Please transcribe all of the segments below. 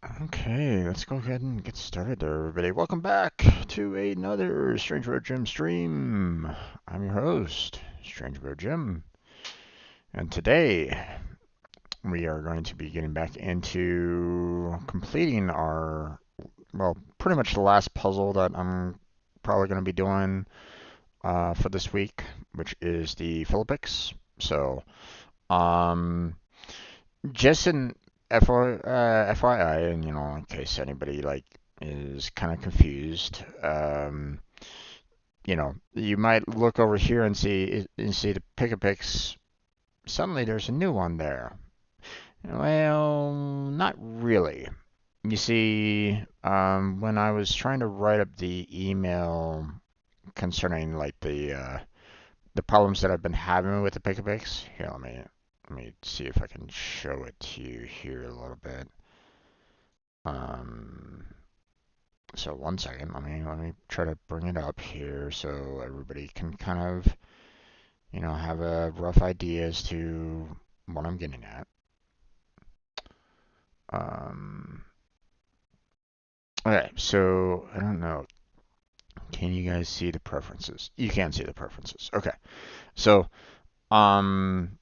Okay, let's go ahead and get started there, everybody. Welcome back to another Strange Road Gym stream. I'm your host, Strange Road Gym, and today we are going to be getting back into completing our, well, pretty much the last puzzle that I'm probably going to be doing for this week, which is the Philippines. So, um, just an FYI, and in case anybody like is kind of confused, you might look over here and see the pick-a-picks. Suddenly, there's a new one there. Well, not really. You see, when I was trying to write up the email concerning like the problems that I've been having with the pick-a-picks, here, let me see if I can show it to you here a little bit. Um, so one second, let me try to bring it up here so everybody can kind of, have a rough idea as to what I'm getting at. Um, okay, so I don't know. Can you guys see the preferences? You can see the preferences. Okay, so um,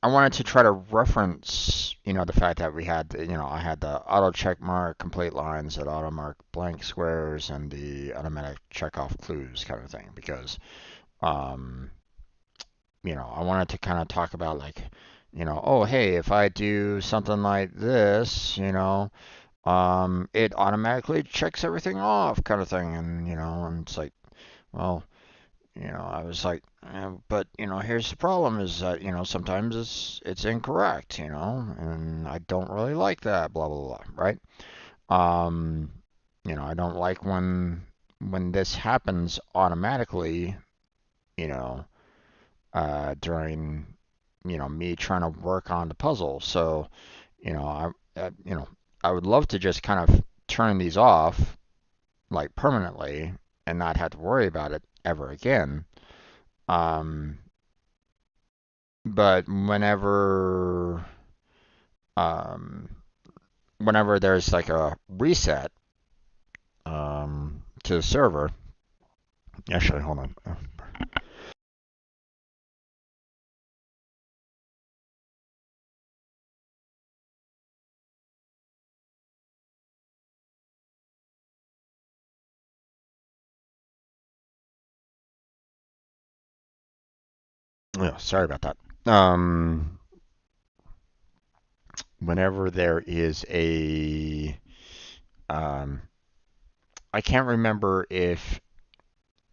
I wanted to try to reference, the fact that we had, I had the auto check mark complete lines, that auto mark blank squares, and the automatic check off clues kind of thing, because, um, I wanted to kind of talk about like, oh, hey, if I do something like this, it automatically checks everything off kind of thing. And it's like, well, I was like, but here's the problem is that sometimes it's incorrect, and I don't really like that, blah blah blah, right? Um, I don't like when this happens automatically, you know, during me trying to work on the puzzle. So, I would love to just kind of turn these off like permanently and not have to worry about it ever again. Um, but um, whenever there's like a reset to the server, actually, hold on. Yeah, sorry about that. Whenever there is um, I can't remember if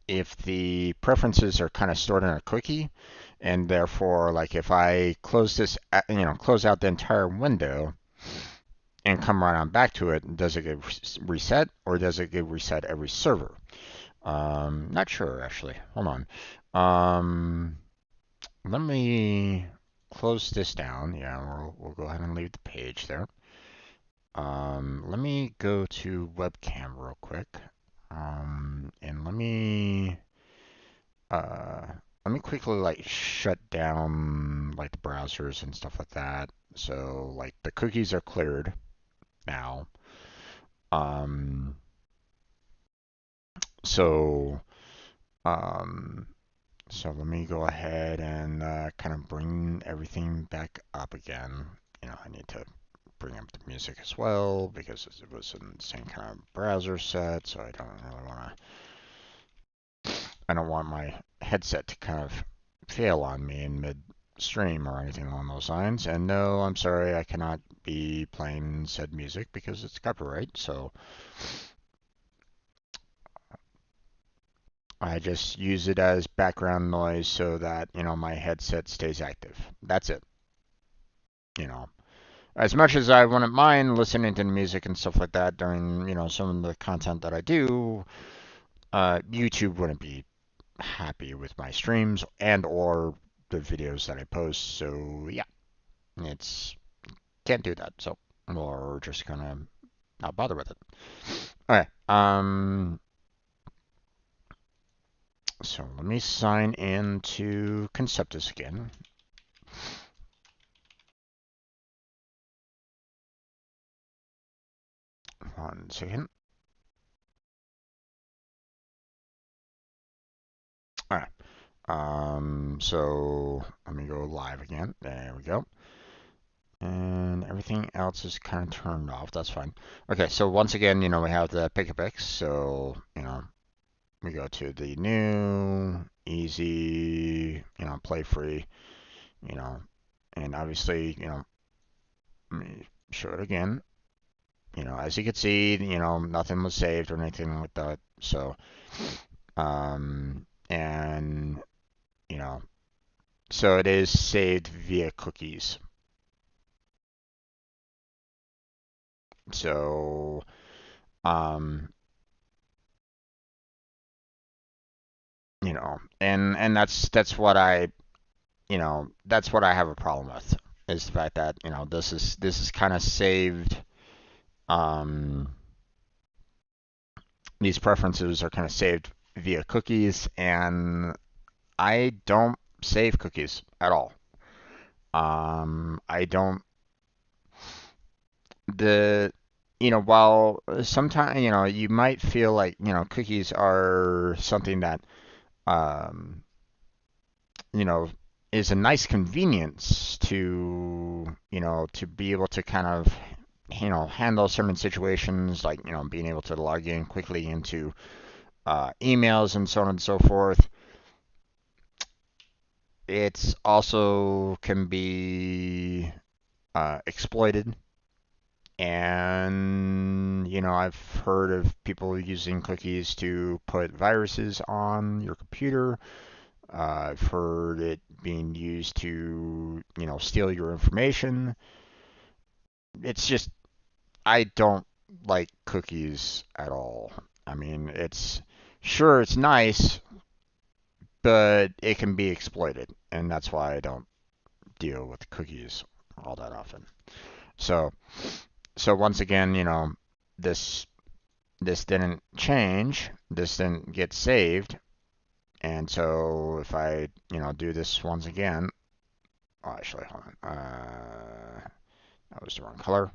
the preferences are kind of stored in a cookie, and therefore, like if I close this, close out the entire window and come right on back to it, does it get reset or does it get reset every server? Not sure actually. Hold on. Um, Let me close this down. Yeah, we'll go ahead and leave the page there. Let me go to webcam real quick. And uh, let me quickly like shut down like the browsers and stuff like that. So like the cookies are cleared now. Um, so um, so let me go ahead and kind of bring everything back up again. I need to bring up the music as well because it was in the same kind of browser set, so I don't want my headset to kind of fail on me in mid stream or anything along those lines. And no, I'm sorry, I cannot be playing said music because it's copyright. So I just use it as background noise so that, my headset stays active. That's it. You know, as much as I wouldn't mind listening to music and stuff like that during, some of the content that I do, YouTube wouldn't be happy with my streams and or the videos that I post. So yeah, it's can't do that. So we're just gonna not bother with it. Okay. So let me sign in to Conceptis again. 1 second. All right. So let me go live again. There we go. And everything else is kind of turned off. That's fine. Okay, so once again, we have the pick-a-picks. So, we go to the new, easy, play free, and obviously, let me show it again. As you can see, nothing was saved or anything like that. So, and, you know, so it is saved via cookies. So, um, and that's what that's what I have a problem with, is the fact that, this is kind of saved, um, these preferences are kind of saved via cookies, and I don't save cookies at all. I don't the while sometimes you might feel like cookies are something that um you know is a nice convenience to be able to kind of handle certain situations, like being able to log in quickly into emails and so on and so forth. It's also can be exploited. And, I've heard of people using cookies to put viruses on your computer. I've heard it being used to, steal your information. It's just, I don't like cookies at all. I mean, it's nice, but it can be exploited. And that's why I don't deal with cookies all that often. So, so once again, this this didn't change, this didn't get saved, and so if I, do this once again, oh, actually, hold on, that was the wrong color.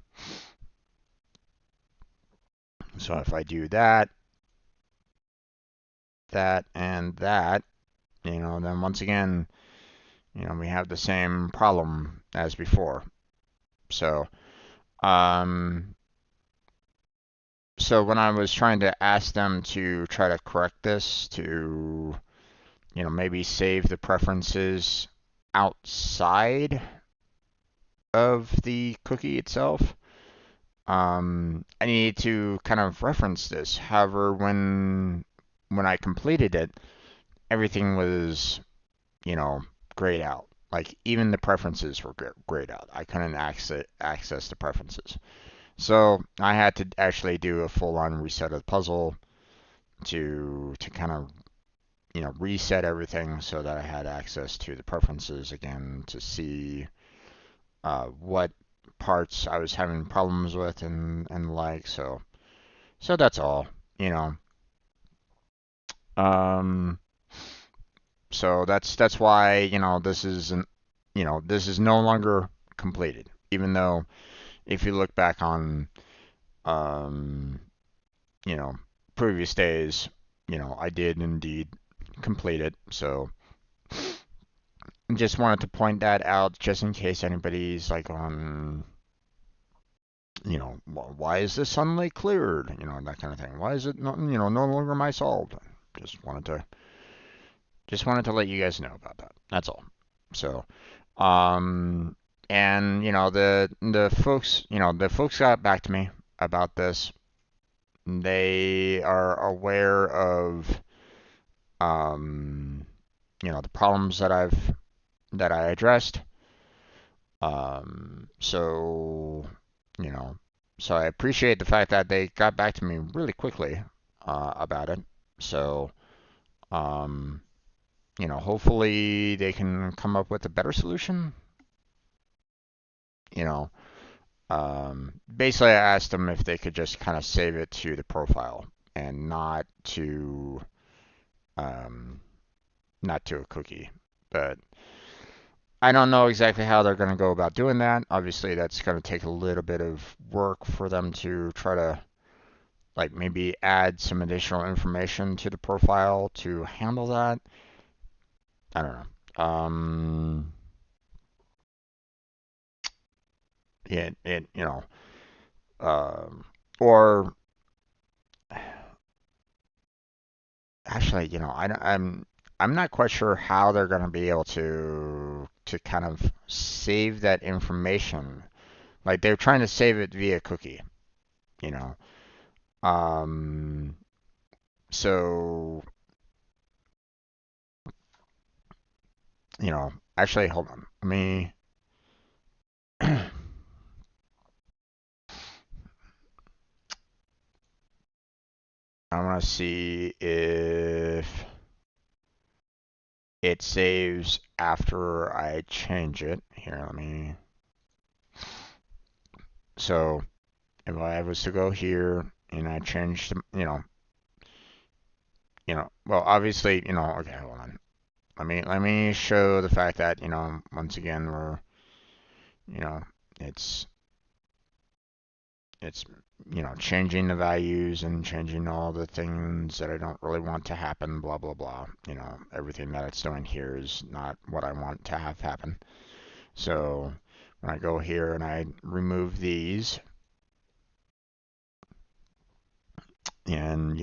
So if I do that, and that, then once again, we have the same problem as before. So, um, so when I was trying to ask them to try to correct this, to maybe save the preferences outside of the cookie itself, I need to kind of reference this. However, when I completed it, everything was, you know, grayed out. Like even the preferences were grayed out. I couldn't access the preferences. So I had to actually do a full-on reset of the puzzle to kind of reset everything so that I had access to the preferences again to see what parts I was having problems with and like. So that's all. You know. Um. So that's why this isn't this is no longer completed. Even though if you look back on um you know previous days, I did indeed complete it. So just wanted to point that out just in case anybody's like on, why is this suddenly cleared? That kind of thing. Why is it not, no longer my solved? Just wanted to let you guys know about that. That's all. So, um, and the folks got back to me about this. They are aware of the problems that I addressed. So, you know, so I appreciate the fact that they got back to me really quickly about it. So, um, hopefully they can come up with a better solution. You know, Basically I asked them if they could just kind of save it to the profile and um, not to a cookie. But I don't know exactly how they're going to go about doing that. Obviously, that's going to take a little bit of work for them to try to like maybe add some additional information to the profile to handle that. I don't know. It um, or actually, I'm not quite sure how they're going to be able to kind of save that information. Like they're trying to save it via cookie, you know. Um, so actually, hold on. Let me. I want to see if it saves after I change it. Here, let me. So if I was to go here and I changed, well, obviously, okay, hold on. Let me show the fact that, once again, we're, you know, it's it's changing the values and changing all the things that I don't really want to happen, blah blah blah. Everything that it's doing here is not what I want to have happen. So when I go here and I remove these, and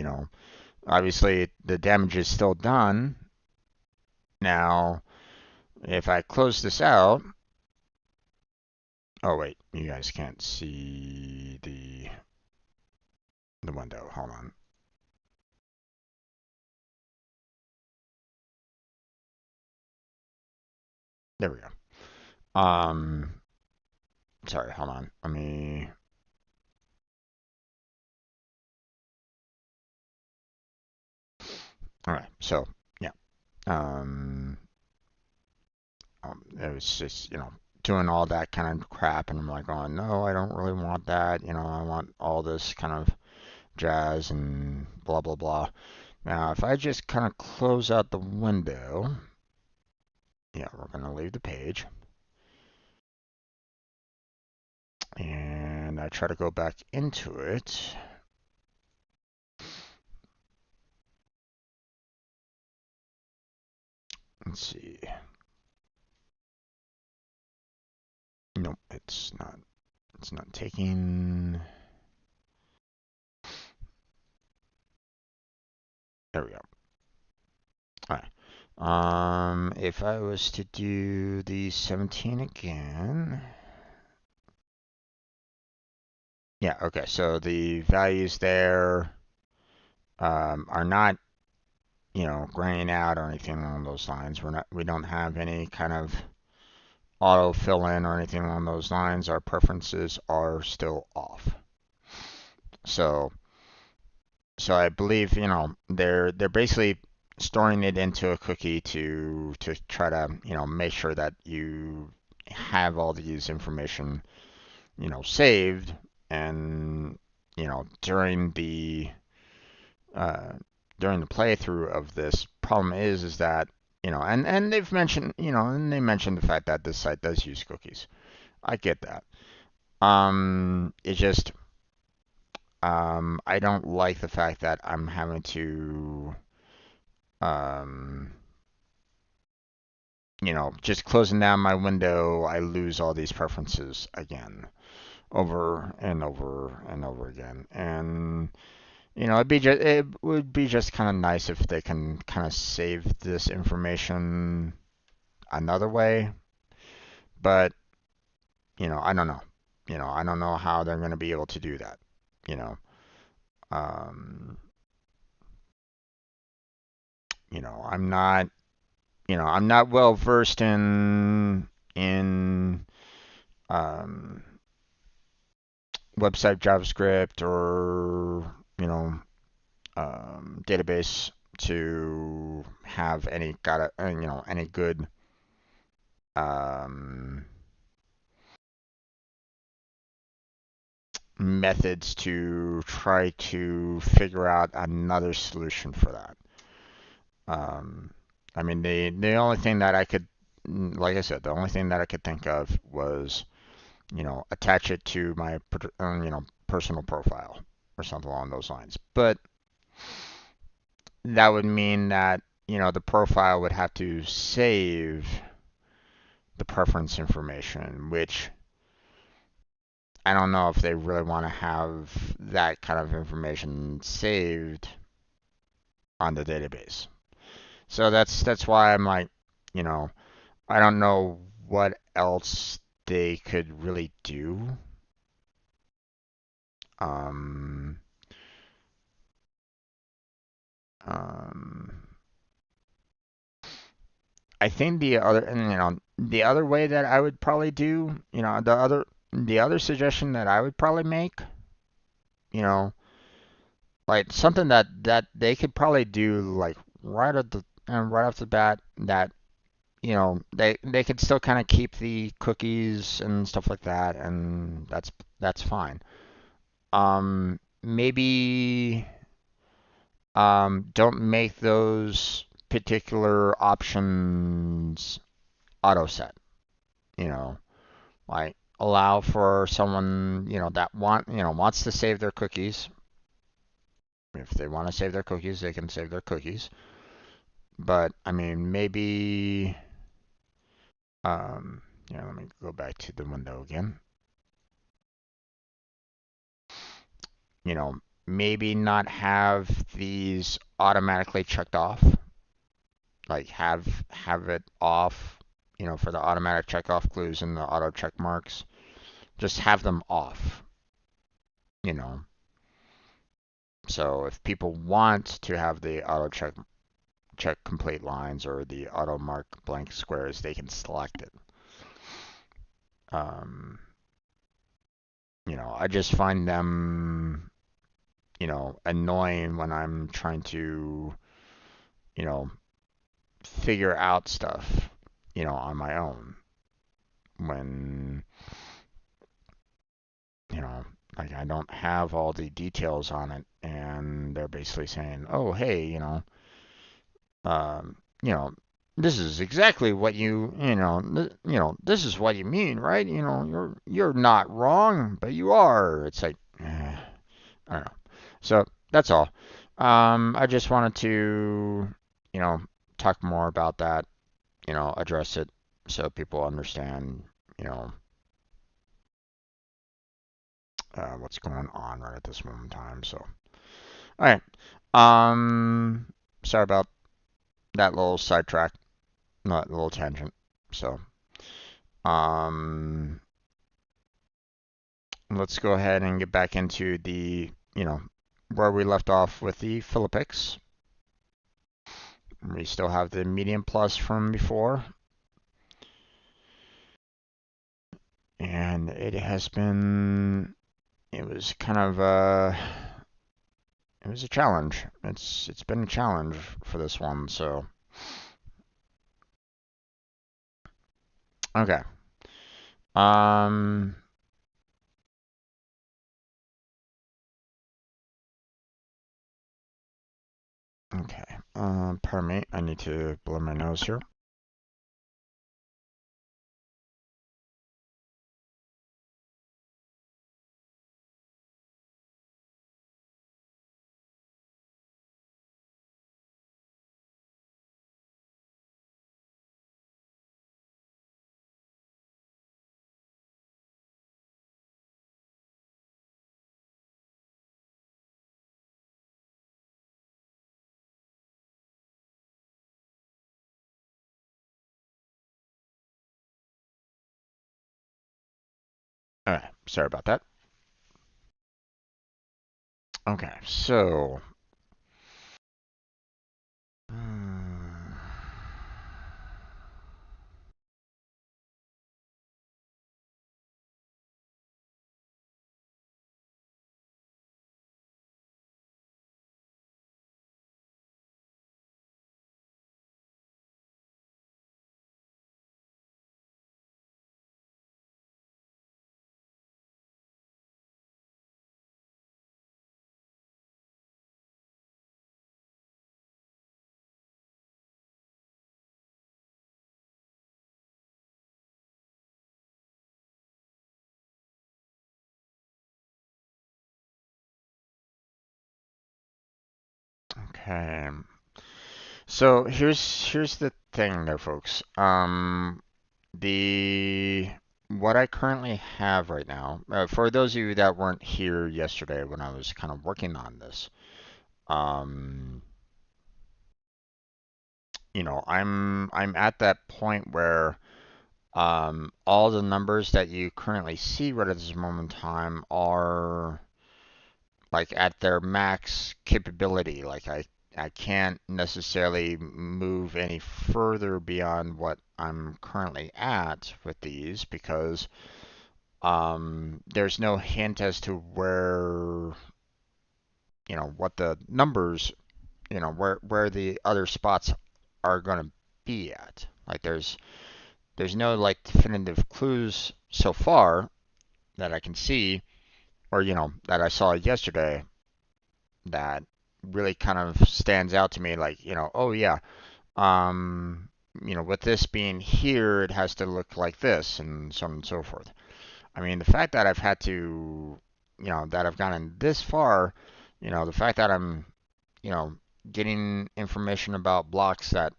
obviously the damage is still done. Now, if I close this out, oh wait, you guys can't see the window. Hold on. There we go. Sorry, hold on. Let me. All right, so yeah, um, it was just doing all that kind of crap, and I'm like, oh no, I don't really want that. I want all this kind of jazz and blah blah blah. Now, if I just kind of close out the window, yeah, we're gonna leave the page, and I try to go back into it. Let's see. Nope, it's not. It's not taking. There we go. All right. If I was to do the 17 again. Yeah, okay. So the values there are not, graying out or anything along those lines. We don't have any kind of auto fill in or anything along those lines. Our preferences are still off. So I believe, they're basically storing it into a cookie to try to, make sure that you have all these information, saved, and during the uh, playthrough of this. Problem is that and they've mentioned, and they mentioned the fact that this site does use cookies. I get that. It just I don't like the fact that I'm having to um, just closing down my window, I lose all these preferences again, over and over and over again. And it would be just kind of nice if they can kind of save this information another way. But I don't know. I don't know how they're going to be able to do that. You know, um, I'm not. I'm not well versed in um, website JavaScript or database to have any any good um, methods to try to figure out another solution for that. Um, I mean, the only thing that I could, like I said, the only thing that I could think of was, attach it to my, personal profile. or something along those lines. But that would mean that, the profile would have to save the preference information, which I don't know if they really want to have that kind of information saved on the database. So that's why I'm like, you know, I don't know what else they could really do. Um, um, I think the other way that I would probably do, the other suggestion that I would probably make, you know, like something that they could probably do like right off the bat, that they could still kind of keep the cookies and stuff like that, and that's fine. Maybe don't make those particular options auto set. You know, like allow for someone that wants to save their cookies. If they want to save their cookies, they can save their cookies. But I mean, maybe let me go back to the window again. You know, maybe not have these automatically checked off. Like have it off, for the automatic check off clues and the auto check marks. Just have them off, you know. So if people want to have the auto check complete lines or the auto mark blank squares, they can select it. Um, I just find them, annoying when I'm trying to, you know, figure out stuff, on my own. When, you know, like I don't have all the details on it, and they're basically saying, "Oh, hey, um, you know, this is exactly what this is what you mean, right? You're not wrong, but you are." It's like, I don't know. So that's all. I just wanted to, you know, talk more about that, address it so people understand, you know, what's going on right at this moment in time. So, all right. Um, Sorry about that little sidetrack, not little tangent. So, um, let's go ahead and get back into where we left off with the Philippix. We still have the medium plus from before, and it was kind of it was a challenge. It's been a challenge for this one. So okay. Um. Okay. Pardon me. I need to blow my nose here. All right. Sorry about that. Okay. So. Hmm. Okay. So here's the thing there, folks. The what I currently have right now, for those of you that weren't here yesterday when I was kind of working on this, um, I'm at that point where all the numbers that you currently see right at this moment in time are like at their max capability. Like I can't necessarily move any further beyond what I'm currently at with these because there's no hint as to where, what the numbers, where the other spots are going to be at. Like there's no like definitive clues so far that I can see or that I saw yesterday that really kind of stands out to me like, oh yeah, um, with this being here, it has to look like this and so on and so forth. I mean, the fact that I've had to, that I've gotten this far, the fact that I'm, you know, getting information about blocks that,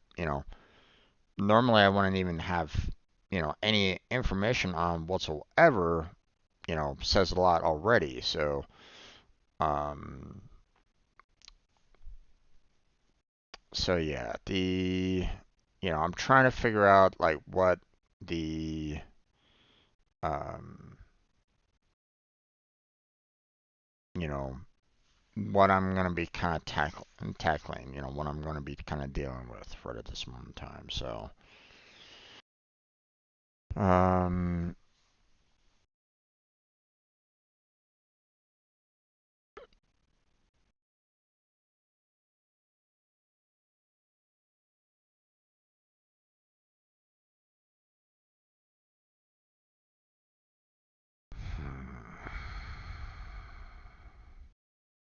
normally I wouldn't even have, any information on whatsoever, says a lot already. Um, so yeah, I'm trying to figure out like what the, um, you know, what I'm gonna be kind of tackling, what I'm gonna be kind of dealing with right at this moment in time. So, um,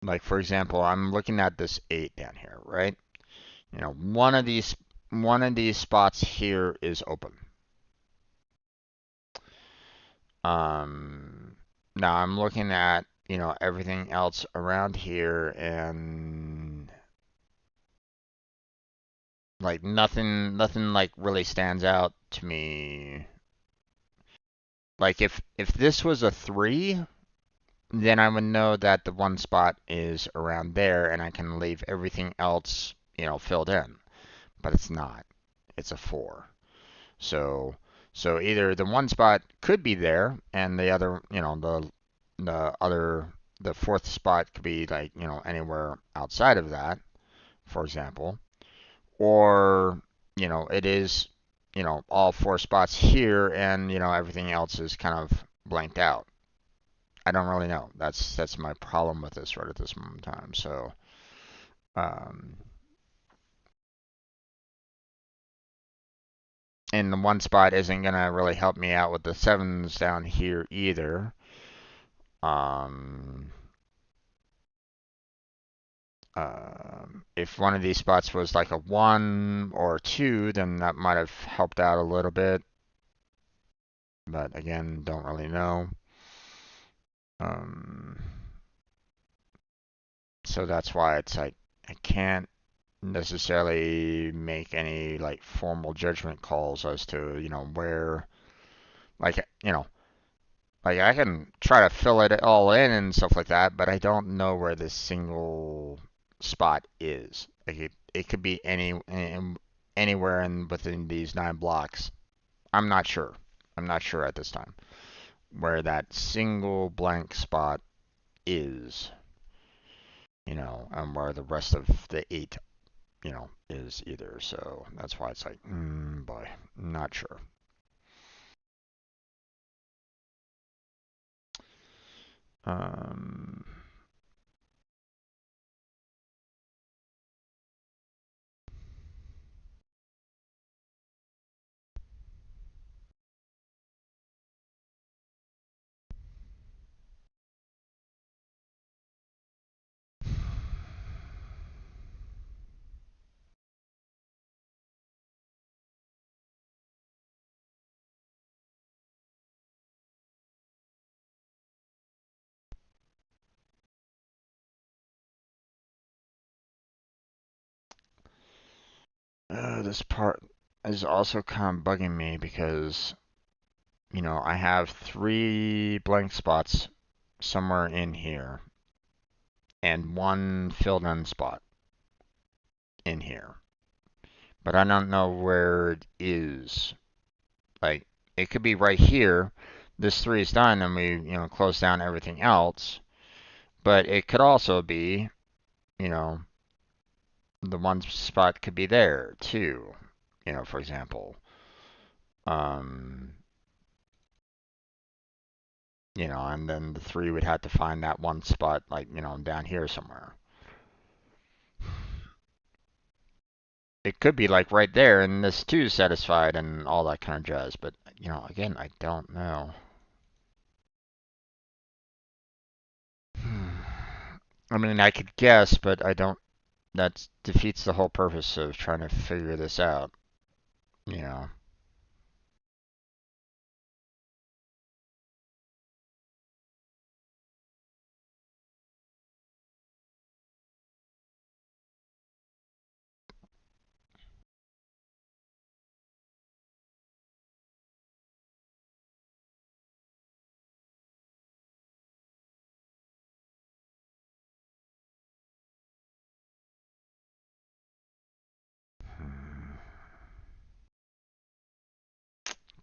like for example, I'm looking at this 8 down here, right? One of these spots here is open. Um, Now I'm looking at, everything else around here and like nothing like really stands out to me. Like if this was a 3, then I would know that the one spot is around there and I can leave everything else, filled in. But it's not. It's a 4. So so either the one spot could be there and the other, the fourth spot could be like, anywhere outside of that, for example. Or, it is, all 4 spots here and, everything else is kind of blanked out. I don't really know. That's my problem with this right at this moment in time. So, um, and the one spot isn't gonna really help me out with the 7s down here either. Um, if one of these spots was like a 1 or a 2, then that might have helped out a little bit. But again, don't really know. Um, so that's why it's like I can't necessarily make any like formal judgment calls as to, where like, like I can try to fill it all in and stuff like that, but I don't know where this single spot is. Like it could be anywhere in within these 9 blocks. I'm not sure. I'm not sure at this time where that single blank spot is, and where the rest of the 8, is either. So that's why it's like, boy, not sure. Um, This part is also kind of bugging me because, I have 3 blank spots somewhere in here and 1 filled in spot in here. But I don't know where it is. Like, it could be right here. This 3 is done and we, close down everything else. But it could also be, you know, the 1 spot could be there too. For example. Um, and then the 3 would have to find that 1 spot, like, down here somewhere. It could be like right there, and this 2 is satisfied and all that kind of jazz, but, again, I don't know. I mean, I could guess, but I don't. That defeats the whole purpose of trying to figure this out, you know.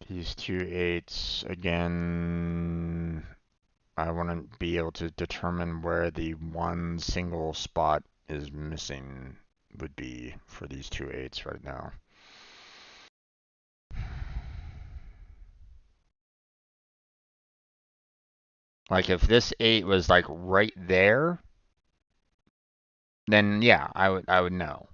These 2 8s, again, I want to be able to determine where the 1 single spot is missing would be for these 2 8s right now. Like if this 8 was like right there, then yeah, I would know.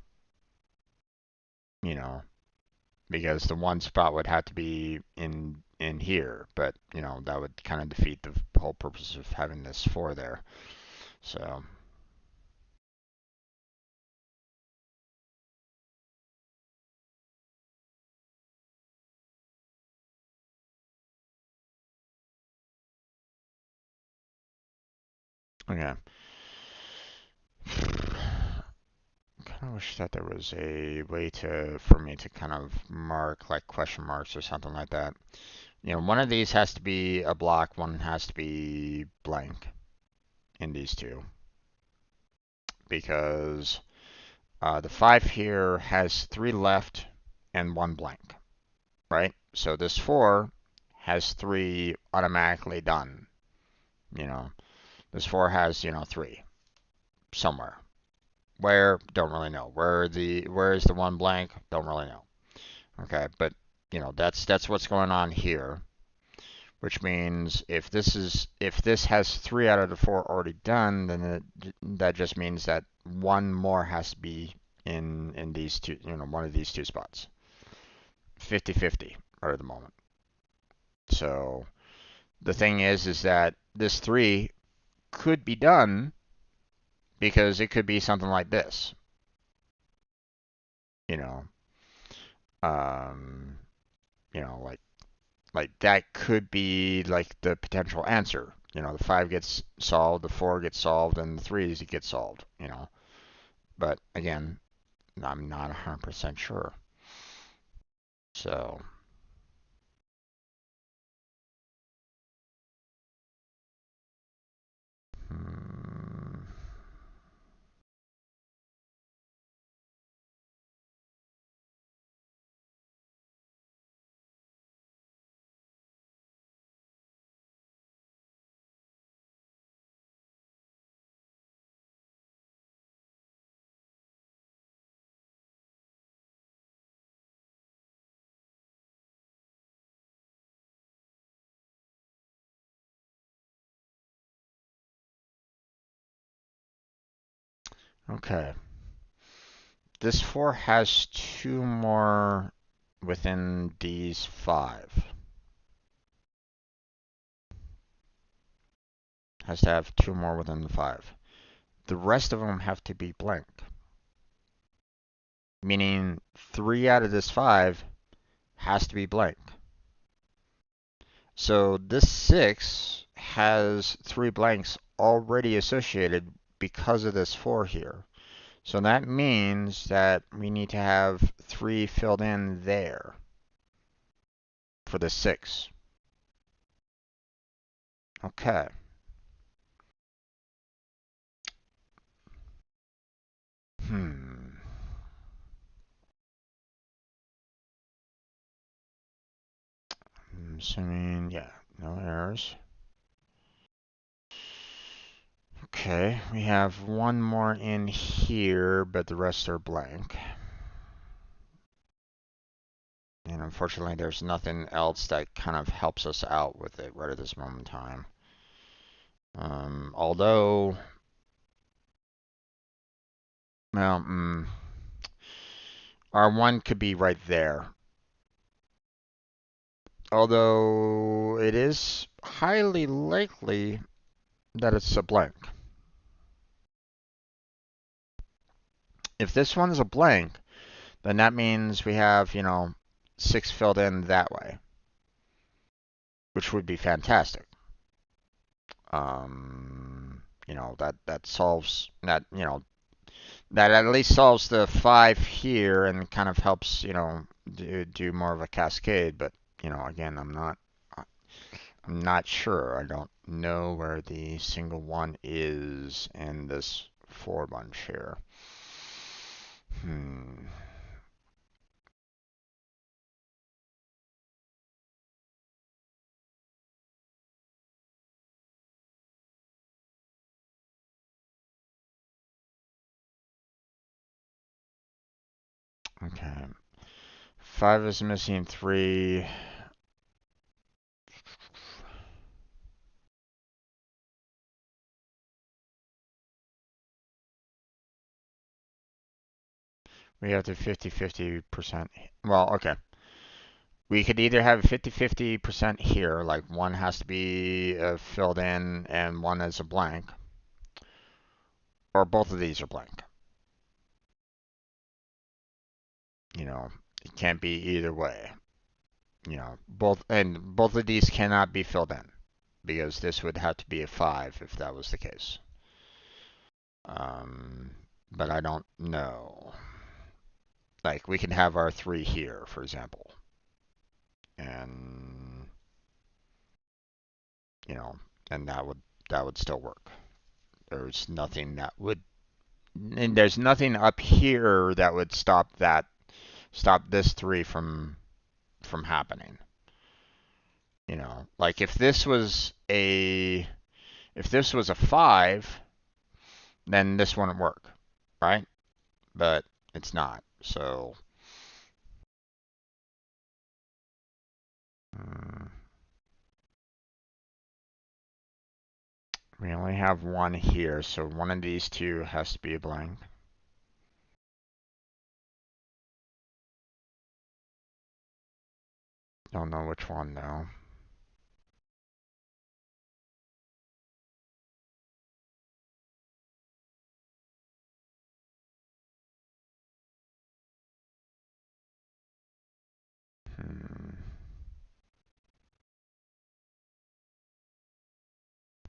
Because the 1 spot would have to be in here, but that would kind of defeat the whole purpose of having this 4 there. So okay. Kind of wish that there was a way for me to kind of mark like question marks or something like that. One of these has to be a block, one has to be blank in these 2 because the 5 here has 3 left and 1 blank, right? So this 4 has 3 automatically done. This 4 has 3 somewhere. Where? Don't really know. Where is the 1 blank? Don't really know. Okay, but that's what's going on here, which means if this has 3 out of the 4 already done, then that just means that 1 more has to be in these 2, one of these 2 spots. 50-50 are at the moment. So the thing is that this 3 could be done because it could be something like this. You know, um, like that could be like the potential answer. The 5 gets solved, the 4 gets solved, and the 3 gets solved. But again, I'm not 100% sure. So. Hmm. Okay. This 4 has 2 more within these 5. Has to have 2 more within the 5. The rest of them have to be blank. Meaning 3 out of this 5 has to be blank. So this 6 has 3 blanks already associated because of this 4 here. So that means that we need to have 3 filled in there for the 6. Okay. Hmm. I'm assuming, yeah, no errors. Okay, we have one more in here, but the rest are blank. And unfortunately, there's nothing else that kind of helps us out with it right at this moment in time. Although, well, R1 could be right there. Although it is highly likely that it's a blank. If this one is a blank, then that means we have, 6 filled in that way, which would be fantastic. That solves that, that at least solves the 5 here and kind of helps, do more of a cascade. But, again, I'm not sure. I don't know where the single one is in this 4 bunch here. Okay. 5 is missing 3. We have the 50-50%. Well, okay. We could either have 50-50% here, like one has to be filled in and one is a blank, or both of these are blank. It can't be either way. Both of these cannot be filled in because this would have to be a 5 if that was the case. But I don't know. Like we can have our 3 here, for example, and and that would still work. There's nothing that would, and there's nothing up here that would stop this 3 from happening. Like if this was a 5, then this wouldn't work, right? But it's not. So mm, we only have one here, so one of these two has to be a blank. Don't know which one though.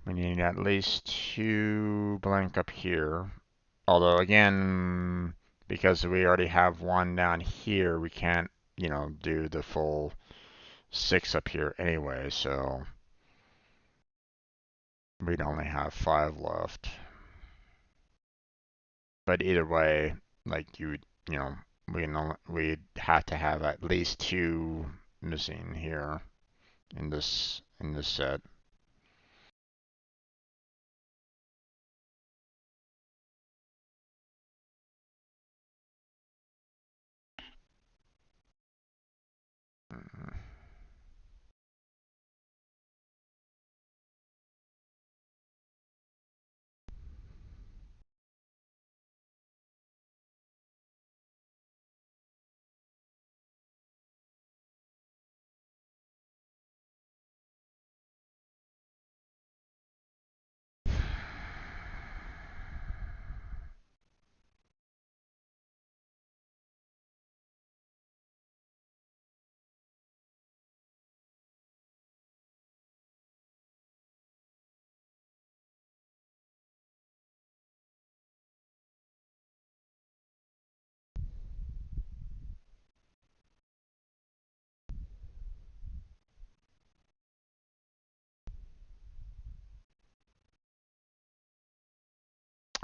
We need at least 2 blank up here. Although again, because we already have one down here, we can't, do the full 6 up here anyway, so we'd only have 5 left. But either way, like we'd have to have at least 2 missing here in this set.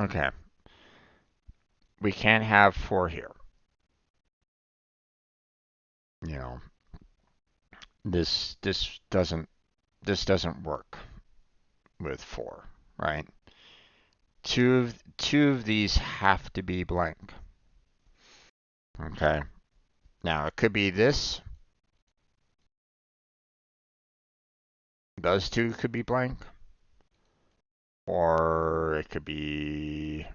Okay. We can't have 4 here. You know, this doesn't work with 4, right? Two of these have to be blank. Okay. Now it could be this. Those two could be blank. Or it could be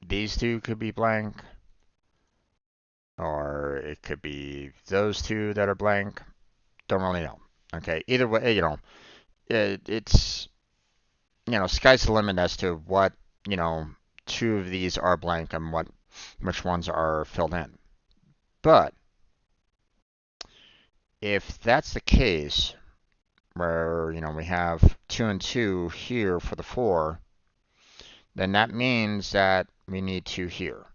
these two could be blank. Or it could be those two that are blank. Don't really know. Okay. Either way, it's sky's the limit as to what you know two of these are blank and which ones are filled in. But if that's the case, where we have 2 and 2 here for the 4, then that means that we need 2 here.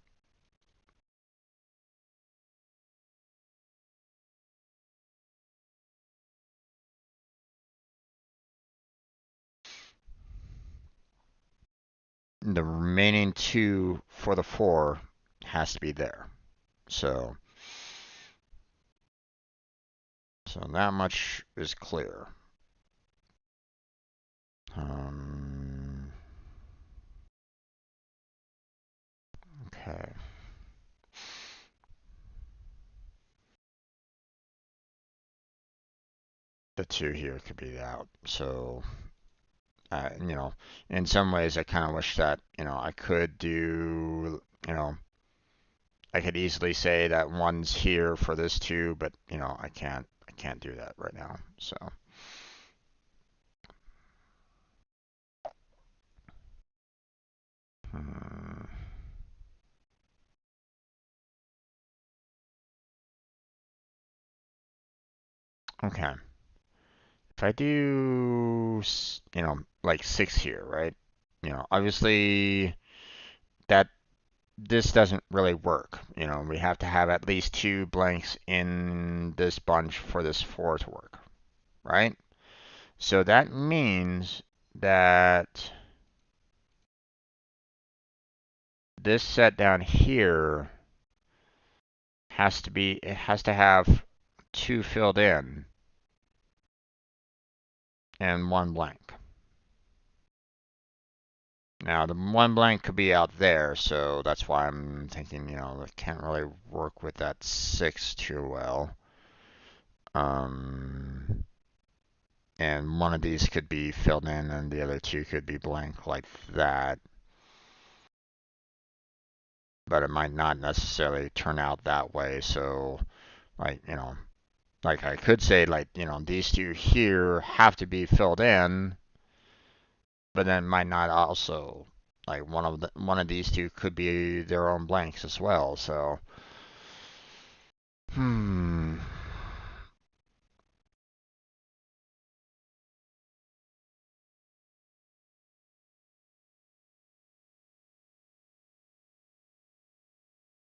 The remaining 2 for the 4 has to be there. So that much is clear. Okay. The 2 here could be out. So, in some ways, I kind of wish that, I could do, I could easily say that 1's here for this 2, but, I can't do that right now. So. Hmm. Okay. If I do, like 6 here, right? Obviously that this doesn't really work. We have to have at least 2 blanks in this bunch for this 4 to work, right? So that means that this set down here it has to have 2 filled in and 1 blank. Now, the 1 blank could be out there, so that's why I'm thinking, I can't really work with that 6 too well. And one of these could be filled in and the other 2 could be blank like that. But it might not necessarily turn out that way, so, like, like I could say, like, these 2 here have to be filled in, but then might not also, like, one of these 2 could be their own blanks as well, so. Hmm.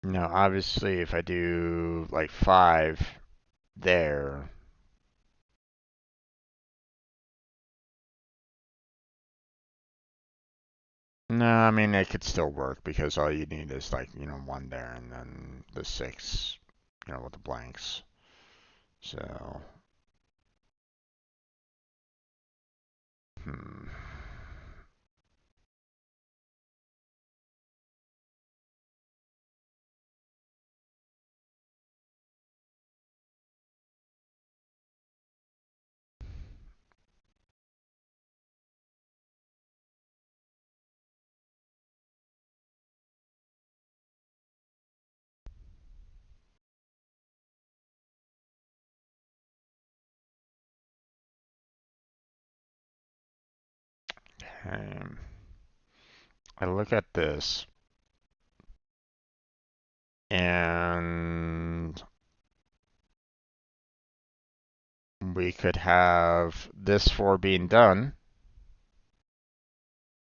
Now, obviously, if I do like 5 there, no, I mean, it could still work because all you need is like, 1 there and then the 6, with the blanks. So, hmm. Okay. I look at this and we could have this 4 being done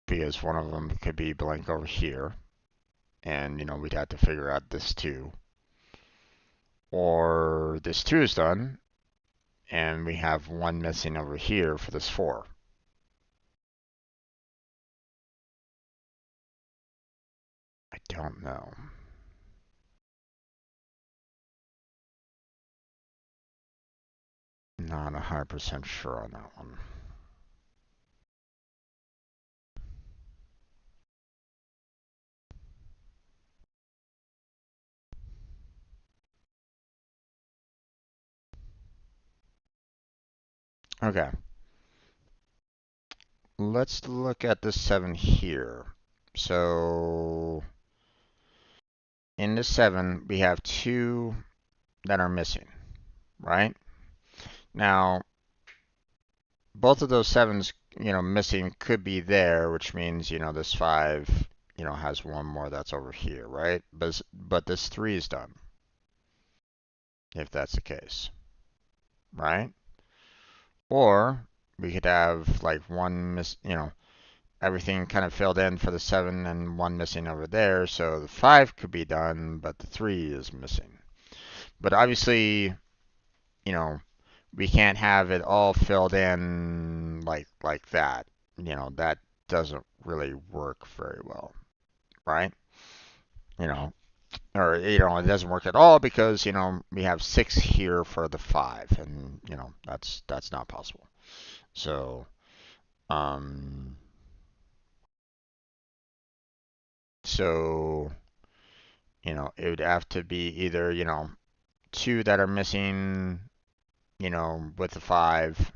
because one of them could be blank over here. And, we'd have to figure out this 2. Or this 2 is done and we have 1 missing over here for this 4. don't know. Not 100% sure on that one. Okay. Let's look at the 7 here. So in the 7, we have 2 that are missing, right? Now, both of those 7s, missing could be there, which means, this 5, has one more that's over here, right? But this 3 is done, if that's the case, right? Or we could have like one everything kind of filled in for the 7 and one missing over there, so the 5 could be done, but the 3 is missing. But obviously, you know, we can't have it all filled in like that. That doesn't really work very well, right? You know, or it doesn't work at all because we have 6 here for the 5, and that's not possible. So, um, so it would have to be either 2 that are missing, with the 5,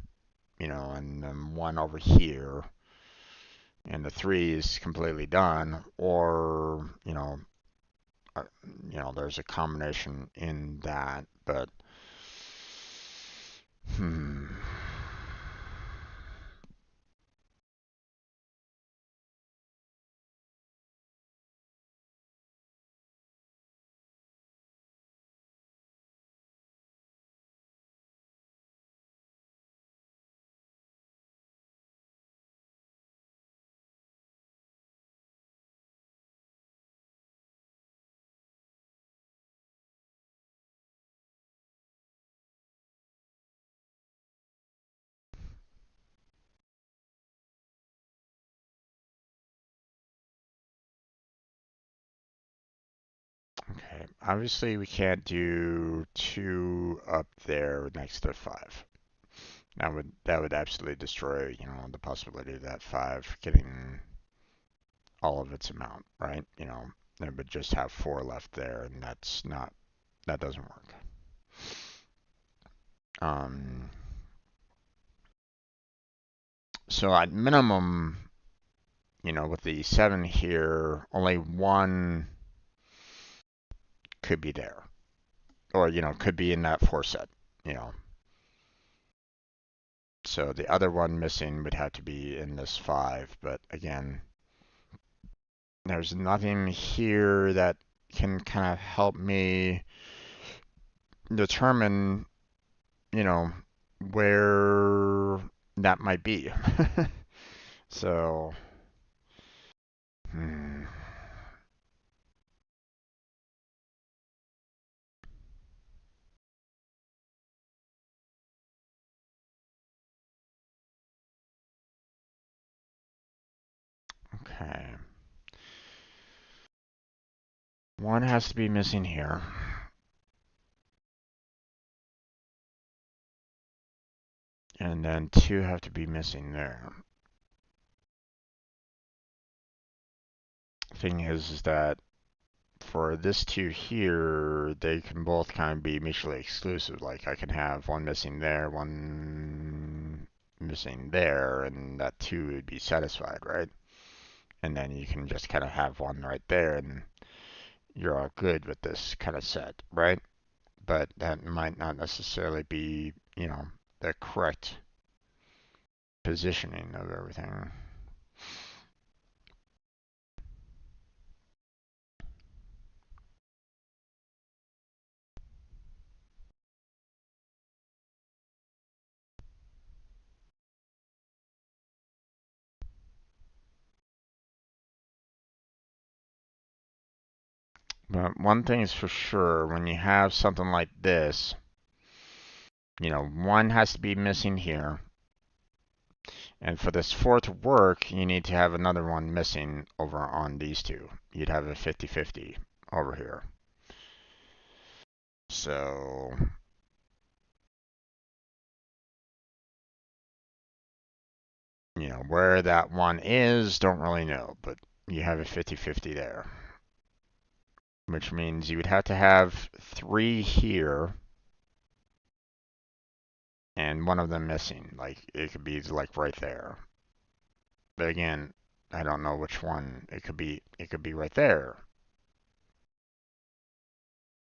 and then 1 over here, and the 3 is completely done, or there's a combination in that, but hmm. Okay, obviously we can't do 2 up there next to 5. That would absolutely destroy, the possibility of that 5 getting all of its amount, right? It would just have 4 left there, and that doesn't work. Um, so at minimum, with the 7 here, only 1 could be there, or could be in that 4 set, you know. So the other one missing would have to be in this 5, but again, there's nothing here that can kind of help me determine, where that might be. So, hmm. Okay. 1 has to be missing here. And then 2 have to be missing there. Thing is that for this 2 here, they can both kind of be mutually exclusive. Like I can have 1 missing there, 1 missing there, and that 2 would be satisfied, right? And then you can just kind of have 1 right there, and you're all good with this kind of set, right? But that might not necessarily be, the correct positioning of everything. But one thing is for sure, when you have something like this, 1 has to be missing here, And for this 4 to work, you need to have another one missing over on these two. You'd have a 50-50 over here. So where that one is, don't really know, but you have a 50-50 there, which means you would have to have 3 here and one of them missing. Like, it could be like right there. But again, I don't know which one. It could be right there.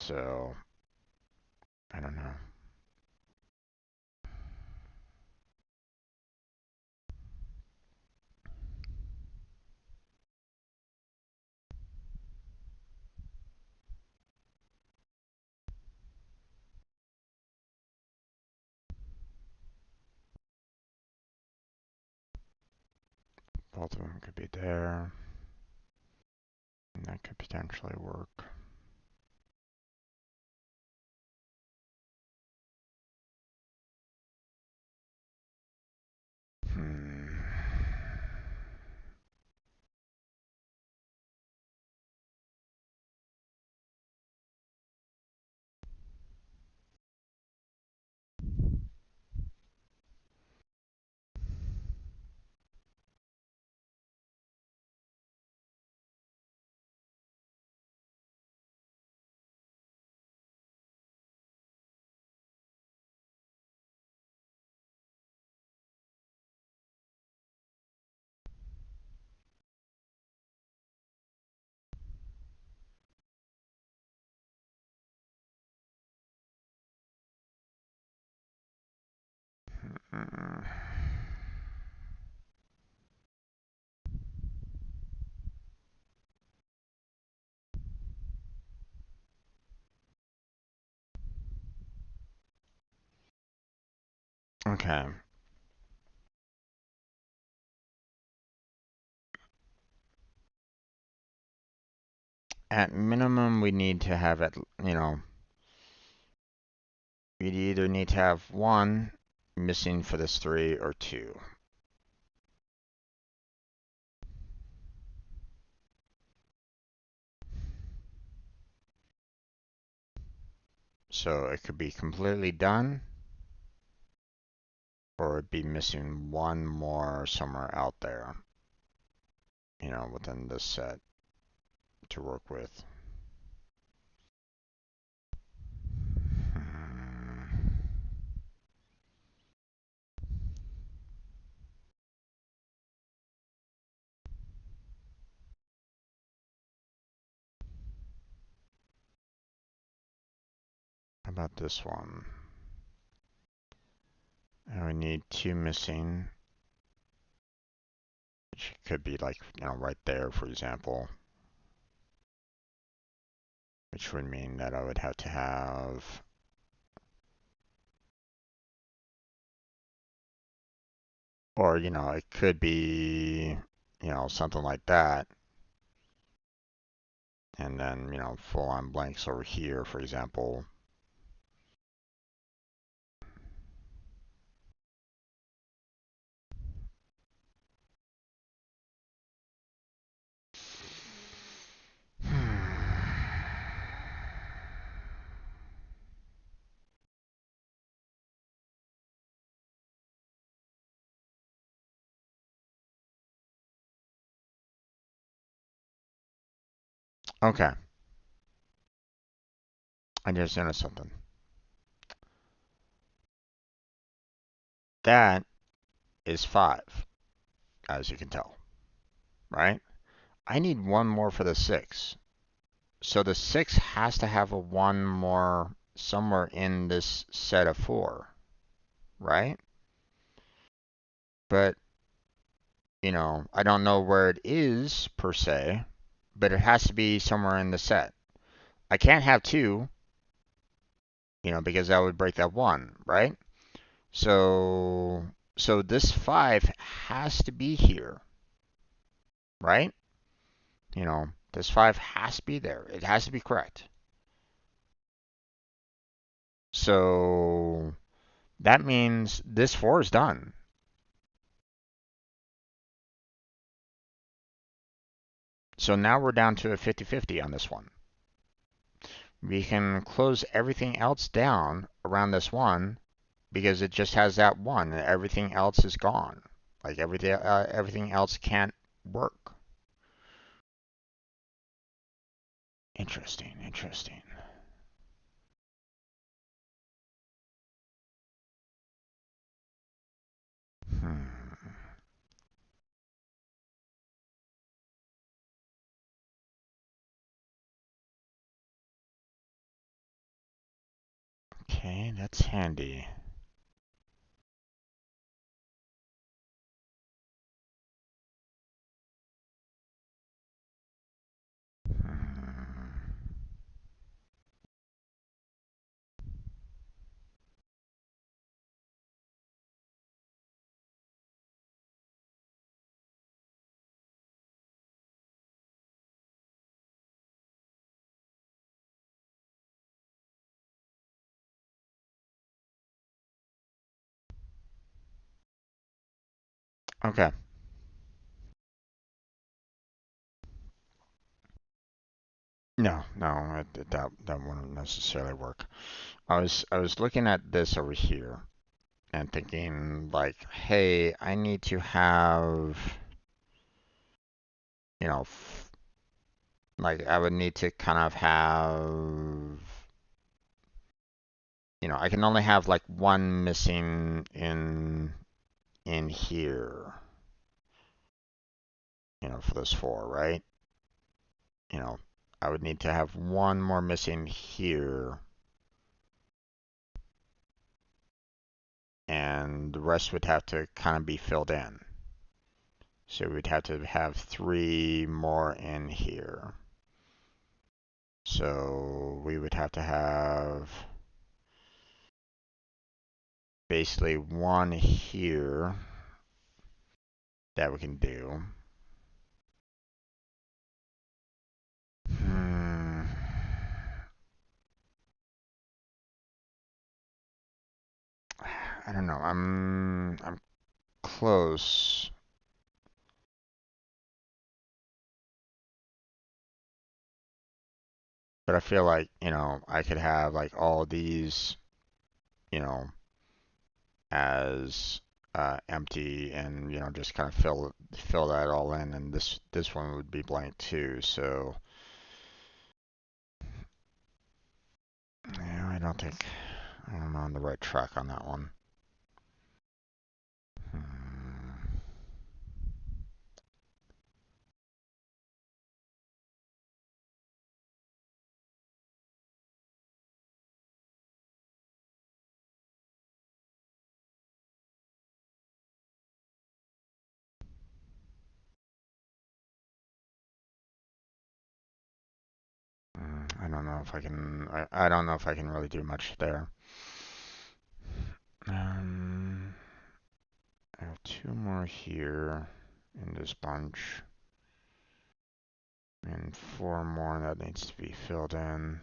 So I don't know. Both of them could be there. And that could potentially work. Hmm. Okay. At minimum, we need to have we'd either need to have 1 missing for this 3 or 2. So it could be completely done, or it'd be missing 1 more somewhere out there, within this set to work with. How about this one? And we need 2 missing, which could be like, right there, for example. Which would mean that I would have to have or, it could be, something like that. And then, full on blanks over here, for example. Okay. I just noticed something. That is 5, as you can tell, right? I need 1 more for the 6. So the 6 has to have a 1 more somewhere in this set of 4, right? But, I don't know where it is, per se, but it has to be somewhere in the set. I can't have 2, because that would break that 1, right? So this 5 has to be here, right? This 5 has to be there. It has to be correct. So that means this 4 is done. So now we're down to a 50-50 on this one. We can close everything else down around this one because it just has that one and everything else is gone. Like everything else can't work. Interesting, interesting. Hmm. Okay, that's handy. Hmm. Okay. No, no, that wouldn't necessarily work. I was looking at this over here and thinking like, hey, I need to have, you know, like I would need to kind of have, I can only have like one missing in here, for those four, right? You know, I would need to have one more missing here, and the rest would have to kind of be filled in. So we'd have to have three more in here. So we would have to have basically one here that we can do. Hmm. I don't know. I'm close, but I feel like, I could have like all these, you know, as empty and, just kind of fill that all in, and this one would be blank too. So, yeah, I don't think I'm on the right track on that one. Hmm. I don't know if I can. I don't know if I can really do much there. Um, I have two more here in this bunch, and four more that needs to be filled in.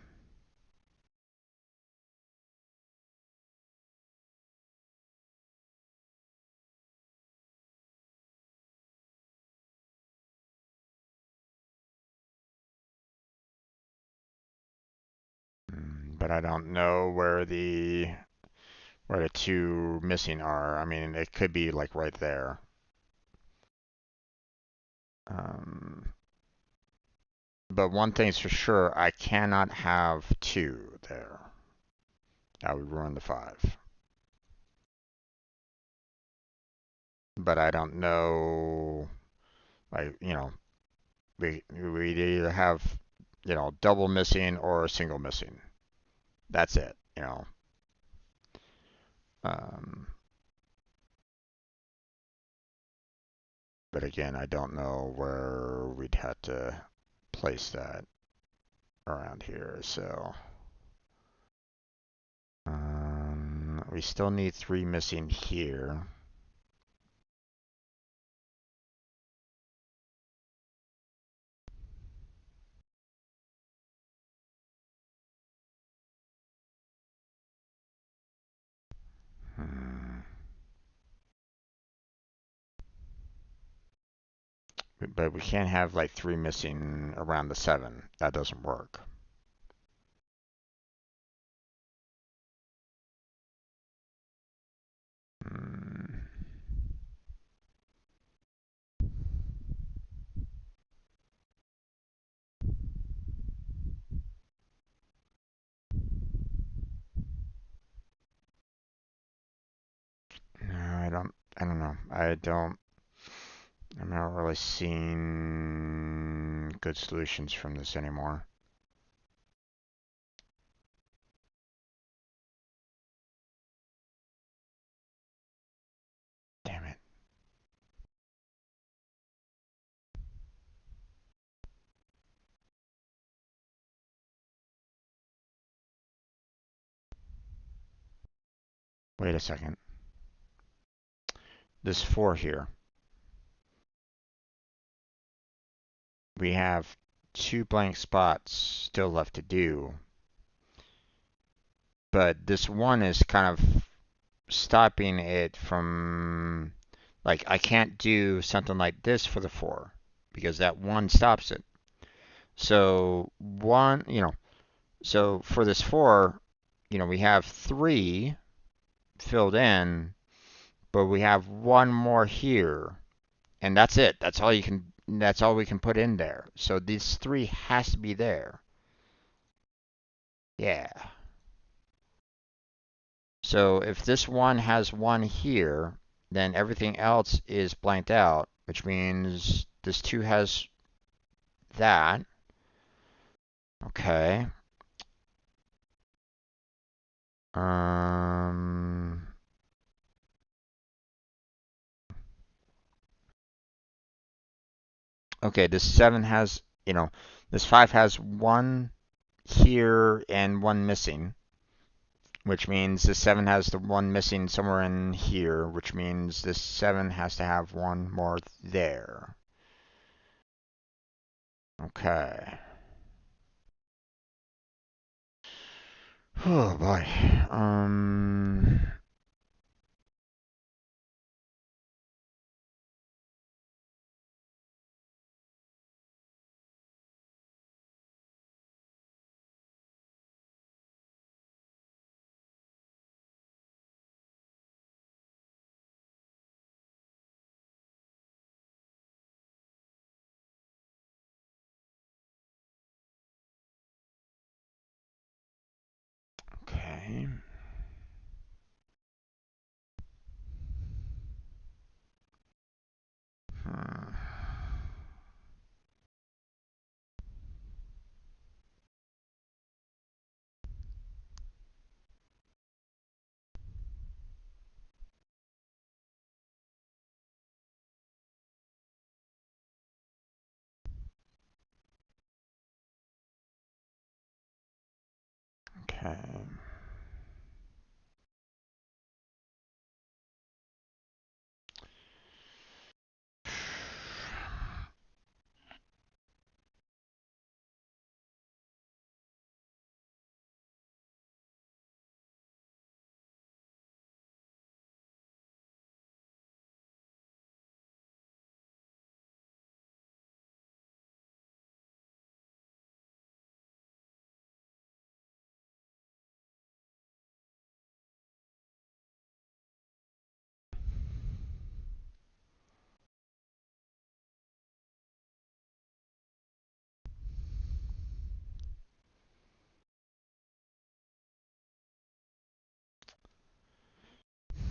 But I don't know where the two missing are. I mean, it could be like right there. Um, but one thing's for sure, I cannot have two there. That would ruin the five. But I don't know, like, we'd either have, double missing or a single missing. That's it. Um, but again, I don't know where we'd have to place that around here. So we still need three missing here. Hmm. But we can't have like 3 missing around the 7. That doesn't work. Hmm. No, I don't know. I'm not really seeing good solutions from this anymore. Damn it. Wait a second. This 4 here. We have 2 blank spots still left to do. But this 1 is kind of stopping it from, like, I can't do something like this for the 4 because that 1 stops it. So so for this 4, we have 3 filled in, but we have 1 more here, and that's it. That's all we can put in there. So this 3 has to be there. Yeah. So if this 1 has 1 here, then everything else is blanked out, which means this 2 has that. Okay. Um, okay, this 7 has, this 5 has 1 here and 1 missing, which means this 7 has the 1 missing somewhere in here, which means this 7 has to have 1 more there. Okay. Oh boy. Okay. Hmm. Okay.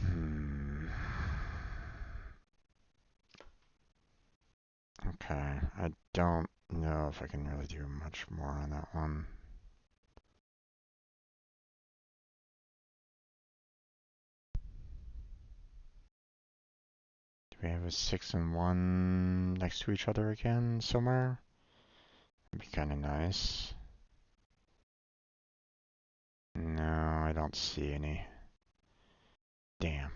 Hmm. Okay. I don't know if I can really do much more on that one. Do we have a 6 and 1 next to each other again somewhere? That'd be kind of nice. No, I don't see any. Damn.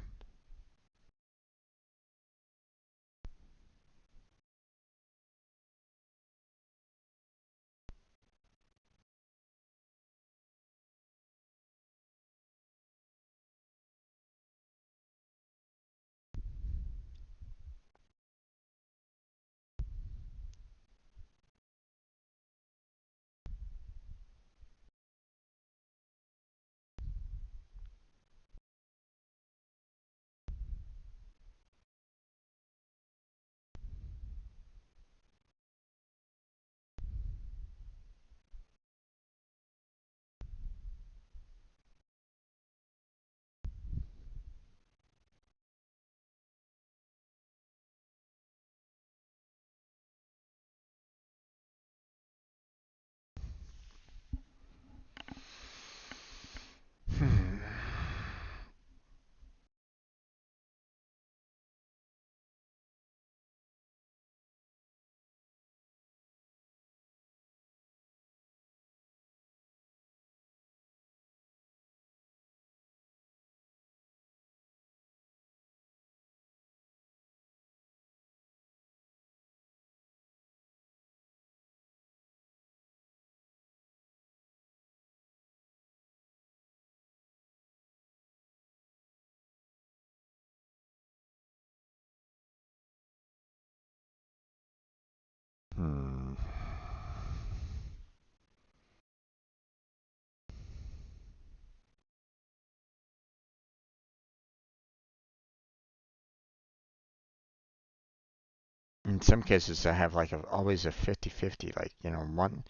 in some cases I have like always a 50-50. Like, one,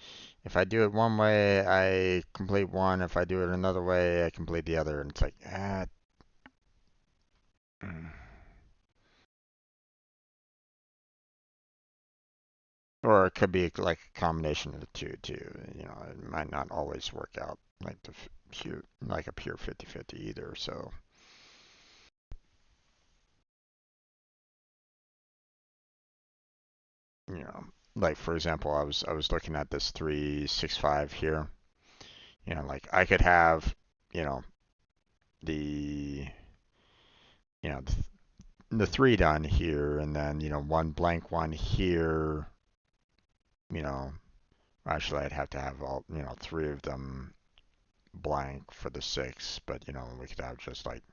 if I do it one way, I complete one. If I do it another way, I complete the other. And it's like, mm. Or it could be like a combination of the two too. It might not always work out like the pure, like a pure 50-50 either. So, you know, like for example, I was looking at this 365 here. Like I could have, you know, the the three done here, and then one blank one here. You know, Actually, I'd have to have all three of them blank for the six, but we could have just like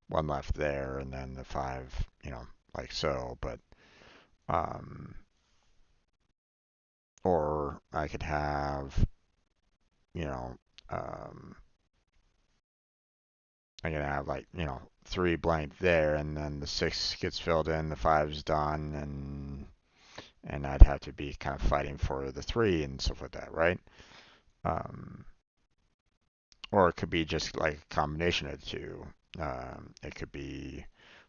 one left there, and then the five, like so. But um, or I could have, you know, um, I could have like three blank there, and then the six gets filled in, the five's done, and I'd have to be kind of fighting for the three and stuff like that, right? Um, or it could be just like a combination of the two. It could be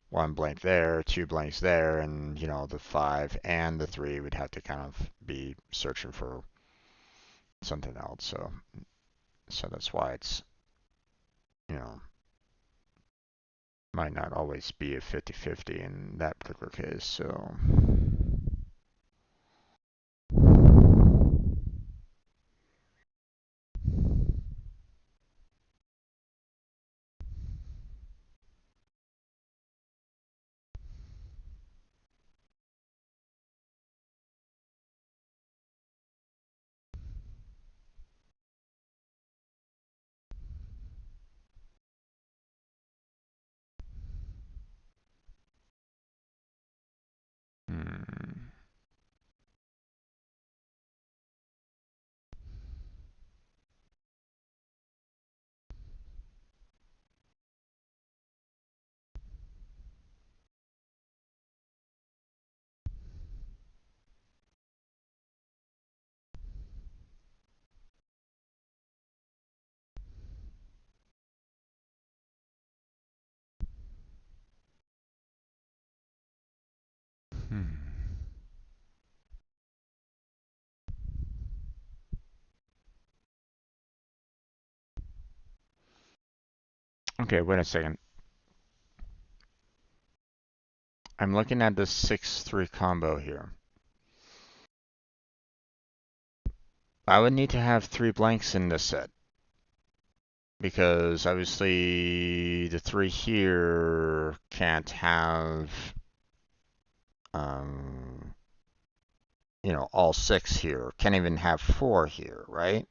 one blank there, two blanks there, and the five and the three would have to kind of be searching for something else. So that's why it's you know might not always be a 50-50 in that particular case. So. Hmm. Hmm. Okay, wait a second. I'm looking at this 6-3 combo here. I would need to have three blanks in this set because obviously the three here can't have um, all six here. Can't even have four here, right?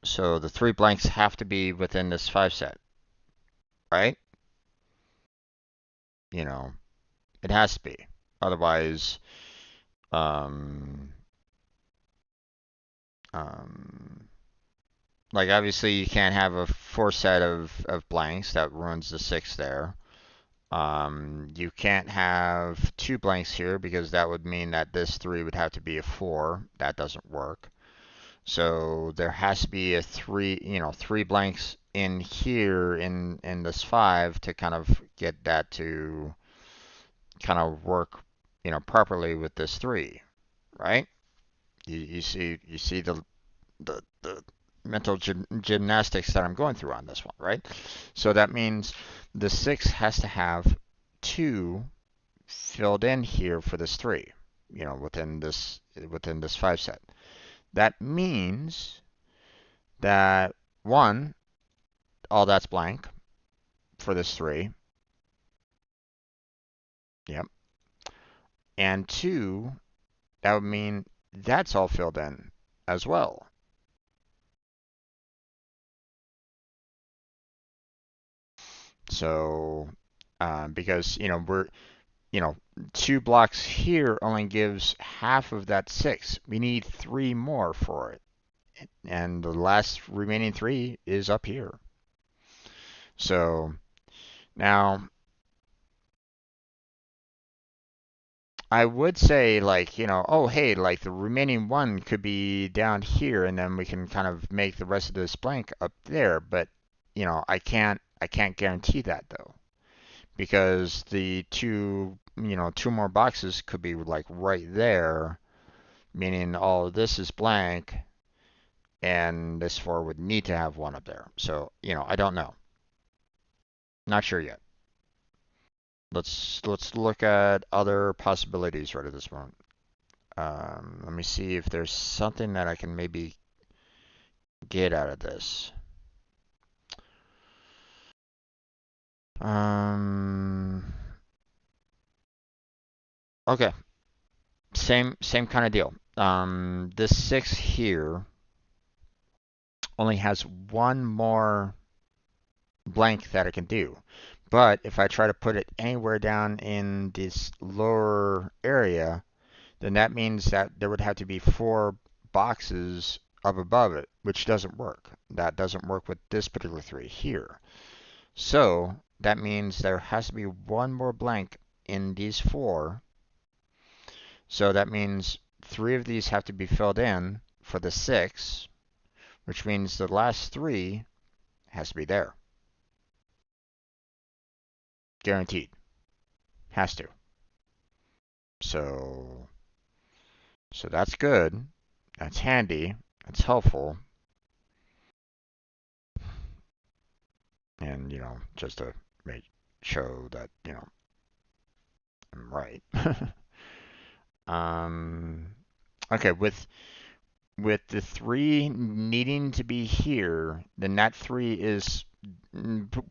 So the three blanks have to be within this five set, right? You know, it has to be. Otherwise, um, um, like obviously you can't have a four set of blanks that ruins the six there. You can't have two blanks here because that would mean that this three would have to be a four. That doesn't work. So there has to be a three, three blanks in here in this five to kind of get that to kind of work, properly with this three, right? You see the mental gymnastics that I'm going through on this one, right? So that means the six has to have two filled in here for this three, within this five set. That means that one, all that's blank for this three. Yep. And two, that would mean that's all filled in as well. So, because, two blocks here only gives half of that six. We need three more for it. And the last remaining three is up here. So now I would say like, oh hey, like the remaining one could be down here and then we can kind of make the rest of this blank up there, but I can't guarantee that though. Because the two more boxes could be like right there, meaning all of this is blank and this four would need to have one up there. So, I don't know. Not sure yet. Let's look at other possibilities right at this moment. Let me see if there's something that I can maybe get out of this. Um, okay, same kind of deal. This six here only has one more blank that I can do. But if I try to put it anywhere down in this lower area, then that means that there would have to be four boxes up above it, which doesn't work. That doesn't work with this particular three here. So that means there has to be one more blank in these four. So that means three of these have to be filled in for the six, which means the last three has to be there. Guaranteed. Has to. So that's good. That's handy. That's helpful. And, just to show that, I'm right. Okay, with the three needing to be here, then that three is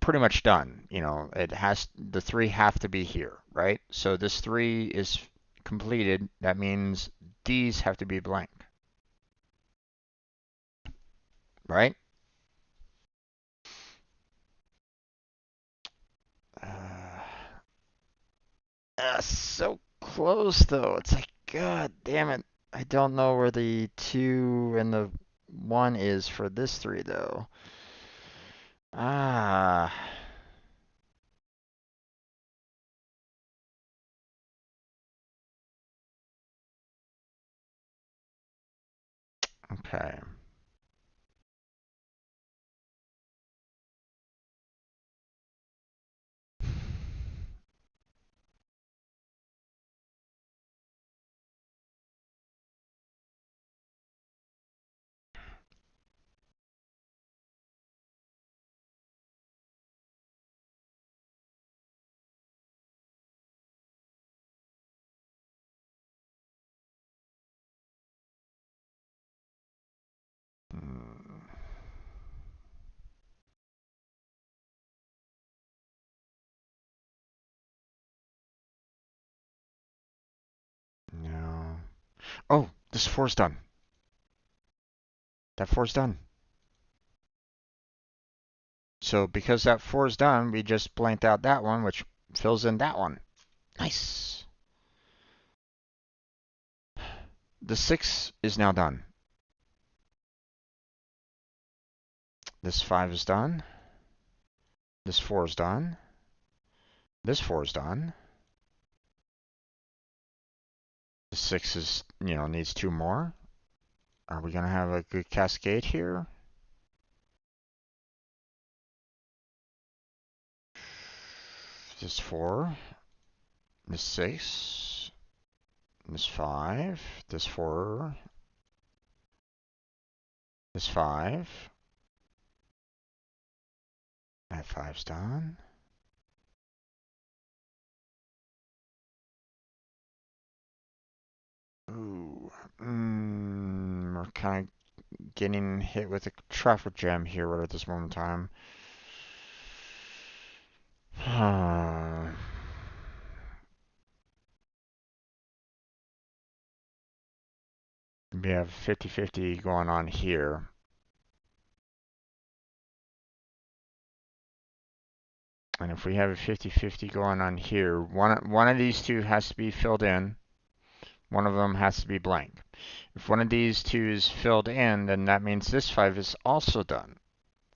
pretty much done. The three have to be here, right? So this three is completed. That means these have to be blank, right? So close though. It's like, God damn it. I don't know where the two and the one is for this three though. Ah. Okay. Hmm. No. Oh, this four's done. That four's done. So because that four's done, we just blanked out that one, which fills in that one. Nice. The six is now done. This five is done. This four is done. This four is done. The six is, needs two more. Are we gonna have a good cascade here? This four. This six. This five. This four. This five. That five's done. Ooh. We're kind of getting hit with a traffic jam here right at this moment in time. We have 50-50 going on here. And if we have a 50-50 going on here, one of these two has to be filled in. One of them has to be blank. If one of these two is filled in, then that means this five is also done.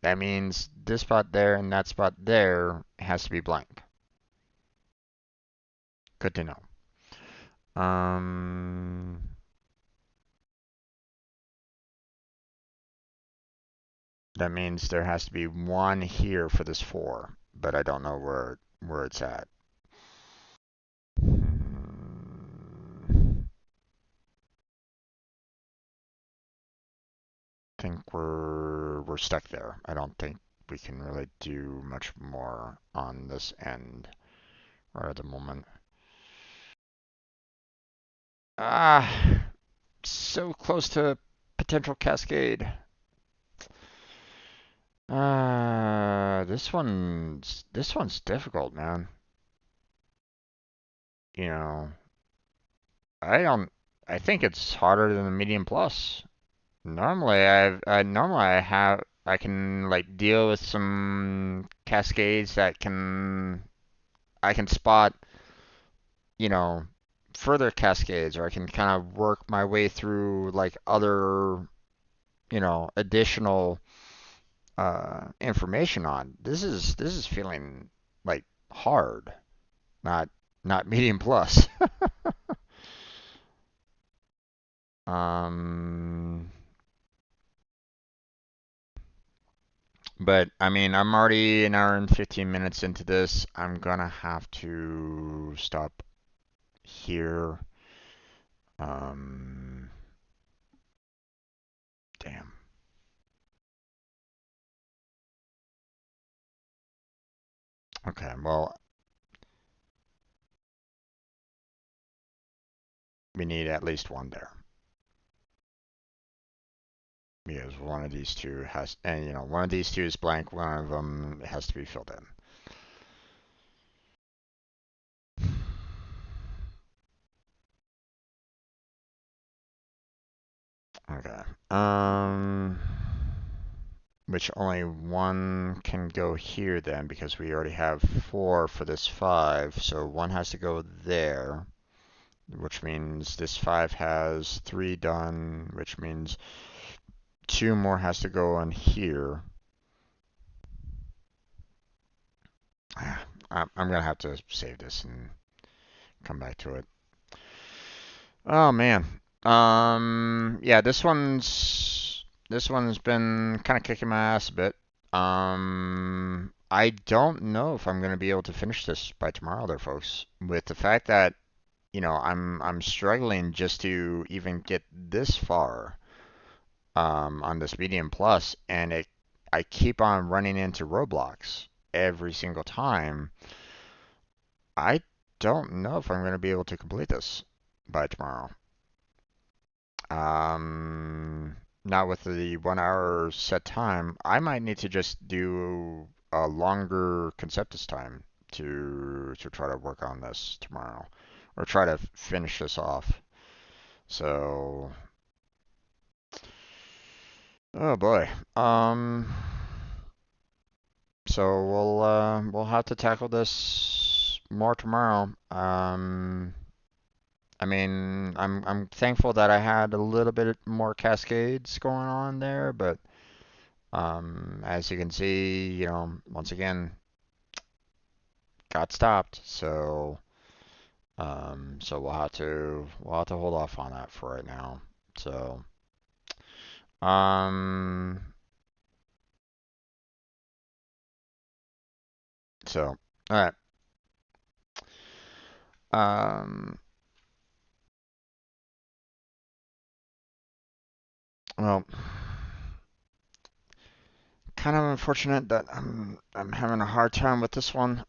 That means this spot there and that spot there has to be blank. Good to know. Um, that means there has to be one here for this 4, but I don't know where it's at. Think we're stuck there. I don't think we can really do much more on this end right at the moment. Ah, so close to potential cascade. This one's difficult, man. You know, I don't. I think it's harder than the medium plus. I can like deal with some cascades that I can spot, you know, further cascades, or I can kind of work my way through like other, additional information on. This is feeling like hard, not not medium plus. Um, but I mean, I'm already an hour and 15 minutes into this. I'm gonna have to stop here. Um, damn. Okay, well, we need at least one there. Because one of these two has, and one of these two is blank, one of them has to be filled in. Okay. Which only one can go here then because we already have 4 for this 5, so one has to go there, which means this 5 has 3 done, which means 2 more has to go on here. I'm gonna have to save this and come back to it. Oh man. Yeah, this one's been kind of kicking my ass a bit. I don't know if I'm gonna be able to finish this by tomorrow, there, folks. With the fact that I'm struggling just to even get this far on this medium plus, and I keep on running into roadblocks every single time. I don't know if I'm gonna be able to complete this by tomorrow. Um, Not with the 1 hour set time. I might need to just do a longer Conceptus time to try to work on this tomorrow, or try to finish this off. So, oh boy. So we'll have to tackle this more tomorrow. I mean, I'm thankful that I had a little bit more cascades going on there, but as you can see, once again, got stopped. So we'll have to hold off on that for right now. So, um, so all right. Um, well, kind of unfortunate that I'm having a hard time with this one.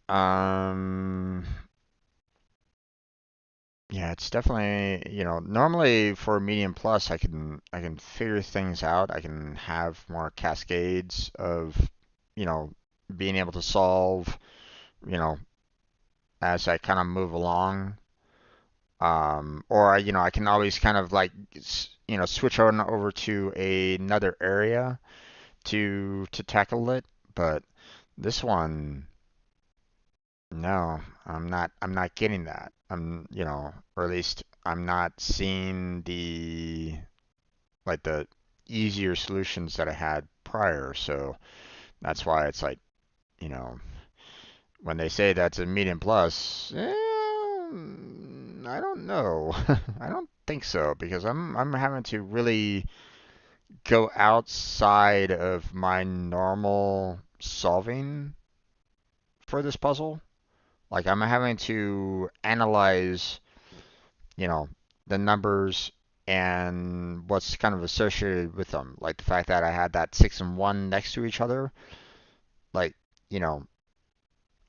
Yeah, it's definitely, normally for medium plus, I can figure things out. I can have more cascades of, you know, being able to solve, you know, as I kind of move along. Or I can always kind of like, switch on over to another area to tackle it. But this one, no, I'm not getting that. Or at least I'm not seeing the easier solutions that I had prior. So that's why it's like, you know, when they say that's a medium plus, I don't know. I don't think so because I'm having to really go outside of my normal solving for this puzzle. Like I'm having to analyze, you know, the numbers and what's kind of associated with them. Like the fact that I had that 6 and 1 next to each other. Like, you know,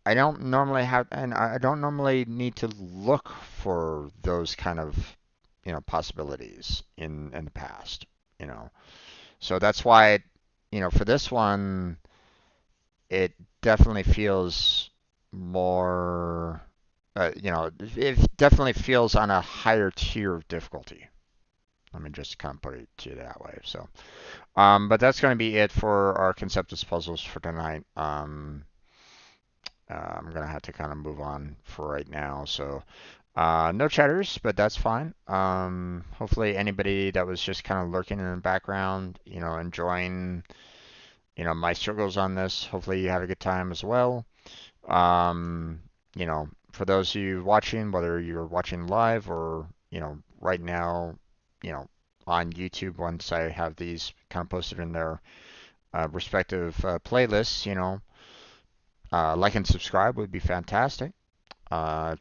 I don't normally have, and I don't normally need to look for those kind of, possibilities in the past, you know. So that's why, for this one, it definitely feels more, it definitely feels on a higher tier of difficulty. Let me just kind of put it to you that way. So, but that's going to be it for our Conceptus puzzles for tonight. I'm gonna have to kind of move on for right now. So, no chatters, but that's fine. Hopefully anybody that was just kind of lurking in the background, enjoying, my struggles on this. Hopefully you had a good time as well. For those of you watching, whether you're watching live or, right now, you know, on YouTube, once I have these kind of posted in their respective playlists, like and subscribe would be fantastic. Uh,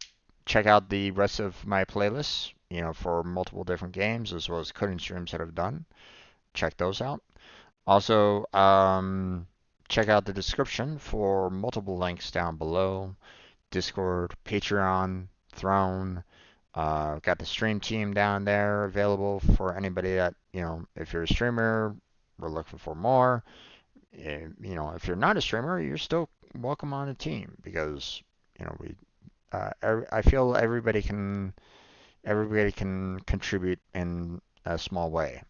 Check out the rest of my playlists, for multiple different games as well as coding streams that I've done. Check those out. Also, check out the description for multiple links down below. Discord, Patreon, Throne. Got the stream team down there available for anybody that, if you're a streamer, we're looking for more. If you're not a streamer, you're still welcome on the team because, we I feel everybody can contribute in a small way,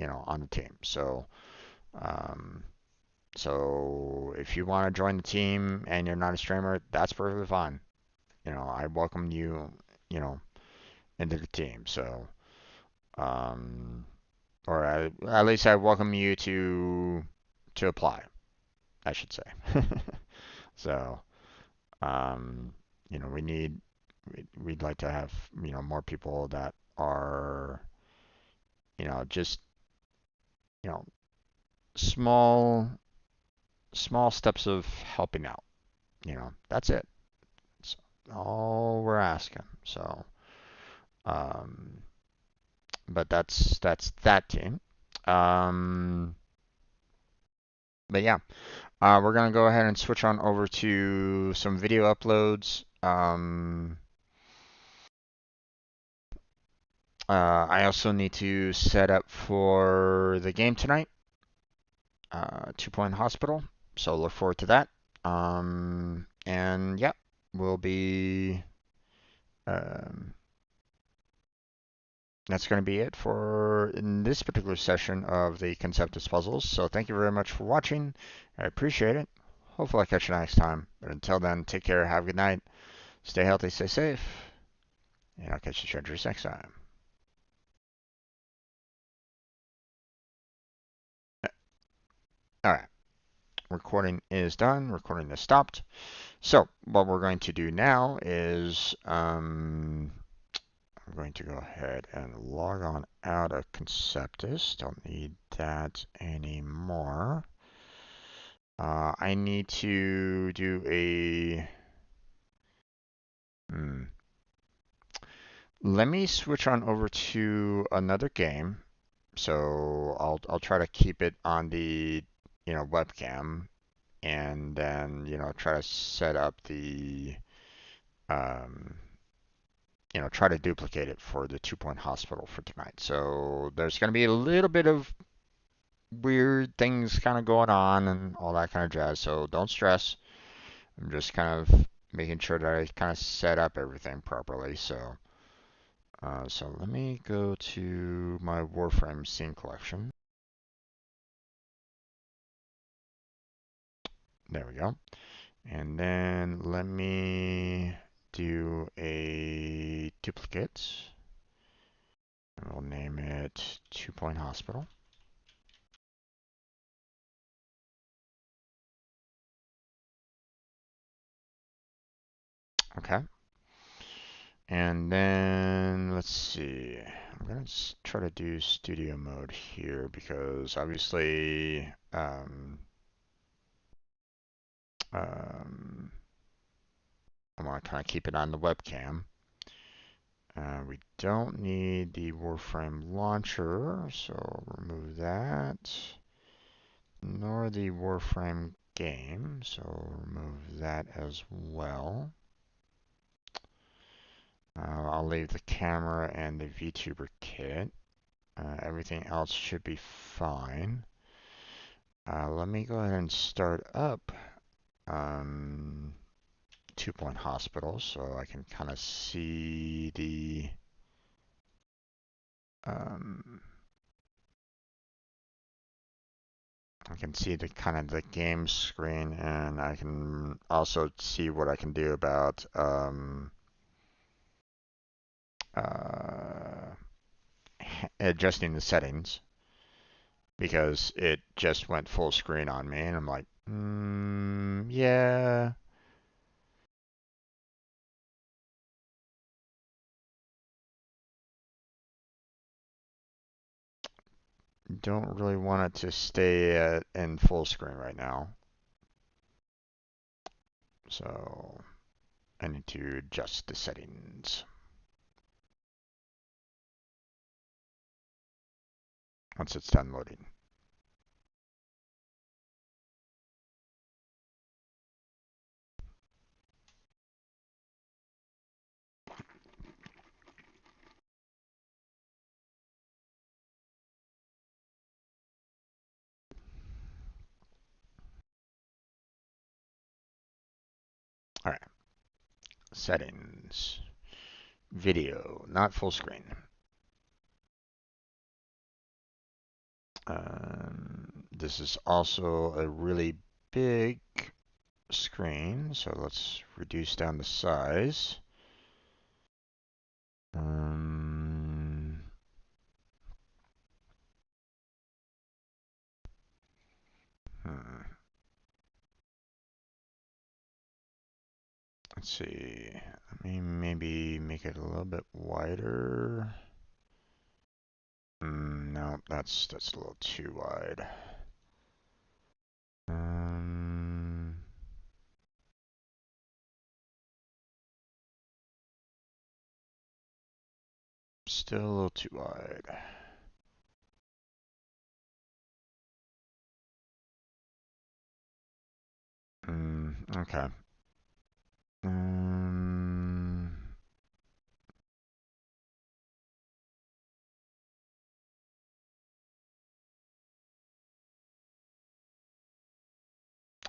on the team. Um, so if you want to join the team and you're not a streamer, that's perfectly fine. I welcome you, you know, into the team. So, um, or at least I welcome you to apply, I should say. So, um, we need we'd like to have more people that are just you know small small steps of helping out. That's it. That's all we're asking. So, um, but that's that team. Um, but yeah, we're gonna go ahead and switch on over to some video uploads. I also need to set up for the game tonight, 2 Point Hospital. So look forward to that. And yeah, we'll be. Um, that's going to be it for in this particular session of the Conceptus puzzles. So thank you very much for watching. I appreciate it. Hopefully I'll catch you next time. But until then, take care, have a good night, stay healthy, stay safe, and I'll catch you treasures next time. All right, recording is done. Recording is stopped. So what we're going to do now is I'm going to go ahead and log on out of Conceptus. Don't need that anymore. I need to do a. Hmm. Let me switch on over to another game. So I'll try to keep it on the webcam, and then try to set up the um, try to duplicate it for the 2 Point Hospital for tonight. So there's going to be a little bit of weird things kind of going on and all that kind of jazz. So don't stress. I'm just kind of making sure that I kind of set up everything properly. So let me go to my Warframe scene collection. There we go. And then let me do a duplicate. And we'll name it 2 Point Hospital. Okay. And then let's see. I'm gonna try to do studio mode here because obviously um, I want to kind of keep it on the webcam. We don't need the Warframe launcher, so remove that. Nor the Warframe game, so remove that as well. I'll leave the camera and the VTuber kit. Everything else should be fine. Let me go ahead and start up 2-point hospital so I can kind of see the I can see the kind of the game screen, and I can also see what I can do about uh, adjusting the settings because it just went full screen on me, and I'm like, yeah. Don't really want it to stay in full screen right now. So I need to adjust the settings once it's done loading. All right, settings, video, not full screen. This is also a really big screen, so let's reduce down the size. Hmm. Let's see. Let me maybe make it a little bit wider. No, that's a little too wide. Still a little too wide. Okay.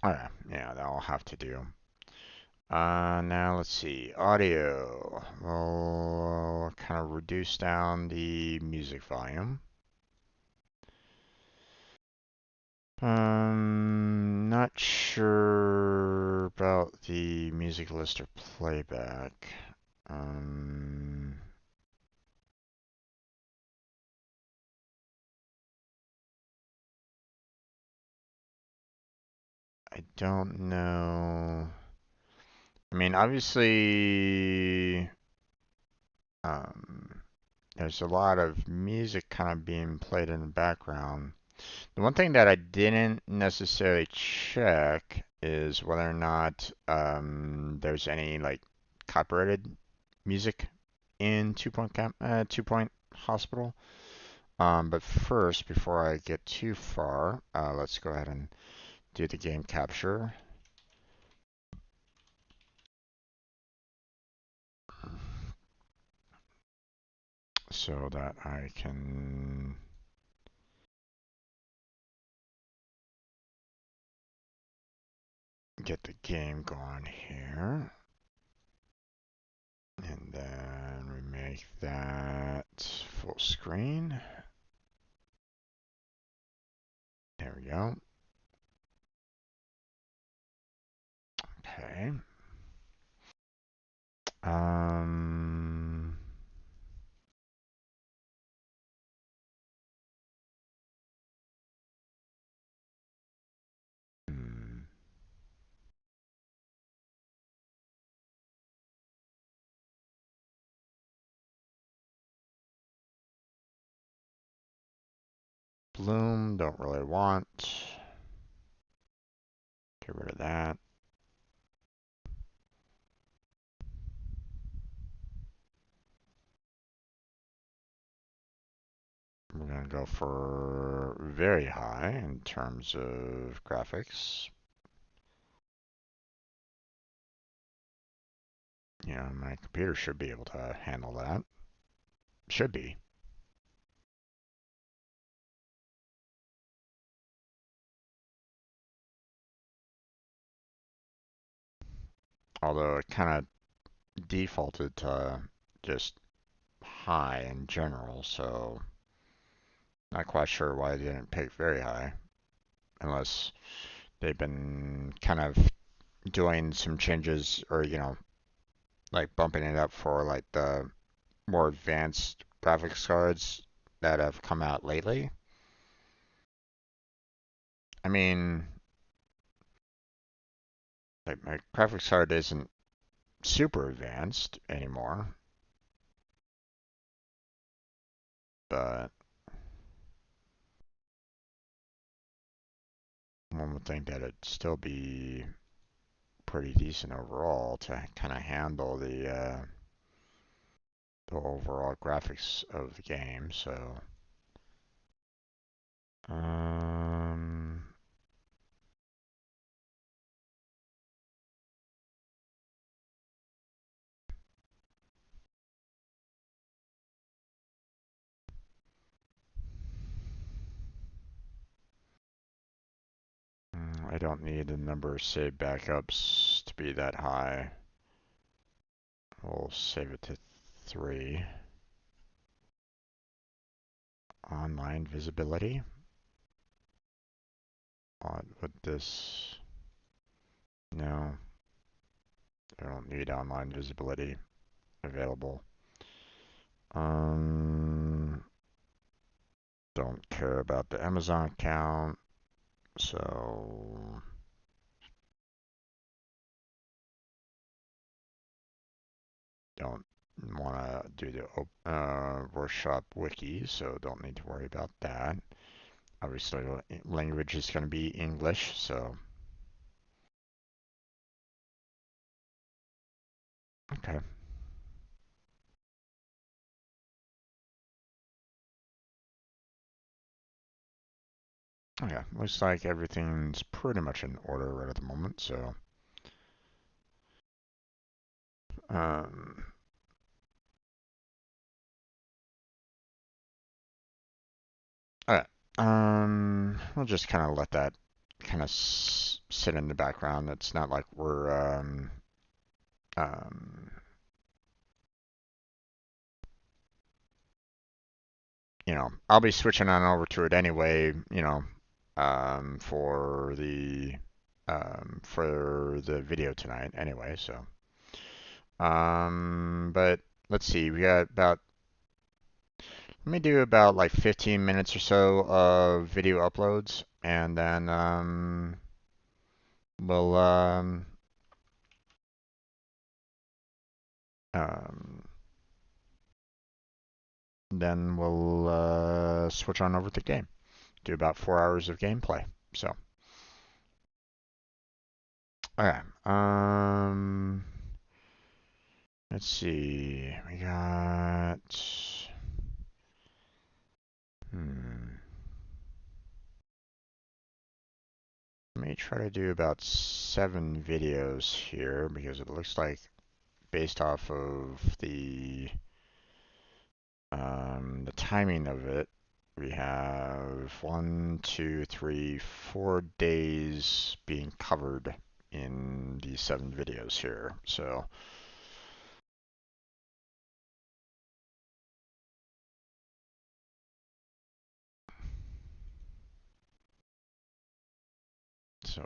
Alright, yeah, that'll have to do. Now let's see. Audio. We'll kind of reduce down the music volume. Not sure about the music list or playback. I don't know. I mean, obviously, there's a lot of music kind of being played in the background. The one thing that I didn't necessarily check is whether or not there's any like copyrighted music in 2-point hospital. But first, before I get too far, let's go ahead and do the game capture so that I can get the game going here. And then we make that full screen. There we go. Okay. Um, hmm. bloom, don't really want. Get rid of that. We're going to go for very high in terms of graphics. You know, my computer should be able to handle that. Should be. Although it kind of defaulted to just high in general, so not quite sure why they didn't pick very high. Unless they've been kind of doing some changes or, you know, like bumping it up for like the more advanced graphics cards that have come out lately. I mean, like my graphics card isn't super advanced anymore, but one would think that it'd still be pretty decent overall to kind of handle the overall graphics of the game. So, um, I don't need the number of saved backups to be that high. We'll save it to 3. Online visibility. Odd with this. No, I don't need online visibility available. Don't care about the Amazon account, so don't want to do the workshop wiki, so don't need to worry about that. Obviously, language is going to be English, so okay. Okay, looks like everything's pretty much in order right at the moment, so um, alright. We'll just kind of let that kind of sit in the background. It's not like we're um, you know, I'll be switching on over to it anyway, you know, for the video tonight anyway, so but let's see, we got about let me do about like 15 minutes or so of video uploads and then we'll um then we'll switch on over to the game. Do about 4 hours of gameplay. So, okay. Let's see. We got. Hmm. Let me try to do about 7 videos here because it looks like based off of the timing of it, we have 4 days being covered in these 7 videos here. So,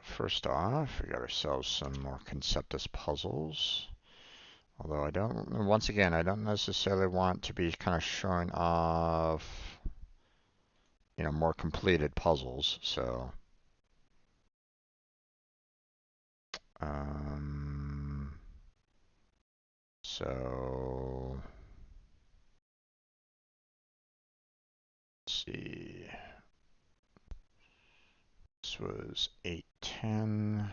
first off, we got ourselves some more Conceptis puzzles. Although once again, I don't necessarily want to be kind of showing off, you know, more completed puzzles. So, um, so let's see. this was 810.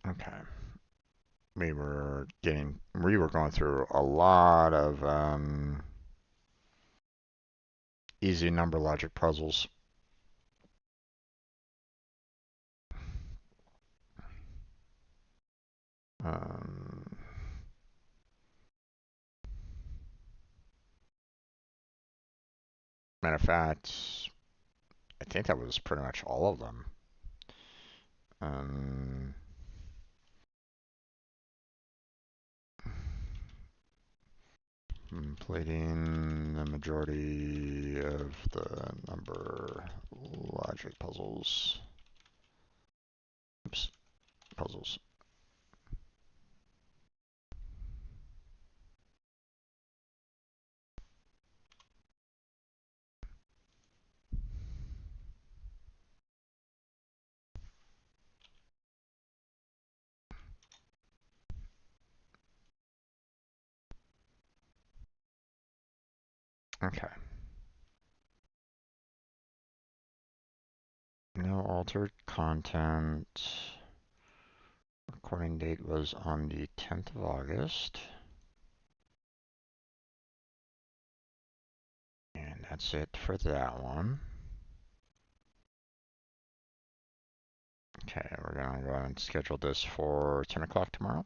Okay. We were going through a lot of easy number logic puzzles. Um, Matter of fact, I think that was pretty much all of them. Completing the majority of the number logic puzzles. Oops, puzzles. Okay. No altered content. Recording date was on the 10th of August. And that's it for that one. Okay, we're going to go ahead and schedule this for 10 o'clock tomorrow.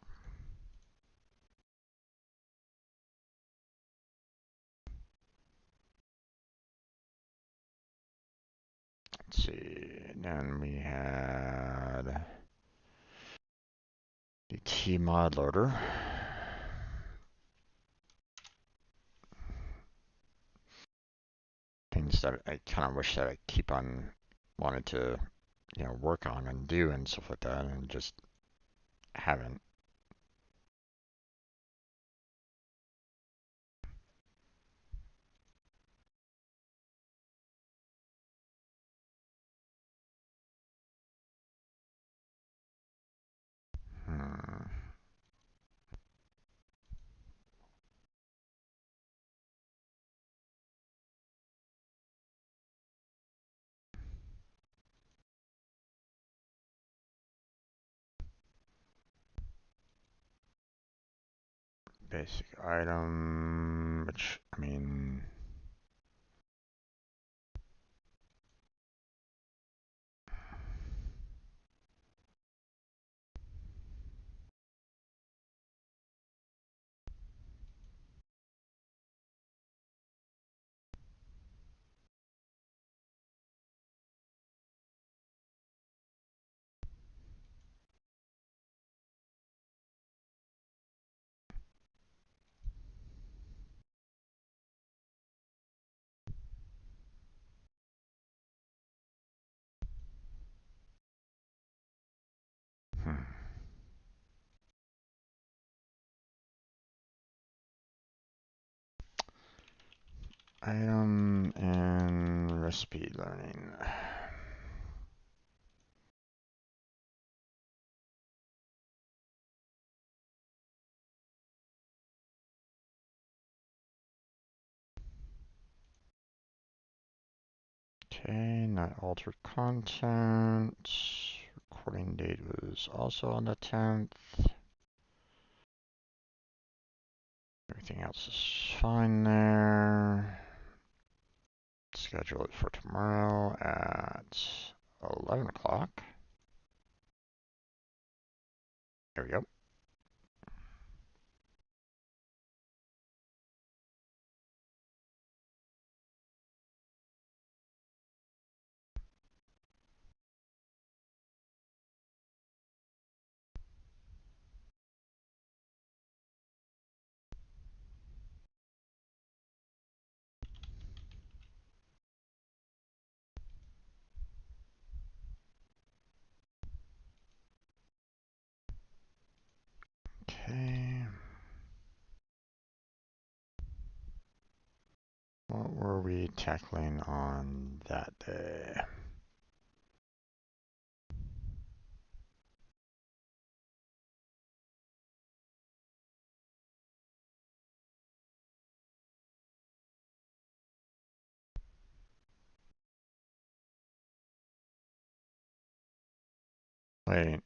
Let's see, and then we had the Tmod loader. Things that I kind of wish that I keep on wanted to, work on and do and stuff like that, and just haven't. Hmm. Basic item, which, I mean, hmm. Item and recipe learning. Okay, not altered content. Recording date was also on the 10th. Everything else is fine there. Schedule it for tomorrow at 11 o'clock. There we go. were we tackling on that day? Wait.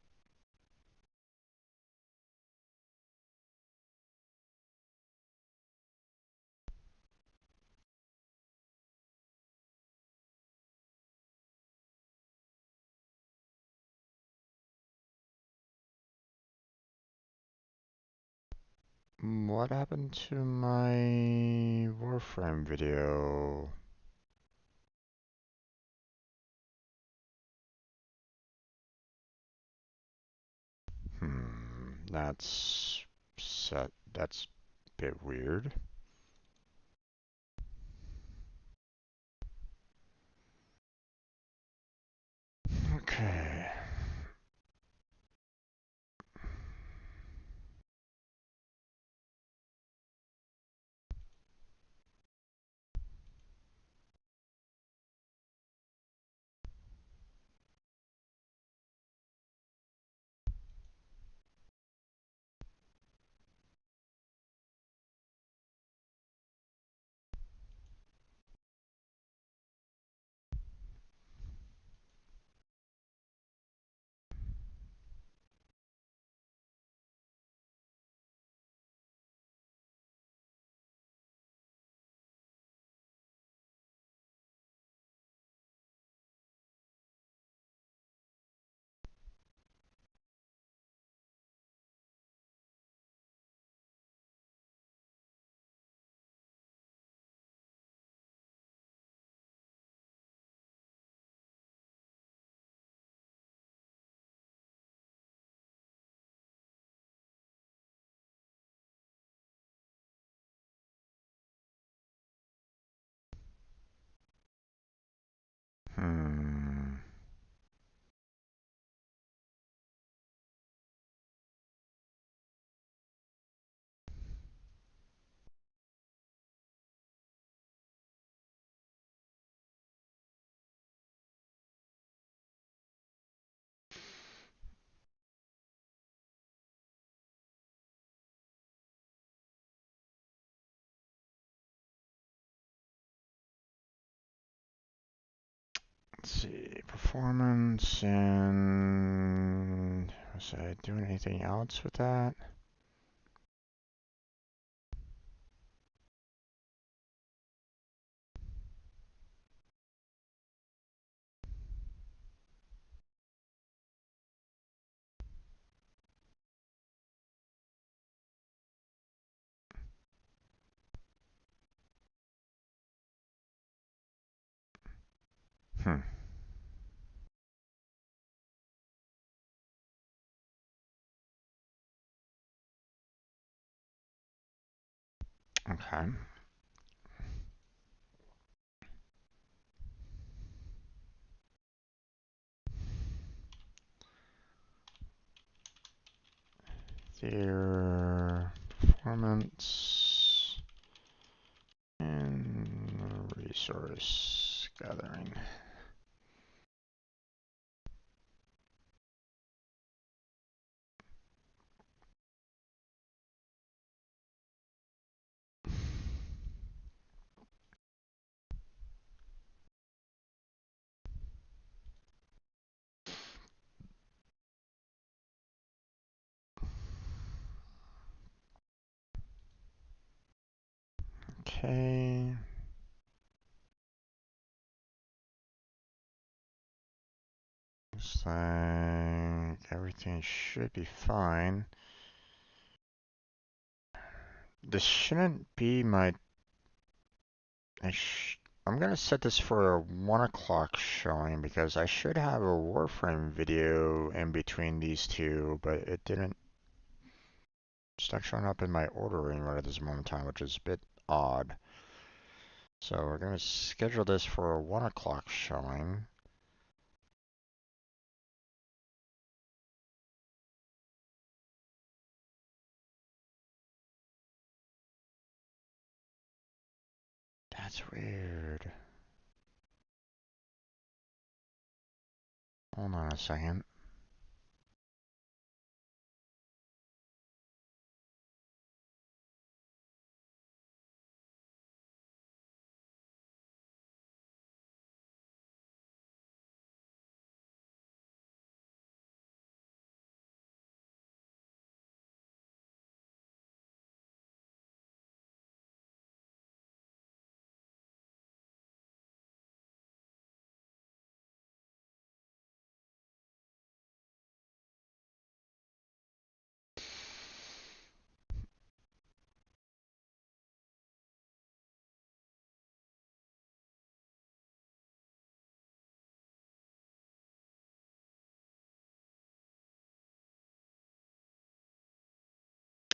What happened to my Warframe video? That's set. That's a bit weird. Okay. Hmm. Let's see. Performance and was I doing anything else with that? Hmm. Okay. Their performance and resource gathering. Okay. Looks like everything should be fine. This shouldn't be my. I'm gonna set this for a 1 o'clock showing because I should have a Warframe video in between these two, but it didn't. It's not showing up in my ordering right at this moment in time, which is a bit odd. So we're gonna schedule this for a 1 o'clock showing. That's That's weird. Hold on a second.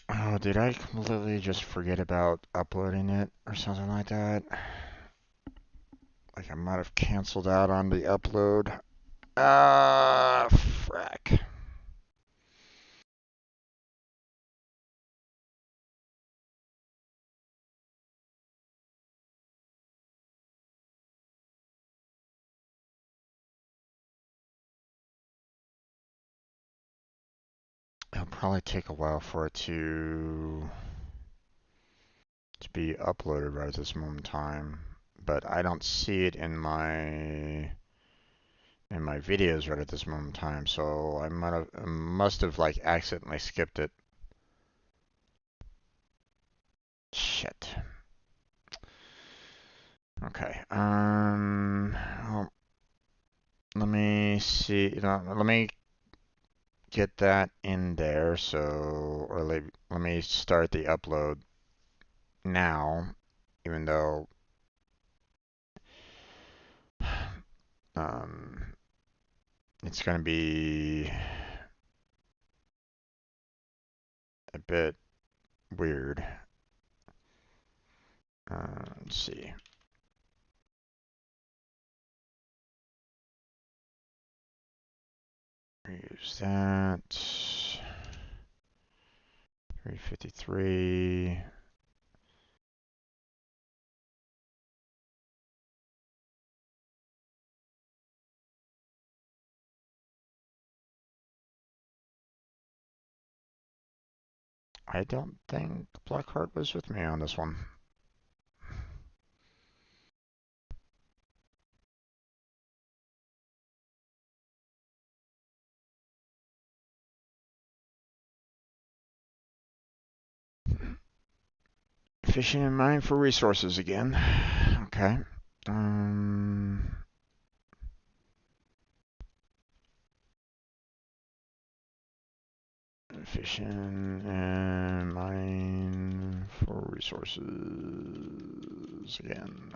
Oh, did I completely just forget about uploading it or something like that? Like I might have canceled out on the upload. Frack. It'll probably take a while for it to be uploaded right at this moment in time, but I don't see it in my videos right at this moment in time, so I must have like accidentally skipped it. Shit. Okay. Well, let me see. Let me get that in there. So, or let me start the upload now, even though um, it's going to be a bit weird. Let's see. Use that. 353. I don't think Blackheart was with me on this one. Fishing in mine for resources again. Okay. Fishing and mine for resources again.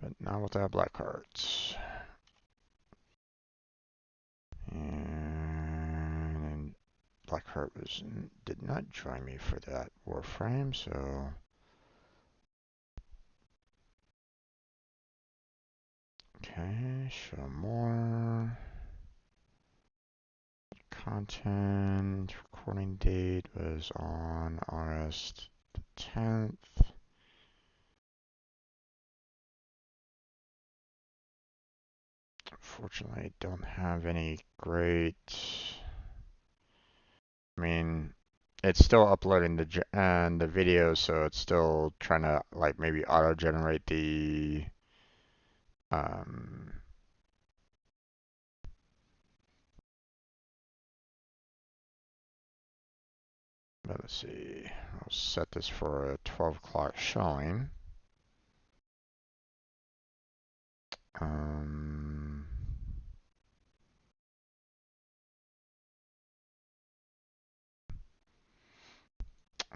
But not without black cards. And Blackheart did not join me for that Warframe, so okay, show more content. Recording date was on August 10th. Unfortunately, I don't have any great. I mean, it's still uploading the video, so it's still trying to like maybe auto-generate the um, let's see. I'll set this for a 12 o'clock showing. Um,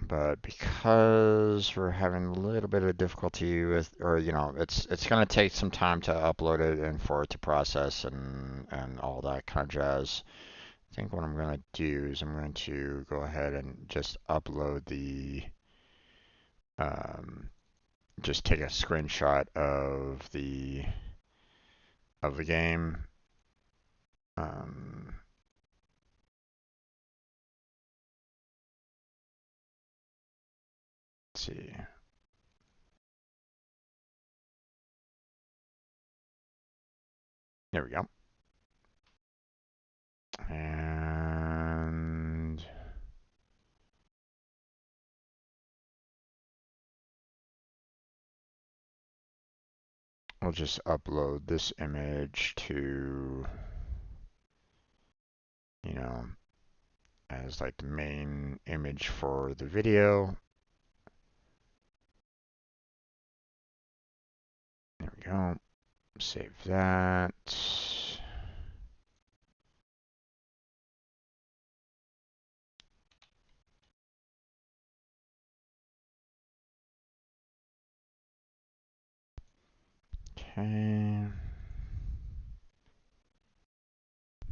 but because we're having a little bit of difficulty with, or it's going to take some time to upload it and for it to process and all that kind of jazz. I think what I'm going to do is I'm going to go ahead and just upload just take a screenshot of the game. Um, let's see. There we go. And we'll just upload this image to, you know, as like the main image for the video. There we go. Save that. Okay.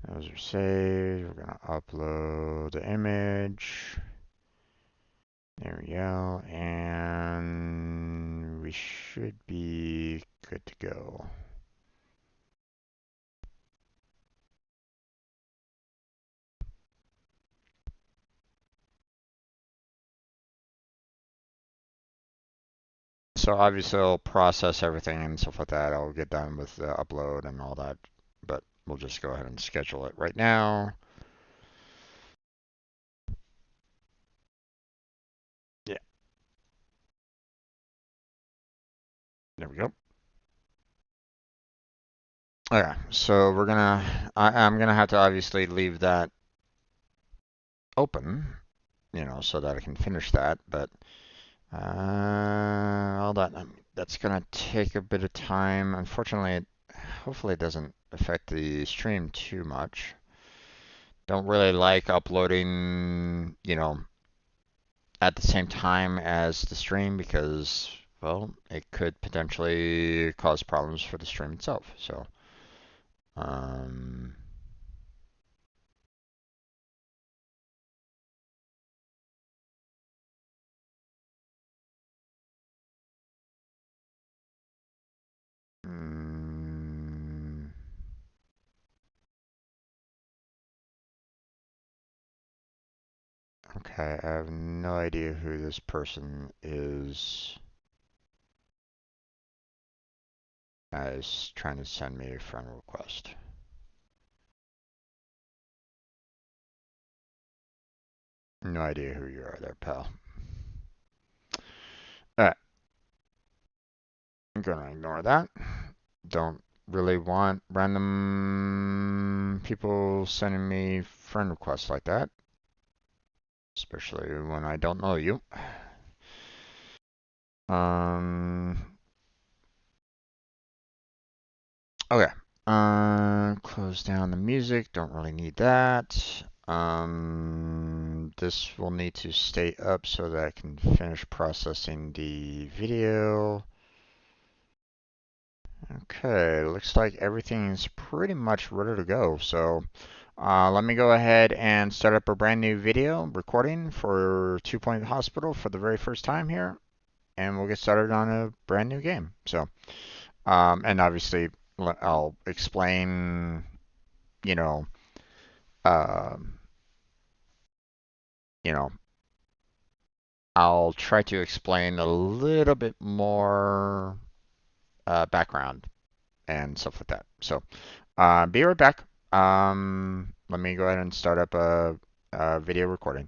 Those are saved. We're gonna upload the image. There we go. And we should be good to go. So obviously I'll process everything and stuff like that. I'll get done with the upload and all that, but we'll just go ahead and schedule it right now. Yeah, there we go. Okay, so I'm gonna have to obviously leave that open, so that I can finish that, but all that's gonna take a bit of time. Unfortunately, hopefully it doesn't affect the stream too much. Don't really like uploading, at the same time as the stream because, well, it could potentially cause problems for the stream itself. So, um, mm, okay, I have no idea who this person is trying to send me a friend request. No idea who you are there, pal. Alright, I'm gonna ignore that. Don't really want random people sending me friend requests like that, especially when I don't know you. Um, okay. Close down the music. Don't really need that. This will need to stay up so that I can finish processing the video. Okay, looks like everything is pretty much ready to go. So, let me go ahead and start up a brand new video recording for 2 Point Hospital for the very first time here, and we'll get started on a brand new game. So, and obviously, I'll explain, you know, um, you know, I'll try to explain a little bit more background and stuff like that. So, be right back. Let me go ahead and start up a video recording.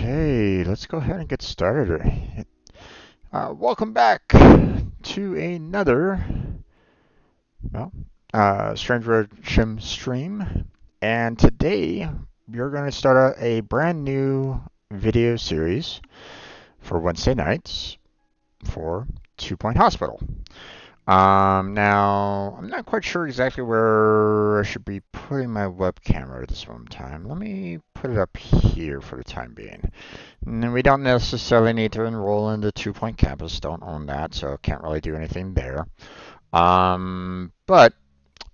Okay, let's go ahead and get started. Welcome back to another, Strange Road Shim stream. And today we're going to start a brand new video series for Wednesday nights for 2 Point Hospital. Now, I'm not quite sure exactly where I should be putting my web camera at this moment in time. Let me put it up here for the time being. And we don't necessarily need to enroll in the 2 Point campus. Don't own that, so can't really do anything there. But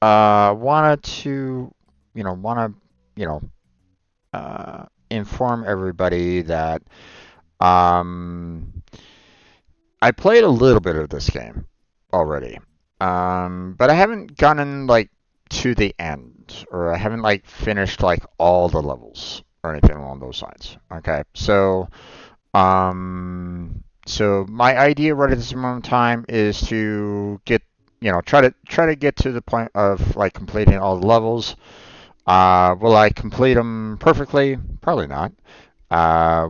wanted to, inform everybody that um, I played a little bit of this game already. But I haven't gotten like to the end, or I haven't like finished like all the levels or anything along those lines. Okay, so my idea right at this moment in time is to get, try to get to the point of like completing all the levels. Will I complete them perfectly? Probably not.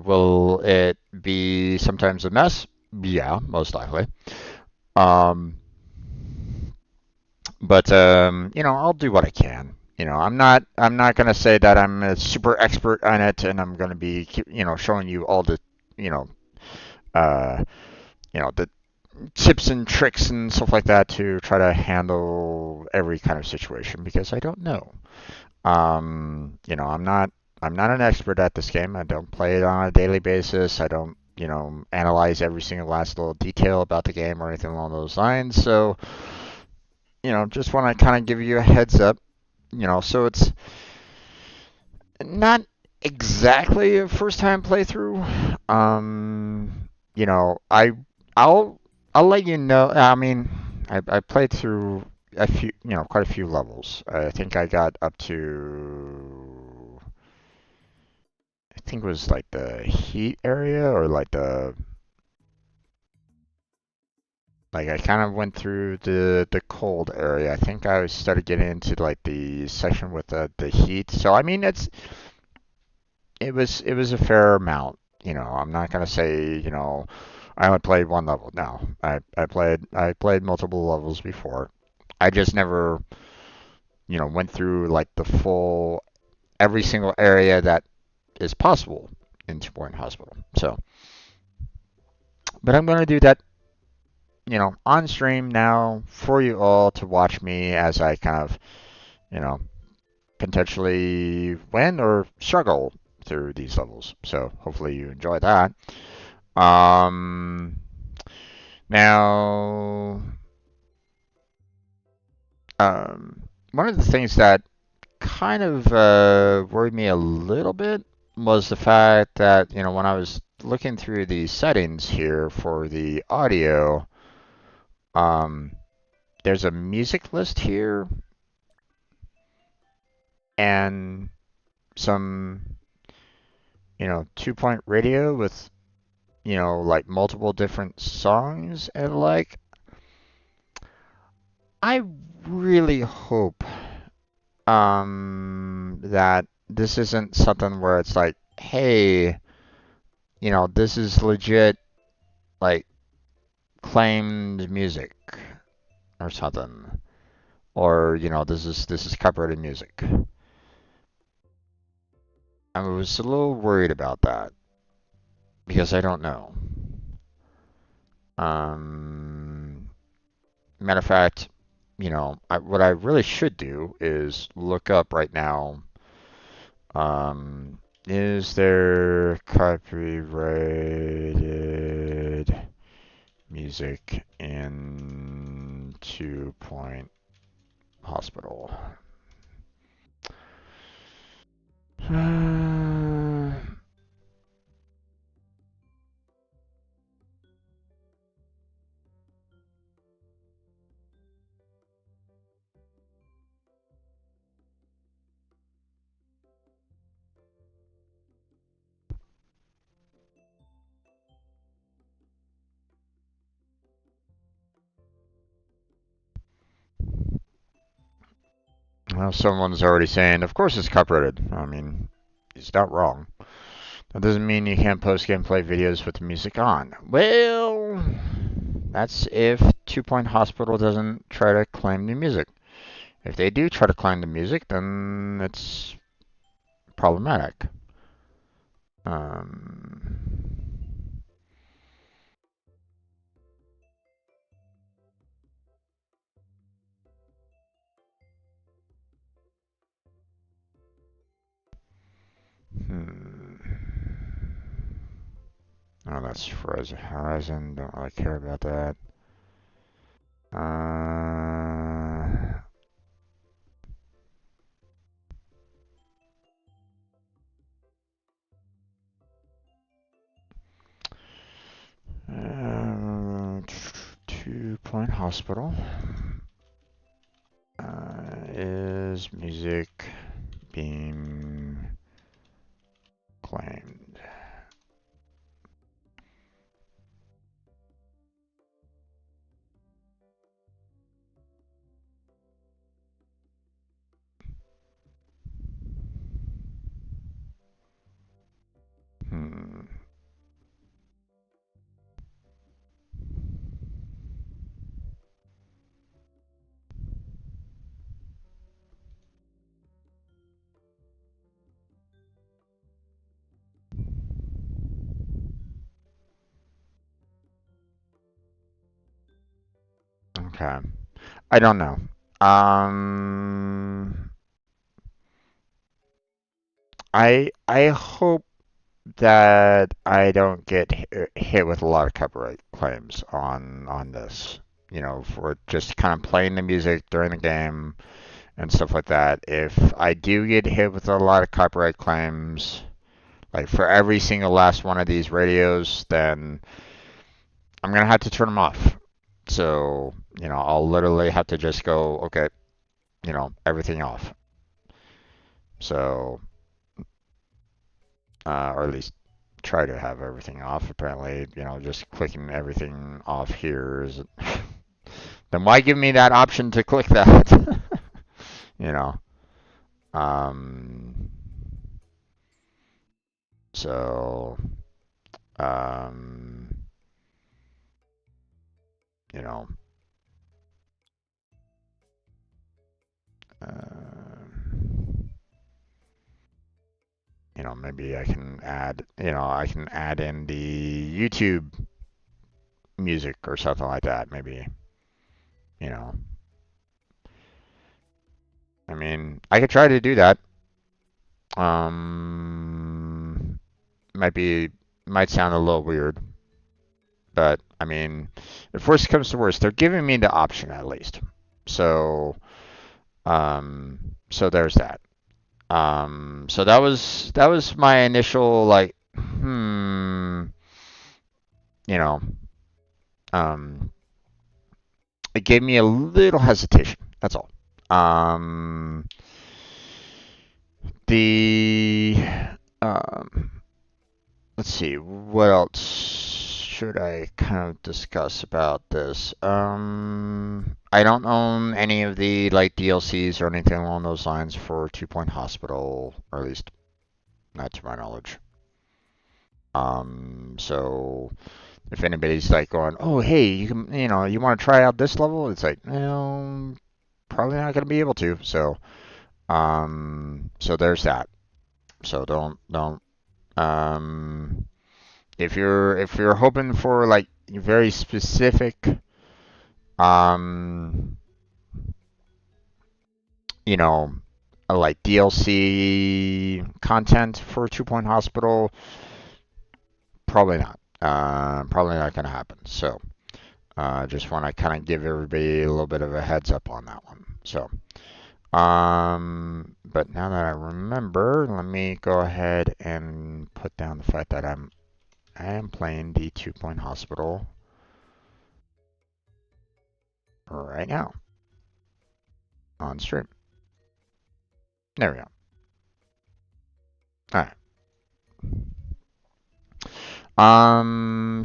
Will it be sometimes a mess? Yeah, most likely. Um, but I'll do what I can. I'm not gonna say that I'm a super expert on it, and I'm gonna be, showing you all the, you know, uh, the tips and tricks and stuff like that to try to handle every kind of situation because I don't know. I'm not an expert at this game. I don't play it on a daily basis. I don't, analyze every single last little detail about the game or anything along those lines. So, just want to kind of give you a heads up. So it's not exactly a first time playthrough. I'll let you know. I mean, I played through quite a few levels. I think I got up to, I think it was like the heat area or like I kind of went through the cold area. I think I started getting into like the section with the heat. So I mean, it was a fair amount. I'm not gonna say, I only played one level. No, I played multiple levels before. I just never, went through like the full every single area that is possible in 2 Point Hospital. So, but I'm gonna do that, on stream now for you all to watch me as I kind of, you know, potentially win or struggle through these levels. So hopefully you enjoy that. Um, now, one of the things that kind of worried me a little bit was the fact that, when I was looking through the settings here for the audio, um, there's a music list here and some, 2 Point radio with, like multiple different songs and like. I really hope that this isn't something where it's like, hey, this is legit like claimed music or something, or this is copyrighted music. I was a little worried about that because I don't know. Um, Matter of fact, what I really should do is look up right now. Is there copyrighted music in 2 Point Hospital? Well, someone's already saying, of course it's copyrighted. I mean, he's not wrong. That doesn't mean you can't post gameplay videos with the music on. Well, that's if 2 Point Hospital doesn't try to claim the music. If they do try to claim the music, then it's problematic. Um, hmm. Oh, that's Frozen Horizon. Don't really care about that. Uh, 2 Point Hospital. Is music being claimed? Hmm. Okay. I don't know. Um, I hope that I don't get hit with a lot of copyright claims on this. You know, for just kind of playing the music during the game and stuff like that. If I do get hit with a lot of copyright claims, like for every single last one of these radios, then I'm gonna have to turn them off. So, I'll literally have to just go, okay, everything off. So, or at least try to have everything off. Apparently, just clicking everything off here is. Then why give me that option to click that? you know. Um. So. Um. You know. Uh, maybe I can add. I can add in the YouTube music or something like that. Maybe. You know. I mean, I could try to do that. Um, might be might sound a little weird, but I mean, if worst comes to worst, they're giving me the option at least. So, so there's that. So that was my initial like, you know, um, it gave me a little hesitation. That's all. Um, the um, let's see, what else should I kind of discuss about this? I don't own any of the like DLCs or anything along those lines for 2 Point Hospital, or at least not to my knowledge. So if anybody's like going, oh hey, you want to try out this level? It's like, no, probably not gonna be able to. So there's that. So don't um. If you're hoping for like very specific um you know like DLC content for 2 Point Hospital, probably not. Probably not gonna happen. So just want to kind of give everybody a little bit of a heads up on that one. So but now that I remember, let me go ahead and put down the fact that I am playing the 2 Point Hospital right now on stream. There we go. All right.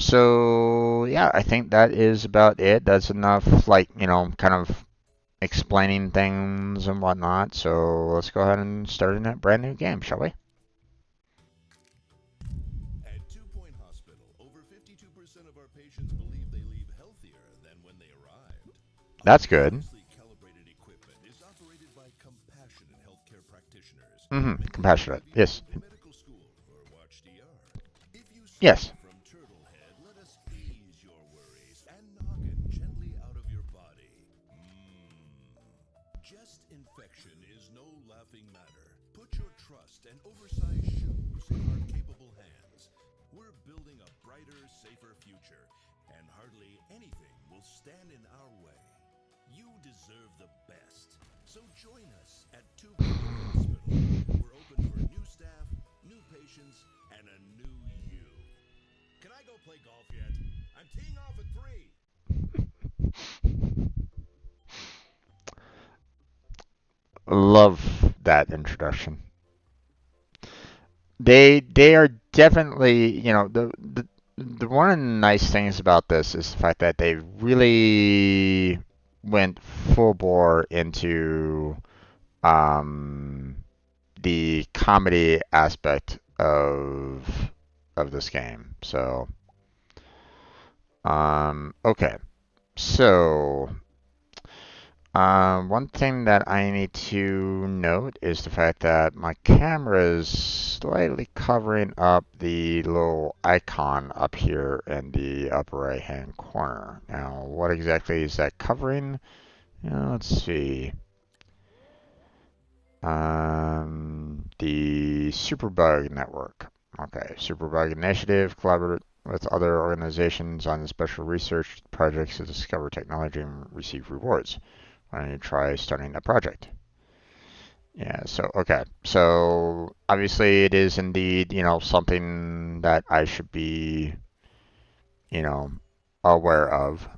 So yeah, I think that is about it. That's enough, like, kind of explaining things and whatnot. So let's go ahead and start in that brand new game, shall we? That's good. Calibrated equipment is operated by compassionate healthcare practitioners. Compassionate. Yes. Medical school or watch DR. If you Yes. suffer from turtle head, let us ease your worries and noggin gently out of your body. Chest infection is no laughing matter. Put your trust and oversized shoes in our capable hands. We're building a brighter, safer future, and hardly anything will stand in our way. You deserve the best. So join us at Tubular Hospital. We're open for new staff, new patients, and a new you. Can I go play golf yet? I'm teeing off at 3. Love that introduction. They are definitely, the one of the nice things about this is the fact that they really went full bore into um, the comedy aspect of this game. So, okay. So, one thing that I need to note is the fact that my camera is slightly covering up the little icon up here in the upper right hand corner. Now, what exactly is that covering? Let's see. The Superbug Network. Okay, Superbug Initiative collaborate with other organizations on special research projects to discover technology and receive rewards. Why don't you try starting a project? Yeah, so okay. So obviously it is indeed, something that I should be, you know, aware of.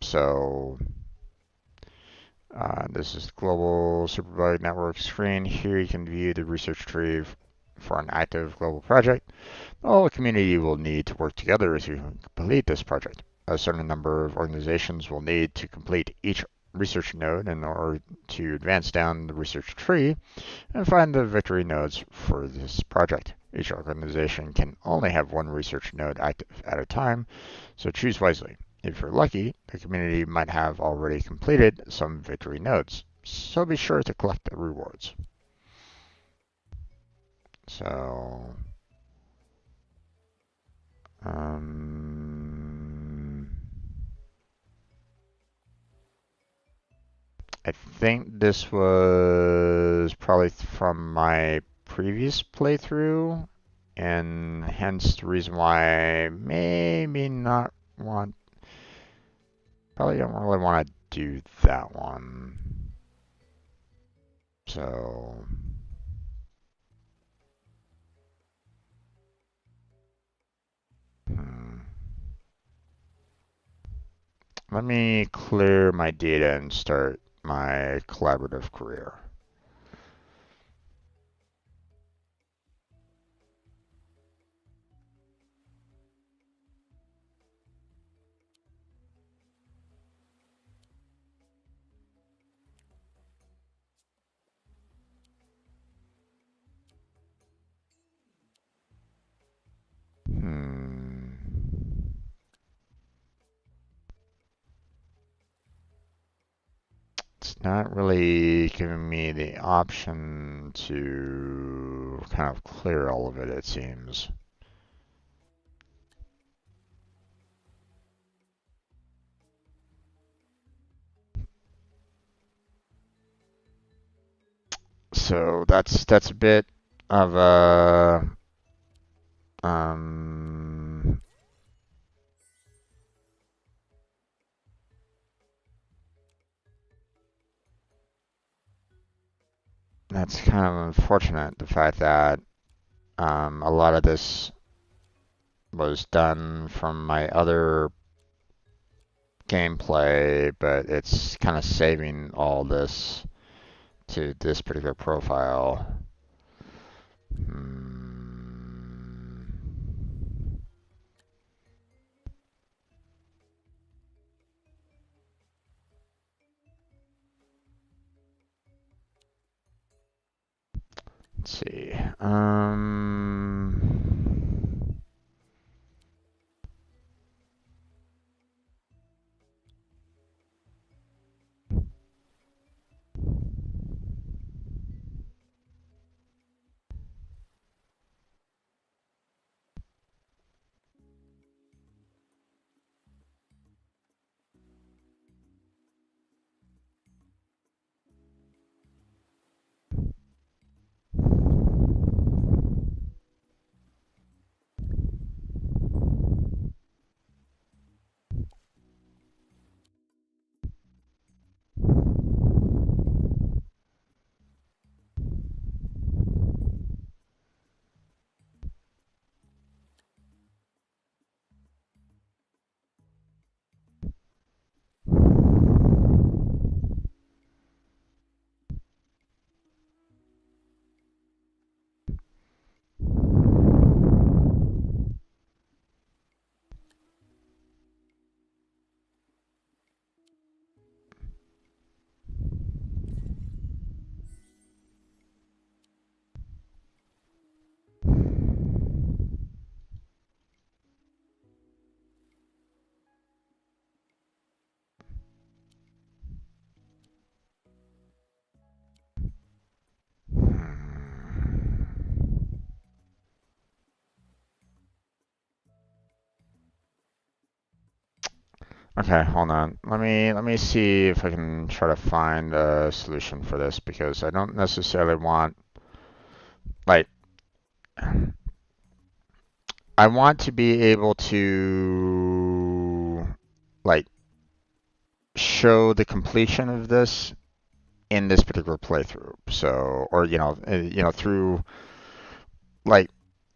So this is the Global Superbug Network screen. Here you can view the research tree for an active global project. All the community will need to work together to complete this project. A certain number of organizations will need to complete each research node in order to advance down the research tree and find the victory nodes for this project. Each organization can only have one research node active at a time, so choose wisely. If you're lucky, the community might have already completed some victory nodes, so be sure to collect the rewards. So, I think this was probably from my previous playthrough, and hence the reason why I maybe not want, probably don't really want to do that one. So, hmm. Let me clear my data and start my collaborative career. Hmm. It's not really giving me the option to kind of clear all of it, it seems. So that's a bit of a um that's kind of unfortunate, the fact that a lot of this was done from my other gameplay, but it's kind of saving all this to this particular profile. Hmm. Let's see. Okay, hold on. Let me see if I can try to find a solution for this because I don't necessarily want like I want to be able to like show the completion of this in this particular playthrough. So, or through like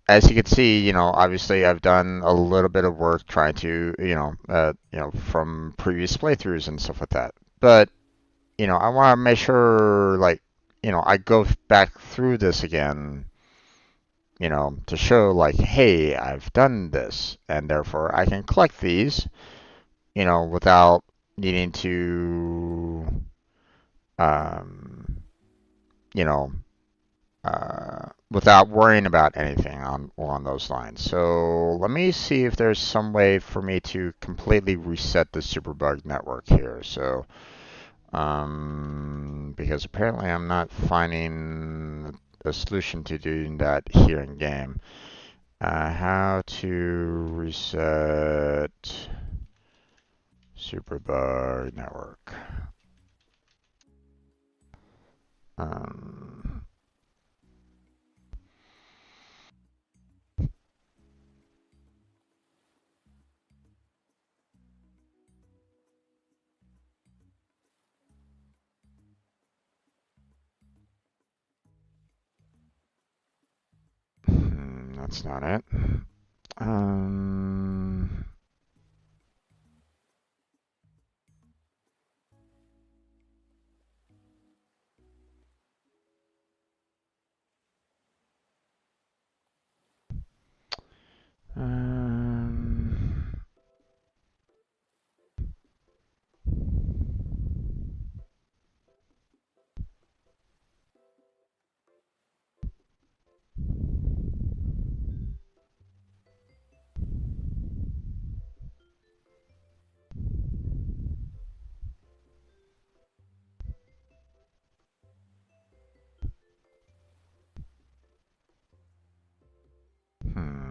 as you can see, obviously I've done a little bit of work trying to, from previous playthroughs and stuff like that. But, I want to make sure, like, I go back through this again, to show, like, hey, I've done this, and therefore I can collect these, without needing to, um, you know, without worrying about anything on along those lines. So let me see if there's some way for me to completely reset the superbug network here. So because apparently I'm not finding a solution to doing that here in game. How to reset superbug network. Um, that's not it. Um, um, hmm.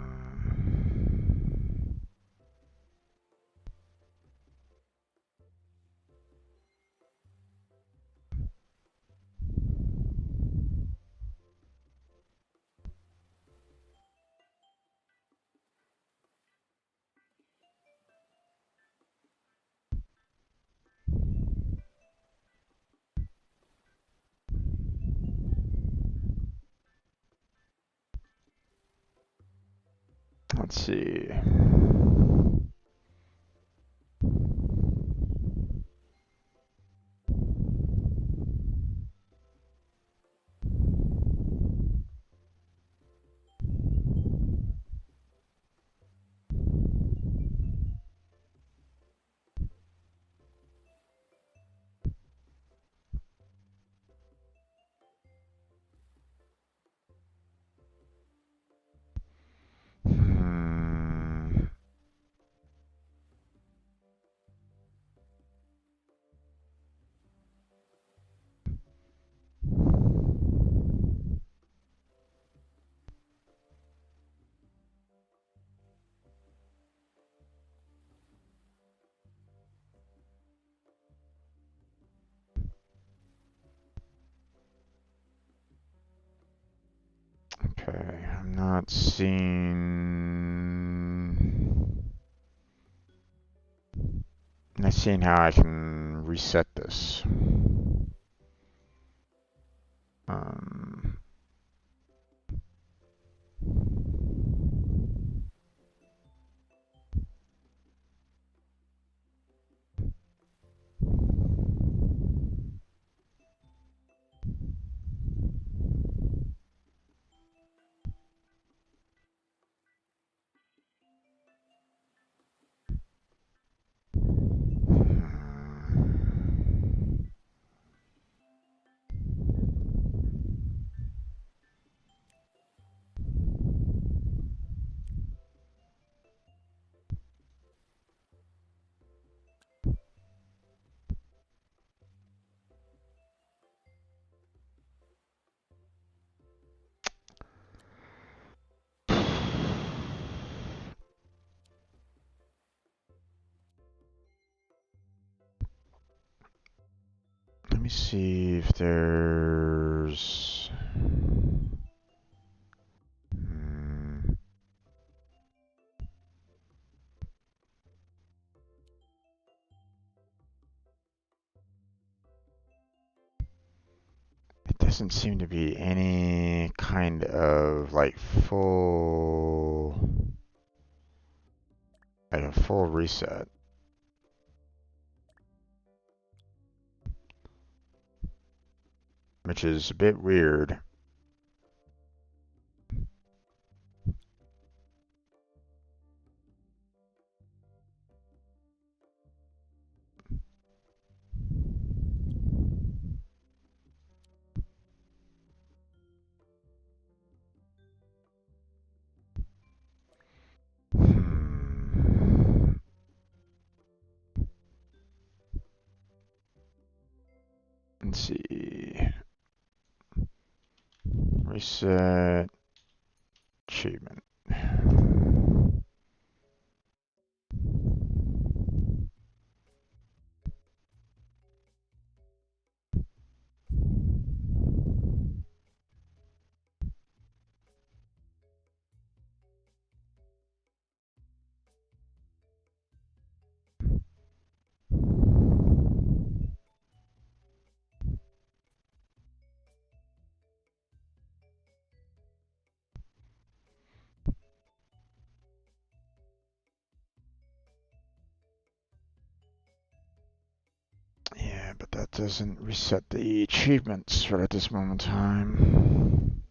Let's see. Hmm. Okay, I'm not seeing how I can reset this. Um, me see if there's... It doesn't seem to be any kind of like a full reset, which is a bit weird. Let's see. Reset achievement. Yeah, but that doesn't reset the achievements right at this moment in time.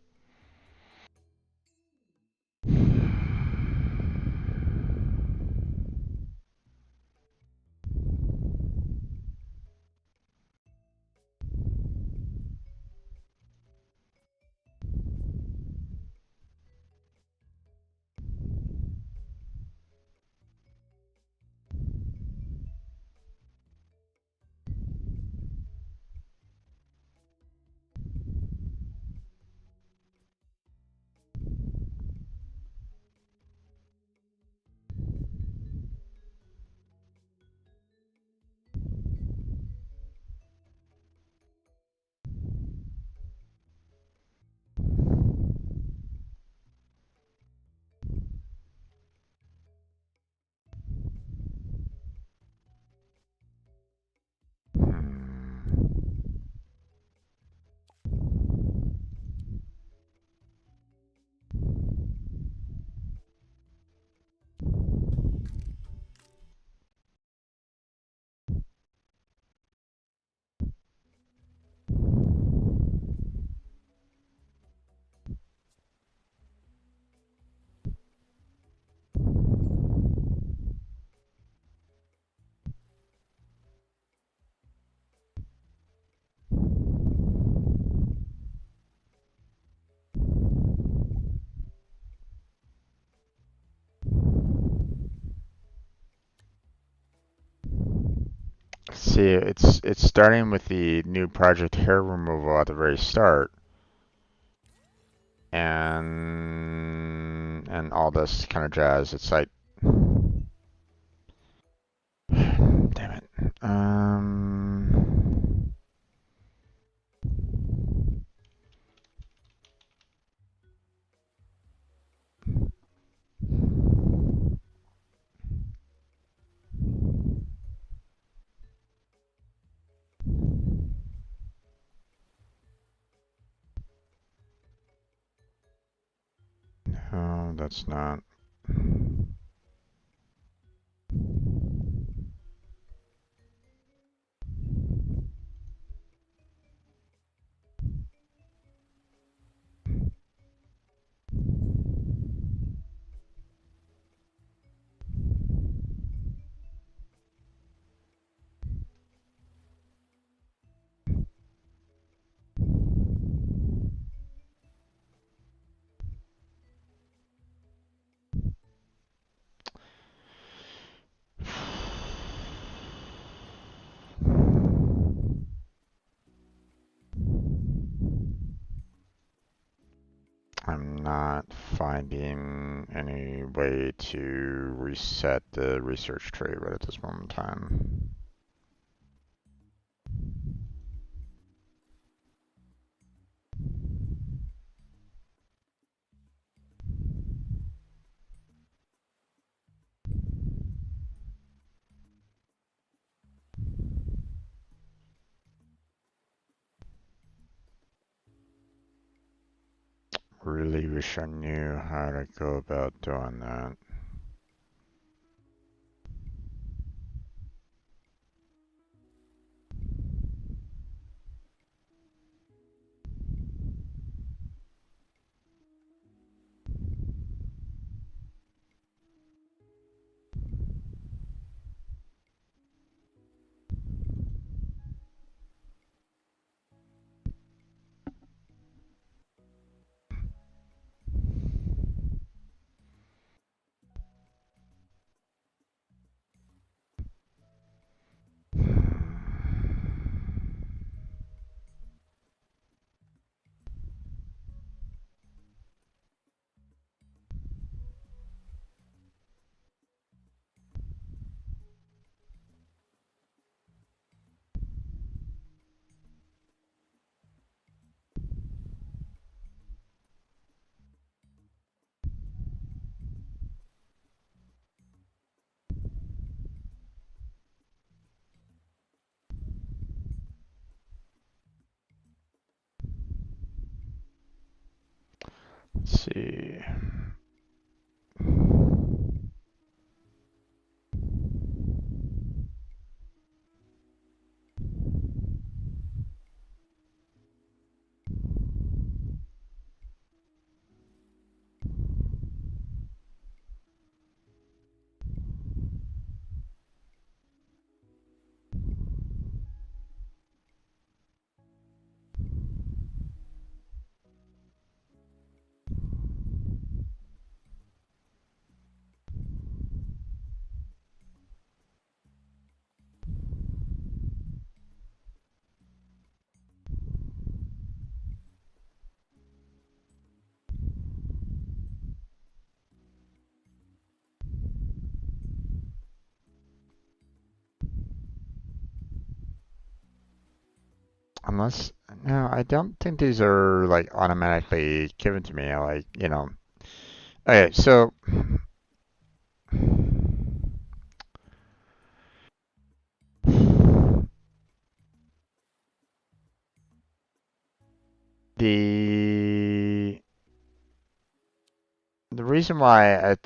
See, it's starting with the new project hair removal at the very start, and all this kind of jazz. It's like, damn it. No, that's not. I'm not finding any way to reset the research tree right at this moment in time. Really wish I knew how to go about doing that. Let's see. Unless, no, I don't think these are like automatically given to me. Like, Okay, so the the reason why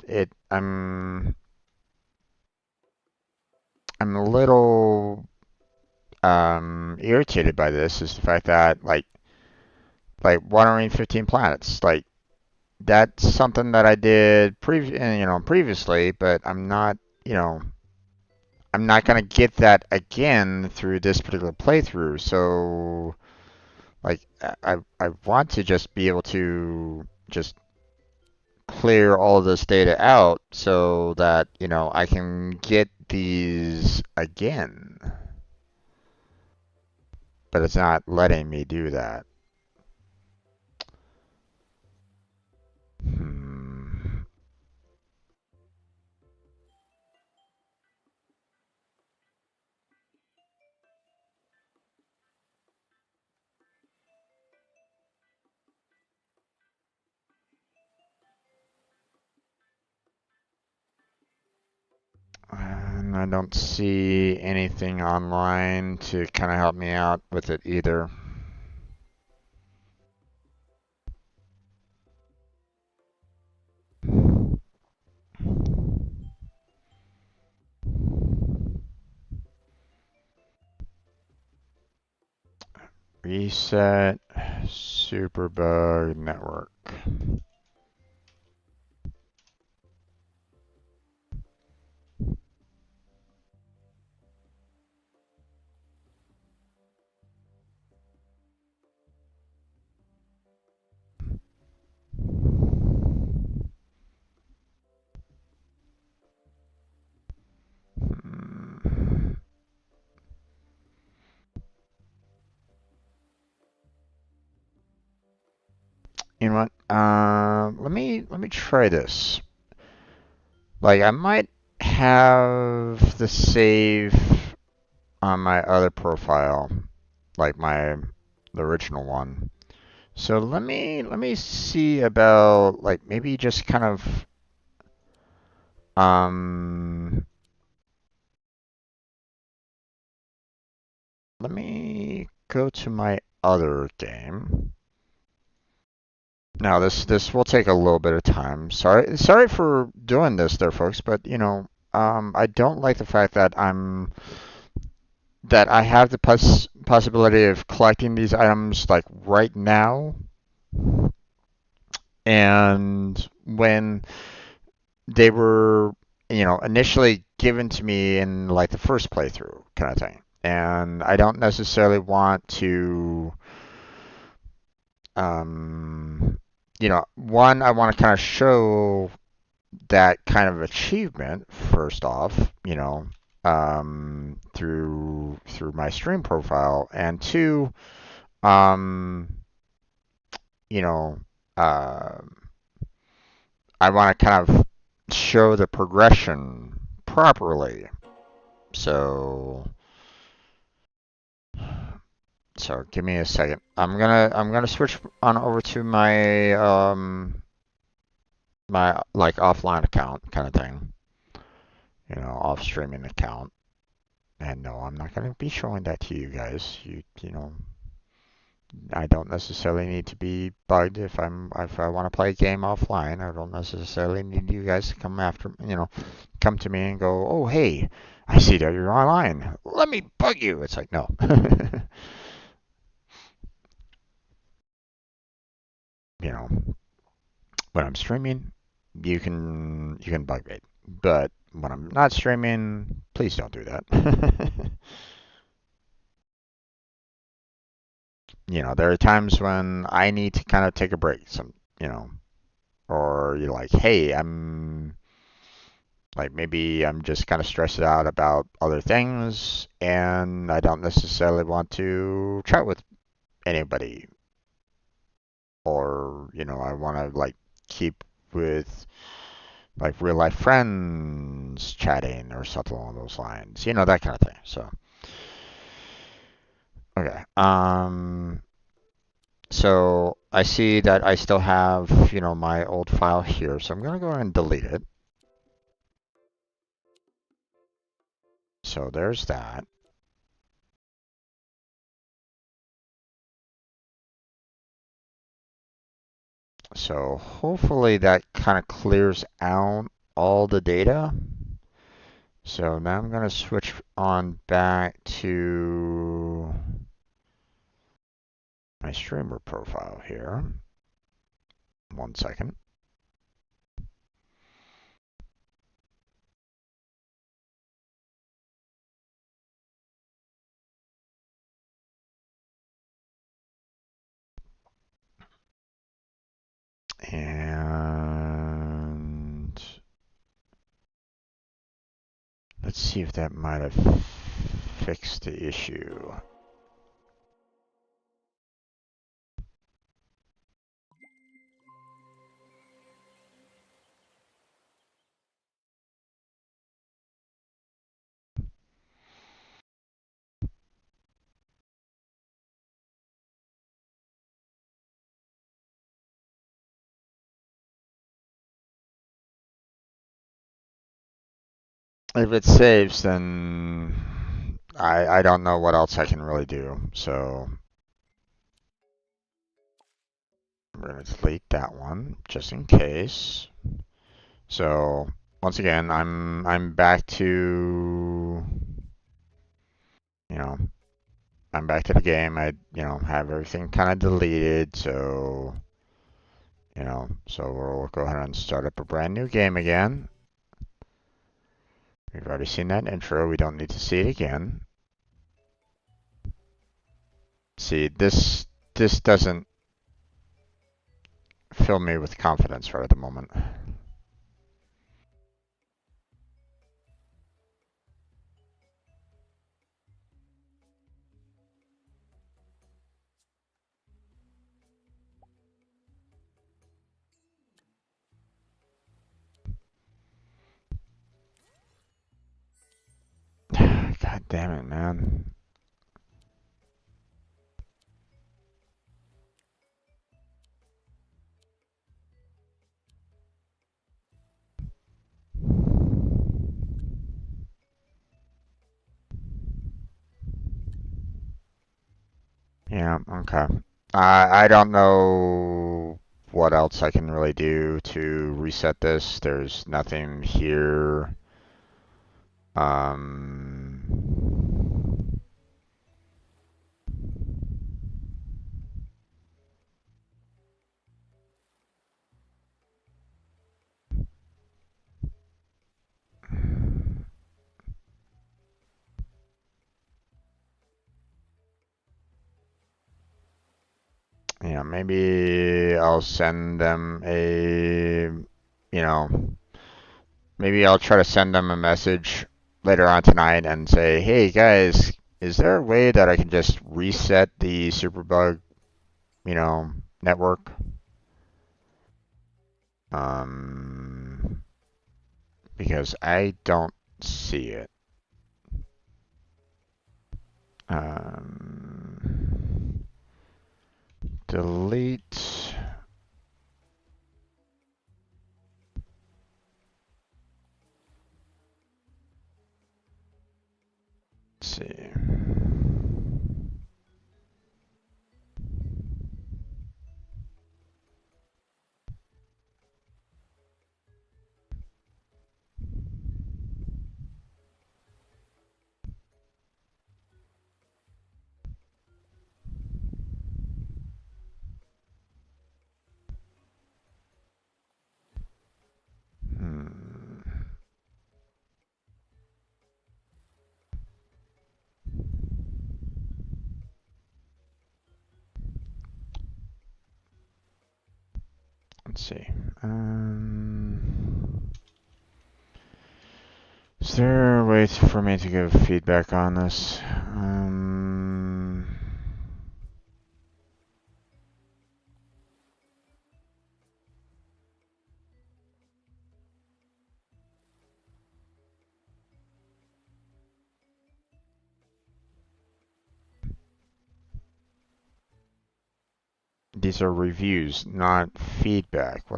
I'm a little irritated by this is the fact that like watering 15 planets, like that's something that I did previously, but I'm not gonna get that again through this particular playthrough. So like I want to just be able to just clear all this data out so that, I can get these again. But it's not letting me do that. Hmm. And I don't see anything online to kind of help me out with it either. Reset Superbug Network. Hmm. You know what? Let me try this. Like I might have the save on my other profile, like the original one. So let me see about like maybe just kind of um let me go to my other game. Now this will take a little bit of time. Sorry for doing this there, folks, but I don't like the fact that I have the possibility of collecting these items like right now, and when they were, initially given to me in like the first playthrough kind of thing. And I don't necessarily want to, um, one, I want to kind of show that kind of achievement first off, through my stream profile, and two, um, you know, uh, I want to kind of show the progression properly. So, so give me a second. I'm gonna switch on over to my like offline account kind of thing, off streaming account. And no, I'm not gonna be showing that to you guys. I don't necessarily need to be bugged if I want to play a game offline. I don't necessarily need you guys to come to me and go, "Oh, hey, I see that you're online. Let me bug you." It's like, no. you know, when I'm streaming, you can bug me. But when I'm not streaming, please don't do that. There are times when I need to kind of take a break. Or you're like, hey, maybe I'm just kind of stressed out about other things, and I don't necessarily want to chat with anybody, or I want to like keep with like real life friends chatting or something along those lines, that kind of thing. So, okay. So I see that I still have, my old file here, so I'm gonna go ahead and delete it. So there's that. So hopefully that kind of clears out all the data. So now I'm gonna switch on back to my streamer profile here. 1 second. And let's see if that might have fixed the issue. If it saves, then I don't know what else I can really do. So I'm gonna delete that one just in case. So once again, I'm back to you know I'm back to the game. I have everything kind of deleted. So we'll go ahead and start up a brand new game again. We've already seen that intro. We don't need to see it again. See, this doesn't fill me with confidence right at the moment. God damn it, man. Yeah, okay. I don't know what else I can really do to reset this. There's nothing here. Um, maybe I'll send them maybe I'll try to send them a message later on tonight and say, hey guys, is there a way that I can just reset the Superbug, network? Um, because I don't see it. Delete. Let's see. Hmm. Let's see. Is there a way for me to give feedback on this? These are reviews, not feedback.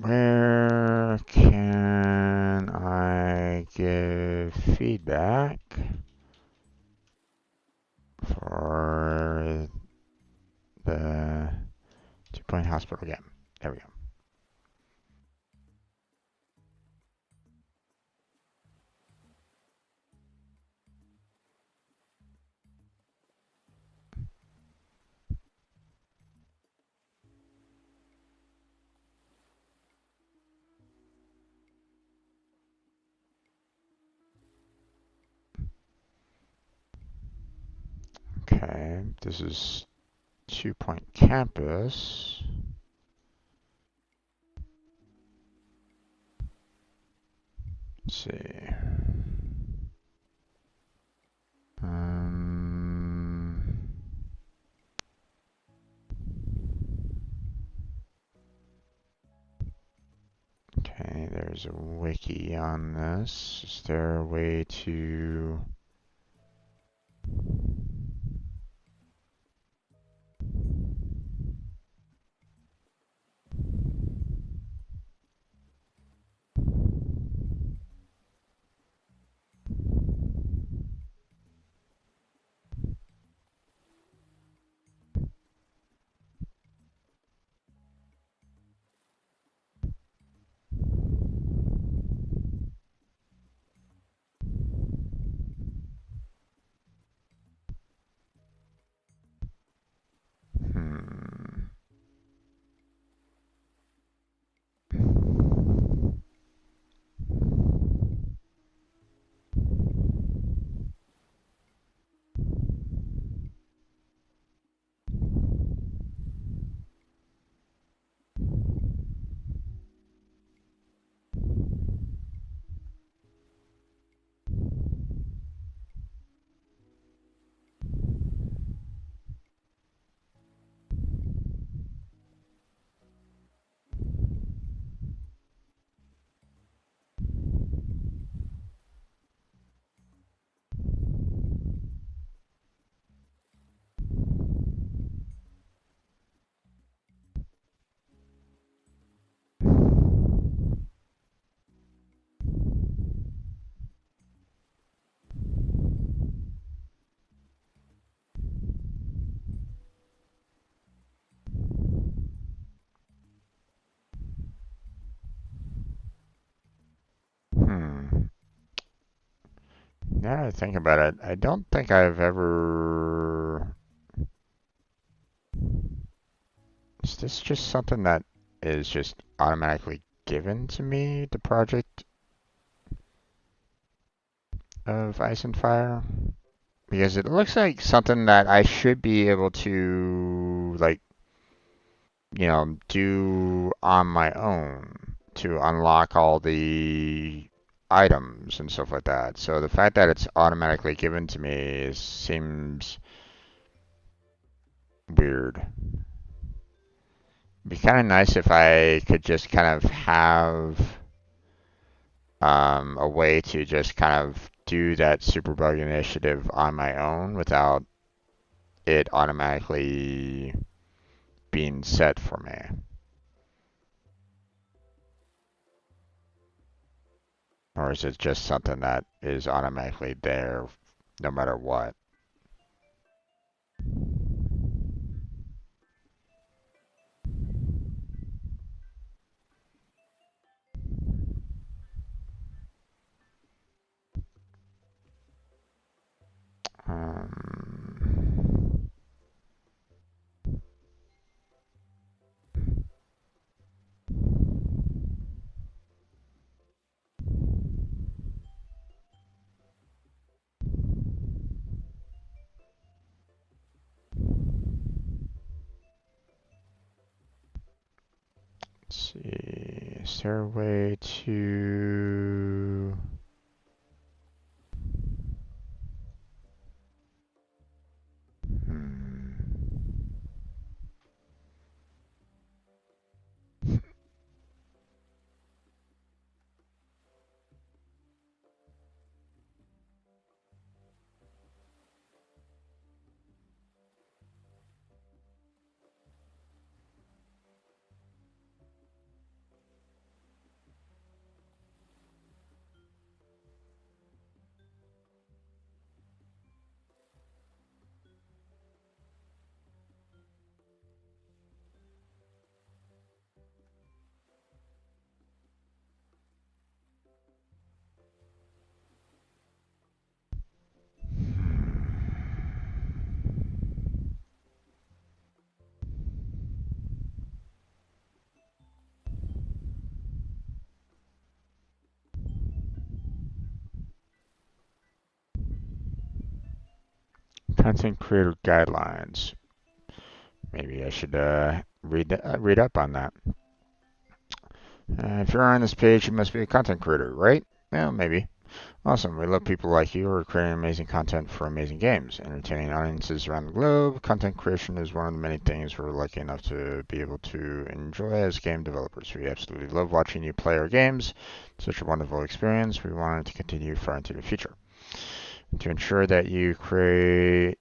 Where can I give feedback for the 2-point hospital game? There we go. Okay, this is 2-point campus. Let's see. Okay, there's a wiki on this. Is there a way to... Now that I think about it, I don't think I've ever. Is this just something that is just automatically given to me, the project of Ice and Fire? Because it looks like something that I should be able to, like, do on my own to unlock all the items and stuff like that. So the fact that it's automatically given to me seems weird. It'd be kind of nice if I could just kind of have a way to just kind of do that Superbug initiative on my own without it automatically being set for me. Or is it just something that is automatically there no matter what? Um, let's see. Is there a way to. Hmm. Content creator guidelines. Maybe I should read up on that. If you're on this page, you must be a content creator, right? Well, maybe. Awesome. We love people like you who are creating amazing content for amazing games, entertaining audiences around the globe. Content creation is one of the many things we're lucky enough to be able to enjoy as game developers. We absolutely love watching you play our games. Such a wonderful experience. We want it to continue far into the future. To ensure that you create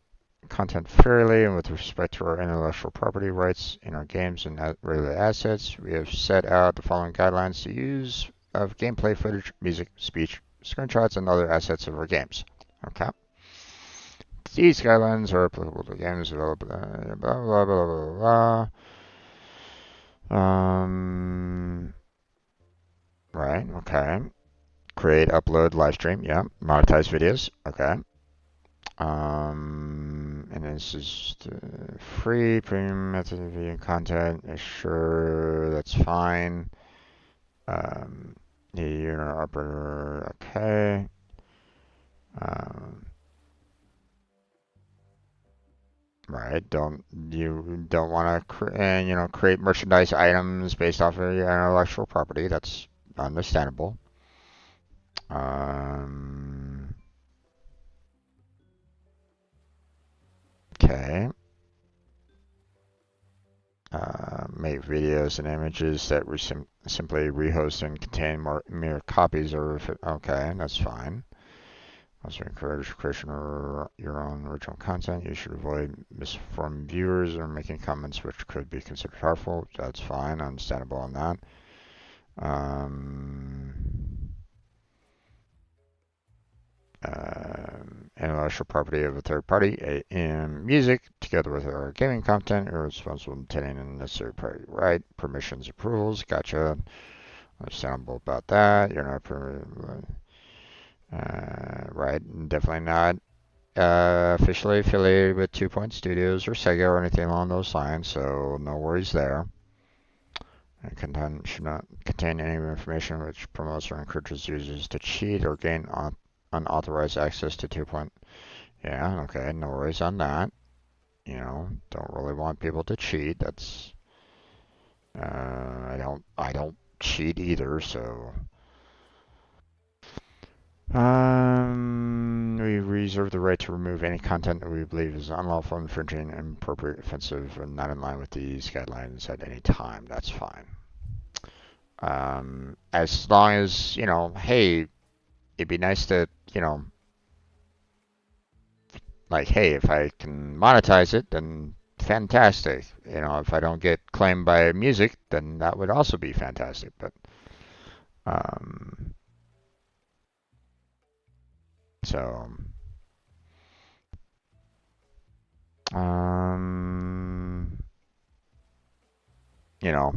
content fairly and with respect to our intellectual property rights in our games and related assets, we have set out the following guidelines to use of gameplay footage, music, speech, screenshots, and other assets of our games. Okay. These guidelines are applicable to games developed, blah, blah, blah, blah, blah. Right, okay. Create, upload, live stream, yeah. Monetize videos, okay. And this is free premium method of video content. Sure, that's fine. The unit operator, okay. Um, right. You don't want to create merchandise items based off of your intellectual property. That's understandable. Okay. Make videos and images that we simply rehost and contain mere copies of it. Okay, that's fine. Also encourage creation of your own original content. You should avoid misinforming viewers or making comments which could be considered harmful. That's fine, understandable on that. Intellectual property of a third party in music, together with our gaming content, are responsible for obtaining the necessary party right, permissions, approvals. Gotcha. Understandable about that. You're not Right, definitely not officially affiliated with 2 Point Studios or Sega or anything along those lines, so no worries there. Content should not contain any information which promotes or encourages users to cheat or gain unauthorized access to 2 Point. Yeah, okay, no worries on that. You know, don't really want people to cheat. That's I don't cheat either, so we reserve the right to remove any content that we believe is unlawful, infringing, inappropriate, offensive, or not in line with these guidelines at any time. That's fine. As long as, hey, it'd be nice to, like, hey, if I can monetize it, then fantastic. If I don't get claimed by music, then that would also be fantastic. But, um, so, um,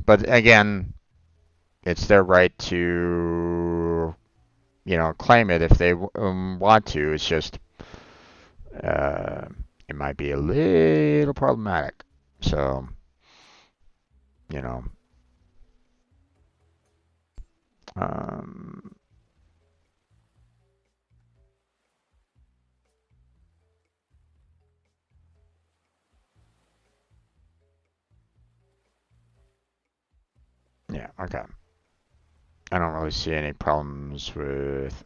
but again, it's their right to, claim it if they want to. It's just, uh, it might be a little problematic. So, you know, um, yeah, okay. I don't really see any problems with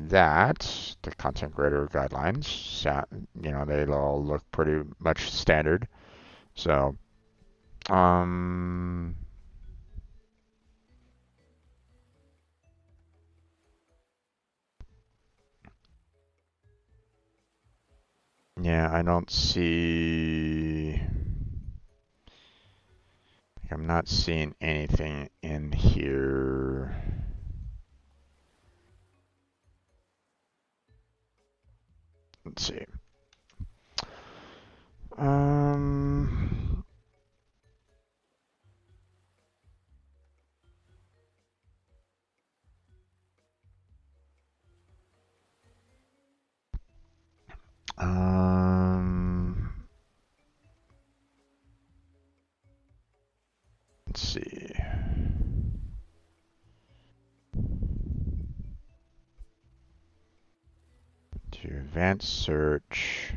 that. The content creator guidelines, they all look pretty much standard. So, um, yeah, I don't see. I'm not seeing anything in here. Let's see. Um, um, let's see. To advanced search,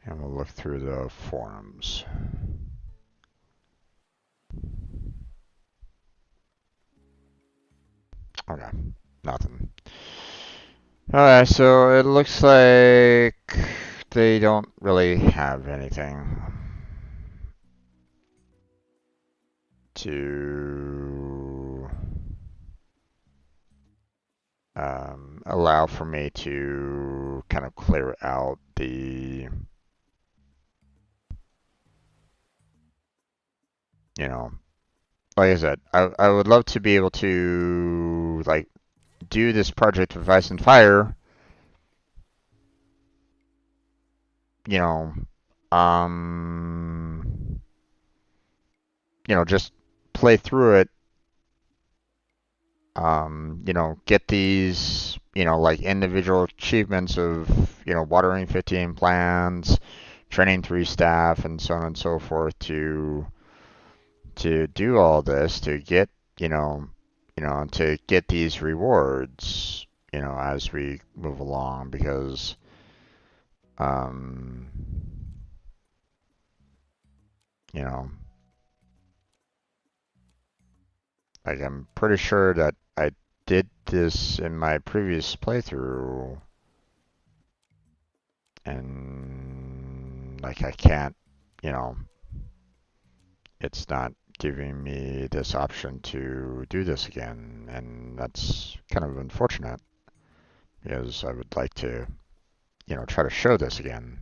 and we'll look through the forums. Okay, nothing. Alright, so it looks like they don't really have anything to allow for me to kind of clear out you know, like I said, I would love to be able to like do this project with Ice and Fire, you know, um, just play through it, get these, like individual achievements of, watering 15 plants, training 3 staff, and so on and so forth to do all this to get, to get these rewards, as we move along because, um, you know, like I'm pretty sure that I did this in my previous playthrough and like I can't, you know, it's not giving me this option to do this again, and that's kind of unfortunate because I would like to, try to show this again.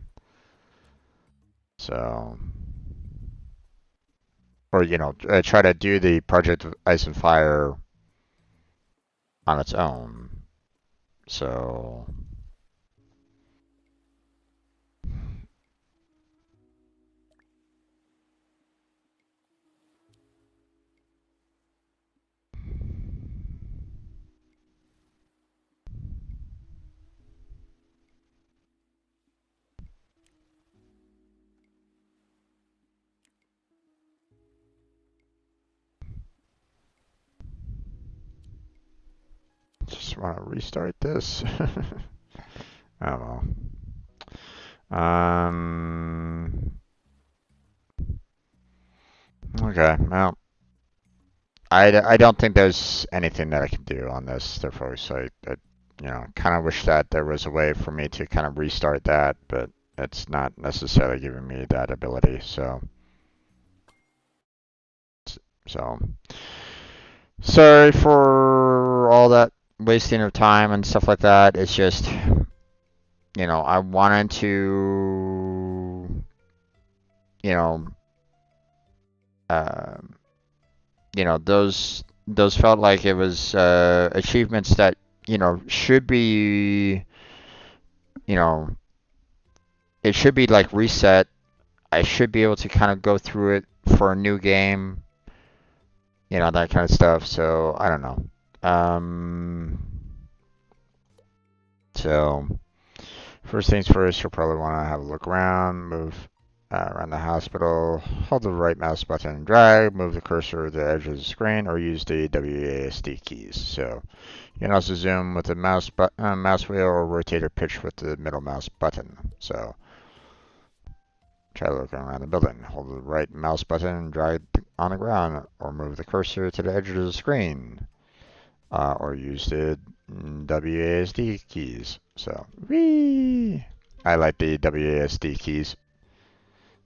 So, or try to do the Project Ice and Fire on its own. So, want to restart this. Oh well. Okay, well, I don't think there's anything that I can do on this, therefore, so kind of wish that there was a way for me to kind of restart that, but it's not necessarily giving me that ability, so sorry for all that wasting of time and stuff like that. It's just, I wanted to, you know, uh, those felt like it was achievements that should be, you know, it should be like reset. I should be able to kind of go through it for a new game, that kind of stuff. So I don't know. So first things first, you'll probably want to have a look around, move around the hospital, hold the right mouse button and drag, move the cursor to the edge of the screen, or use the WASD keys. So you can also zoom with the mouse wheel or rotate or pitch with the middle mouse button. So try looking around the building. Hold the right mouse button and drag on the ground, or move the cursor to the edge of the screen, or use the WASD keys. So, whee! I like the WASD keys.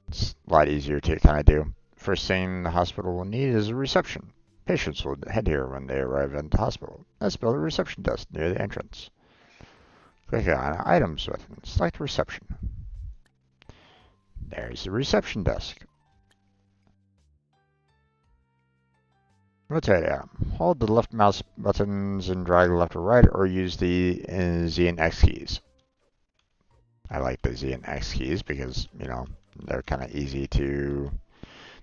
It's a lot easier to kind of do. First thing the hospital will need is a reception. Patients will head here when they arrive at the hospital. Let's build a reception desk near the entrance. Click on Items button. Select Reception. There's the reception desk. Rotate item. Hold the left mouse buttons and drag left or right, or use the Z and X keys. I like the Z and X keys because, they're kind of easy to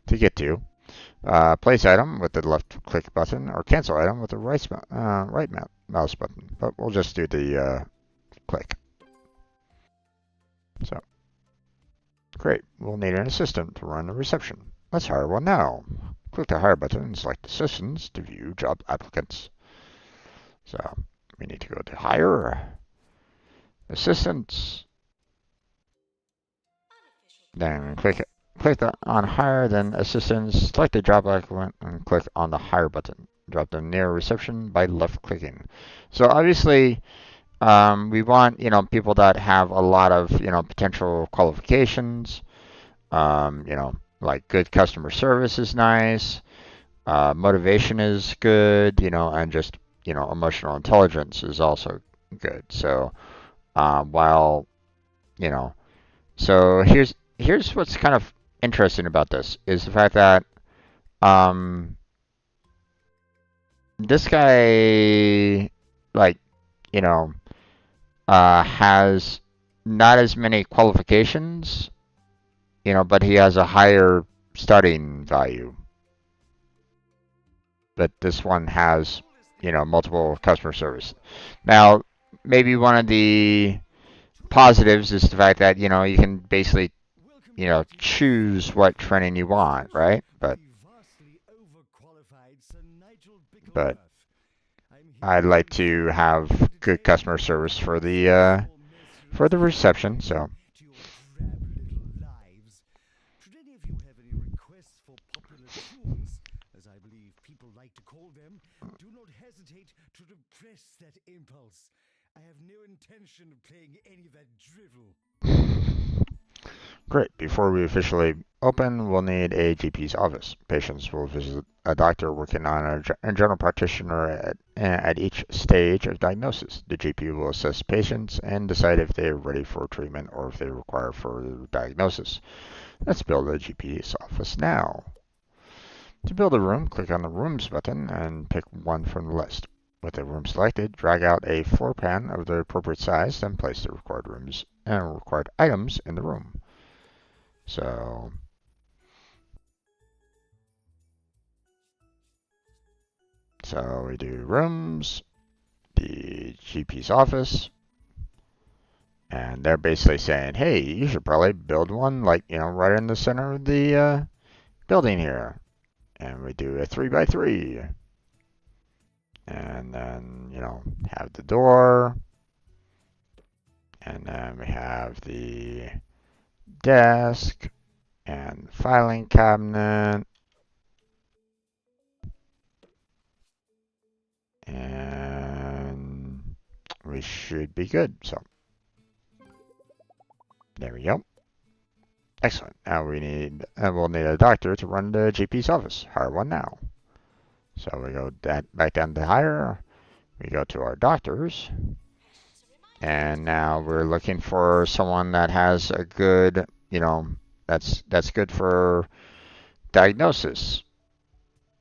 get to. Place item with the left click button, or cancel item with the right mouse button. But we'll just do the click. So, great. We'll need an assistant to run the reception. Let's hire one now. Click the Hire button and select Assistants to view job applicants. So, we need to go to Hire, Assistants, then click on Hire, then Assistants, select the job applicant, and click on the Hire button. Drop them near reception by left-clicking. So obviously, we want people that have a lot of potential qualifications. Like good customer service is nice. Motivation is good. And just emotional intelligence is also good. So while so here's what's kind of interesting about this is the fact that this guy, like, has not as many qualifications, but he has a higher starting value. But this one has, multiple customer service. Now, maybe one of the positives is the fact that, you can basically, choose what training you want, right? But I'd like to have good customer service for the reception, so. Do not hesitate to repress that impulse. I have no intention of playing any of that drivel. Great. Before we officially open, we'll need a GP's office. Patients will visit a doctor working on a general practitioner at each stage of diagnosis. The GP will assess patients and decide if they are ready for treatment or if they require further diagnosis. Let's build a GP's office now. To build a room, click on the Rooms button and pick one from the list. With the room selected, drag out a floor plan of the appropriate size, then place the required rooms and required items in the room. So we do rooms, the GP's office, and they're basically saying, hey, you should probably build one like, right in the center of the building here. And we do a 3x3. And then, have the door. And then we have the desk and filing cabinet. And we should be good. So there we go. Excellent. Now we'll need a doctor to run the GP's office. Hire one now. So we go back down to hire. We go to our doctors. And now we're looking for someone that has a good, that's good for diagnosis.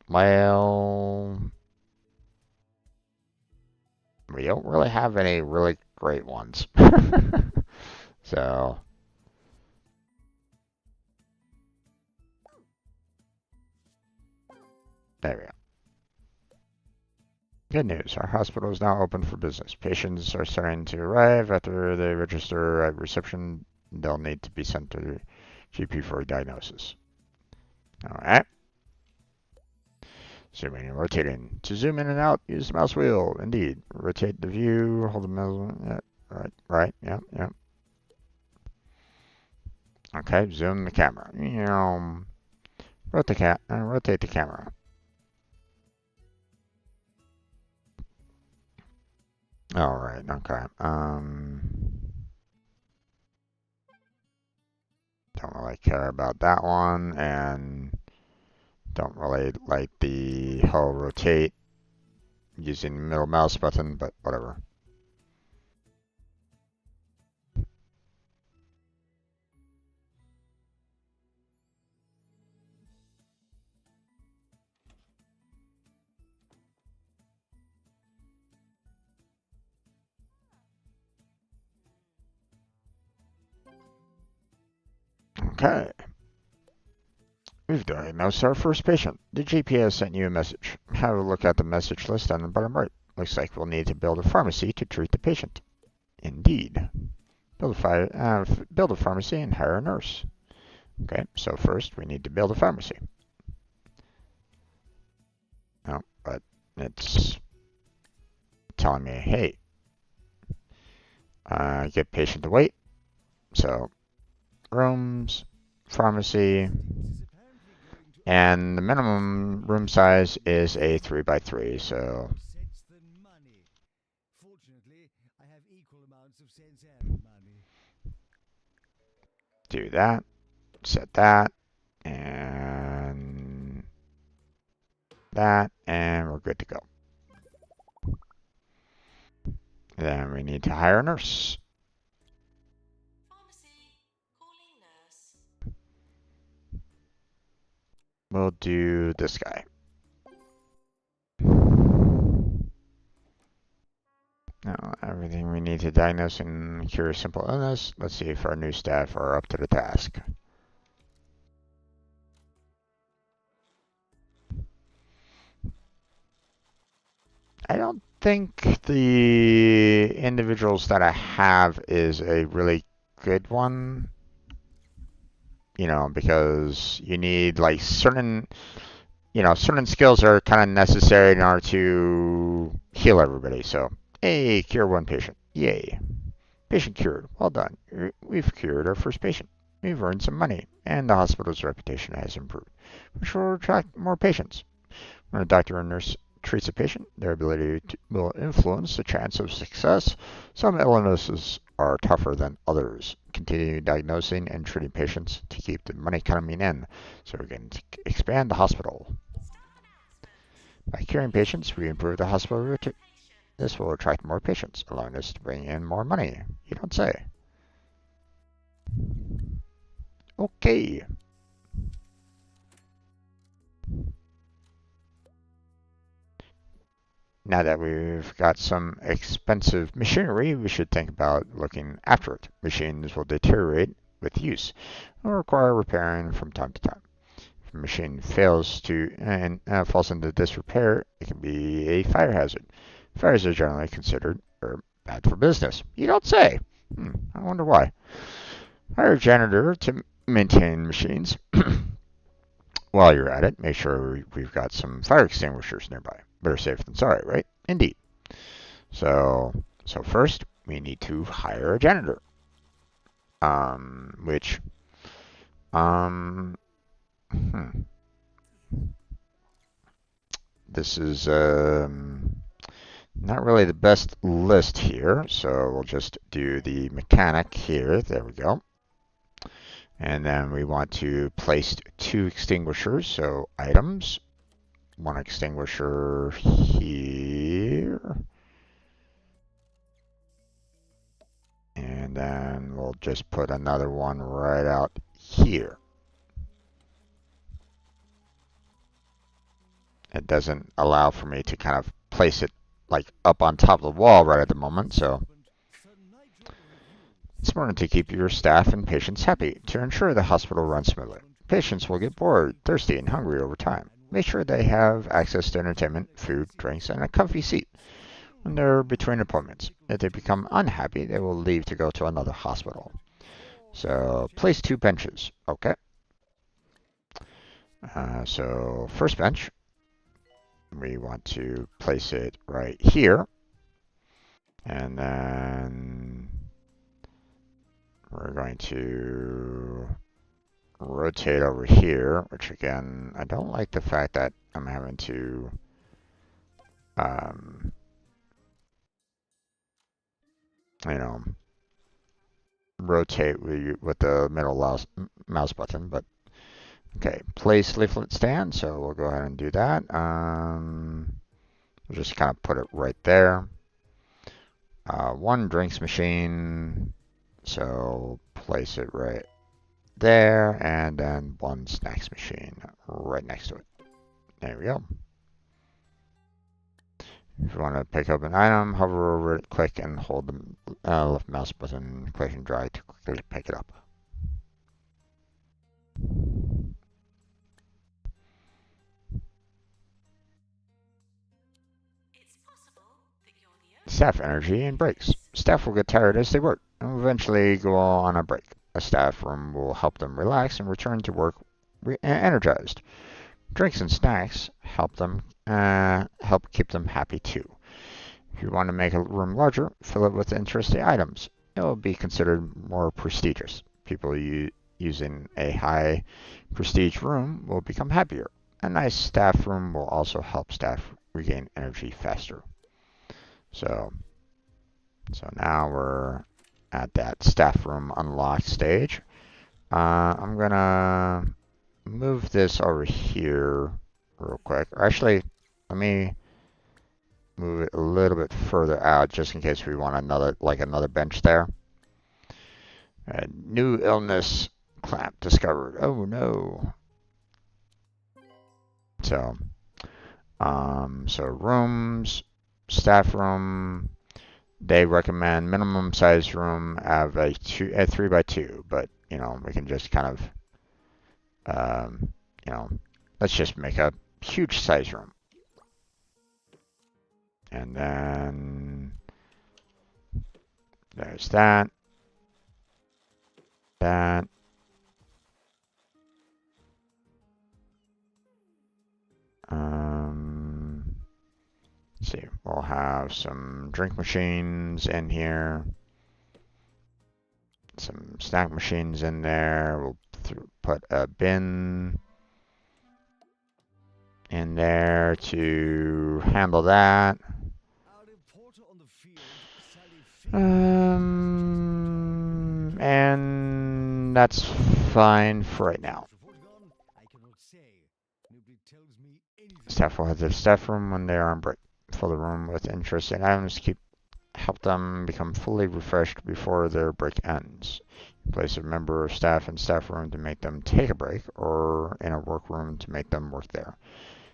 Well, we don't really have any really great ones. So there we go. Good news, our hospital is now open for business. Patients are starting to arrive. After they register at reception, they'll need to be sent to the GP for a diagnosis. Alright. Zooming and rotating. To zoom in and out, use the mouse wheel. Indeed. Rotate the view, hold the mouse. Yeah, right, yeah. Okay, zoom the camera. Rotate the camera. Alright, okay. Don't really care about that one, and don't really like the whole rotate using the middle mouse button, but whatever. Okay. We've diagnosed our first patient. The GP has sent you a message. Have a look at the message list on the bottom right. Looks like we'll need to build a pharmacy to treat the patient. Indeed. Build a pharmacy and hire a nurse. Okay, so first we need to build a pharmacy. No, but it's telling me, hey, get patient to wait. So, rooms, pharmacy, and the minimum room size is a 3x3, so do that, set that, and that, and we're good to go. Then we need to hire a nurse. We'll do this guy. Now, everything we need to diagnose and cure simple illness. Let's see if our new staff are up to the task. I don't think the individuals that I have is a really good one. Because you need like certain skills are kind of necessary in order to heal everybody. So, hey, cure one patient. Yay. Patient cured. Well done. We've cured our first patient. We've earned some money, and the hospital's reputation has improved, which will attract more patients. When a doctor or nurse treats a patient, their ability will influence the chance of success. Some illnesses are tougher than others. Continue diagnosing and treating patients to keep the money coming in, so we can expand the hospital. By curing patients, we improve the hospital. This will attract more patients, allowing us to bring in more money. You don't say. Okay. Now that we've got some expensive machinery, we should think about looking after it. Machines will deteriorate with use and require repairing from time to time. If a machine fails to and falls into disrepair, it can be a fire hazard. Fires are generally considered bad for business. You don't say. I wonder why. Hire a janitor to maintain machines. While you're at it, make sure we've got some fire extinguishers nearby. Better safe than sorry, right? Indeed. So first we need to hire a janitor. Which um hmm, this is not really the best list here, so we'll just do the mechanic here. There we go. And then we want to place 2 extinguishers, so items, 1 extinguisher here, and then we'll just put another one right out here. It doesn't allow for me to kind of place it like up on top of the wall right at the moment, so it's important to keep your staff and patients happy to ensure the hospital runs smoothly. Patients will get bored, thirsty, and hungry over time. Make sure they have access to entertainment, food, drinks, and a comfy seat when they're between appointments. If they become unhappy, they will leave to go to another hospital. So place 2 benches. Okay. So first bench, we want to place it right here. And then we're going to rotate over here, which again, I don't like the fact that I'm having to you know, rotate with the middle mouse button, but okay, place leaflet stand, so we'll go ahead and do that. We'll just kind of put it right there. 1 drinks machine, so place it right there, and then 1 snacks machine right next to it. There we go. If you want to pick up an item, hover over it, click, and hold the left mouse button, click and drag to quickly pick it up. Staff energy and breaks. Staff will get tired as they work and will eventually go on a break. A staff room will help them relax and return to work energized. Drinks and snacks help keep them happy too. If you want to make a room larger, fill it with interesting items. It will be considered more prestigious. People using a high prestige room will become happier. A nice staff room will also help staff regain energy faster. So now we're at that staff room unlocked stage. I'm gonna move this over here real quick. Or actually, let me move it a little bit further out just in case we want another bench there. A new illness clamp discovered. Oh no. So rooms, staff room. They recommend minimum size room of a 3x2, but we can just kind of let's just make a huge size room. And then there's that. Let's see, we'll have some drink machines in here, some snack machines in there. We'll put a bin in there to handle that. And that's fine for right now. Staff will have their staff room when they are on break. Fill the room with interesting items to help them become fully refreshed before their break ends. Place a member of staff in staff room to make them take a break, or in a work room to make them work there.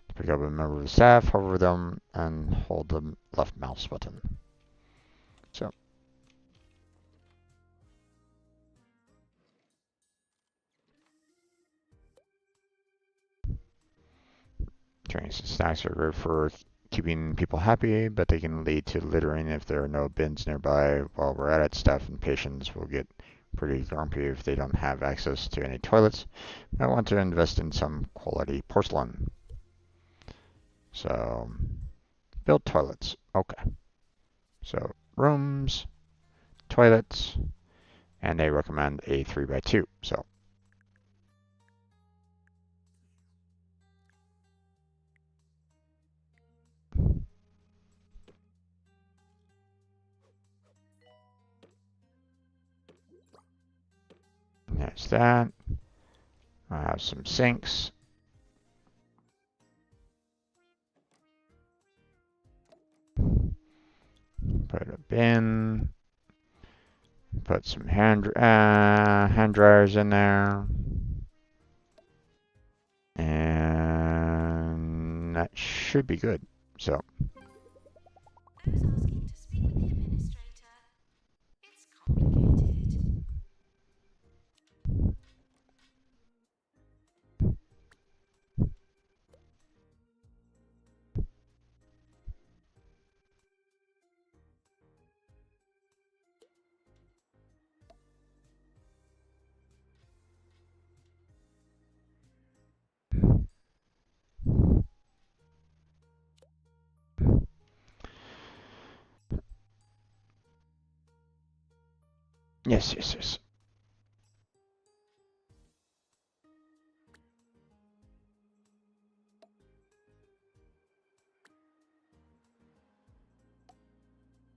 To pick up a member of the staff, hover them and hold the left mouse button. So drinks and snacks are good for keeping people happy, but they can lead to littering if there are no bins nearby. While we're at it, staff and patients will get pretty grumpy if they don't have access to any toilets. I want to invest in some quality porcelain. So Build toilets. Okay. So rooms, toilets, and they recommend a 3x2. So there's that. I have some sinks. Put a bin. Put some hand dryers in there. And that should be good. So Who's asking to speak with the administrator? It's complicated. yes.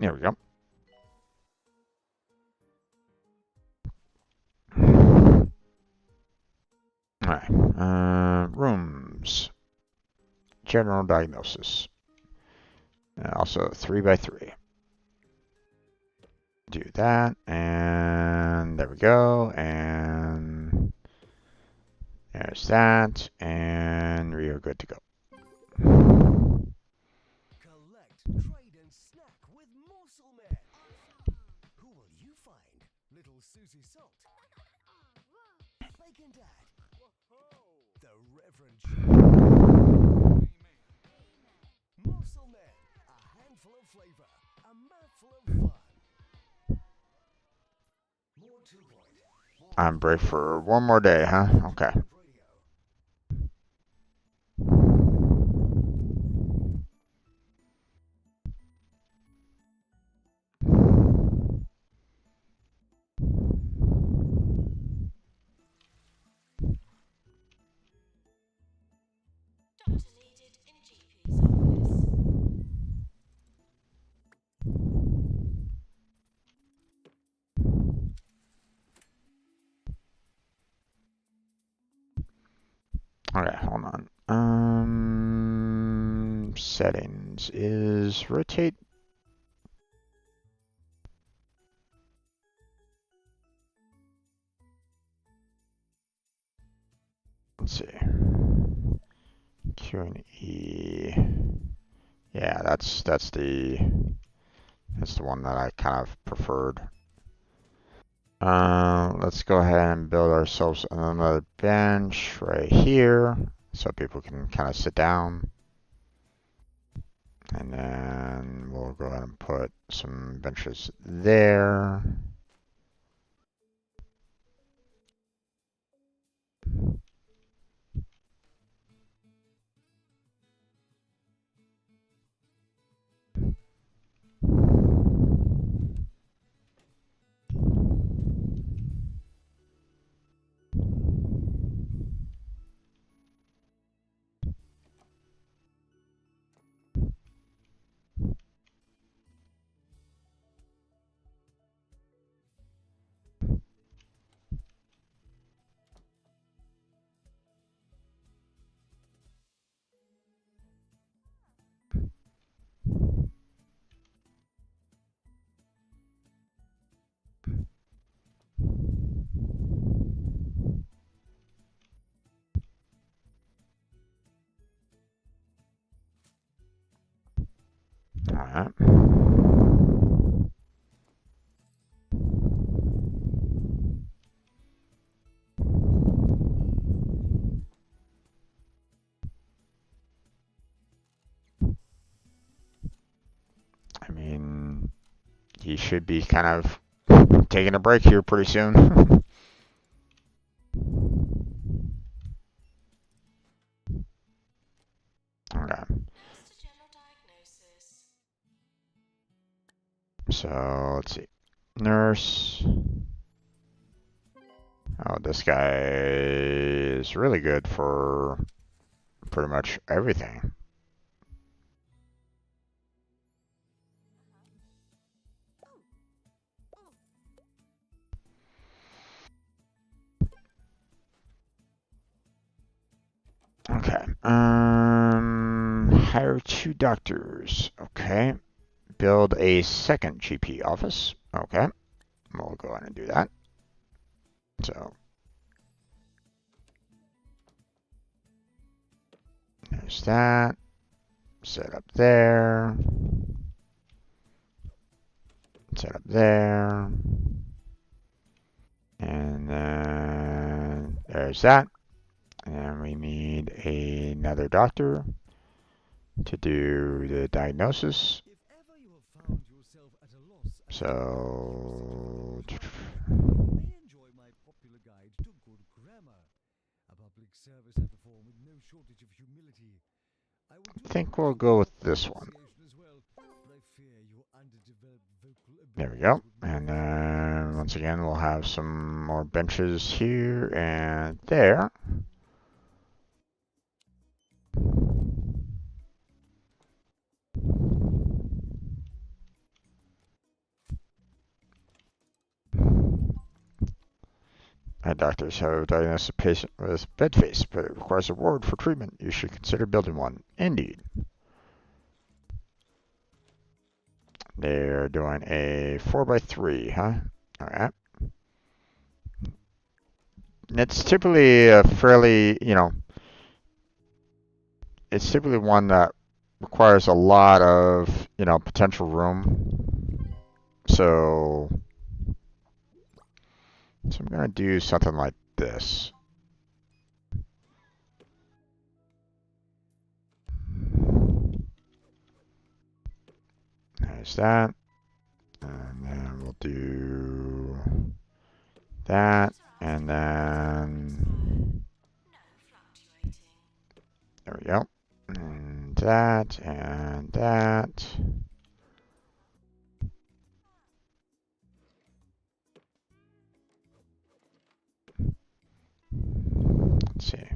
There we go. Alright. Rooms. General diagnosis. And also 3x3. Do that. And there we go. And there's that. And we are good to go. Collect, trade, and snack with Morsel Man. Who will you find? Little Susie Salt. Bacon Dad. The Reverend Morsel Man. A handful of flavor. A mouthful of fun. More 2 point. I'm brave for one more day, huh? Okay. Doctor needed in GP's office. Okay, hold on. Settings is rotate. Let's see. Q and E. Yeah, that's the one that I kind of preferred. Let's go ahead and build ourselves another bench right here so people can kind of sit down. And then we'll go ahead and put some benches there. All right. I mean, he should be kind of taking a break here pretty soon. Okay. Next to general diagnosis. So let's see. Nurse. Oh, this guy is really good for pretty much everything. Okay. Hire 2 doctors. Okay. Build a second GP office. Okay. We'll go ahead and do that. So there's that. Set up there. Set up there. And then there's that. And we need another doctor to do the diagnosis. If ever you have found yourself at a loss as to So you may enjoy my popular guide to good grammar. A public service I perform with no shortage of humility. I would I do think my we'll best go with with this one. pronunciation as well, but I fear your underdeveloped vocal There we abilities go. would And make then once again, we'll have some more benches here and there. Doctors have diagnosed a patient with bed face, but it requires a ward for treatment. You should consider building one. Indeed. They're doing a 4x3, huh? Alright. It's typically a fairly, it's typically one that requires a lot of, potential room. So I'm going to do something like this. There's that. And then we'll do that. And then there we go. And that, and that. Let's see.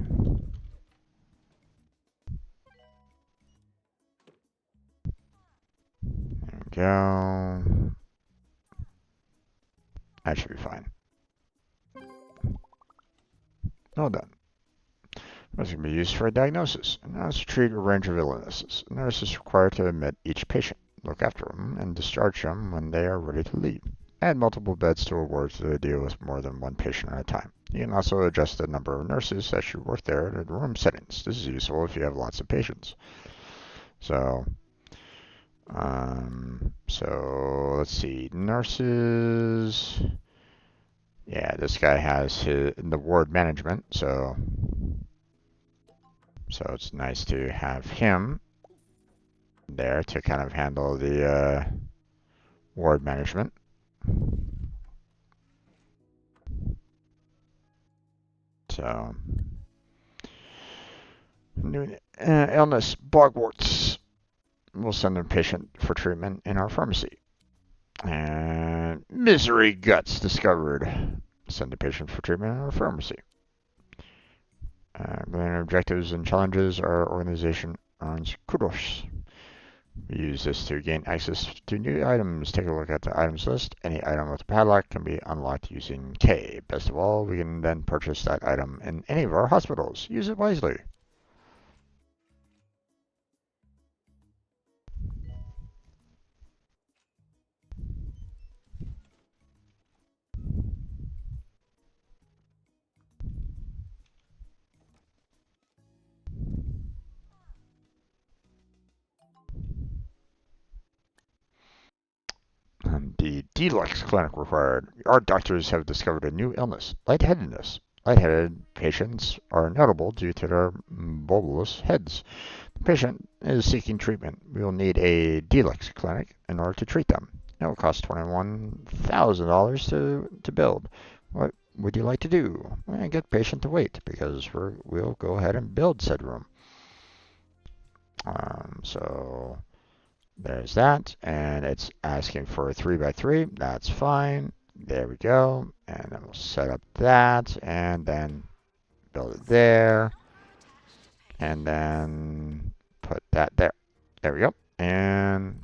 There we go. That should be fine. All done. This can be used for a diagnosis. A nurse to treat a range of illnesses. A nurse is required to admit each patient, look after them, and discharge them when they are ready to leave. Add multiple beds to a ward to deal with more than one patient at a time. You can also adjust the number of nurses that should work there to the room settings. This is useful if you have lots of patients. So let's see. Nurses. Yeah, this guy has the ward management, so it's nice to have him there to kind of handle the ward management. So, illness, bogwarts. We'll send a patient for treatment in our pharmacy. And misery guts discovered. Send a patient for treatment in our pharmacy. Objectives and challenges our organization earns kudos. We use this to gain access to new items. Take a look at the items list. Any item with a padlock can be unlocked using K. Best of all, we can then purchase that item in any of our hospitals. Use it wisely. The deluxe clinic required. Our doctors have discovered a new illness, lightheadedness. Lightheaded patients are notable due to their bulbous heads. The patient is seeking treatment. We will need a deluxe clinic in order to treat them. It will cost $21,000 to build. What would you like to do? Well, get patient to wait because we'll go ahead and build said room. So There's that, and it's asking for a 3x3. That's fine. There we go. And then we'll set up that, and then build it there, and then put that there. There we go. And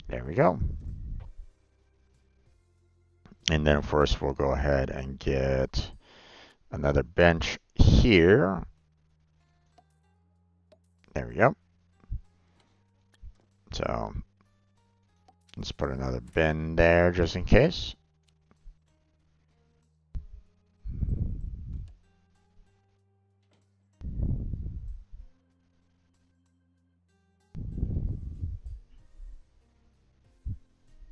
there we go. And then, of course, we'll go ahead and get another bench here. There we go. So let's put another bin there just in case.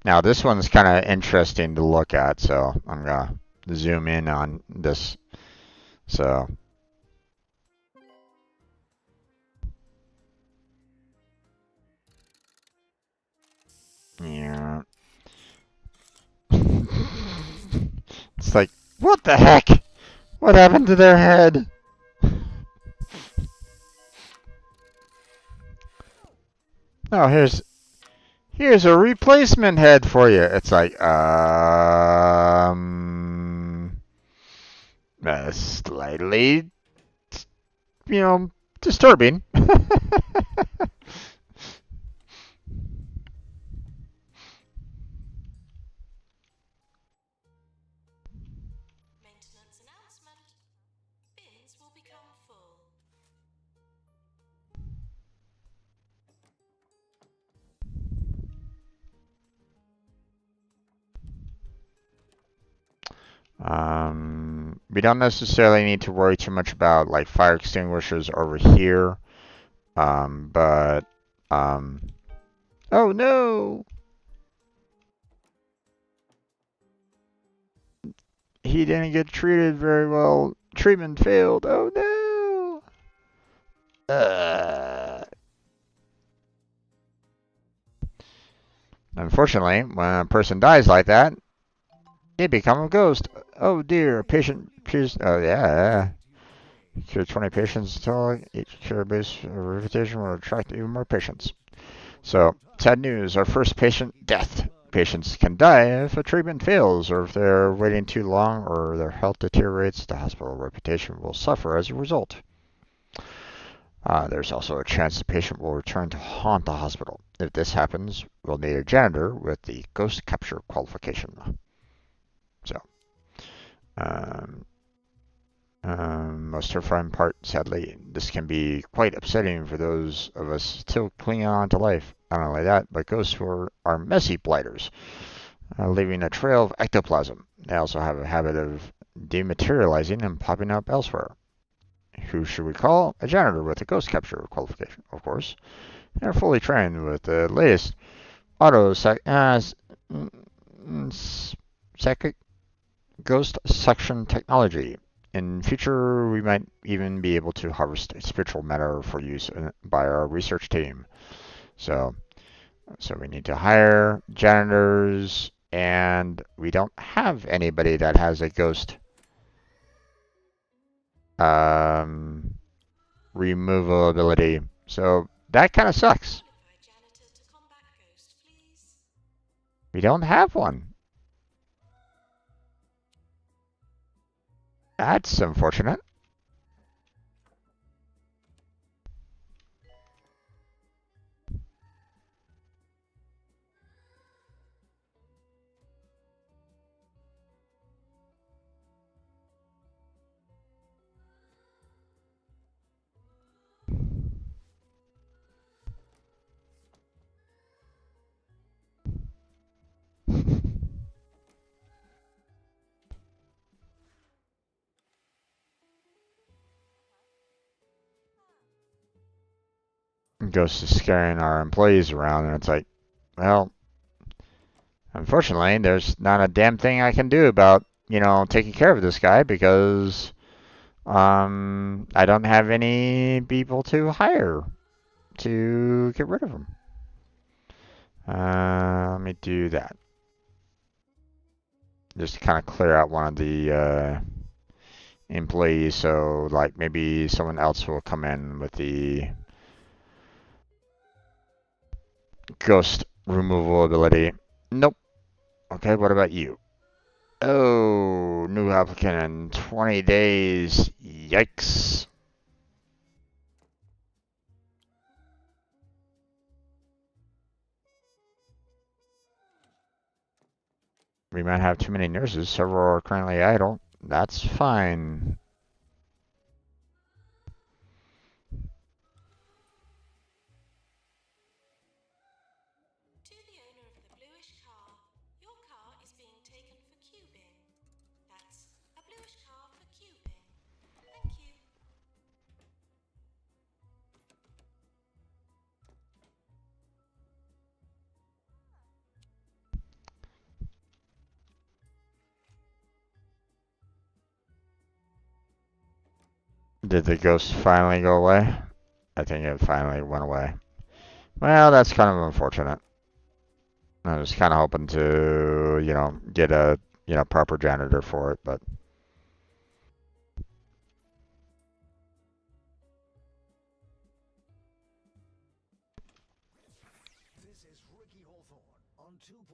Now this one's kind of interesting to look at, so I'm gonna zoom in on this. So yeah, it's like, what the heck? What happened to their head? Oh, here's a replacement head for you. It's like, slightly, disturbing. Maintenance announcement. Bins will become full. We don't necessarily need to worry too much about like fire extinguishers over here. But oh no! He didn't get treated very well. Treatment failed. Oh no! Unfortunately, when a person dies like that, they become a ghost. Oh dear, a patient. Oh yeah. Cure 20 patients until each cure-based reputation will attract even more patients. So, sad news, our first patient death. Patients can die if a treatment fails, or if they're waiting too long, or their health deteriorates. The hospital reputation will suffer as a result. There's also a chance the patient will return to haunt the hospital. If this happens, we'll need a janitor with the ghost capture qualification. So, most terrifying part, sadly, this can be quite upsetting for those of us still clinging on to life. Not only that, but ghosts who are messy blighters, leaving a trail of ectoplasm. They also have a habit of dematerializing and popping up elsewhere. Who should we call? A janitor with a ghost capture qualification, of course. They're fully trained with the latest psychic ghost suction technology. In future, we might even be able to harvest spiritual matter for use by our research team. So we need to hire janitors, and we don't have anybody that has a ghost removal ability. So that kind of sucks. Qualified janitor to combat ghost, please. We don't have one. That's unfortunate. Ghost is scaring our employees around, and it's like, well, unfortunately, there's not a damn thing I can do about, taking care of this guy because I don't have any people to hire to get rid of him. Let me do that. Just to kind of clear out one of the employees, so like maybe someone else will come in with the ghost removal ability. Nope. Okay, what about you? Oh, new applicant in 20 days. Yikes. We might have too many nurses. Several are currently idle. That's fine. To the owner of the bluish car, your car is being taken for cubing. That's a bluish car for cubing. Thank you. Did the ghost finally go away? I think it finally went away. Well, that's kind of unfortunate. I was kind of hoping to, get a, proper janitor for it, but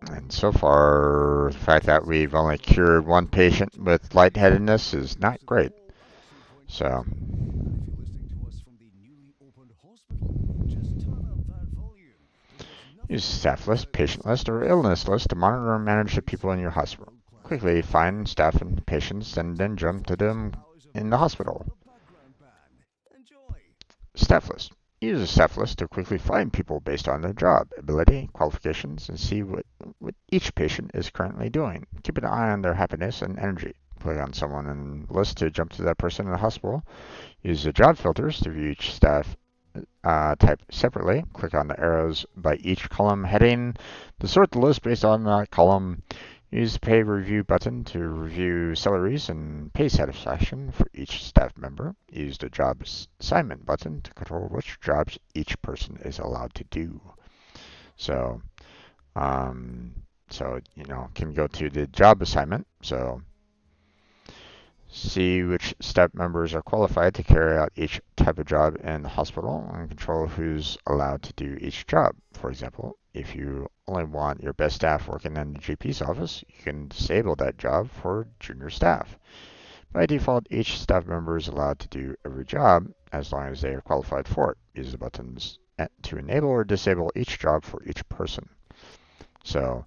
and so far, the fact that we've only cured one patient with lightheadedness is not great. So, use staff list, patient list, or illness list to monitor and manage the people in your hospital. Quickly find staff and patients and then jump to them in the hospital. Staff list. Use a staff list to quickly find people based on their job, ability, qualifications, and see what each patient is currently doing. Keep an eye on their happiness and energy. Click on someone in the list to jump to that person in the hospital. Use the job filters to view each staff type separately. Click on the arrows by each column heading to sort the list based on that column. Use the pay review button to review salaries and pay satisfaction for each staff member. Use the job assignment button to control which jobs each person is allowed to do. So, can go to the job assignment. So, see which staff members are qualified to carry out each type of job in the hospital and control who's allowed to do each job. For example, if you only want your best staff working in the GP's office, you can disable that job for junior staff. By default, each staff member is allowed to do every job as long as they are qualified for it. Use the buttons to enable or disable each job for each person. So,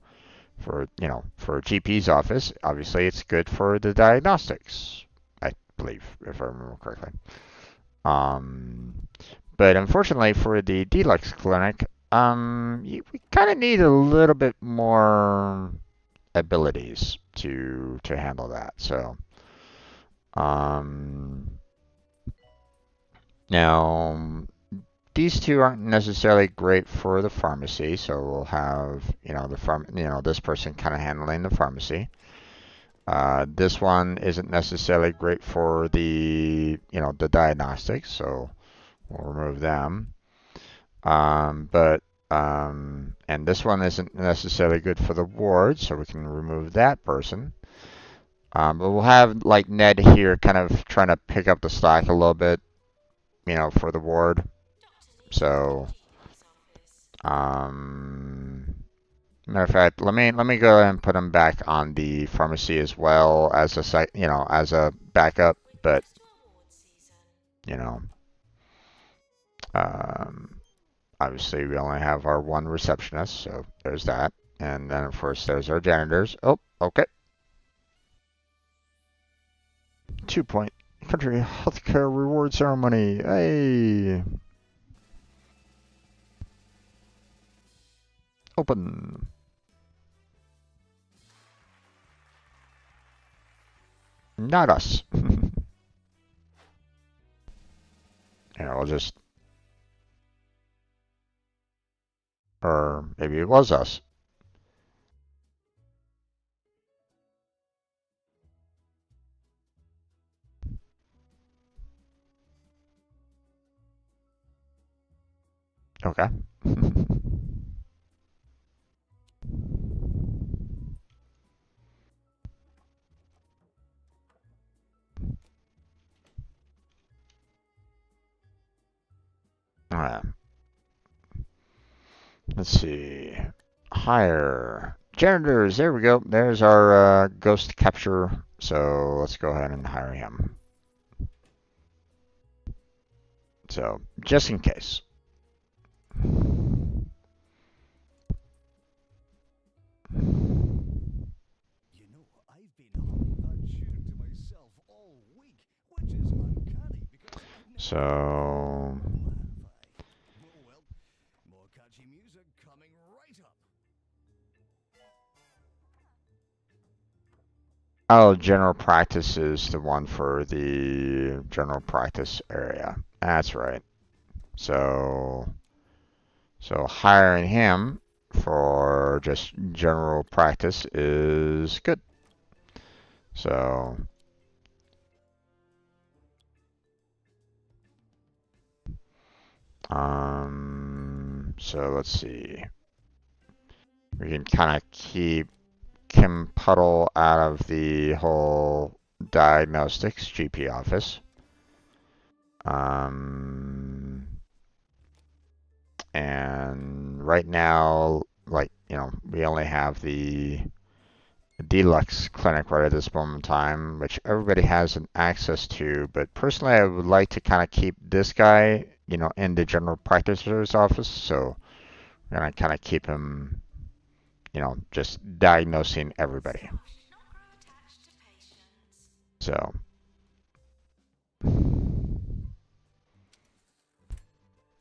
for a GP's office, obviously it's good for the diagnostics, I believe, if I remember correctly. But unfortunately for the deluxe clinic, we kind of need a little bit more abilities to handle that. So, now these two aren't necessarily great for the pharmacy, so we'll have this person kind of handling the pharmacy. This one isn't necessarily great for the diagnostics, so we'll remove them. And this one isn't necessarily good for the ward, so we can remove that person. But we'll have like Ned here kind of trying to pick up the slack a little bit, for the ward. So, matter of fact, let me go ahead and put him back on the pharmacy as well as a as a backup. But you know, um, obviously we only have our one receptionist, so there's that. And then of course there's our janitors. Oh, okay. 2 point country healthcare reward ceremony. Hey, open. Not us. We'll just, or maybe it was us. Okay. Alright. Let's see. Hire. Janitors. There we go. There's our ghost capture. So let's go ahead and hire him. So just in case. You know, I've been humming that tune to myself all week, which is uncanny because I've never So have I? Oh well, more catchy music coming right up. oh, general practice is the one for the general practice area. That's right. So hiring him for just general practice is good. So so let's see. We can kind of keep Kim Puddle out of the whole diagnostics GP office. Um, and right now, like, we only have the deluxe clinic right at this moment in time, which everybody has an access to. But personally, I would like to kind of keep this guy, in the general practitioner's office. So we're gonna kind of keep him, just diagnosing everybody. Staff should not grow attached to patients. So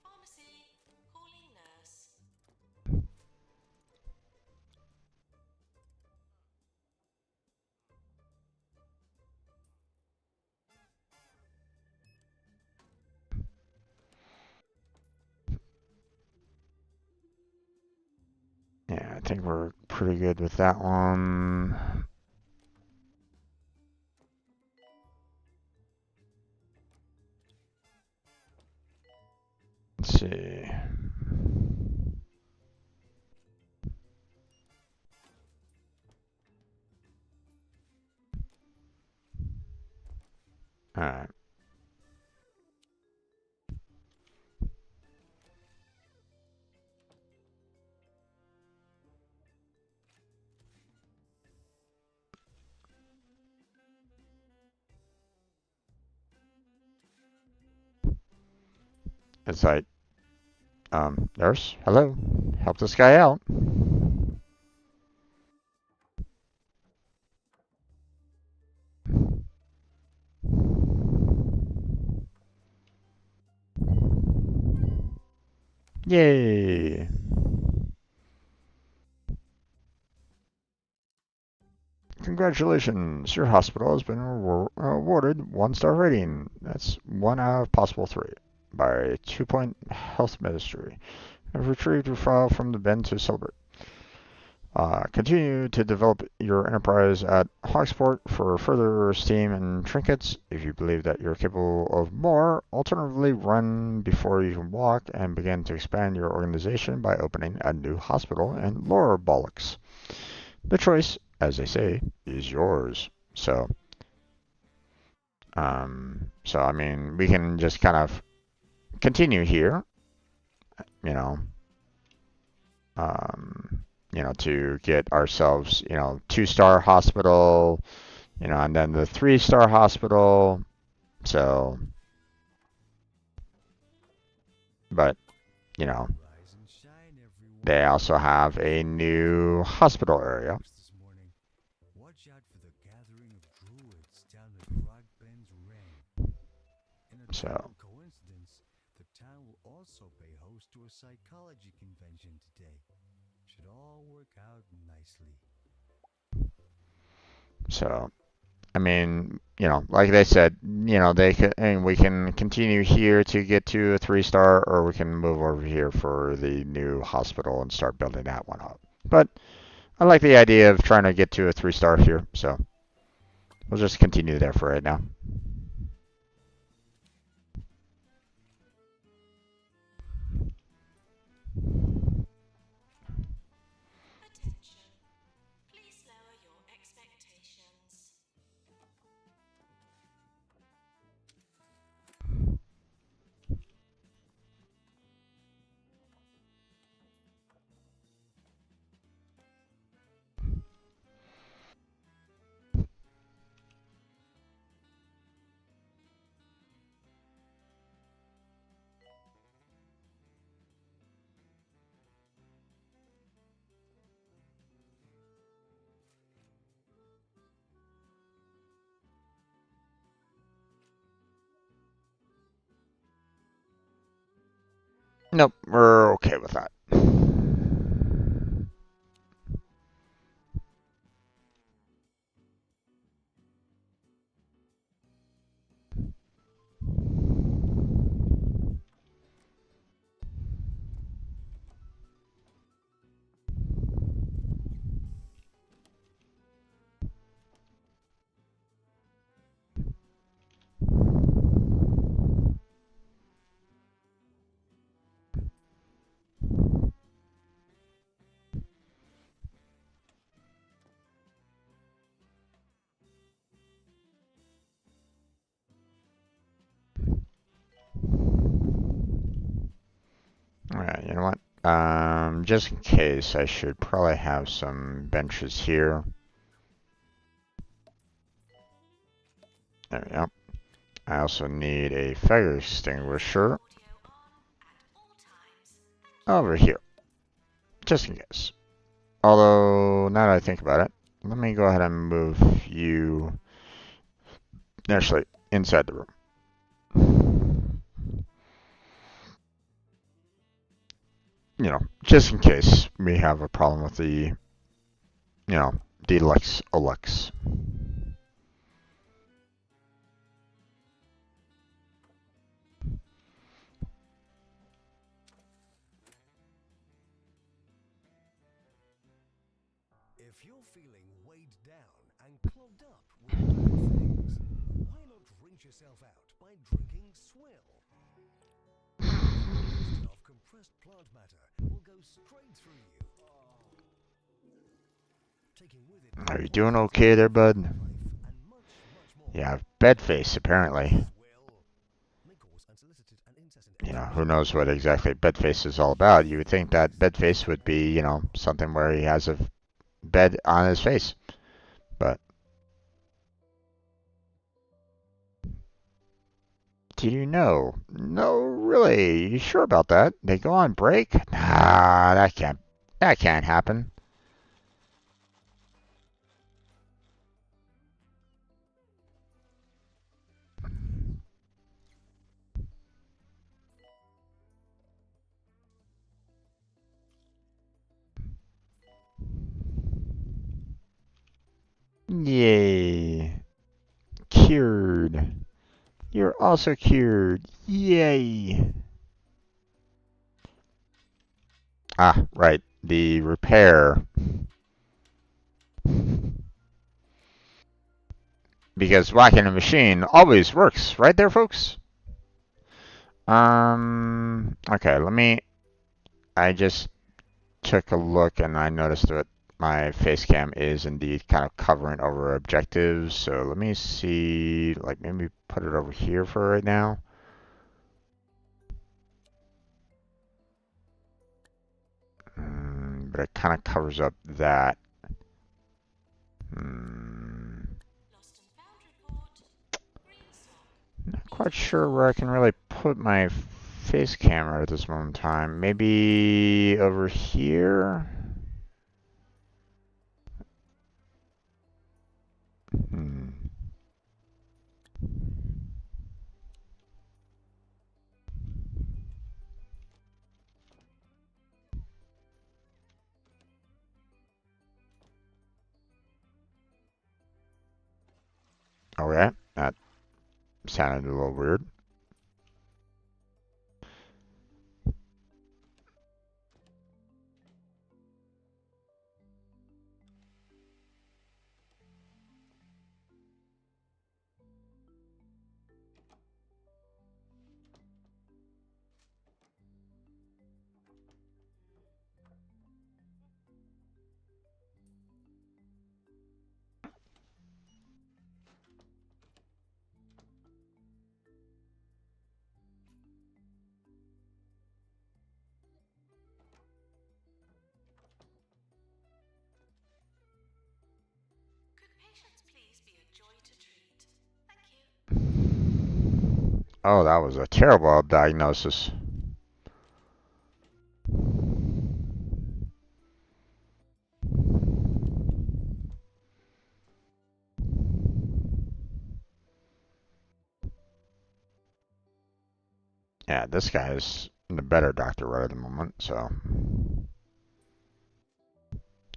Pharmacy, calling nurse. yeah, I think we're pretty good with that one. Let's see. All right. It's like, nurse, hello, help this guy out. Yay! Congratulations, your hospital has been awarded 1-star rating. That's 1 out of possible 3 by 2 Point Health Ministry. I've retrieved your file from the bin to celebrate. Continue to develop your enterprise at Hogsport for further steam and trinkets. If you believe that you're capable of more, alternatively, run before you can walk and begin to expand your organization by opening a new hospital in Laura Bollocks. The choice, as they say, is yours. So I mean, we can just kind of continue here, you know, to get ourselves, 2-star hospital, and then the 3-star hospital. So, but, you know, Rise and shine, everyone. they also have a new hospital area. This morning, watch out for the gathering of druids down the Cragben's Ren. In a So, total coincidence, the town will also pay host to a psychology convention today. Should all work out nicely. so I mean, like they said, they can, and we can continue here to get to a 3-star, or we can move over here for the new hospital and start building that one up. But I like the idea of trying to get to a 3-star here, so we'll just continue there for right now. Attention. Please lower your expectations. Nope, we're okay with that. Alright, you know what? Just in case, I should probably have some benches here. There we go. I also need a fire extinguisher over here, just in case. Although, now that I think about it, let me go ahead and move you actually inside the room. You know, just in case we have a problem with the, Deluxe Olux. If you're feeling weighed down and clogged up with bad things, why not rinse yourself out by drinking swill? A mixture of compressed plant matter will go straight through you. Taking with it Are you doing okay there, bud? life and much more. Yeah, bed face apparently. Swill may cause unsolicited and incessant Who knows what exactly Bedface is all about. You would think that Bedface would be, something where he has a bed on his face. But did you know? No, really. You sure about that? They go on break? Nah, that can't happen. Yay. Cured. You're also cured. Yay. Ah, right. The repair. Because whacking a machine always works, right there, folks? Okay, I just took a look and I noticed that my face cam is indeed kind of covering over objectives. So let me see, like maybe put it over here for right now. But it kind of covers up that. Not quite sure where I can really put my face camera at this moment in time. Maybe over here? Hmm. Okay, that sounded a little weird. Could patients please be a joy to treat? Thank you. Oh, that was a terrible diagnosis. Yeah, this guy is the better doctor right at the moment, so.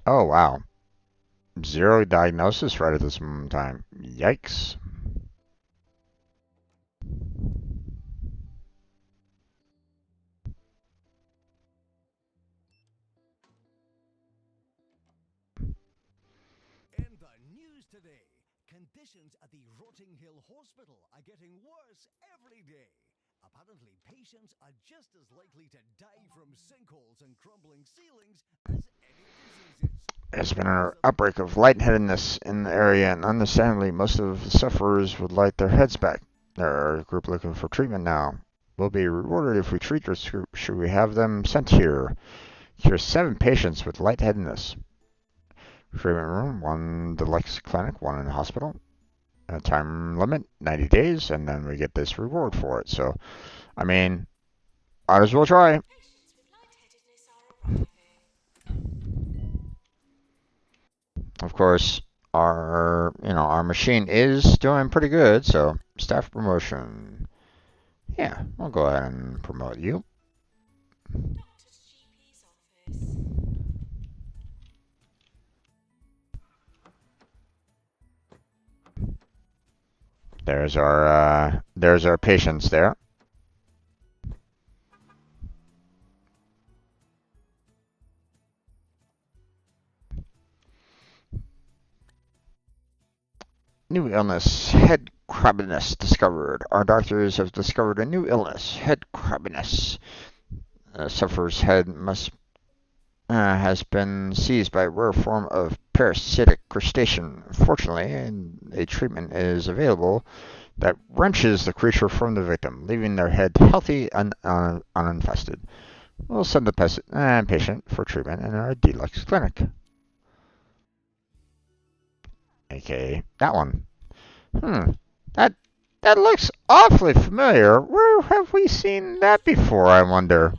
Oh, wow. Zero diagnosis right at this moment in time. Yikes. In the news today, conditions at the Rotting Hill Hospital are getting worse every day. Apparently, patients are just as likely to die from sinkholes and crumbling ceilings as any diseases. There's been an outbreak of lightheadedness in the area, and understandably, most of the sufferers would like their heads back. There are a group looking for treatment now. We'll be rewarded if we treat this group. Should we have them sent here? Here's 7 patients with lightheadedness. Treatment room, 1 deluxe clinic, 1 in the hospital. A time limit, 90 days, and then we get this reward for it. So, I mean, might as well try. Patients with lightheadedness are arriving. Of course, our machine is doing pretty good, so staff promotion. Yeah, we'll go ahead and promote you. Doctor's GP's office. There's our patients there. New illness, head crabbiness discovered. Our doctors have discovered a new illness, head crabbiness. Sufferer's head has been seized by a rare form of parasitic crustacean. Fortunately, a treatment is available that wrenches the creature from the victim, leaving their head healthy and uninfested. We'll send the patient for treatment in our deluxe clinic. AKA that one. That that looks awfully familiar. Where have we seen that before, I wonder?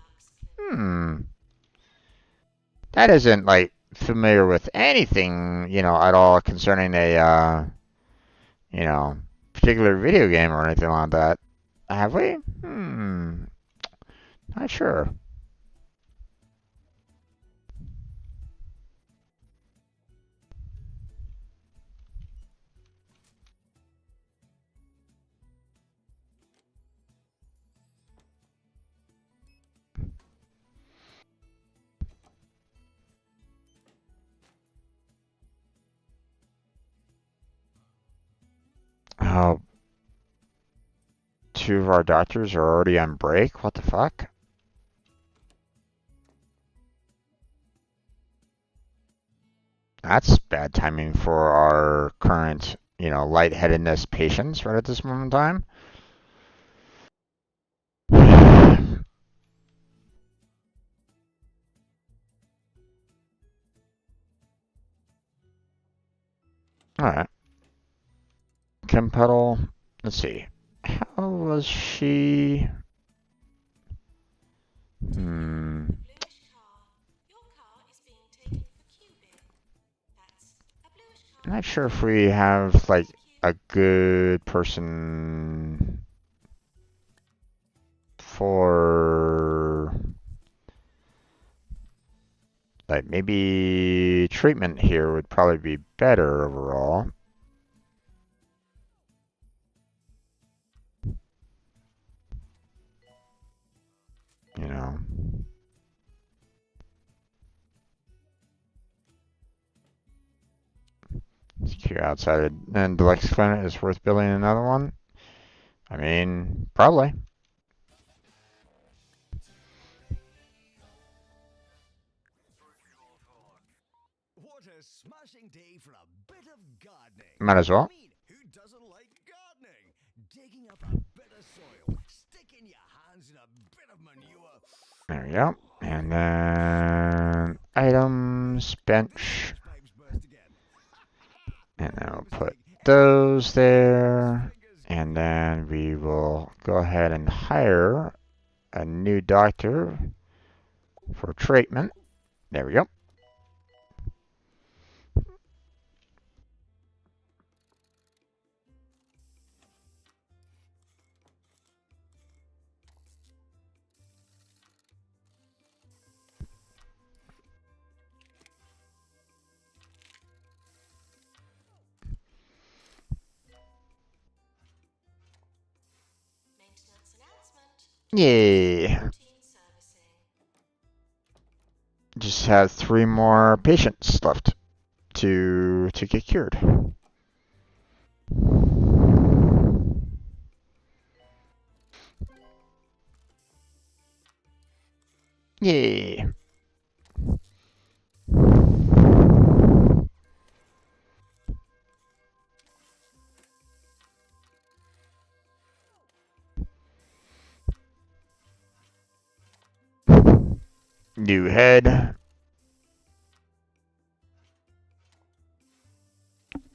That isn't like familiar with anything, at all concerning a particular video game or anything like that. Have we? Not sure. Oh, 2 of our doctors are already on break? What the fuck? That's bad timing for our current, lightheadedness patients right at this moment in time. Alright. Kim Puddle, let's see. How was she? Bluish car. Your car is being taken for cubing. That's a bluish car. I'm not sure if we have, like, a good person for, like, maybe treatment here would probably be better overall. Secure outside and deluxe clinic is worth building another one. I mean, probably. What a smashing day for a bit of gardening. Might as well. I mean, who doesn't like gardening? Digging up a bit of soil, sticking your hands in a bit of manure. There we go. And then items, bench. And then we'll put those there. And then we will go ahead and hire a new doctor for treatment. There we go. Yay! Routine servicing. Just have 3 more patients left to get cured. Yay! New head.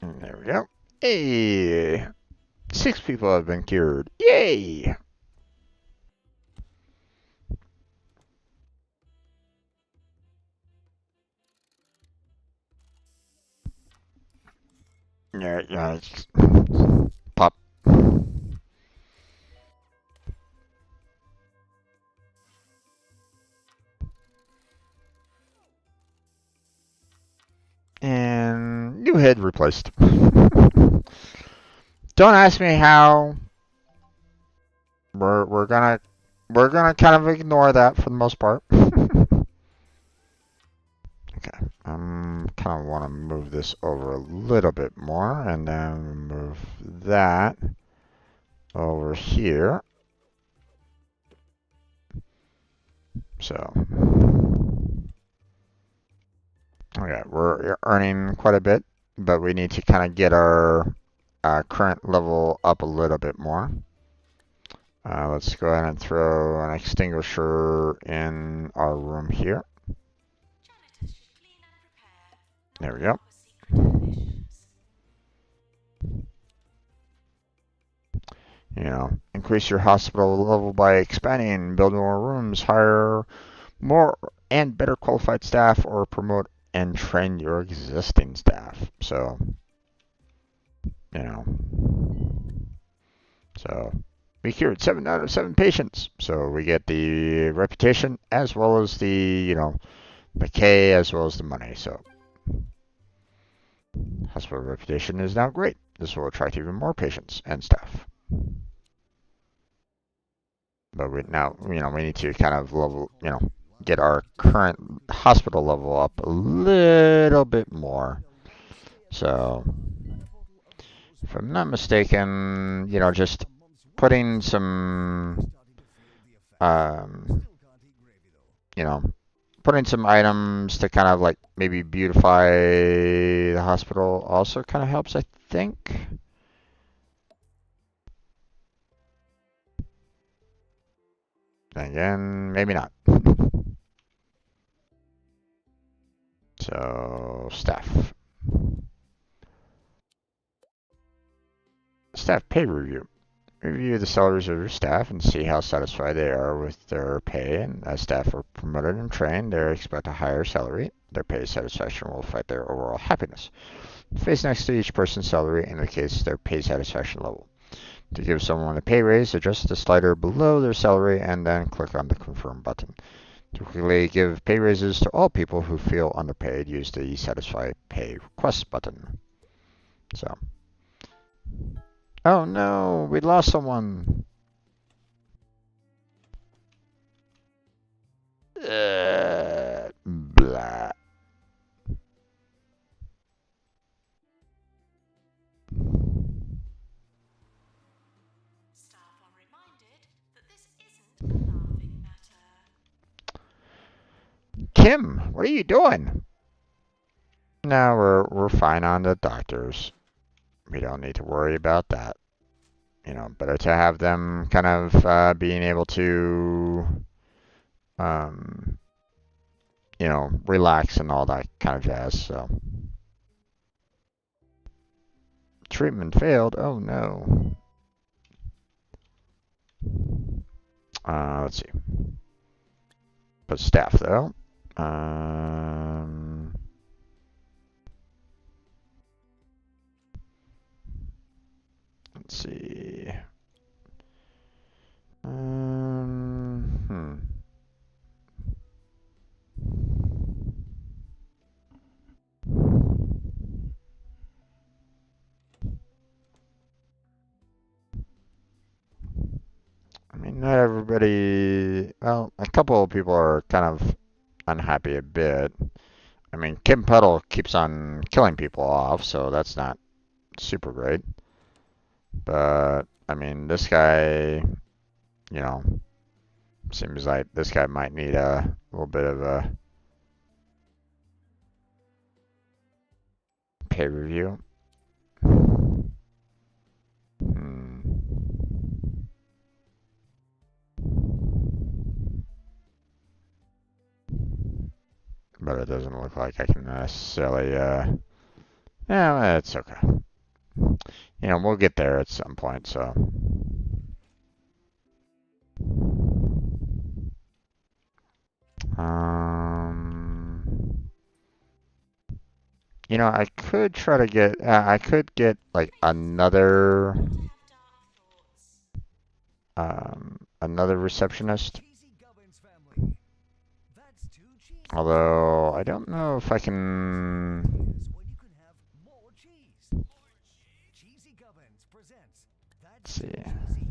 And there we go. Hey! 6 people have been cured. Yay! Yeah, pop. And new head replaced. Don't ask me how. We're gonna kind of ignore that for the most part. Okay, kind of want to move this over a little bit more, and then move that over here. So, okay, we're earning quite a bit, but we need to kind of get our current level up a little bit more. Let's go ahead and throw an extinguisher in our room here. Janitors should clean and prepare. There we Not go. for secret admissions. You know, increase your hospital level by expanding, build more rooms, hire more and better qualified staff, or promote and train your existing staff. So, you know, so we cured 7 out of 7 patients. So we get the reputation as well as the K as well as the money. So hospital reputation is now great. This will attract even more patients and staff. But we need to kind of get our current hospital level up a little bit more. So if I'm not mistaken, just putting some um, putting some items to kind of like maybe beautify the hospital also kind of helps, I think. Again, maybe not. So, staff. Staff pay review. Review the salaries of your staff and see how satisfied they are with their pay. And as staff are promoted and trained, they expect a higher salary. Their pay satisfaction will affect their overall happiness. The face next to each person's salary indicates their pay satisfaction level. To give someone a pay raise, adjust the slider below their salary and then click on the confirm button. To quickly give pay raises to all people who feel underpaid, use the satisfy pay request button. So, oh no, we lost someone. Blah. Staff are reminded that this isn't a laughing matter. Kim, what are you doing? No, we're fine on the doctors. We don't need to worry about that. Better to have them kind of being able to, um, relax and all that kind of jazz. So, treatment failed. Oh no. Let's see. But staff though. Let's see. Hmm. I mean, not everybody, well, a couple of people are kind of unhappy a bit. I mean, Kim Puddle keeps on killing people off, so that's not super great. But, I mean, this guy, you know, seems like this guy might need a little bit of a pay review. Hmm. But it doesn't look like I can necessarily, yeah, it's okay. You know, we'll get there at some point, so. You know, I could try to get, I could get like another, Not to have dark thoughts. another receptionist. Cheesy Gubbins family. That's too cheesy. Although I don't know if I can. Is when you can have more cheese. Cheesy Gubbins presents Let's That's Too see. Cheesy.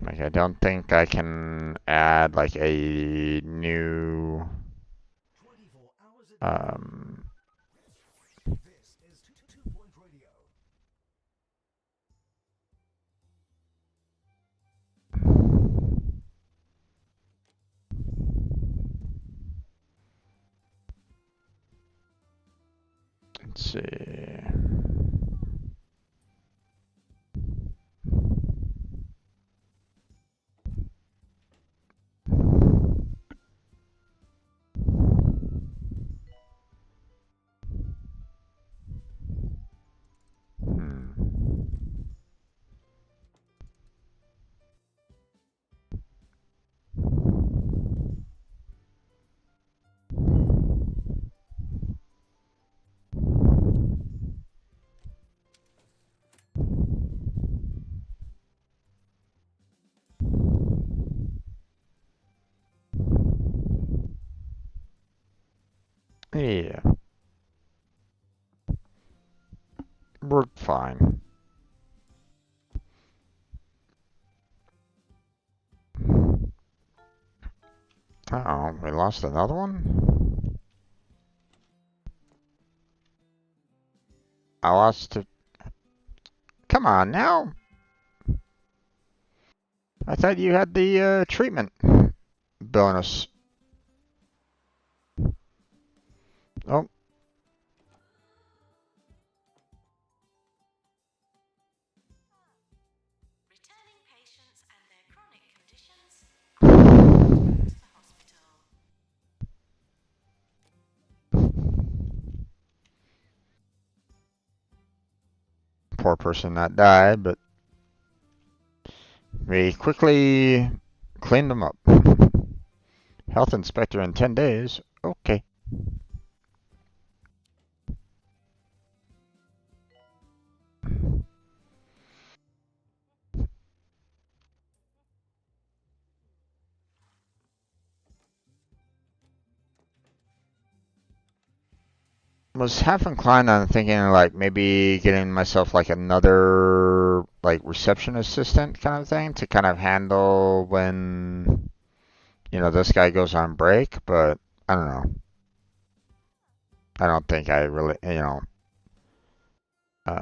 Like, I don't think I can add like a new, 24 hours a day. This is 2 Point Radio. let's see. Hmm. Yeah, we're fine. Uh-oh, we lost another one? I lost it. Come on now. I thought you had the treatment bonus. Oh, Returning patients and their chronic conditions are referred to the hospital. poor person that died, but we quickly cleaned them up. Health inspector in 10 days. Okay. Was half inclined on thinking like maybe getting myself like another like reception assistant kind of thing to kind of handle when this guy goes on break, but I don't know. I don't think I really um The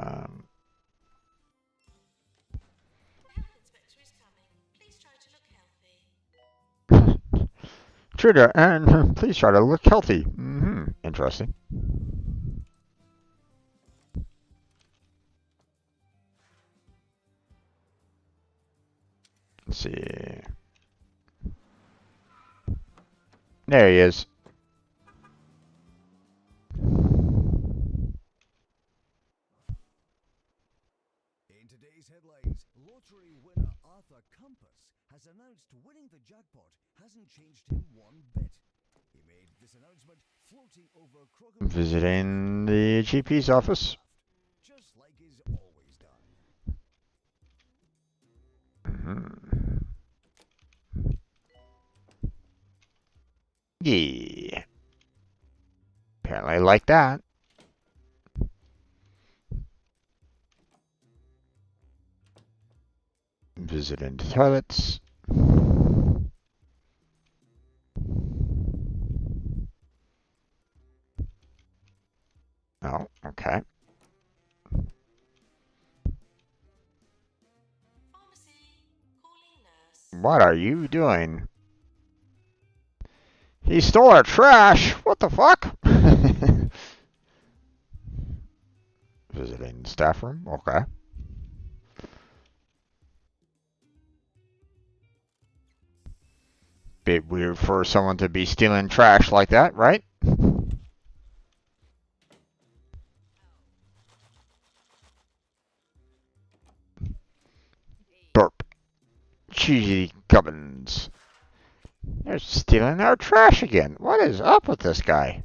health inspector is coming. Please try to look healthy. Trigger and please try to look healthy. Interesting. Let's see. There he is. In today's headlines, lottery winner Arthur Compass has announced winning the jackpot hasn't changed him one bit. He made this announcement floating over Crocodile Visiting the GP's office. just like he's always done. Mhm. Yeah. Apparently I like that. visiting the toilets. Oh, okay. Pharmacy, calling nurse. What are you doing? He stole our trash! What the fuck? Visiting staff room? Okay. Bit weird for someone to be stealing trash like that, right? Burp. Cheesy gubbins. They're stealing our trash again. What is up with this guy?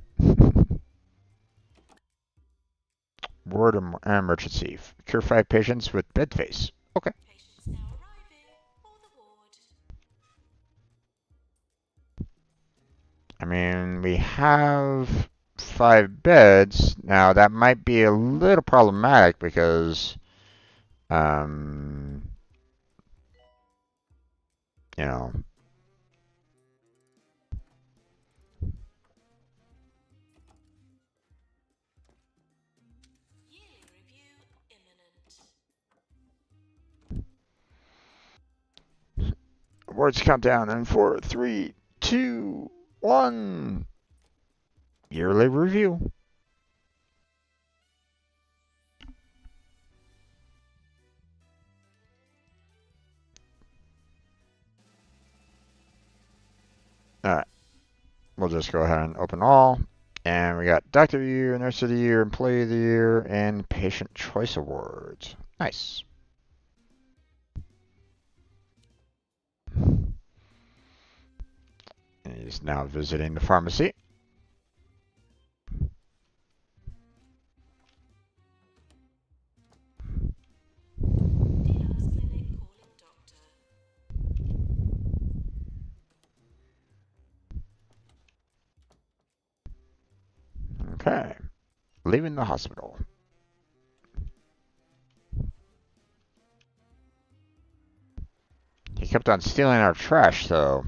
Word emergency. Cure 5 patients with bed face. Okay. Patients now arriving for the ward. I mean, we have 5 beds. Now, that might be a little problematic because, um, you know, Yearly review imminent. words count down in 4, 3, 2, 1. Yearly review. Alright, we'll just go ahead and open all. And we got Doctor of the Year, Nurse of the Year, Employee of the Year, and Patient Choice Awards. Nice. And he's now visiting the pharmacy. Dealer's clinic calling doctor. Okay. Leaving the hospital. He kept on stealing our trash, though.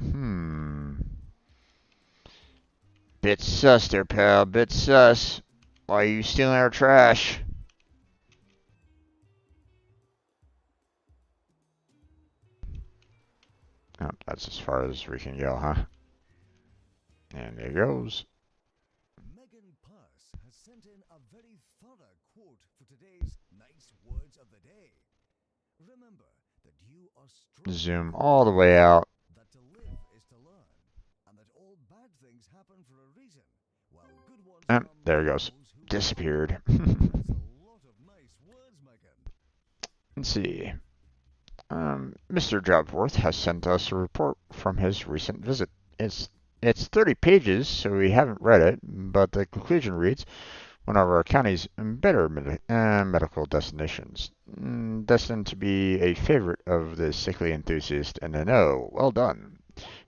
Bit sus there, pal. Bit sus. Why are you stealing our trash? Oh, that's as far as we can go, huh? And there goes. Megan Purse has sent in a very thorough quote for today's nice words of the day. Remember that you are strong. Zoom all the way out. That to live is to learn, and that all bad things happen for a reason, while good ones come There it to goes. those who Disappeared. That's a lot of nice words, Megan. Let's see. Mr. Jobsworth has sent us a report from his recent visit. It's 30 pages, so we haven't read it, but the conclusion reads, one of our county's better medical destinations, destined to be a favorite of the sickly enthusiast and the know. Well done.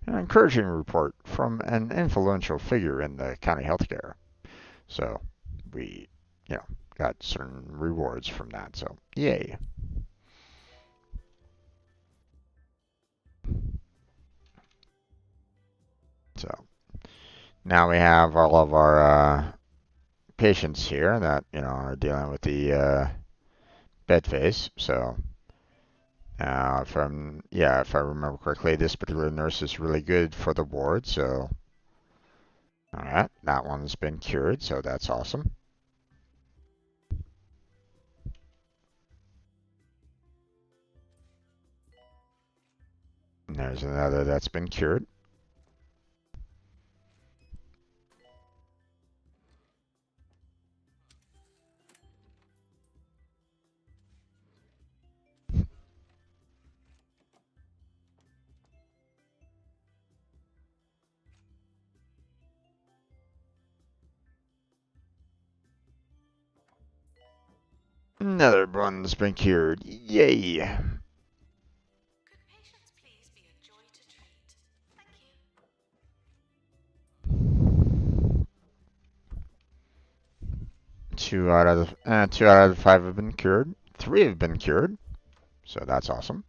An encouraging report from an influential figure in the county healthcare. So we, got certain rewards from that. So yay. So now we have all of our patients here that are dealing with the bed face. So if I remember correctly, this particular nurse is really good for the ward. So all right, that one's been cured. So that's awesome. And there's another that's been cured. Another one's been cured. Yay! Could patients please be a joy to treat? Thank you. 2 out of 5 have been cured. 3 have been cured. So that's awesome.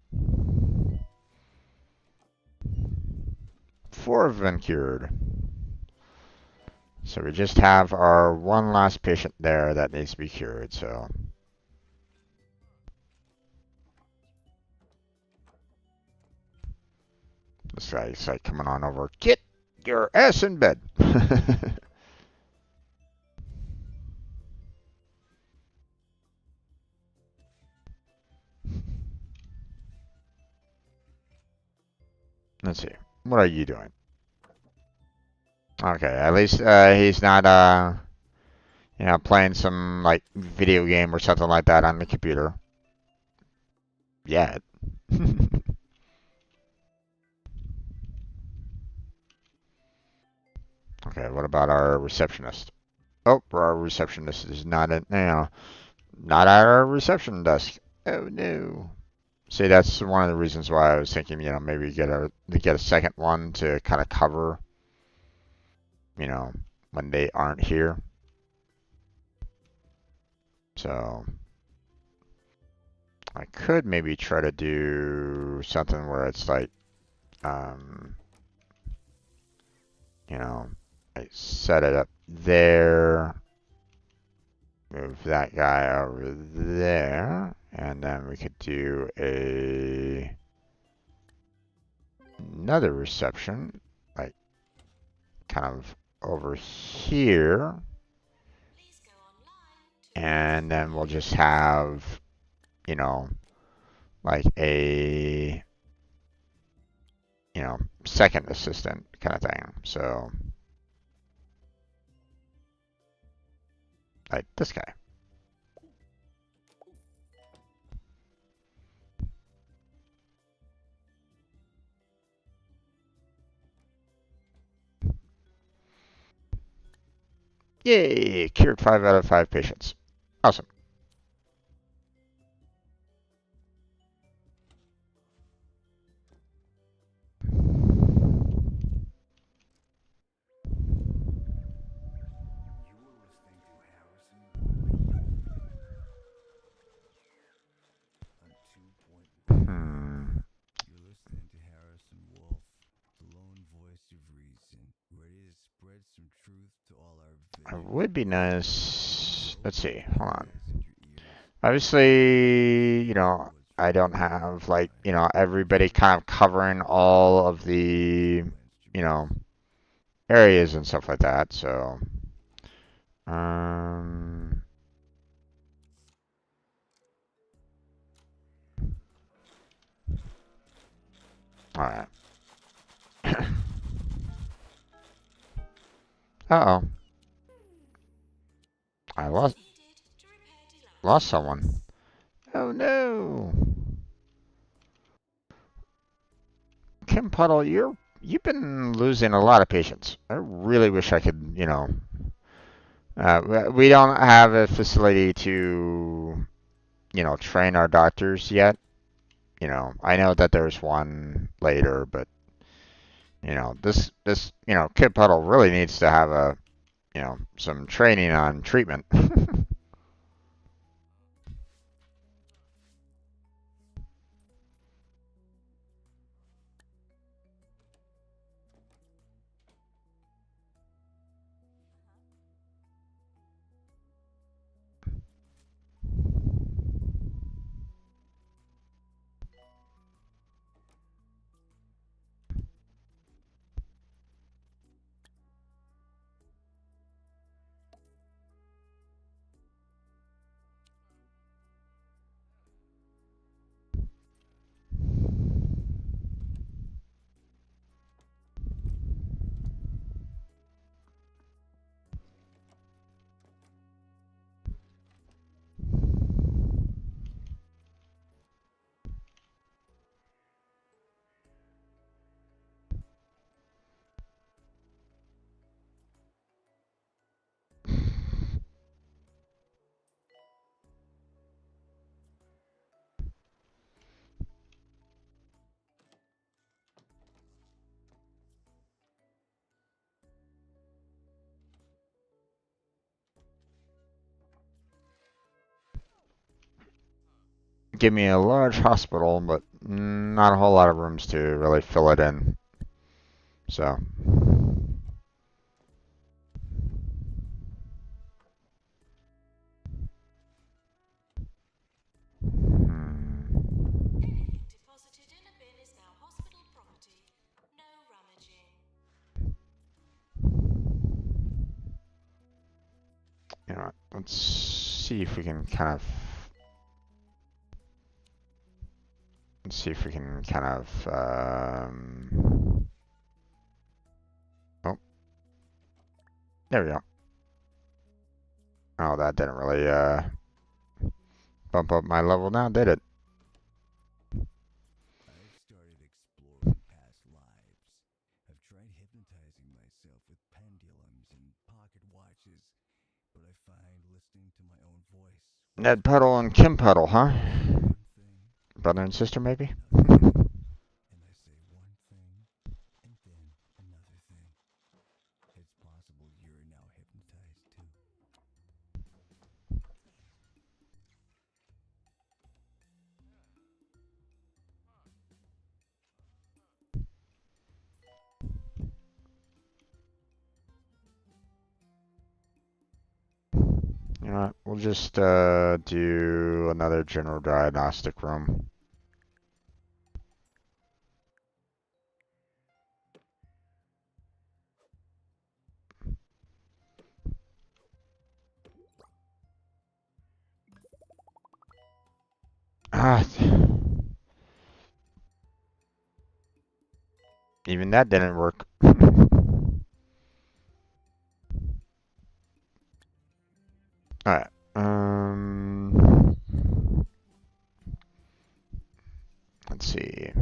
4 have been cured. So we just have our one last patient there that needs to be cured, so. This guy's like coming on over. Get your ass in bed. Let's see. What are you doing? Okay, at least he's not playing some like video game or something like that on the computer. Yet. Okay, what about our receptionist? Oh, our receptionist is not not at our reception desk. Oh no. See, that's one of the reasons why I was thinking, maybe get a second one to kind of cover, when they aren't here. So I could maybe try to do something where it's like, I set it up there, move that guy over there, and then we could do another reception, like kind of over here, and then we'll just have, like a, second assistant kind of thing. So, like this guy. Yay! Cured 5 out of 5 patients. Awesome. Hmm. You're listening to Harrison Wolf, the lone voice of reason, ready to spread some truth to all our It would be nice. Let's see. Hold on. Obviously, I don't have like, everybody kind of covering all of the, areas and stuff like that. So, um, all right. Uh-oh. I lost someone. Oh no. Kim Puddle, you've been losing a lot of patients. I really wish I could, we don't have a facility to, train our doctors yet. I know that there's one later, but this Kid Puddle really needs to have some training on treatment. Give me a large hospital, but not a whole lot of rooms to really fill it in. So. Anything deposited in a bin is now hospital property. No rummaging. You know, let's see if we can kind of. Let's see if we can kind of. Oh, there we go. Oh, that didn't really bump up my level now, did it? I've started exploring past lives. I've tried hypnotizing myself with pendulums and pocket watches, but I find listening to my own voice. Ned Puddle and Kim Puddle, huh? One thing, Brother and sister, maybe? another, and I say one thing, and then another thing. It's possible you're now hypnotized too. You know what? We'll just do another general diagnostic room. Ah, even that didn't work. Alright. Let's see.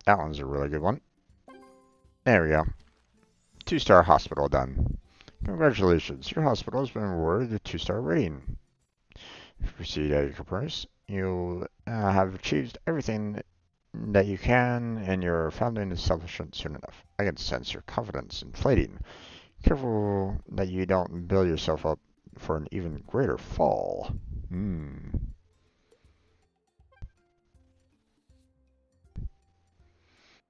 That one's a really good one. There we go. 2-star hospital done. Congratulations, your hospital has been awarded a 2-star rating. If you proceed at your price, you'll have achieved everything that you can, and your founding is sufficient soon enough. I can sense your confidence inflating. Careful that you don't build yourself up for an even greater fall.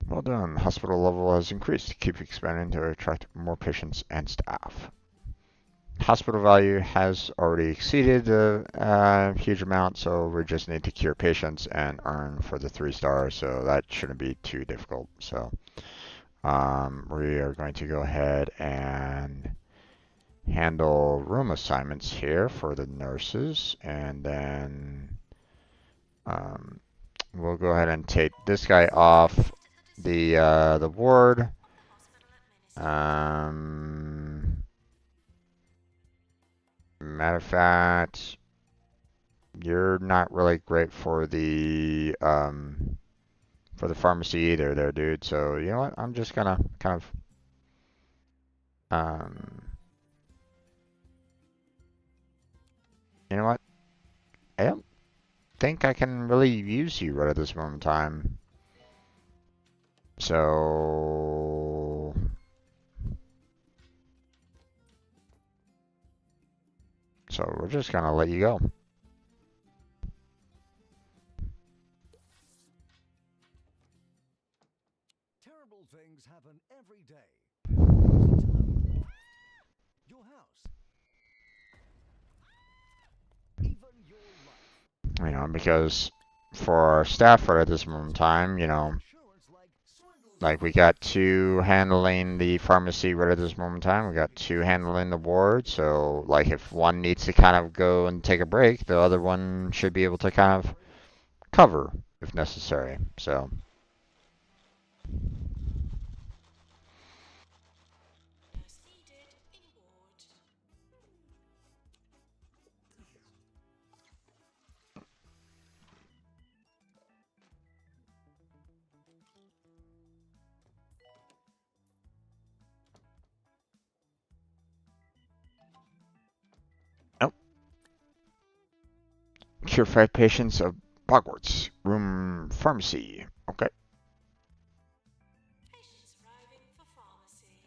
Well done. Hospital level has increased. Keep expanding to attract more patients and staff. Hospital value has already exceeded a huge amount, so we just need to cure patients and earn for the 3 stars, so that shouldn't be too difficult. So we are going to go ahead and handle room assignments here for the nurses, and then we'll go ahead and take this guy off the ward. Matter of fact, you're not really great for the pharmacy either, there, dude. So you know what? I'm just gonna kind of you know what? I don't think I can really use you right at this moment in time. So we're just gonna let you go. Terrible things happen every day. Your house. Even your life. You know, because for our staff right at this moment in time, you know, like we got 2 handling the pharmacy right at this moment in time. We got 2 handling the ward. So like if one needs to kind of go and take a break, the other one should be able to kind of cover if necessary. So Nurse needed in ward. nope. Cure 5 patients of Hogwarts. Room pharmacy. Okay. Patients arriving for pharmacy.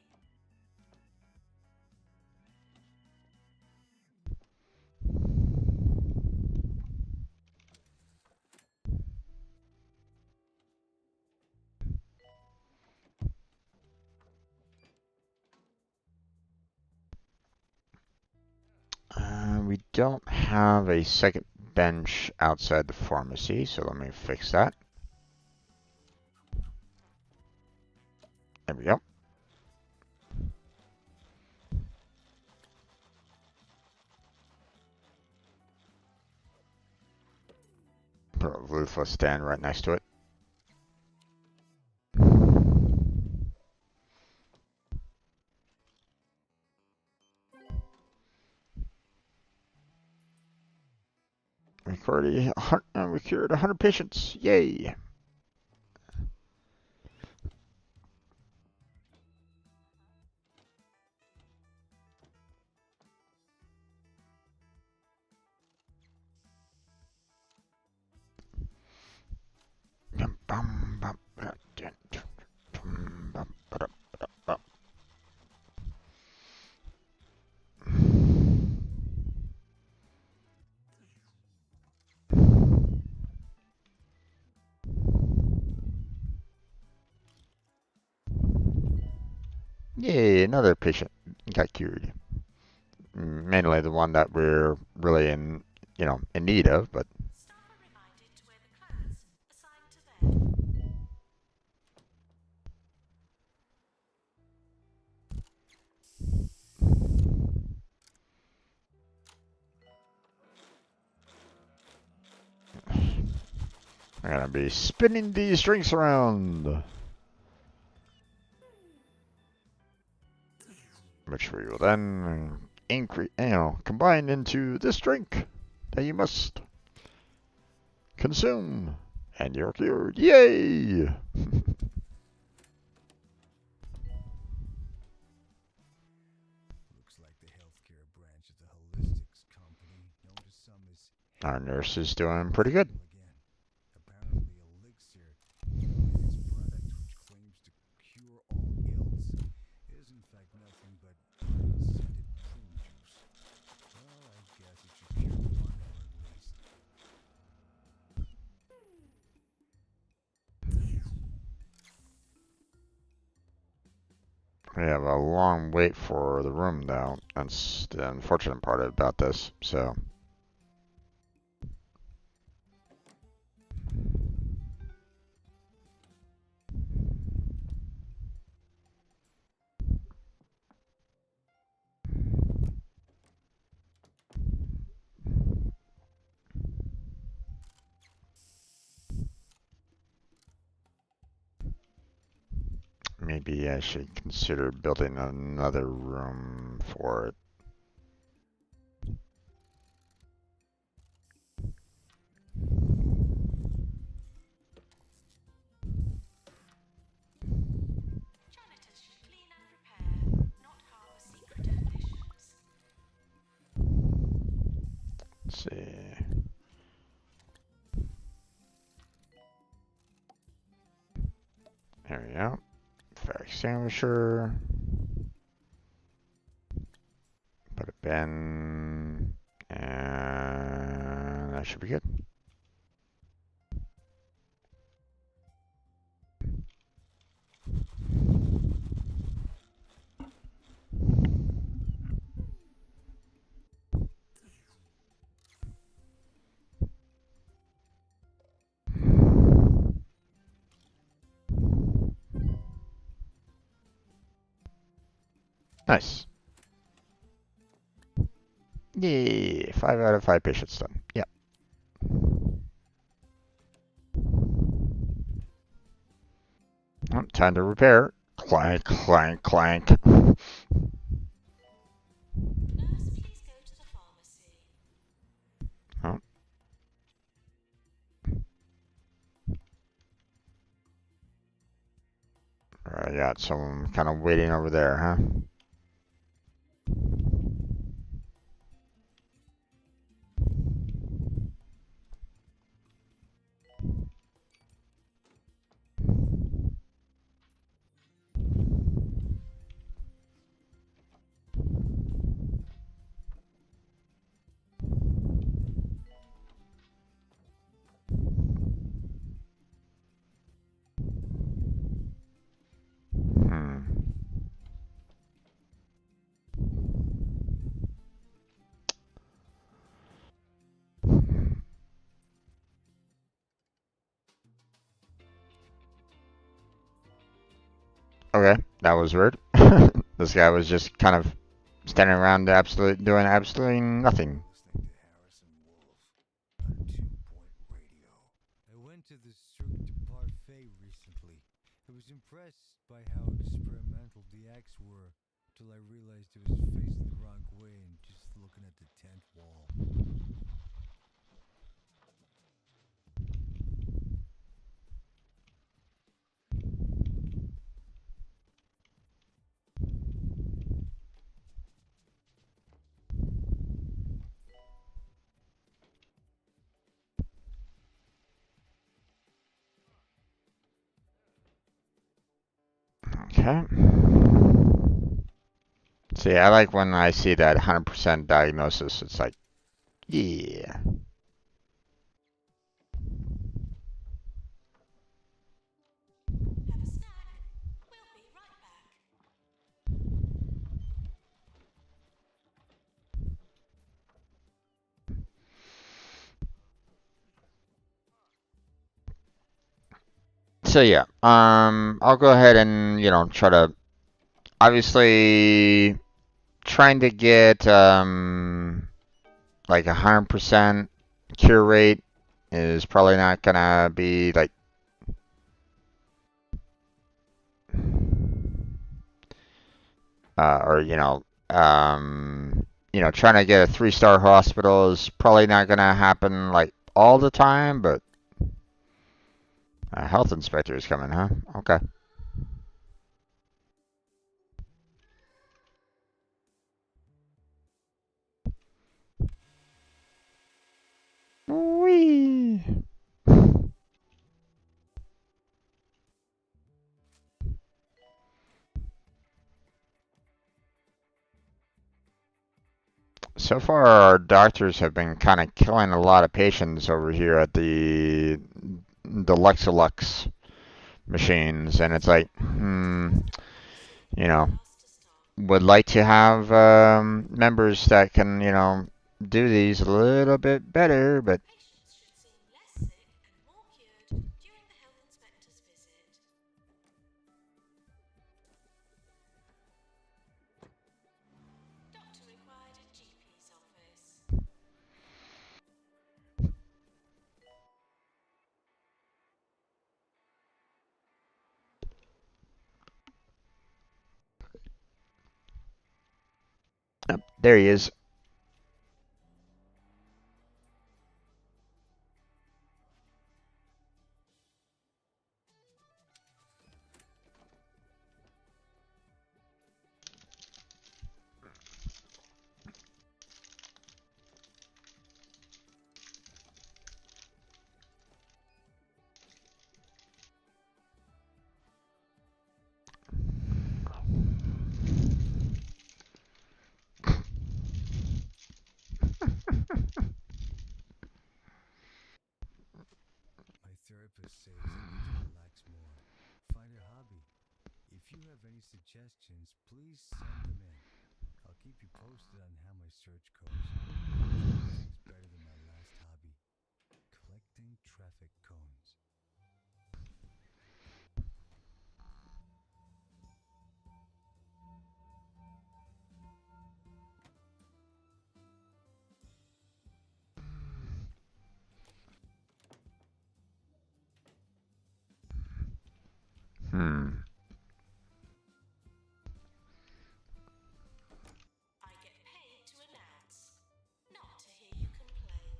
don't have a second bench outside the pharmacy, so let me fix that. There we go. Put a ruthless stand right next to it. We cured 100 patients. Yay! Yay, another patient got cured. Mainly the one that we're really in need of, but Staff are reminded to wear the clothes assigned to them. I'm gonna be spinning these drinks around, which we will then combine into this drink that you must consume, and you're cured. Yay! Looks like the healthcare branch of the holistics company, known to some as Our nurse is doing pretty good. again. Apparently, elixir, this product which claims to cure all ills, is in fact nothing but unscented prune juice. Well, I guess it should cure one ill at least. We have a long wait for the room, though. That's the unfortunate part about this. So, maybe I should consider building another room for it. Janitors should clean and repair, not harbour secret ambitions. Let's see. There we go. Fire extinguisher. Put a bin. And that should be good. Nice. Yay, 5 out of 5 patients done. Yep. Oh, time to repair. Clank, clank, clank. Nurse, please go to the pharmacy. Oh. I got someone kind of waiting over there, huh? Hmm. Okay, that was weird. This guy was just kind of standing around doing absolutely nothing. Listening to Harrison Wolf on 2-Point Radio. I went to the Cirque du Parfait recently. I was impressed by how experimental the acts were, till I realized I was facing the wrong way and just looking at the tent wall. Okay. See, I like when I see that 100% diagnosis. It's like, yeah. Have a snack. We'll be right back. So yeah, I'll go ahead and try to obviously trying to get like 100% cure rate is probably not gonna be like or trying to get a 3-star hospital is probably not gonna happen like all the time, but a health inspector is coming, huh? Okay. Whee! So far, our doctors have been kind of killing a lot of patients over here at the Lexilux machines, and it's like, you know, Fast to stop. would like to have members that can, do these a little bit better, but Patients should seem less sick and more cured during the health inspector's visit. Doctor required at GP's office. there he is. My therapist says I need to relax more. Find a hobby. If you have any suggestions, please send them in. I'll keep you posted on how my search goes. Nothing's better than my last hobby, collecting traffic cones. Hmm. I get paid to announce, not to hear you complain.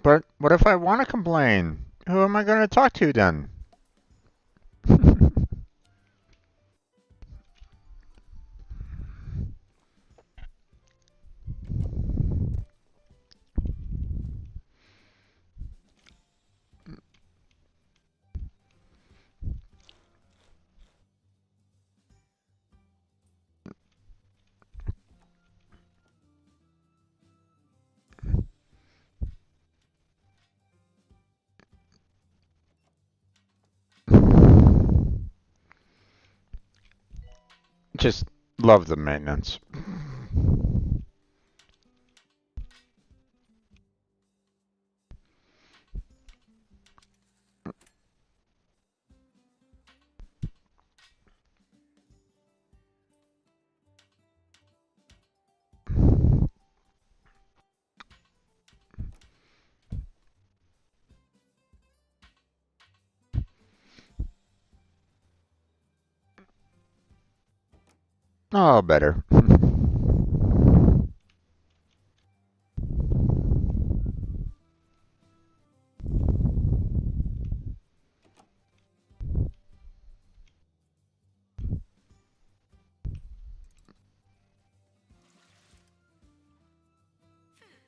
But what if I want to complain? Who am I going to talk to then? Just love the maintenance. Oh, better. Food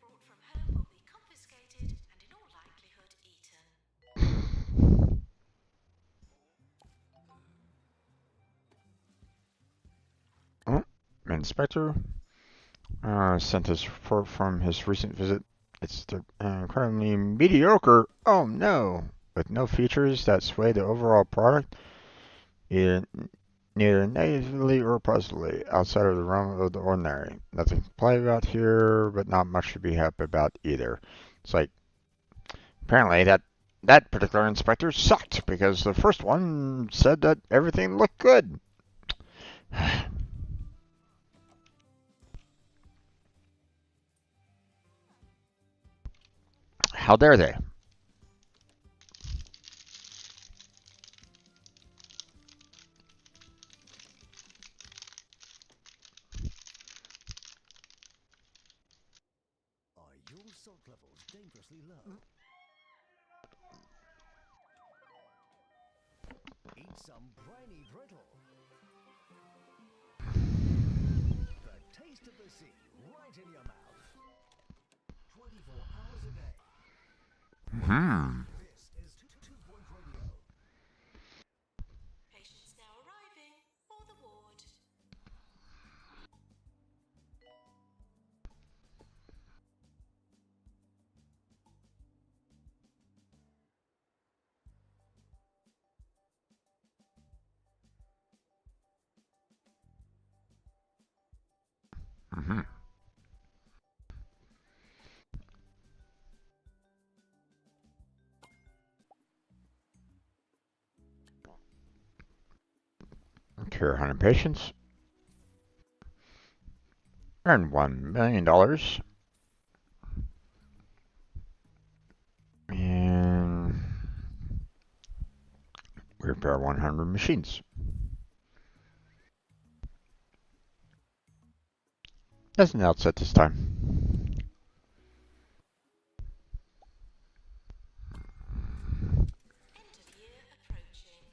brought from home will be confiscated and in all likelihood eaten. Oh, Inspector sent us report from his recent visit. It's incredibly mediocre. Oh no! With no features that sway the overall product, either, neither negatively or positively, outside of the realm of the ordinary. Nothing to play about here, but not much to be happy about either. It's like, apparently that particular inspector sucked because the first one said that everything looked good. How dare they? Are your salt levels dangerously low? Eat some briny brittle. The taste of the sea right in your mouth. 24 hours a day. This is 2-Point Radio. Patients now arriving for the ward. Mm-hmm. Cure 100 patients. Earn $1 million. And we repair 100 machines. That's an outset this time. End of year approaching.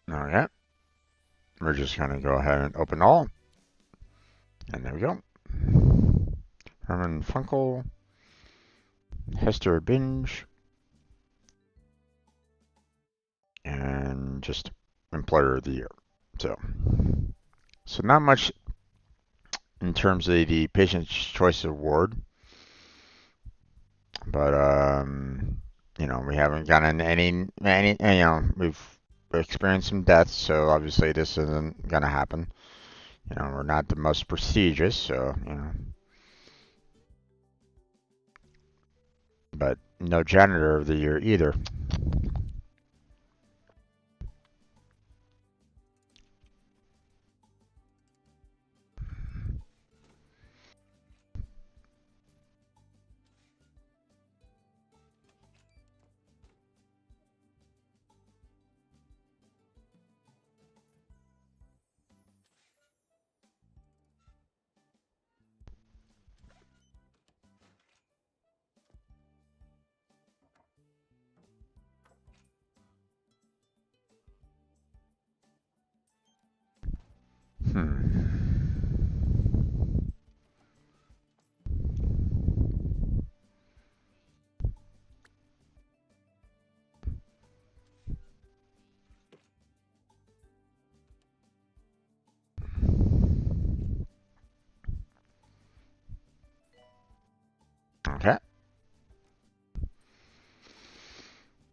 Alright. We're just going to go ahead and open all. And there we go. Herman Funkel. Hester Binge. And just Employer of the Year. So not much in terms of the Patient's Choice Award. But, we haven't gotten any, we've experienced some deaths, so obviously this isn't going to happen. We're not the most prestigious, so, But no Janitor of the Year either. Okay.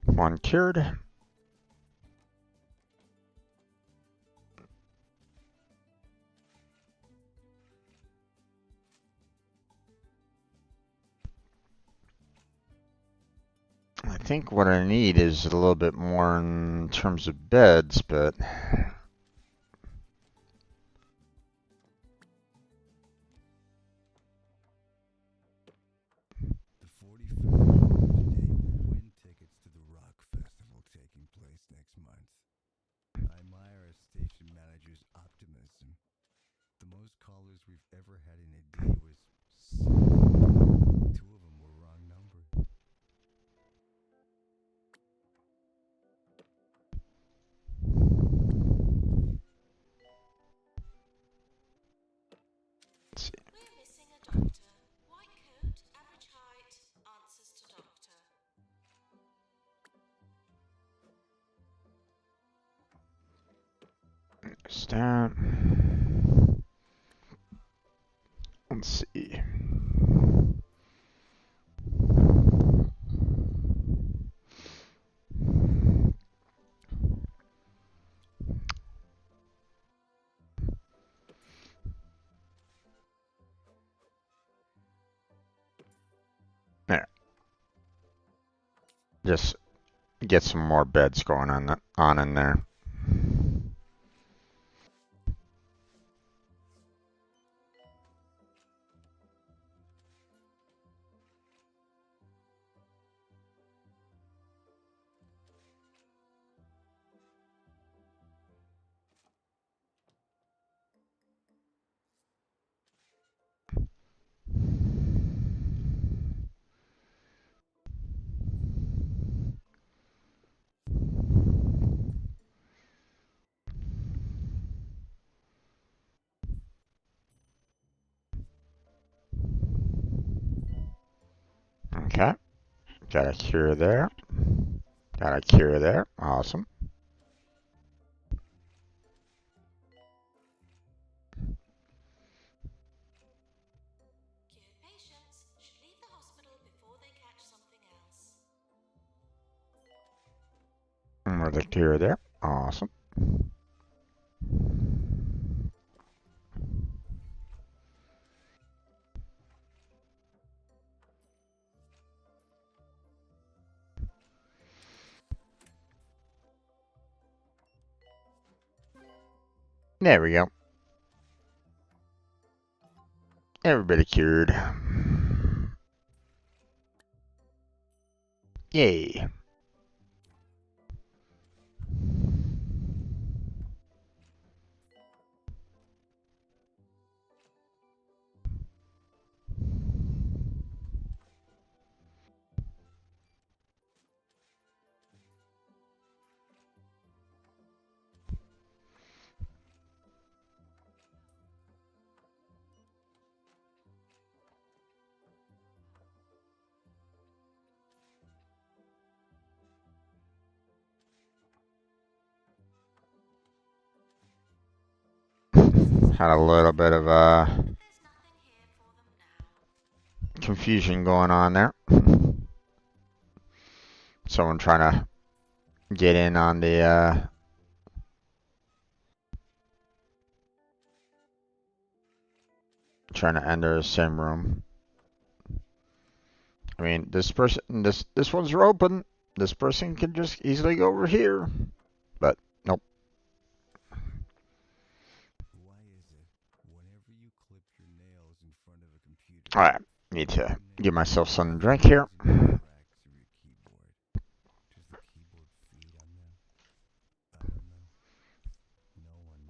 One cured. I think what I need is a little bit more in terms of beds, but that. Let's see. There. Just get some more beds going on in there. Okay. Got a cure there. Got a cure there. Awesome. Cured patients should leave the hospital before they catch something else. Another cure there. Awesome. There we go. Everybody cured. Yay. Had a little bit of There's nothing here for them now. confusion going on there. Someone trying to get in on the trying to enter the same room. I mean, this one's open. This person can just easily go over here. But nope. Why is it whenever you clip your nails in front of a computer, Alright. Need to give myself some drink here. cracks through your keyboard? Does the keyboard feed on them? I don't know. No one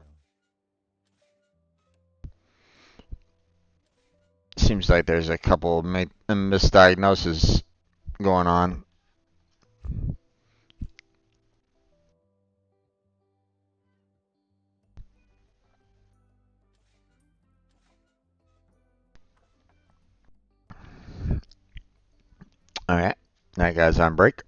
knows. Seems like there's a couple of misdiagnoses going on. Alright. That guy's on break.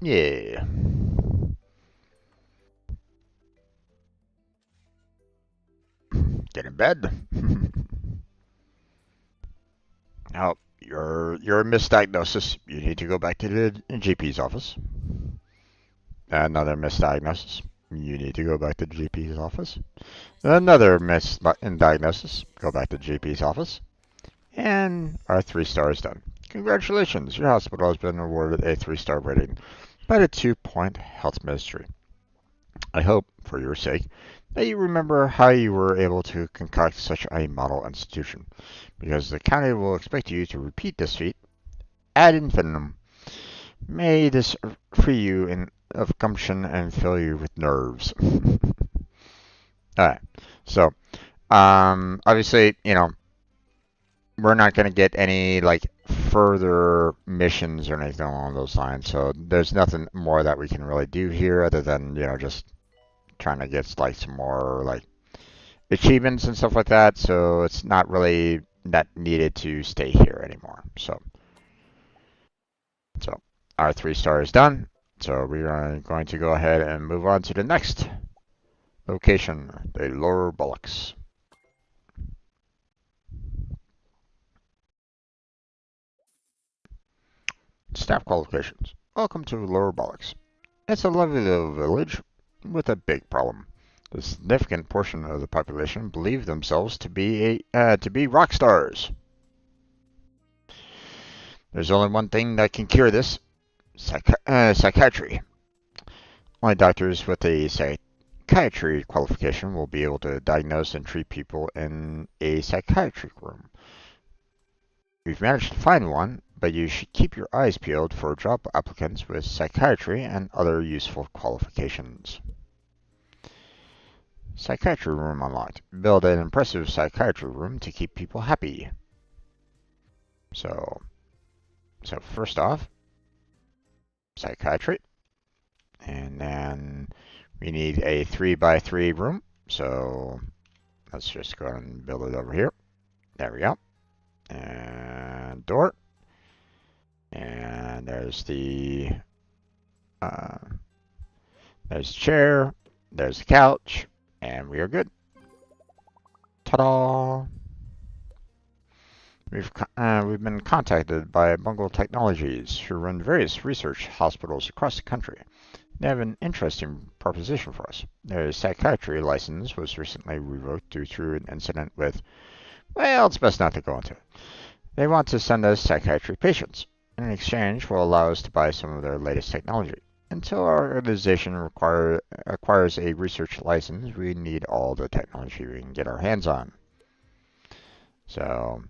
Yeah. Get in bed. Oh, you're a misdiagnosis. You need to go back to the GP's office. Another misdiagnosis. You need to go back to the GP's office. Another misdiagnosis. Go back to the GP's office. And our 3 stars done. Congratulations, your hospital has been awarded a 3-star rating by the 2-Point Health Ministry. I hope, for your sake, that you remember how you were able to concoct such a model institution, because the county will expect you to repeat this feat ad infinitum. May this free you of gumption and fill you with nerves. Alright, so, obviously, we're not going to get any like further missions or anything along those lines. So there's nothing more that we can really do here other than, you know, just trying to get like some more like achievements and stuff like that. So it's not really that needed to stay here anymore. So our 3 star is done. So we are going to go ahead and move on to the next location, the Lower Bullocks. Staff qualifications. Welcome to Lower Bullocks. It's a lovely little village with a big problem. A significant portion of the population believe themselves to be rock stars. There's only one thing that can cure this: psychiatry. Only doctors with a psychiatry qualification will be able to diagnose and treat people in a psychiatric room. We've managed to find one, but you should keep your eyes peeled for job applicants with psychiatry and other useful qualifications. Psychiatry room unlocked. Build an impressive psychiatry room to keep people happy. So first off, psychiatry. And then we need a 3x3 room. So let's just go ahead and build it over here. There we go. And door. And there's the chair. There's the couch. And we are good. Ta-da! We've been contacted by Bungle Technologies, who run various research hospitals across the country. They have an interesting proposition for us. Their psychiatry license was recently revoked due to an incident with, well, it's best not to go into it. They want to send us psychiatry patients. In exchange, will allow us to buy some of their latest technology. Until our organization acquires a research license, we need all the technology we can get our hands on. So,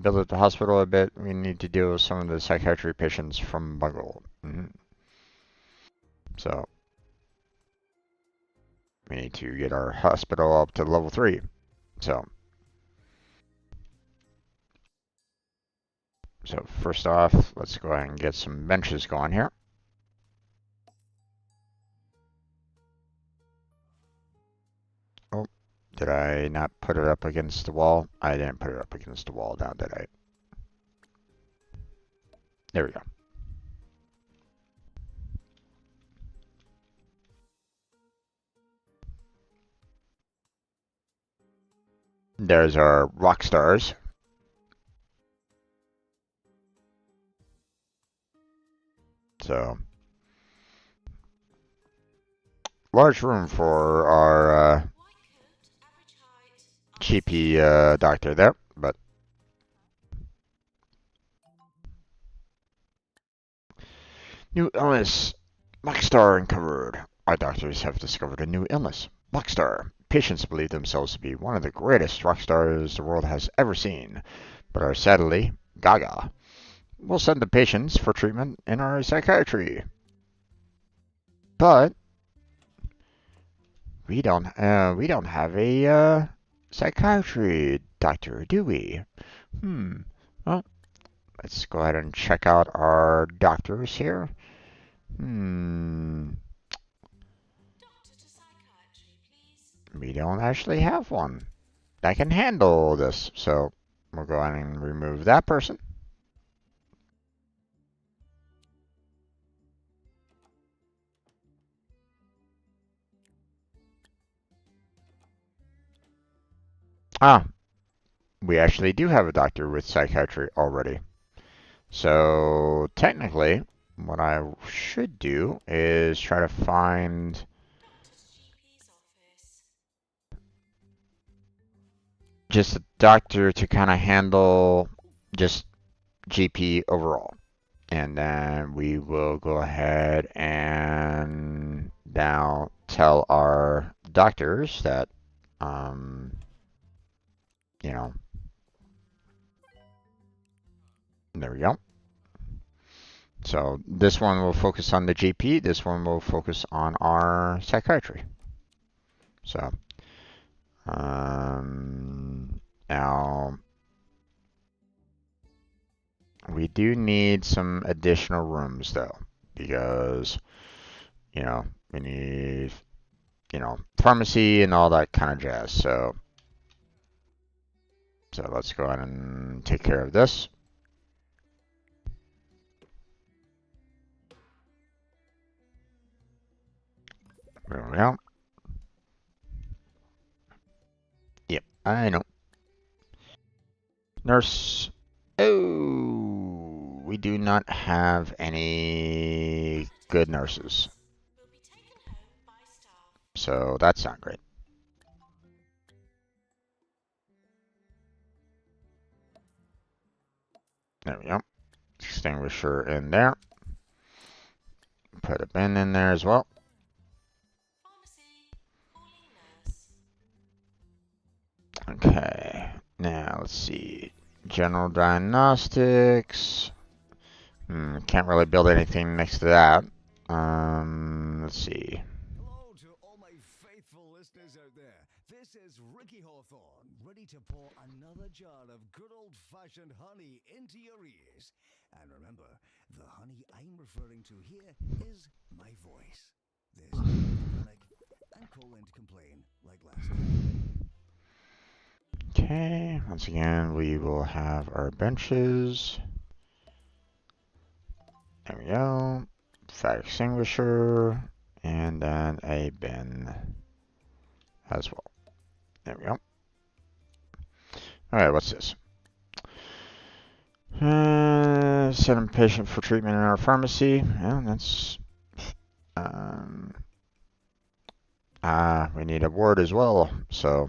build up the hospital a bit. We need to deal with some of the psychiatry patients from Bungle. So, we need to get our hospital up to level 3. So first off, let's go ahead and get some benches going here. Oh, did I not put it up against the wall? I didn't put it up against the wall now, did I? There we go. There's our rock stars. So, large room for our cheapy doctor there, but new illness. Rockstar uncovered. Our doctors have discovered a new illness. Rockstar. Patients believe themselves to be one of the greatest rock stars the world has ever seen, but are sadly gaga. We'll send the patients for treatment in our psychiatry. But we don't have a psychiatry doctor, do we? Well, let's go ahead and check out our doctors here. We don't actually have one that can handle this, so we'll go ahead and remove that person. We actually do have a doctor with psychiatry already. So technically, what I should do is try to find just a doctor to kind of handle just GP overall. And then we will go ahead and now tell our doctors that, you know, there we go. So this one will focus on the GP. This one will focus on our psychiatry. So now do need some additional rooms though, because, we need, pharmacy and all that kind of jazz. So let's go ahead and take care of this. There we go. Yep, I know. Nurse. Oh, we do not have any good nurses. Will be taken home by staff. So that's not great. There we go. Extinguisher in there. Put a bin in there as well. Pharmacy, calling nurse. Okay. Now let's see. General diagnostics. Can't really build anything next to that. Let's see. Hello to all my faithful listeners out there. This is Ricky Hawthorne, ready to pour another jar of good old-fashioned honey into your ears. And remember, the honey I'm referring to here is my voice. There's no need to panic and call in to complain like last time. Okay, once again, we will have our benches. There we go. Fire extinguisher, and then a bin as well. There we go. Alright, what's this? Send a patient for treatment in our pharmacy. Yeah, that's... we need a ward as well, so...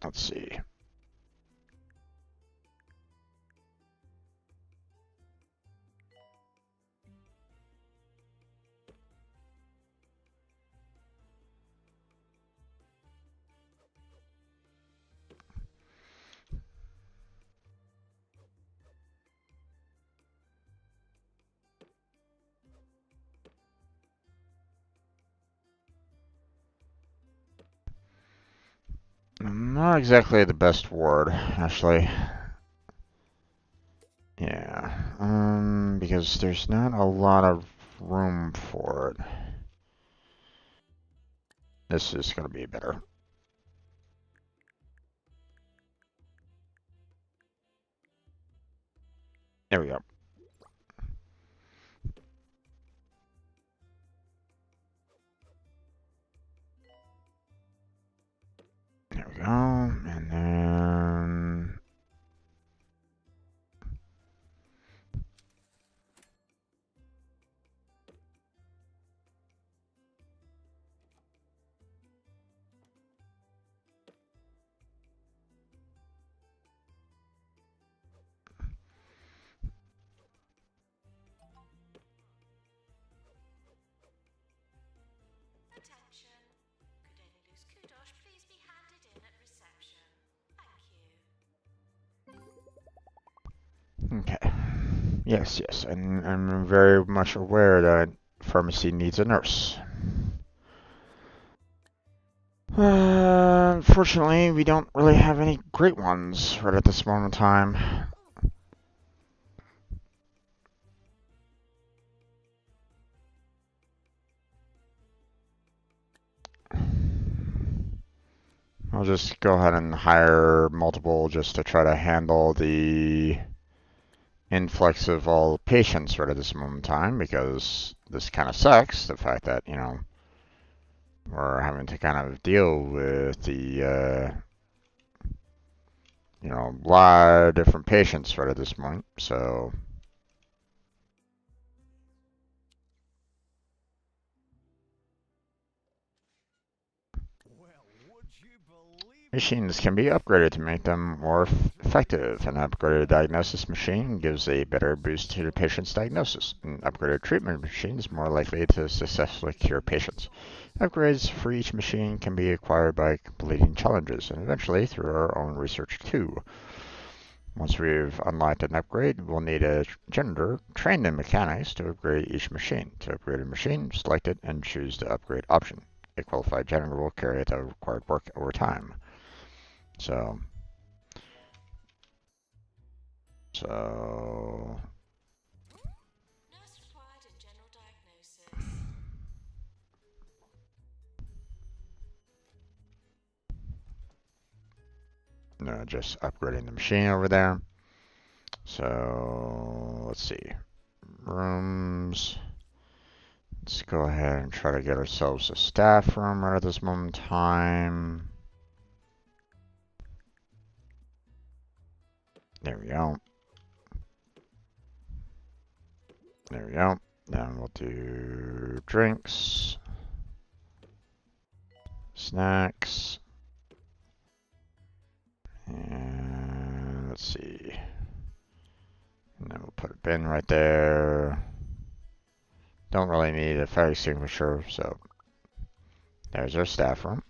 Let's see. Not exactly the best ward, actually. Yeah, because there's not a lot of room for it. This is going to be better. There we go. There we go, and then... Attention. Could any loose kudosh please be handed in at reception? Thank you. Okay. Yes, and I'm very much aware that pharmacy needs a nurse. Unfortunately, we don't really have any great ones right at this moment in time. I'll just go ahead and hire multiple just to try to handle the influx of all patients right at this moment in time, because this kind of sucks, the fact that, we're having to kind of deal with the, a lot of different patients right at this point, so... Machines can be upgraded to make them more effective. An upgraded diagnosis machine gives a better boost to the patient's diagnosis. An upgraded treatment machine is more likely to successfully cure patients. Upgrades for each machine can be acquired by completing challenges and eventually through our own research too. Once we've unlocked an upgrade, we'll need a janitor trained in mechanics to upgrade each machine. To upgrade a machine, select it and choose the upgrade option. A qualified janitor will carry out the required work over time. So, So Nurse required in general diagnosis. no, just upgrading the machine over there. So let's see. Rooms. Let's go ahead and try to get ourselves a staff room right at this moment in time. There we go. There we go. Then we'll do drinks, snacks, and let's see. And then we'll put a bin right there. Don't really need a fire extinguisher, so there's our staff room.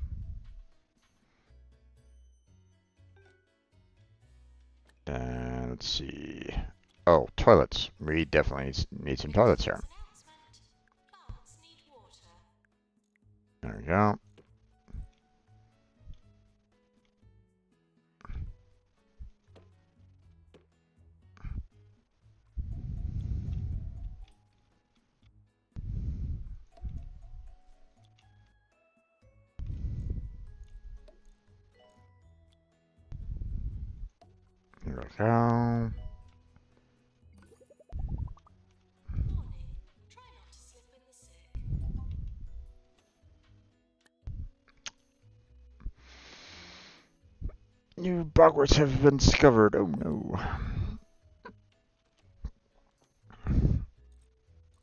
And let's see. Oh, toilets. We definitely need some toilets here. Plants need water. There we go. There we go. Warning. Try not to slip in the sick. New bugworts have been discovered. Oh no.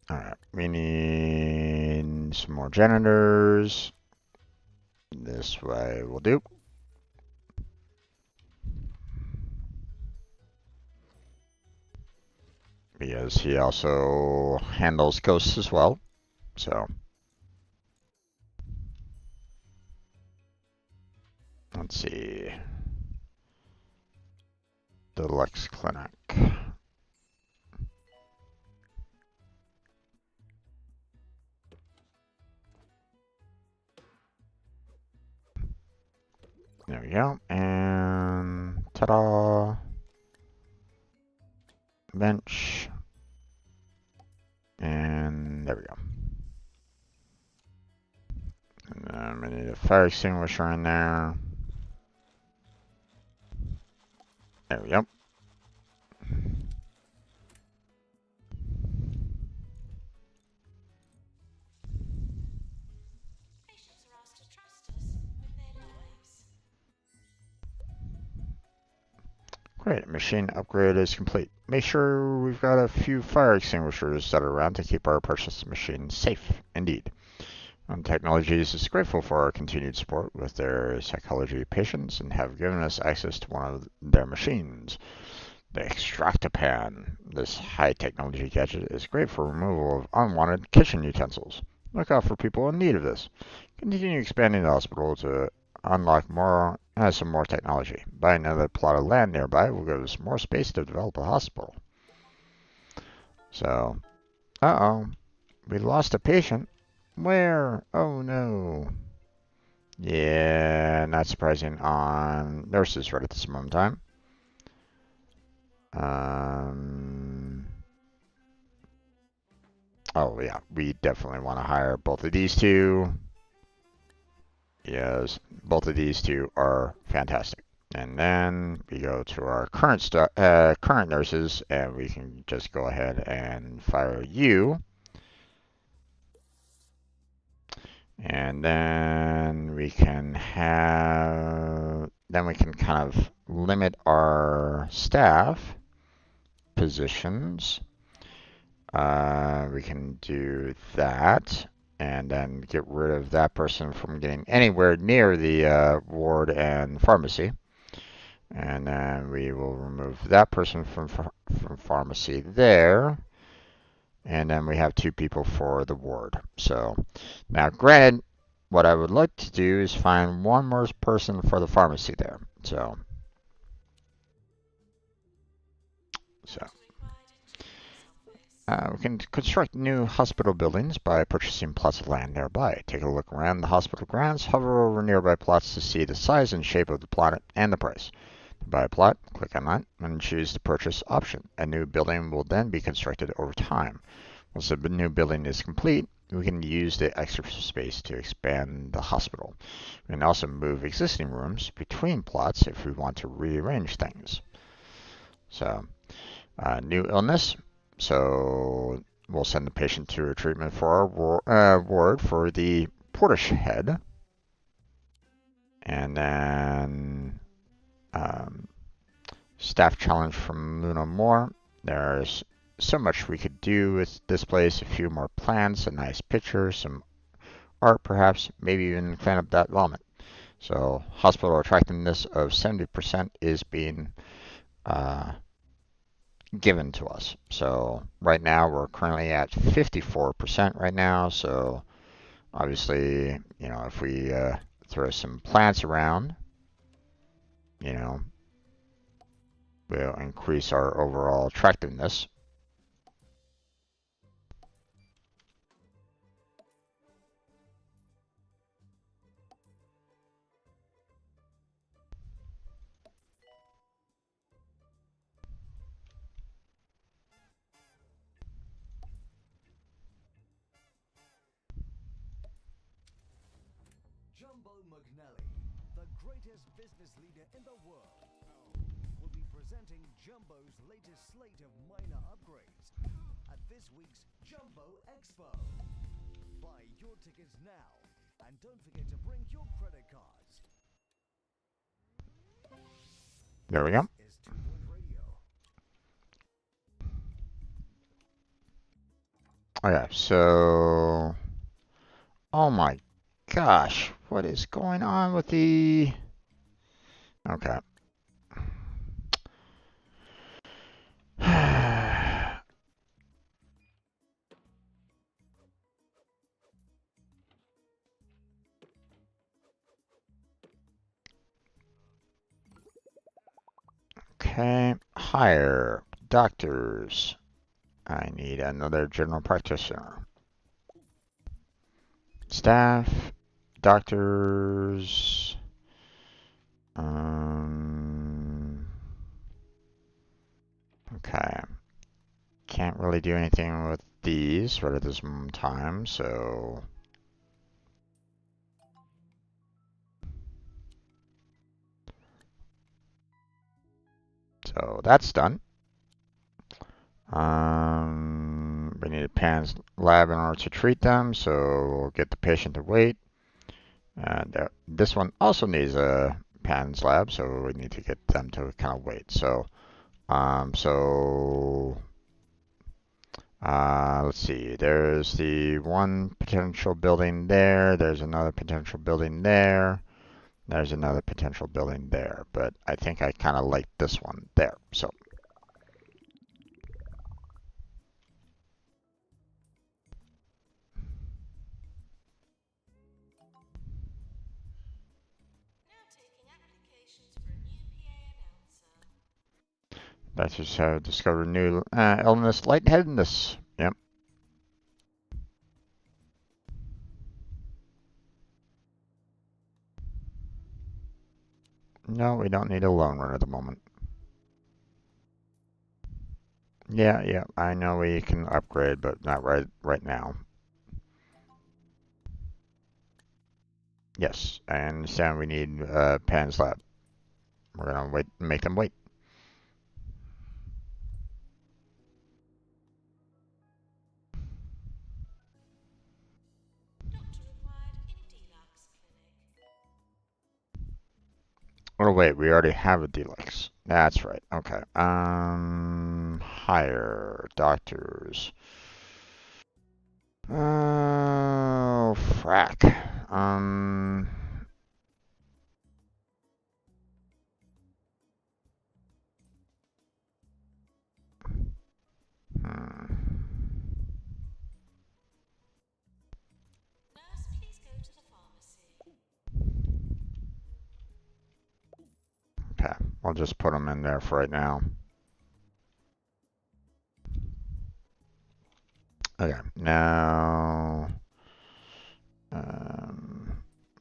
Alright, we need some more janitors. This way will do. Because he also handles ghosts as well. So let's see. The Lex Clinic. There we go. And ta-da! Bench. And there we go. And then we need a fire extinguisher in there. There we go. Patients are asked to trust us with their lives. Great, machine upgrade is complete. Make sure we've got a few fire extinguishers that are around to keep our precious machine safe, indeed. Technologies is grateful for our continued support with their psychology patients and have given us access to one of their machines. The Extractapan. This high-technology gadget is great for removal of unwanted kitchen utensils. Look out for people in need of this. Continue expanding the hospital to unlock more some more technology. Buy another plot of land nearby will give us more space to develop a hospital. So, we lost a patient. Where? Oh no. Yeah, not surprising on nurses right at this moment in time. Oh yeah, we definitely want to hire both of these two. Yes, both of these two are fantastic. And then we go to our current nurses, and we can just go ahead and fire you. And then we can kind of limit our staff positions. We can do that, and then get rid of that person from getting anywhere near the ward and pharmacy. And then we will remove that person from pharmacy there. And then we have two people for the ward. So now, granted, what I would like to do is find one more person for the pharmacy there. So we can construct new hospital buildings by purchasing plots of land nearby. Take a look around the hospital grounds, hover over nearby plots to see the size and shape of the plot and the price. To buy a plot, click on that and choose the purchase option. A new building will then be constructed over time. Once the new building is complete, we can use the extra space to expand the hospital. We can also move existing rooms between plots if we want to rearrange things. So, new illness. So, we'll send the patient to a treatment for our ward for the Portishead. And then staff challenge from Luna Moore. There's so much we could do with this place. A few more plants, a nice picture, some art perhaps, maybe even clean up that element. So hospital attractiveness of 70% is being given to us. So right now we're currently at 54% right now. So obviously, if we throw some plants around, we'll increase our overall attractiveness. The greatest business leader in the world, will be presenting Jumbo's latest slate of minor upgrades at this week's Jumbo Expo. Buy your tickets now, and don't forget to bring your credit cards. There we go. Okay, so oh my gosh, what is going on with the... Okay. Okay, hire doctors. I need another general practitioner. Staff, doctors. Okay. Can't really do anything with these right at this moment in time, so... So that's done. We need a PANS lab in order to treat them, so we'll get the patient to wait. And this one also needs a PANS lab, so we need to get them to kind of wait. So, let's see. There's the one potential building there. There's another potential building there. There's another potential building there. But I think I kind of like this one there. So. Doctors have discovered new illness, lightheadedness. Yep. No, we don't need a loan run at the moment. Yeah, I know we can upgrade, but not right now. Yes, I understand we need PANS lab. We're gonna wait, make them wait. Oh wait, we already have a deluxe. That's right. Okay. Hire doctors. Oh, frack. Okay, I'll just put them in there for right now. Okay, now we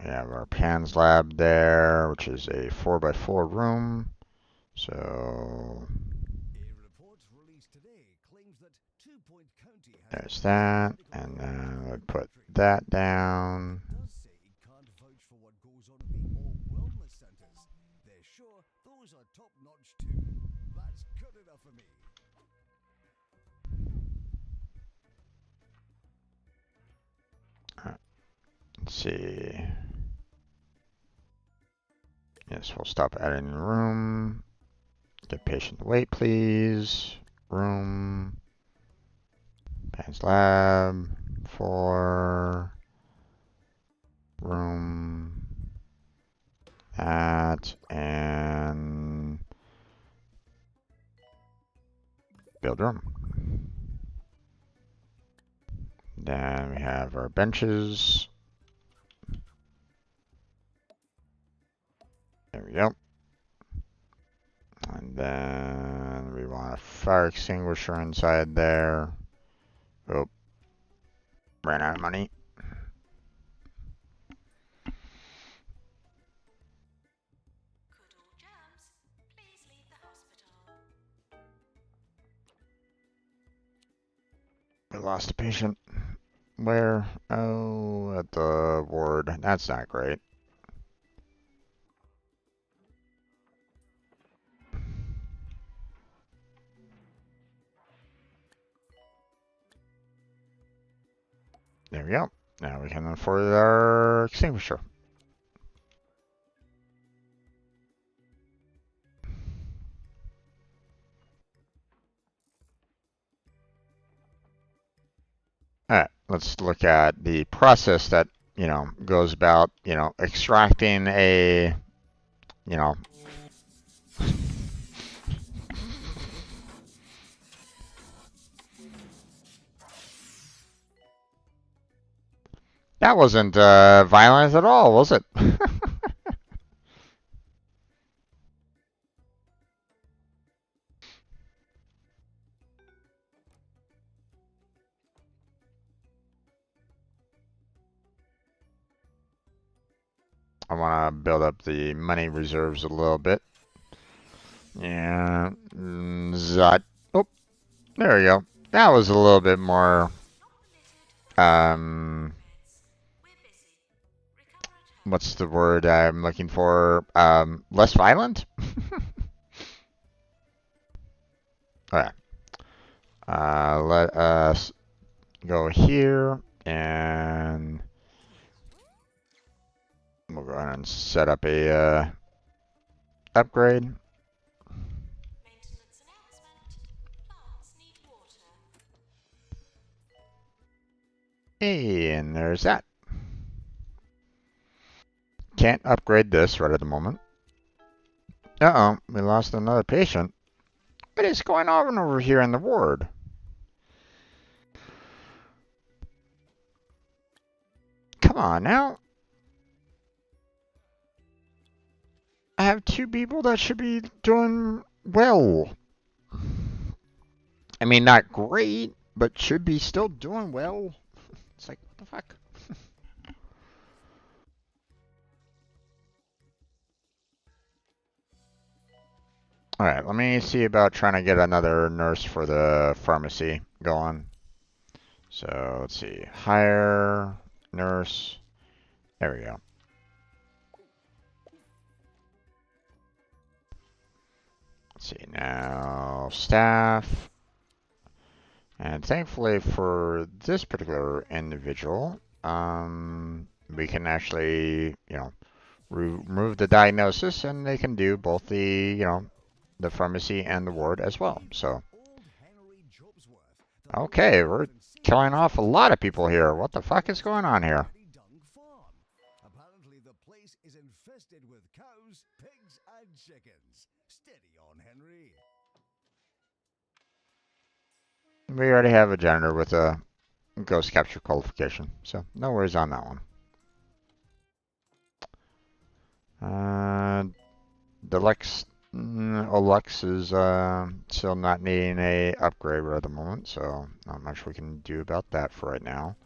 have our PANS lab there, which is a 4x4 room. So A report released today claims that Two Point County has there's the best that, medical and record then in we the put country. that down. It does say it can't vouch for what goes on in the Orb Wellness Centers. They're sure those are top-notch too. That's good enough for me. Let's see. Yes, we'll stop adding room. Get patient to wait, please. Room. Pants lab. 4. Room. That. And build room. Then we have our benches. There we go. And then we want a fire extinguisher inside there. Oh, ran out of money. Could all germs please leave the hospital? We lost a patient. Where? Oh, at the ward. That's not great. There we go. Now we can afford our extinguisher. Alright, let's look at the process that, goes about, extracting a, that wasn't violent at all, was it? I want to build up the money reserves a little bit. Yeah, Zot. Oh, there we go. That was a little bit more, Not permitted. We're busy. Recover at home. what's the word I'm looking for? Less violent? Alright. Let us go here, and we'll go ahead and set up a upgrade. Maintenance announcement. Plants need water. Hey, and there's that. Can't upgrade this right at the moment. Uh-oh, we lost another patient. What is going on over here in the ward? Come on now. I have 2 people that should be doing well. I mean, not great, but should be still doing well. It's like, what the fuck? Alright, let me see about trying to get another nurse for the pharmacy going. So, let's see. Hire, nurse. There we go. Let's see, now staff. And thankfully for this particular individual, we can actually, remove the diagnosis, and they can do both the, the pharmacy and the ward as well. So, okay, we're killing off a lot of people here. What the fuck is going on here? Apparently the place is infested with cows, pigs, and chickens. Steady on, Henry. We already have a janitor with a ghost capture qualification, so no worries on that one. Deluxe Olux is still not needing a upgrade right at the moment, so not much we can do about that for right now.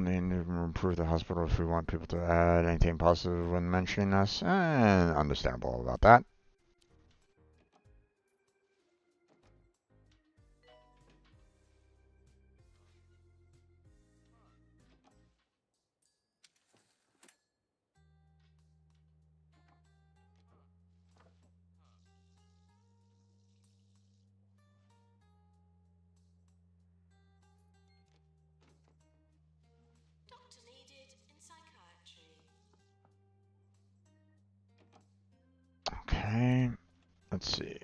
need to improve the hospital if we want people to add anything positive when mentioning us. Understandable about that. Doctor needed in psychiatry. Okay, let's see.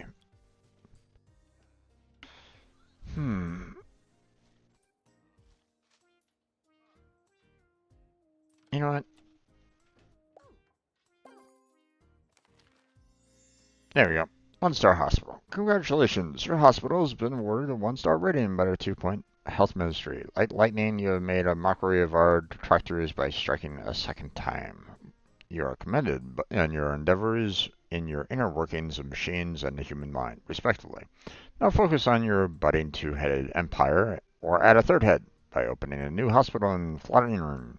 You know what? There we go. One-star hospital. Congratulations, your hospital has been awarded a one-star rating by the 2-point health ministry. Like lightning, you have made a mockery of our detractors by striking a second time. You are commended in your endeavors in your inner workings of machines and the human mind, respectively. Now focus on your budding two-headed empire, or add a third head, by opening a new hospital in Flatiron,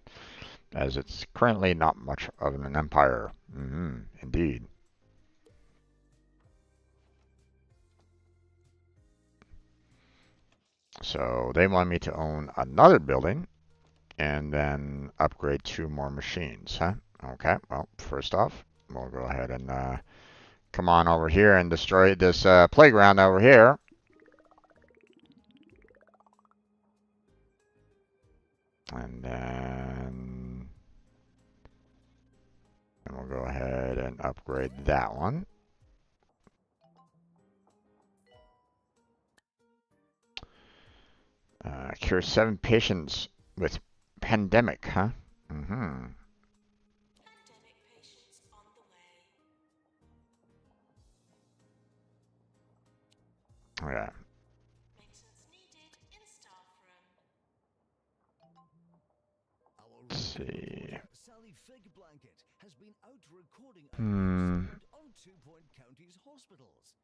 as it's currently not much of an empire. Indeed. So they want me to own another building and then upgrade 2 more machines, huh? Okay, well, first off, we'll go ahead and come on over here and destroy this playground over here. And then we'll go ahead and upgrade that one. Cure 7 patients with pandemic, huh? Pandemic patients on the way. Yeah. Maintenance needed in staff room. Let's see. Sally Fig Blanket has been out recording Hmm. on 2-point counties hospitals.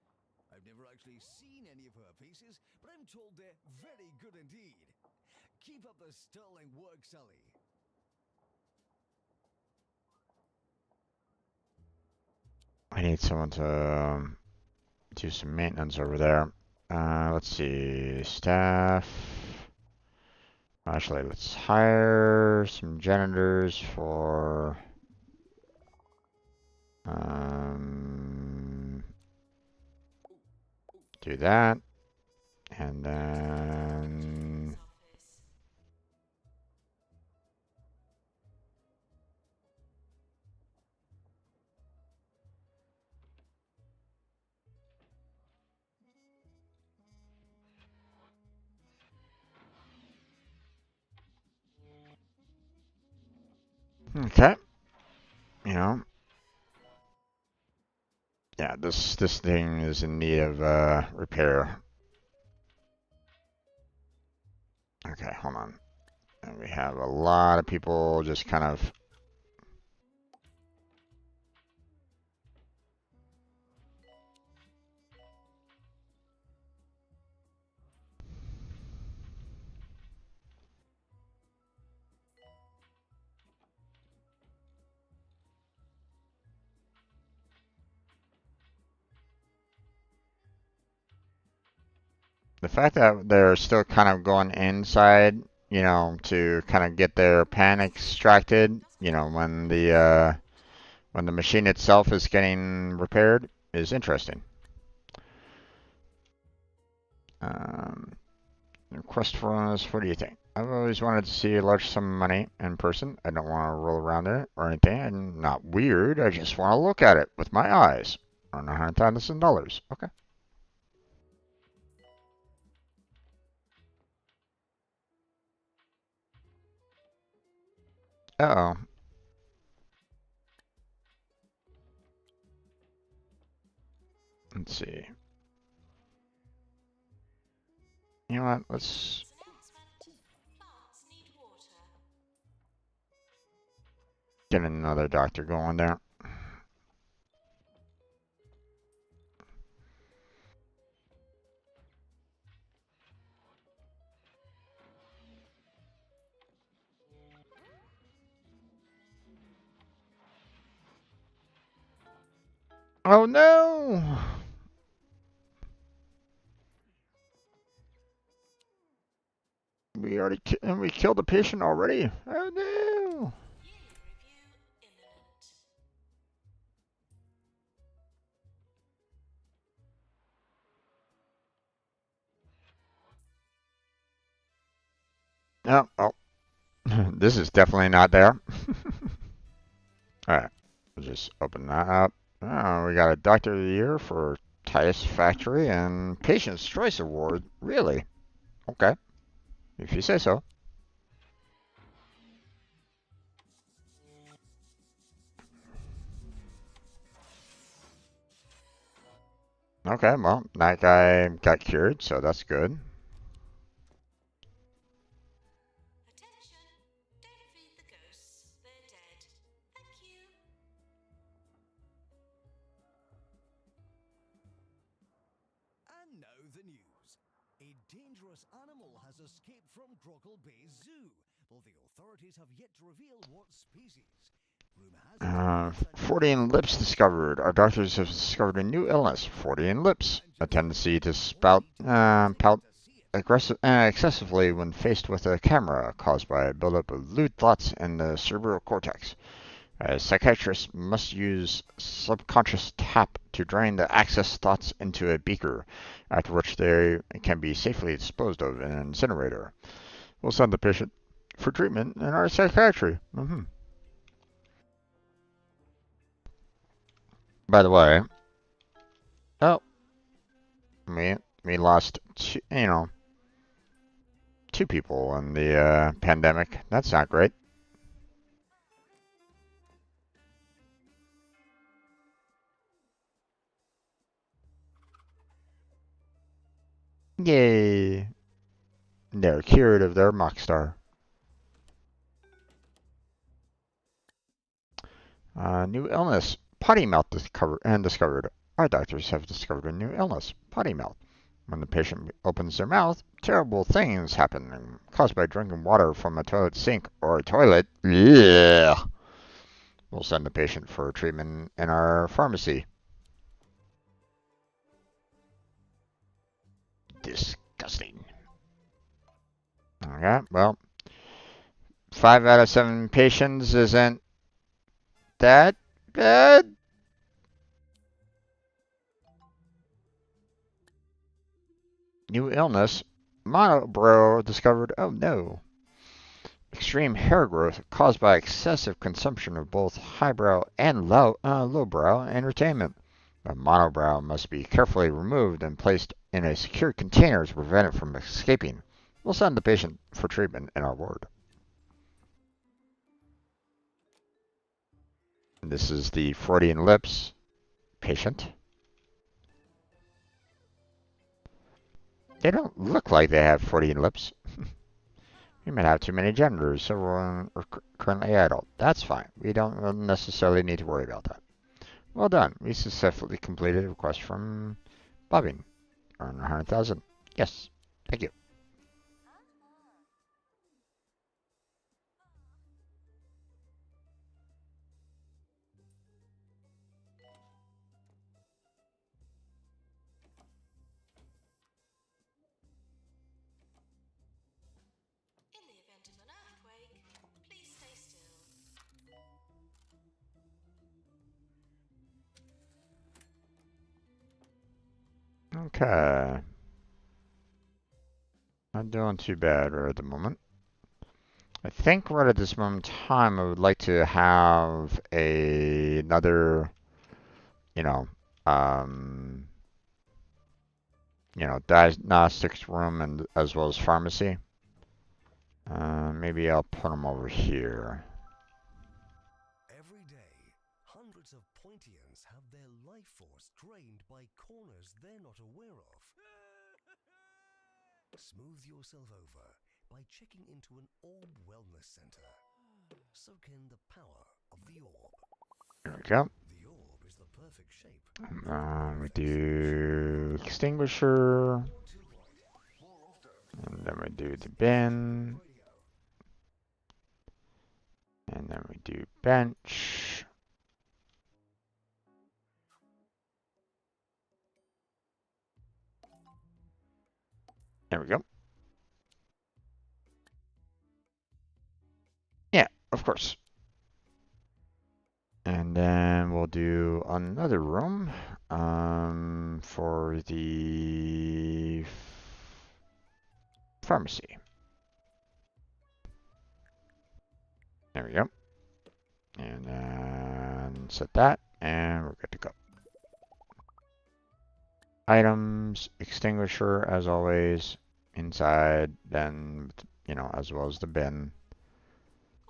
I've never actually seen any of her pieces, but I'm told they're very good indeed. Keep up the sterling work, Sally. I need someone to do some maintenance over there. Let's see. Staff. Actually, let's hire some janitors for do that, and then okay, you know, yeah, this thing is in need of repair. Okay, hold on. And we have a lot of people just kind of. The fact that they're still kind of going inside, you know, to kind of get their pan extracted, you know, when the machine itself is getting repaired is interesting. Um, Request for honest, what do you think? I've always wanted to see a large sum of money in person. I don't want to roll around in it or anything. I'm not weird. I just want to look at it with my eyes. On $100,000. Okay. Uh-oh. Let's see. You know what? Let's Plants need water. get another doctor going there. Oh no! We killed the patient already. Oh no! Yearly review imminent. Oh, oh. This is definitely not there. Alright, we'll just open that up. Oh, we got a Doctor of the Year for Titus Factory and Patient's Choice Award. Really? Okay, if you say so. Okay, well, that guy got cured, so that's good. Attention! Don't feed the ghosts. They're dead. Thank you. And now the news. A dangerous animal has escaped from Grockle Bay Zoo, though the authorities have yet to reveal what species. Rumour has it 40 in lips discovered. Our doctors have discovered a new illness, 40 in lips, a tendency to pout excessively when faced with a camera, caused by a buildup of lewd thoughts in the cerebral cortex. A psychiatrist must use subconscious tap to drain the excess thoughts into a beaker, after which they can be safely disposed of in an incinerator. We'll send the patient for treatment in our psychiatry. By the way, oh, we lost two people in the pandemic. That's not great. Yay! They're cured of their mock star. New illness, potty mouth discovered. Our doctors have discovered a new illness, potty mouth. When the patient opens their mouth, terrible things happen, caused by drinking water from a toilet sink or a toilet. Yeah. We'll send the patient for treatment in our pharmacy. Disgusting. Okay, well, 5 out of 7 patients isn't that bad. New illness, monobrow discovered. Oh no. Extreme hair growth caused by excessive consumption of both highbrow and lowbrow entertainment. The monobrow must be carefully removed and placed in a secure container to prevent it from escaping. We'll send the patient for treatment in our ward. This is the Freudian lips patient. They don't look like they have Freudian lips. We might have too many genders, so we're currently adult. That's fine. We don't necessarily need to worry about that. Well done. We successfully completed a request from Bobbing. Earn 100,000. Yes. Thank you. In the event of an earthquake, please stay still. Okay. Not doing too bad right at the moment. I think right at this moment in time, I would like to have another, you know, um, diagnostics room and as well as pharmacy. Maybe I'll put them over here. Every day, hundreds of Pointians have their life force drained by corners they're not aware of. Smooth yourself over by checking into an Orb Wellness Center. Soak in the power of the orb. There we go. The orb is the perfect shape. We do extinguisher, and then we do the bin, and then we do bench. There we go. Yeah, of course. And then we'll do another room for the pharmacy. There we go. And then set that, and we're good to go. Items, extinguisher, as always, inside, then, you know, as well as the bin.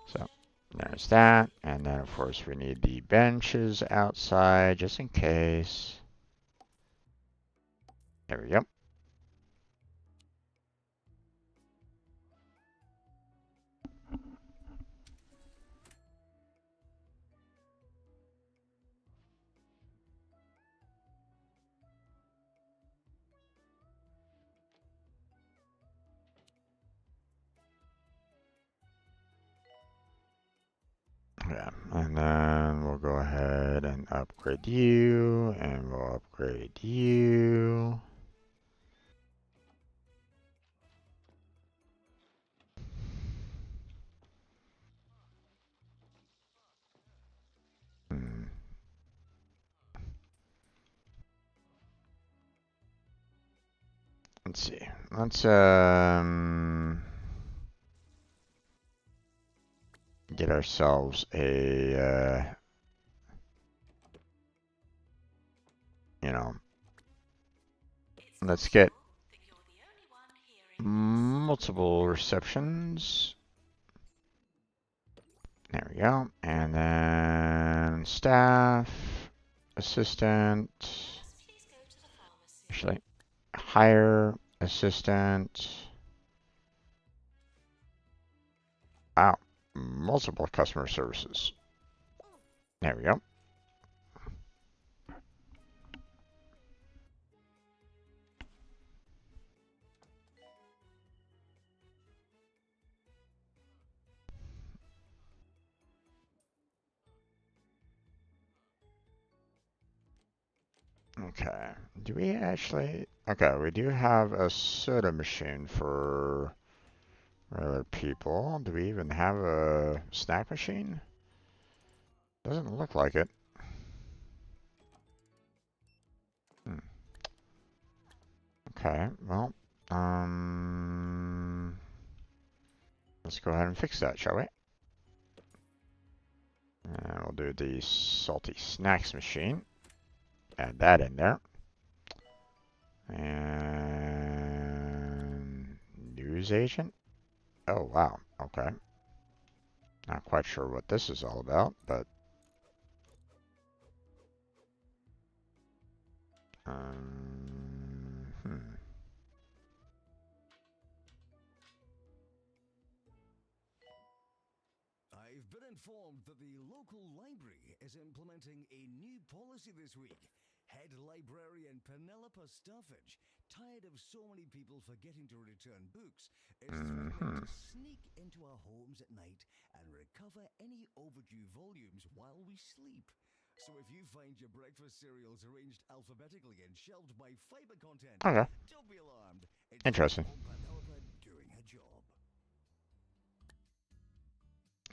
So there's that. And then, of course, we need the benches outside, just in case. There we go. Yeah, and then we'll go ahead and upgrade you, and we'll upgrade you. Hmm. Let's see. Let's get ourselves a you know, It's let's get possible that you're the only one hearing this. multiple receptions. There we go. And then staff, assistant, Just please go to the pharmacy. actually, hire, assistant. Wow, multiple customer services. There we go. Okay. Do we actually? Okay, we do have a soda machine for regular people. Do we even have a snack machine? Doesn't look like it. Hmm. Okay, well, let's go ahead and fix that, shall we? And we'll do the salty snacks machine. Add that in there. And news agent. Oh, wow. Okay. Not quite sure what this is all about, but hmm. I've been informed that the local library is implementing a new policy this week. Head librarian Penelope Stuffage, tired of so many people forgetting to return books, is threatening to sneak into our homes at night and recover any overdue volumes while we sleep. So if you find your breakfast cereals arranged alphabetically and shelved by fiber content, Okay. don't be alarmed. It's Interesting. just old Penelope doing her job.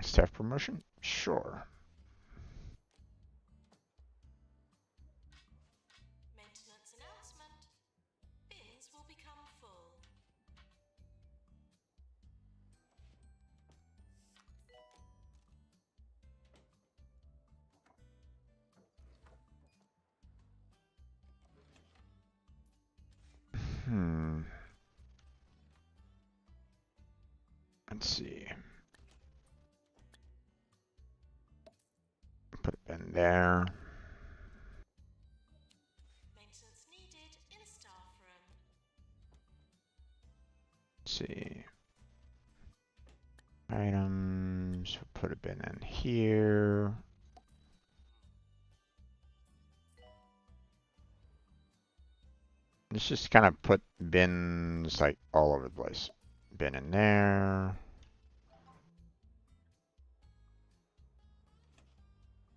Staff promotion? Sure. Maintenance announcement. Bins will become full. Hmm. Let's see. Put a bin there. Maintenance needed in staff room. Let's see. Items. Put a bin in here. Let's just kind of put bins like all over the place. Bin in there.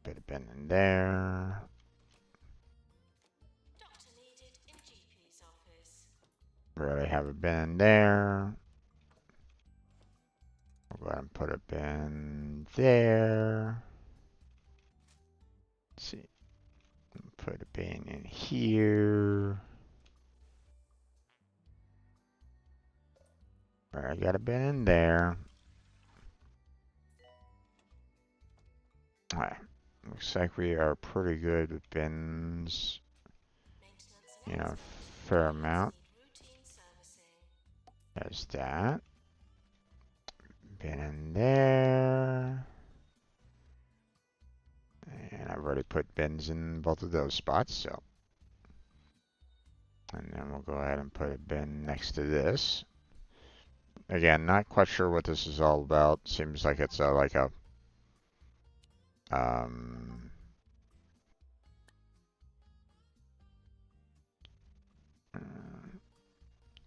Put a bin in there. Doctor needed in GP's office. We already have a bin there. We'll go ahead and put a bin there. Let's see. Put a bin in here. I got a bin in there. Alright. Looks like we are pretty good with bins. You know, fair amount. There's that. Bin in there. And I've already put bins in both of those spots, so. And then we'll go ahead and put a bin next to this. Again, not quite sure what this is all about. Seems like it's like a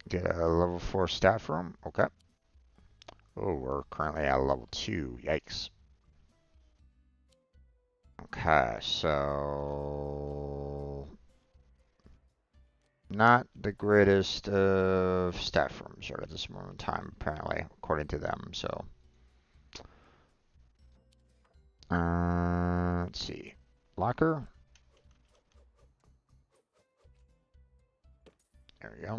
get a level 4 staff room. Okay. Oh, we're currently at level 2. Yikes. Okay, so not the greatest of staff rooms right at this moment in time, apparently, according to them. So, let's see, locker. There we go.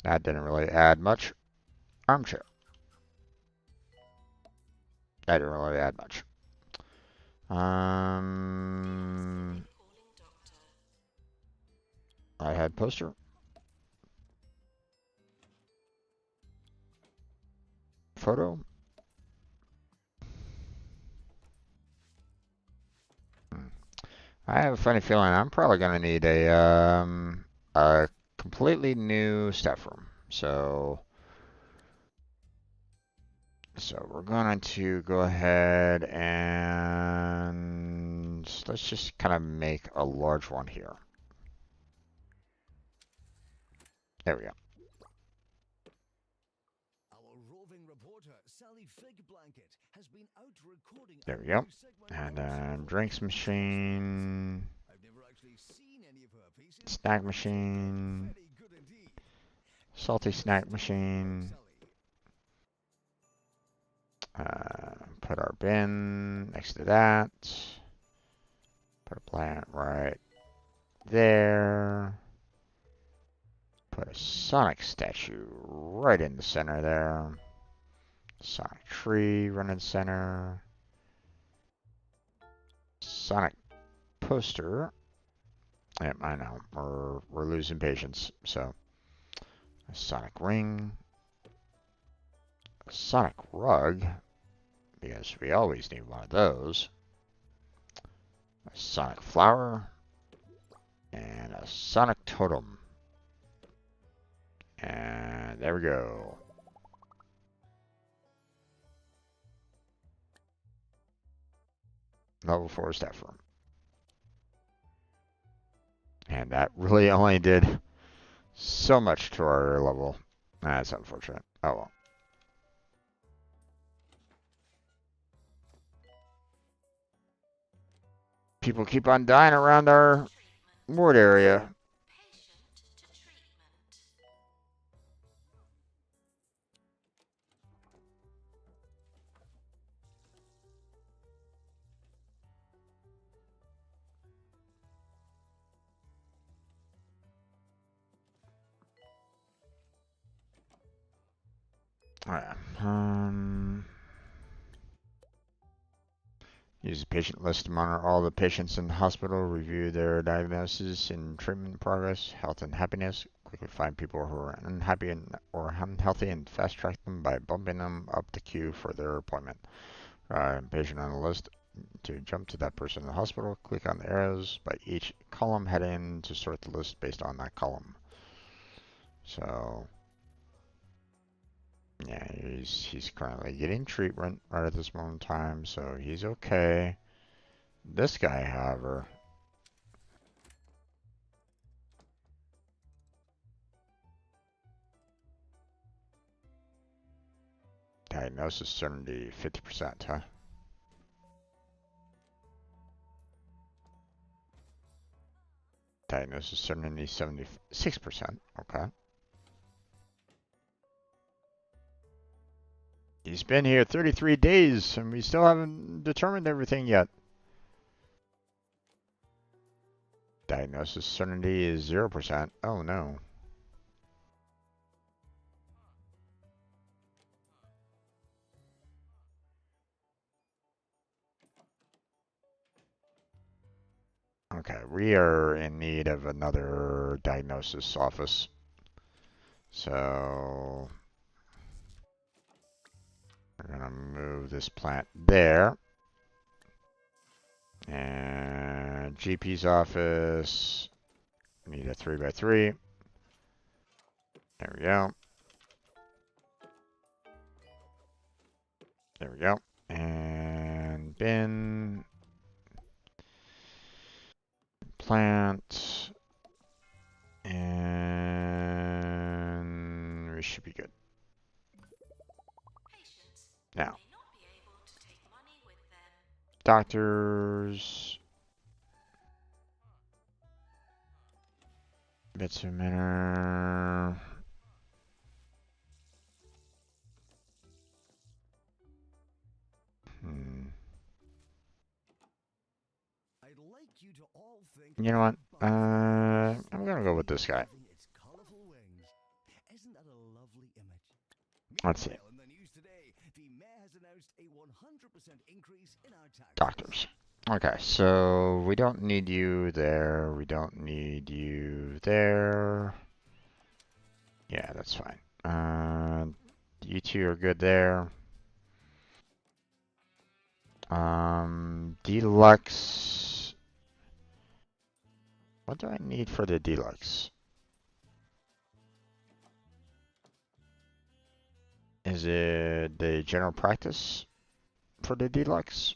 That didn't really add much. Armchair. That didn't really add much. I had poster. Photo. I have a funny feeling I'm probably going to need a completely new staff room. So we're going to go ahead and let's just kind of make a large one here. There we go. There we go. And then drinks machine, snack machine, salty snack machine. Put our bin next to that. Put a plant right there. Put a Sonic statue right in the center there. Sonic tree running center. Sonic poster. Yep, I know. We're losing patience. So, a Sonic ring. A Sonic rug. Because we always need one of those. A Sonic flower. And a Sonic totem. And there we go. Level 4 staff room. And that really only did so much to our level. That's unfortunate. Oh well. People keep on dying around our ward area. Alright. Use the patient list to monitor all the patients in the hospital, review their diagnosis and treatment progress, health and happiness, quickly find people who are unhappy or unhealthy and fast track them by bumping them up the queue for their appointment. Patient on the list, to jump to that person in the hospital, click on the arrows by each column heading to sort the list based on that column. So, yeah, he's currently getting treatment right at this moment in time, so he's okay. This guy, however, diagnosis certainty 50%, huh? Diagnosis certainty 76%, okay. He's been here 33 days and we still haven't determined everything yet. Diagnosis certainty is 0%. Oh no. Okay, we are in need of another diagnosis office. So we're gonna move this plant there. And GP's office. Need a 3x3. There we go. There we go. And bin. Plant. And we should be good. Patients Now, may not be able to take money with them. doctors. Bits of matter. I'd like you to all think You know what? of a I'm gonna go with this guy. waving its colorful wings. Isn't that a lovely image? Let's see. Meanwhile, in the news today, the mayor has announced a 100% increase in our taxes. Doctors. Okay, so we don't need you there. We don't need you there. Yeah, that's fine. You two are good there. Deluxe. What do I need for the deluxe? Is it the general practice for the deluxe?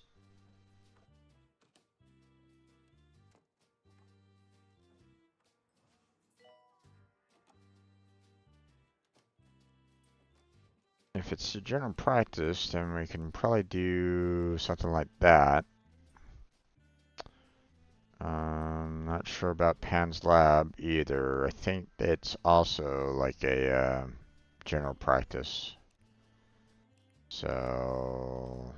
If it's the general practice, then we can probably do something like that. Not sure about Pan's Lab either. I think it's also like a general practice. So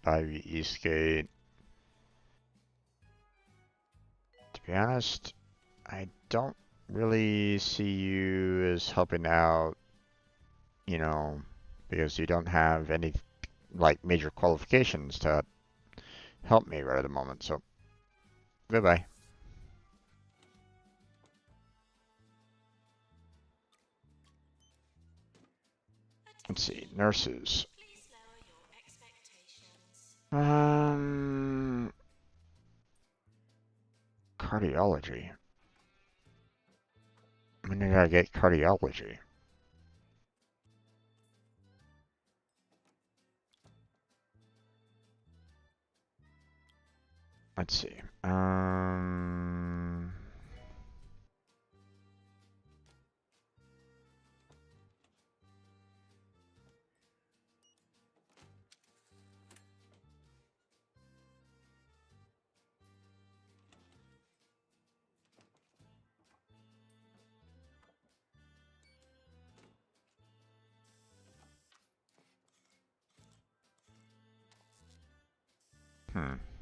Ivy Eastgate. To be honest, I don't really see you as helping out, you know, because you don't have any like major qualifications to help me right at the moment. So goodbye. Let's see, nurses. Please lower your expectations. Cardiology. When did I get cardiology? Let's see.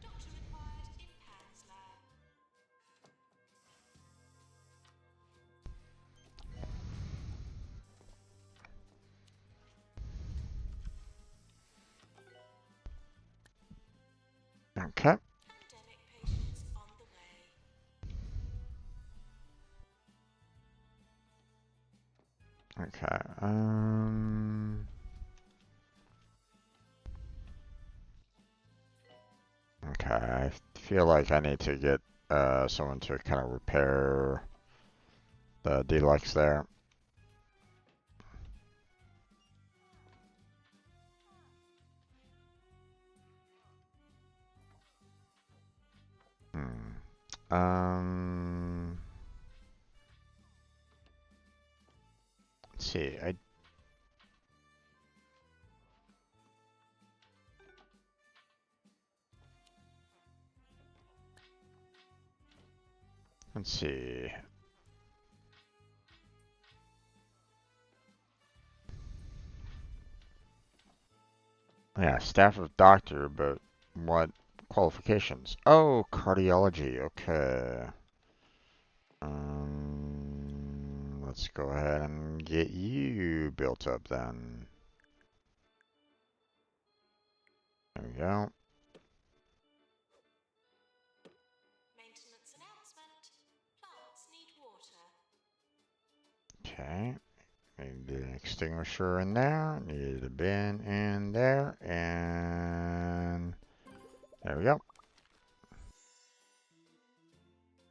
Doctor required in Pan's lab. Okay. Academic patients on the way. Okay. Okay. I feel like I need to get someone to kind of repair the deluxe there. Um. Let's see. Let's see. Yeah, staff of doctor, but what qualifications? Oh, cardiology. Okay. Let's go ahead and get you built up then. There we go. Maintenance announcement. Plants need water. Okay. Need the extinguisher in there. Need the bin in there. And there we go.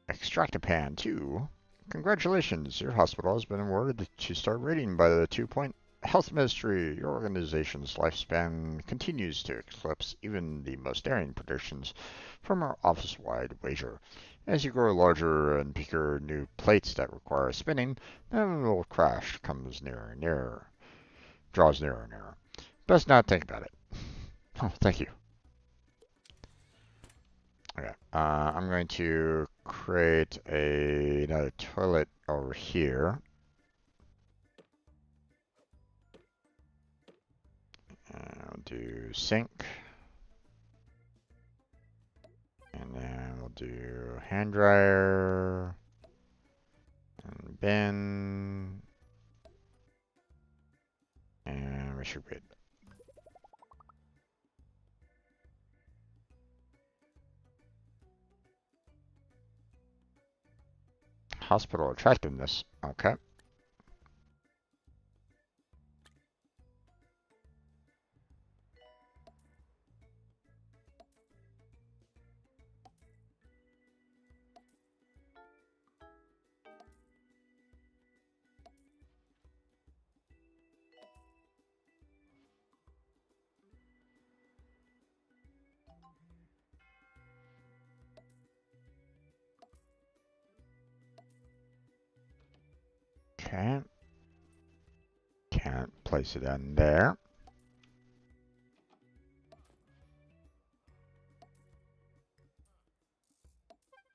Extractapan 2. Congratulations, your hospital has been awarded to star rating by the 2-Point Health Ministry. Your organization's lifespan continues to eclipse even the most daring predictions from our office-wide wager. As you grow larger and bigger new plates that require spinning, the inevitable crash comes nearer and nearer, draws nearer and nearer. Best not think about it. Oh, thank you. Okay, I'm going to create another toilet over here. I'll do sink. And then we'll do hand dryer. And bin. And we should be good. Hospital attractiveness. Okay. Okay. Can't place it in there.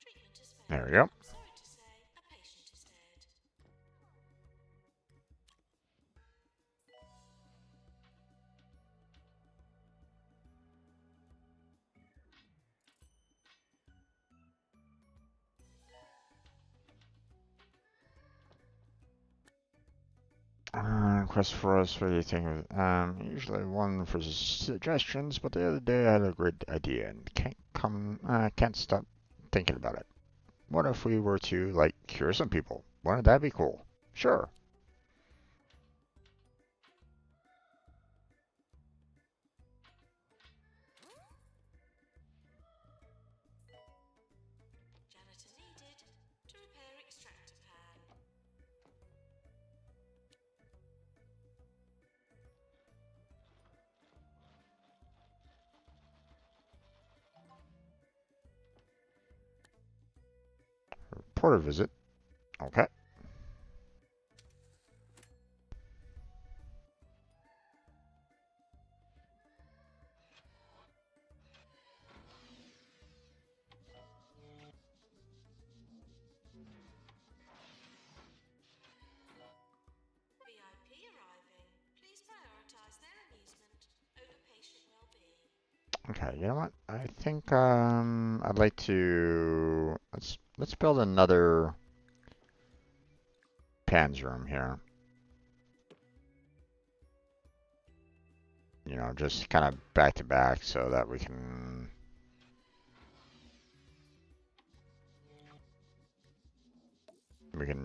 Treatment is failed. There we go. I'm sorry to say, a patient is dead. Quest for us, what do you think of it? Usually one for suggestions, but the other day I had a great idea and can't stop thinking about it. What if we were to, like, cure some people? Wouldn't that be cool? Sure. Janitor needed to repair extractor pan. Porter visit. Okay. VIP arriving. Please prioritize their amusement over patient well-being. Okay, you know what? I think I'd like to let's build another pans room here. You know, just kind of back to back so that we can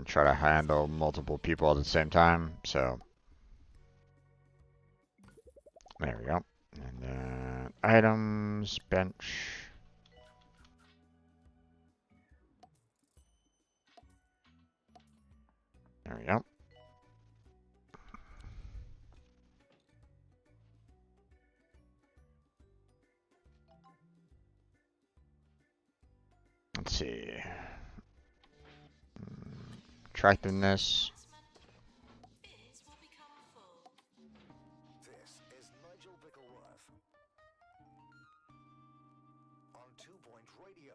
try to handle multiple people at the same time. So there we go. And then items, bench. There we go. Let's see. Attractiveness. Announcement. Bins will become full. This is Nigel Bickleworth on 2 Point Radio.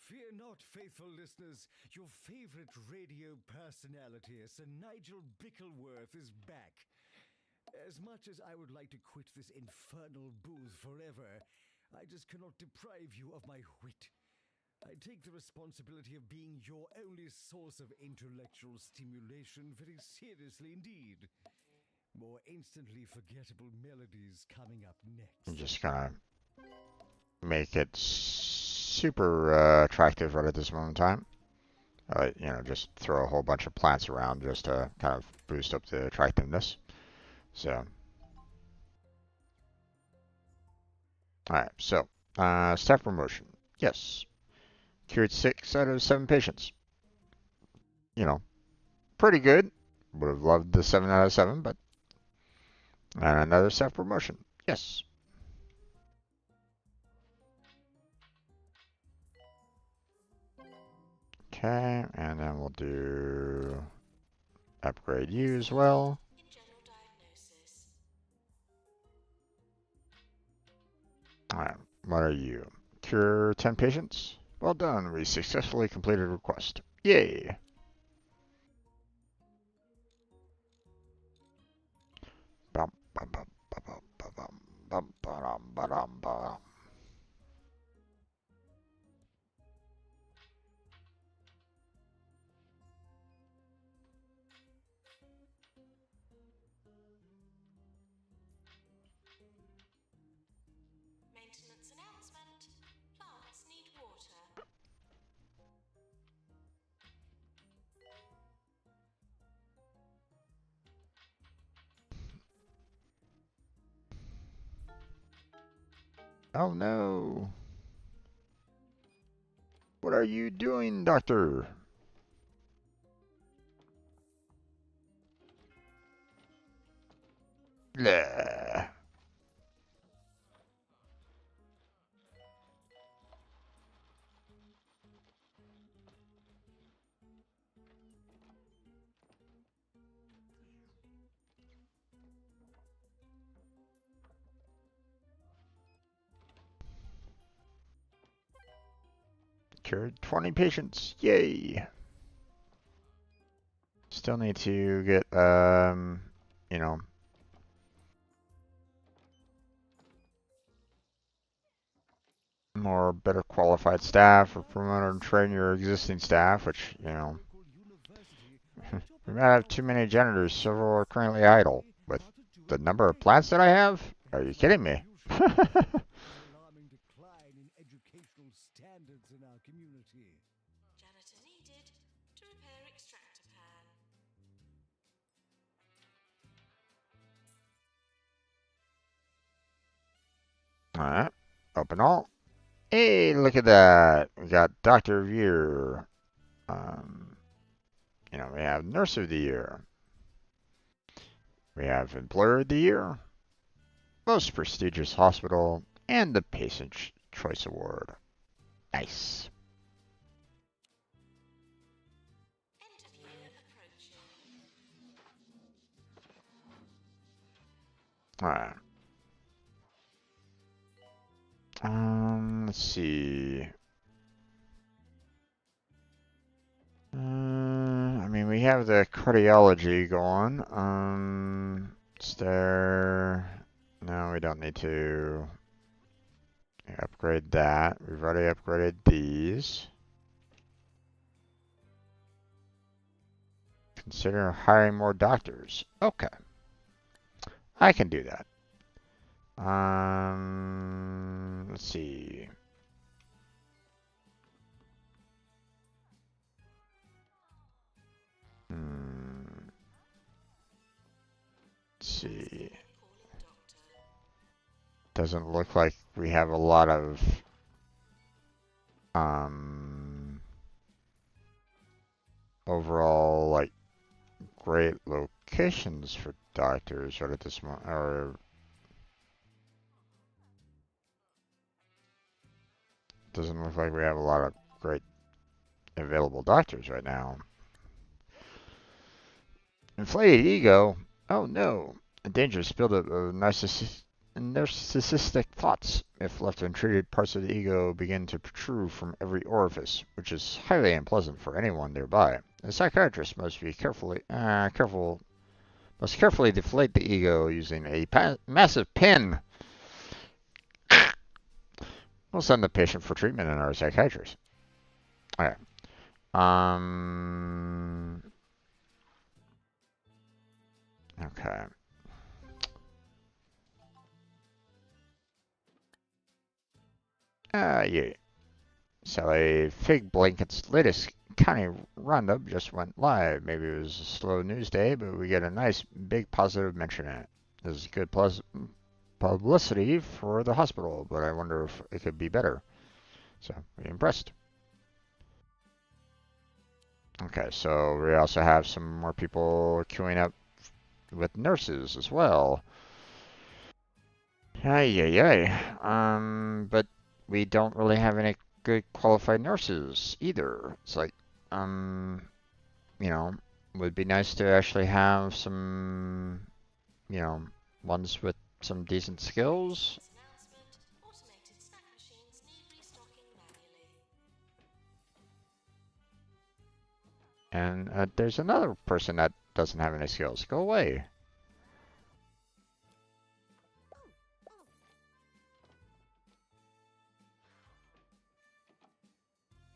Fear not, faithful listener. listeners, your favorite radio personality, Sir Nigel Bickleworth, is back. As much as I would like to quit this infernal booth forever, I just cannot deprive you of my wit. I take the responsibility of being your only source of intellectual stimulation very seriously indeed. More instantly forgettable melodies coming up next. I'm just gonna make it super attractive right at this moment in time. You know, just throw a whole bunch of plants around just to kind of boost up the attractiveness. So, alright, so, staff promotion. Yes. Cured 6 out of 7 patients. You know, pretty good. Would have loved the 7 out of 7, but another staff promotion. Yes. Okay, and then we'll do upgrade you as well. In general diagnosis. Alright, what are you? Cure 10 patients? Well done, we successfully completed a request. Yay! Bum, bum, bum, bum, bum, bum, bum, bum, bum, bum, bum. Maintenance announcement. Plants need water. Oh no! What are you doing, doctor? Blah. Cured 20 patients. Yay! Still need to get, you know, more better qualified staff or promote and train your existing staff, which, you know, we might have too many janitors, several are currently idle. With the number of plants that I have? Are you kidding me? Alarming decline in educational standards in our community. Janitor needed to repair extractor pan. Alright, open all. Hey, look at that. We got Doctor of the Year. You know, we have Nurse of the Year. We have Employer of the Year, Most Prestigious Hospital, and the Patient Choice Award. Nice. Interview approaching. Alright. Let's see. I mean, we have the cardiology going. Is there... No, we don't need to upgrade that. We've already upgraded these. Consider hiring more doctors. Okay. I can do that. Let's see. Let's see. Calling doctor. Doesn't look like we have a lot of overall like great locations for doctors right at this moment, or doesn't look like we have a lot of great available doctors right now. Inflated ego. Oh no. A dangerous buildup of narcissistic thoughts. If left untreated, parts of the ego begin to protrude from every orifice, which is highly unpleasant for anyone nearby. A psychiatrist must be must carefully deflate the ego using a massive pin. We'll send the patient for treatment in our psychiatrist. Okay. Okay. Yeah. So a Fig Blanket's latest county roundup just went live. Maybe it was a slow news day, but we get a nice big positive mention in it. This is good publicity for the hospital, but I wonder if it could be better. So, we're impressed. Okay, so we also have some more people queuing up with nurses as well. Ay, ay, ay. But we don't really have any good qualified nurses either. It's like, you know, would be nice to actually have some, you know, ones with some decent skills. Announcement. Automated snack machines need restocking manually. And there's another person that doesn't have any skills. Go away.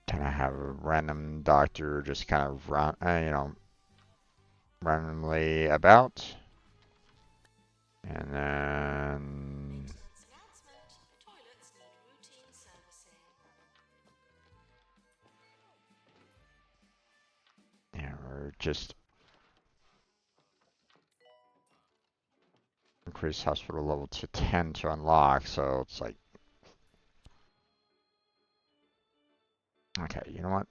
Can I have a random doctor just kind of run, randomly about? And then Maintenance announcement. Toilets need routine servicing. yeah, or just increase hospital level to 10 to unlock. So it's like, okay, you know what?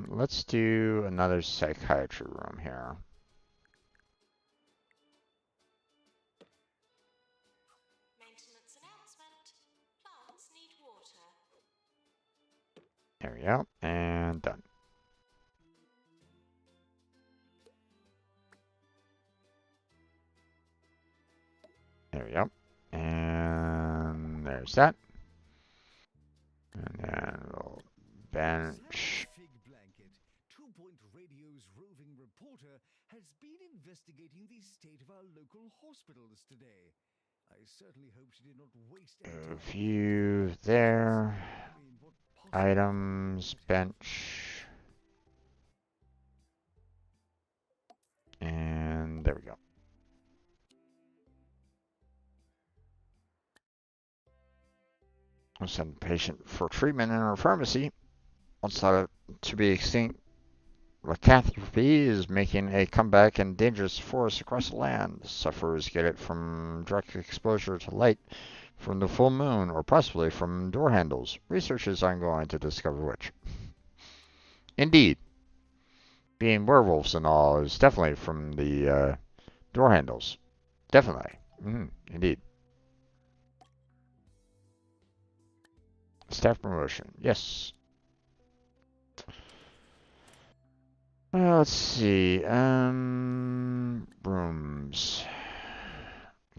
Let's do another psychiatry room here. Maintenance announcement. Plants need water. There we go, and done. There we go, and there's that. And then we'll bench. Fig Blanket, 2-Point Radio's roving reporter, has been investigating the state of our local hospitals today. I certainly hope she did not waste any time. View there. I mean, what possible Items, bench. And there we go. We'll send the patient for treatment in our pharmacy. Once thought to be extinct, lycanthropy is making a comeback in dangerous forests across the land. Sufferers get it from direct exposure to light from the full moon or possibly from door handles. Research is ongoing to discover which. Indeed, being werewolves and all is definitely from the door handles. Definitely. Indeed. Staff promotion. Yes. Let's see. Rooms.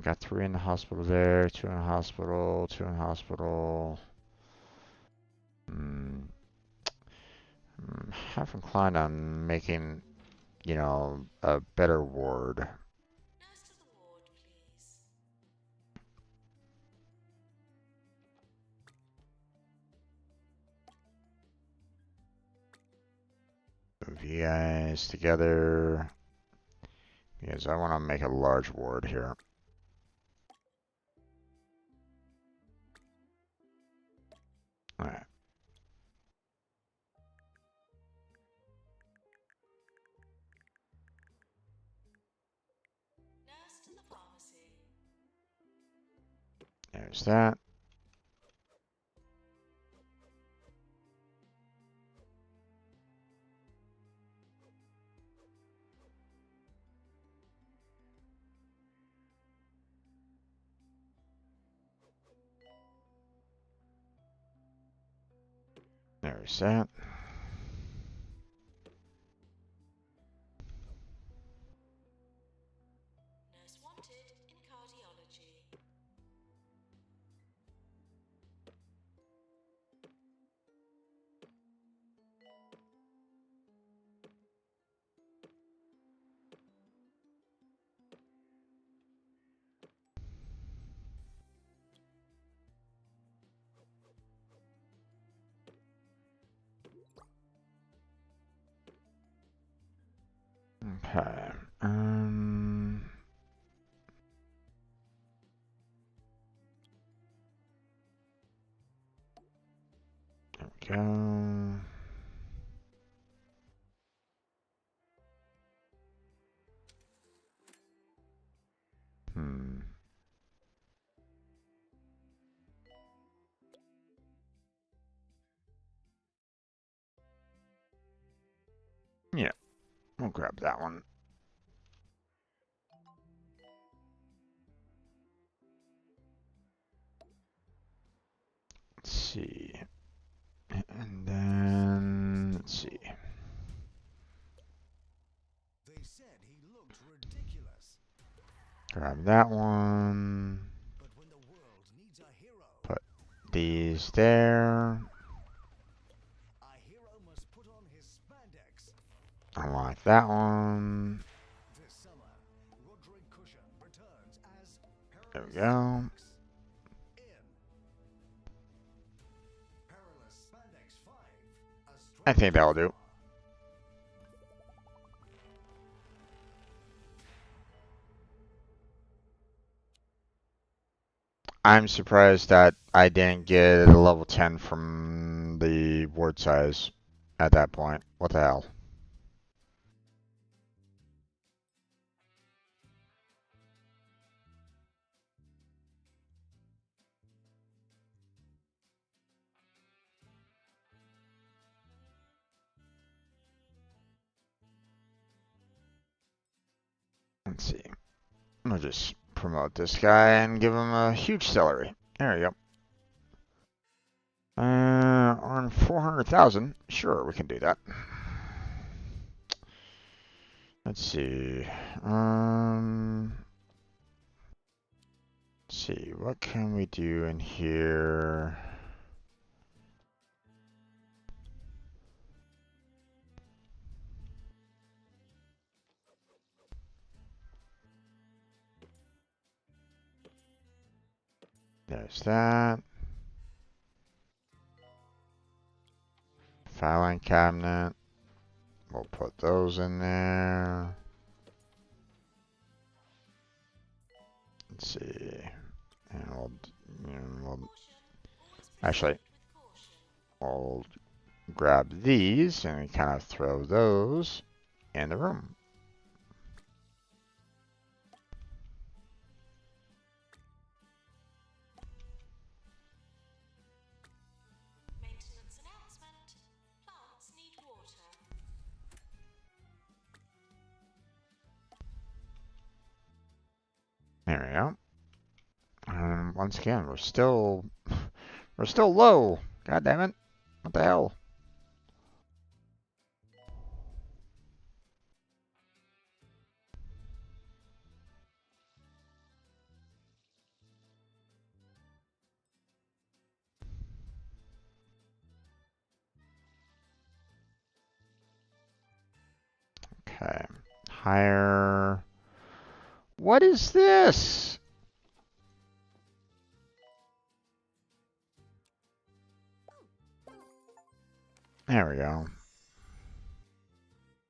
Got 3 in the hospital there, 2 in the hospital, 2 in the hospital. Half inclined on making, a better ward. Nurse to the ward, please. Move you guys together. Because I want to make a large ward here. Alright. Nurse to the pharmacy. There's that. There's that. Nurse wanted in cardiology. Okay. There we go. Hmm. Yeah, we'll grab that one. Let's see. And then, let's see. They said he looked ridiculous. Grab that one. But when the world needs a hero, Put these there. a hero must put on his spandex. Unlock that one. This summer, Roderick Cushion returns as There we Perilous go. Spandex in Perilous Spandex 5. I think that'll do. I'm surprised that I didn't get a level 10 from the ward size at that point. What the hell? Let's see. I'll just promote this guy and give him a huge salary. There we go. On 400,000. Sure, we can do that. Let's see. Let's see. What can we do in here? There's that. Filing cabinet. We'll put those in there. Let's see. And we'll actually, we'll grab these and we kind of throw those in the room. Maintenance announcement. Plants need water. There we go. And once again, we're still low. God damn it. What the hell? Okay. Hire. What is this? There we go.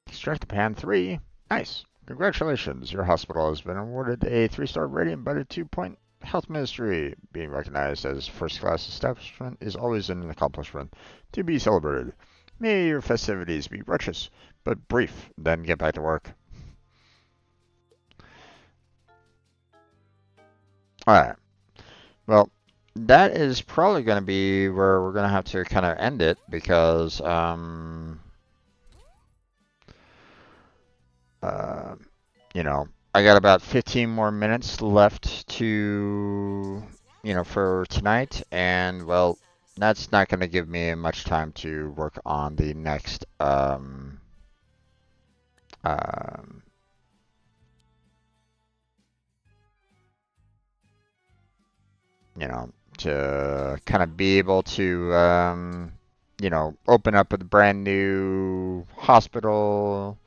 Extract the pan 3. Nice. Congratulations. Your hospital has been awarded a 3-star rating by the 2-point Health Ministry. Being recognized as first-class establishment is always an accomplishment to be celebrated. May your festivities be righteous, but brief, then get back to work. Alright. Well, that is probably going to be where we're going to have to kind of end it because, you know, I got about 15 more minutes left to, for tonight, and well, that's not going to give me much time to work on the next, um, to kind of be able to, open up a brand new hospital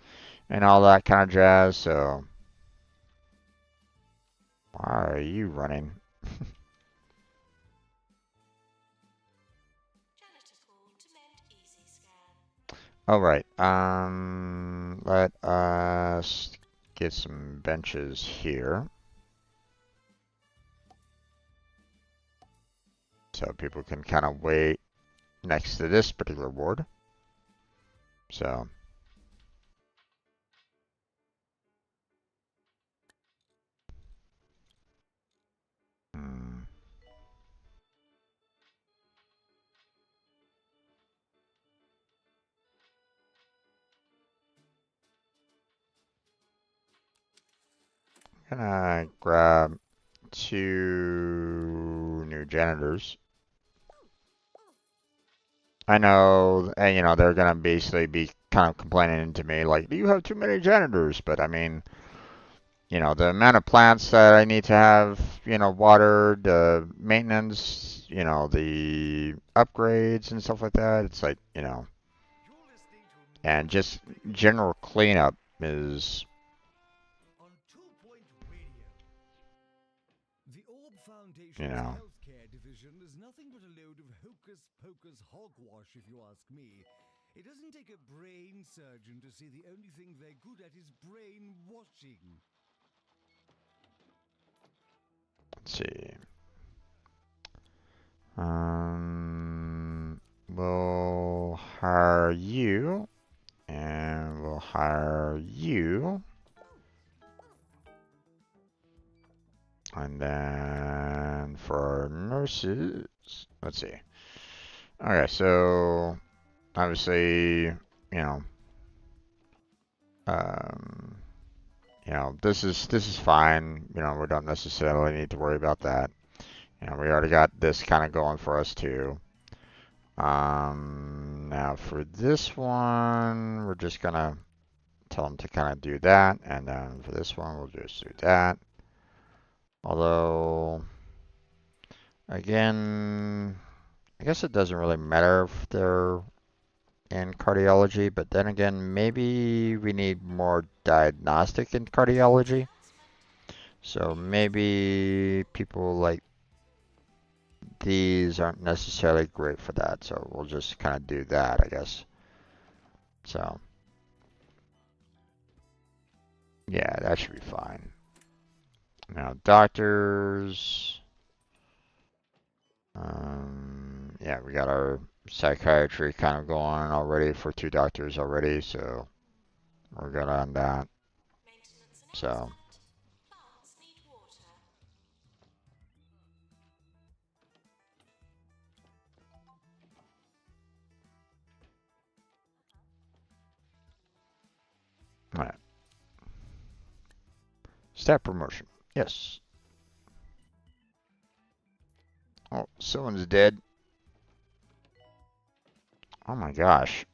and all that kind of jazz. So, why are you running? Janitor called to mend easy scan. All right. Let us get some benches here so people can kind of wait next to this particular ward. So, hmm. Gonna grab 2 new janitors. I know, and you know, they're gonna basically be kind of complaining to me like, you have too many janitors. But I mean, you know, the amount of plants that I need to have, you know, watered, maintenance, you know, the upgrades and stuff like that. It's like, you know, You're listening to and Mobile just Radio general cleanup is, on 2 Point Radio. The Orb you Foundation's know, healthcare division is nothing but a load of hocus-pocus hogwash, if you ask me. It doesn't take a brain surgeon to see the only thing they're good at is brainwashing. let's see. We'll hire you, and we'll hire you, and then for our nurses, let's see. Okay, so obviously, know, um, this is fine. You know, we don't necessarily need to worry about that. You know, we already got this kind of going for us too. Now for this one, we're just gonna tell them to kind of do that, and then for this one, we'll just do that. Although, again, I guess it doesn't really matter if they're in cardiology, but then again, maybe we need more diagnostic in cardiology. So maybe people like these aren't necessarily great for that. So we'll just kind of do that, I guess. So yeah, that should be fine. Now doctors, yeah, we got our psychiatry kind of going already for 2 doctors already, so we're good on that. Maintenance So announcement. Plants need water. all right, staff promotion, yes. Oh, someone's dead. Oh my gosh.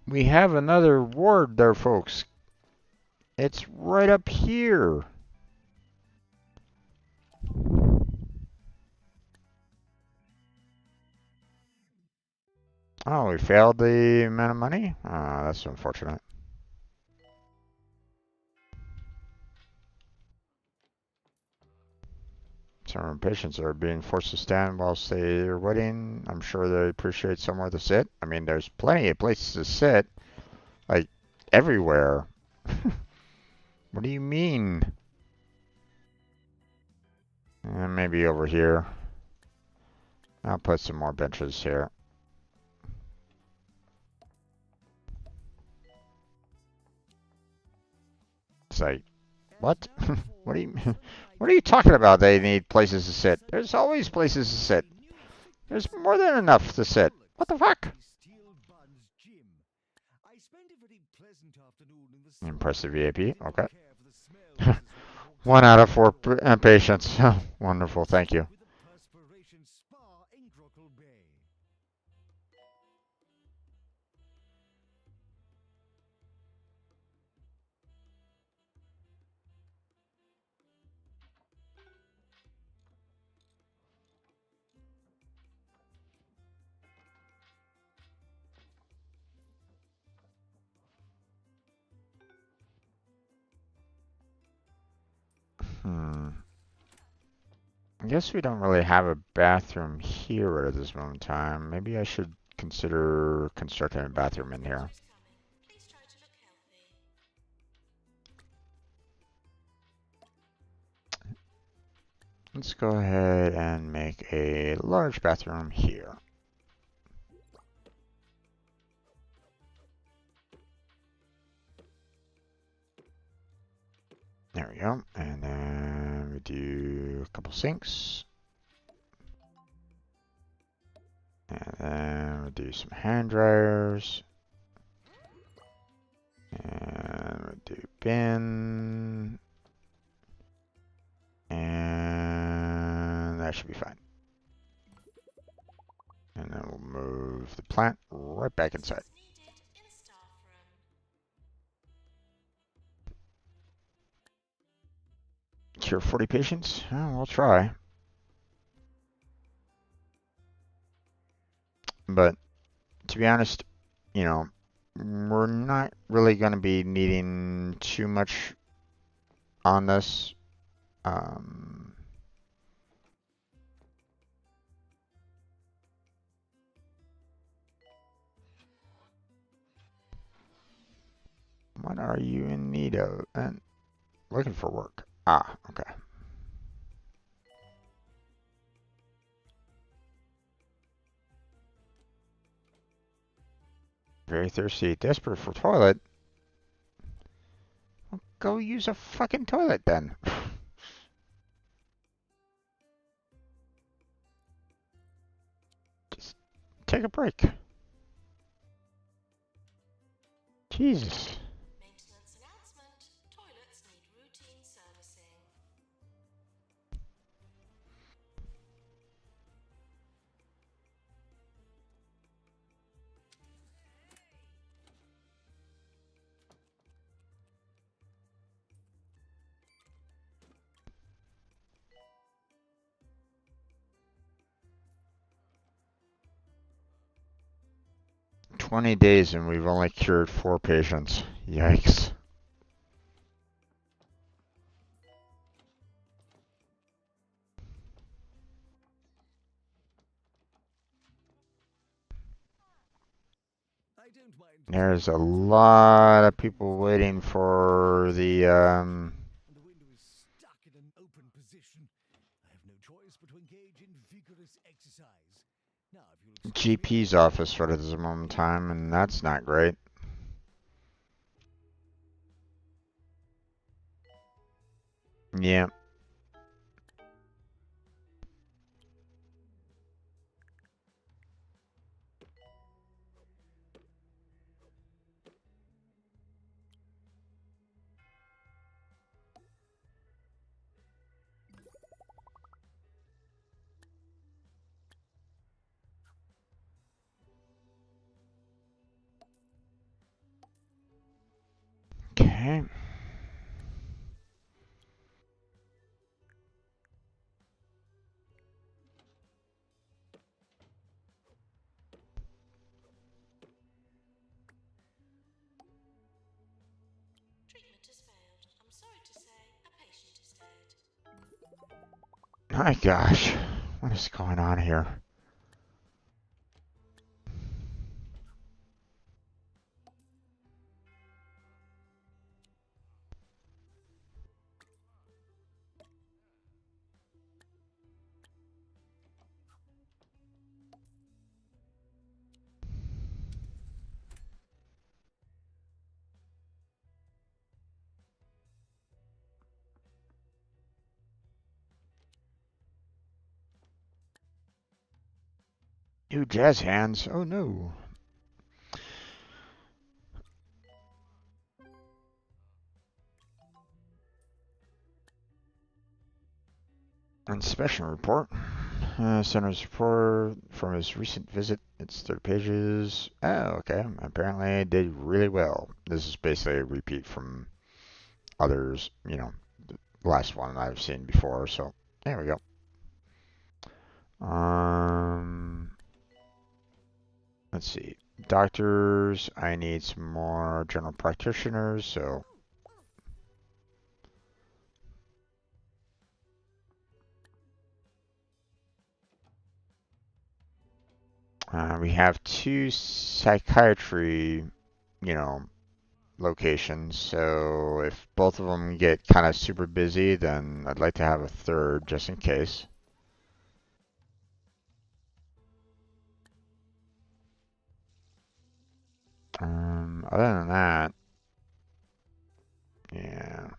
We have another ward there, folks. It's right up here. Oh, we failed the amount of money? Oh, that's unfortunate. Some patients are being forced to stand whilst they are waiting. I'm sure they appreciate somewhere to sit. I mean, there's plenty of places to sit, like everywhere. What do you mean? Maybe over here. I'll put some more benches here. It's like, what? What do you what are you talking about? They need places to sit. There's always places to sit. There's more than enough to sit. What the fuck? Impressive VIP. Okay. 1 out of 4 patients. Wonderful. Thank you. Hmm. I guess we don't really have a bathroom here at this moment in time. Maybe I should consider constructing a bathroom in here. Is coming. Please try to look healthy. Let's go ahead and make a large bathroom here. There we go. And then we do a couple sinks. And then we do some hand dryers. And we do bin. And that should be fine. And then we'll move the plant right back inside. Needed in staff room. Cure 40 patients? Oh, we'll try. But to be honest, you know, we're not really going to be needing too much on this. What are you in need of? And looking for work. Ah, okay. Very thirsty, desperate for toilet. Well, go use a fucking toilet then. Just take a break. Jesus. Maintenance announcement. Toilets need routine servicing. "20 days and we've only cured 4 patients. Yikes." I don't mind. There's a lot of people waiting for the And the window is stuck in an open position. I have no choice but to engage in vigorous exercise. Now, if you'll excuse me, GP's office right at this moment in time, and that's not great. Yeah. Okay. Treatment has failed. I'm sorry to say, a patient is dead. My gosh. What is going on here? New jazz hands. Oh no. Inspection report. Center's report from his recent visit. It's 30 pages. Oh, okay. Apparently I did really well. This is basically a repeat from others, you know, the last one I've seen before. So there we go. Let's see. Doctors, I need some more general practitioners, so We have 2 psychiatry, you know, locations. So if both of them get kind of super busy, then I'd like to have a third just in case. Other than that, yeah.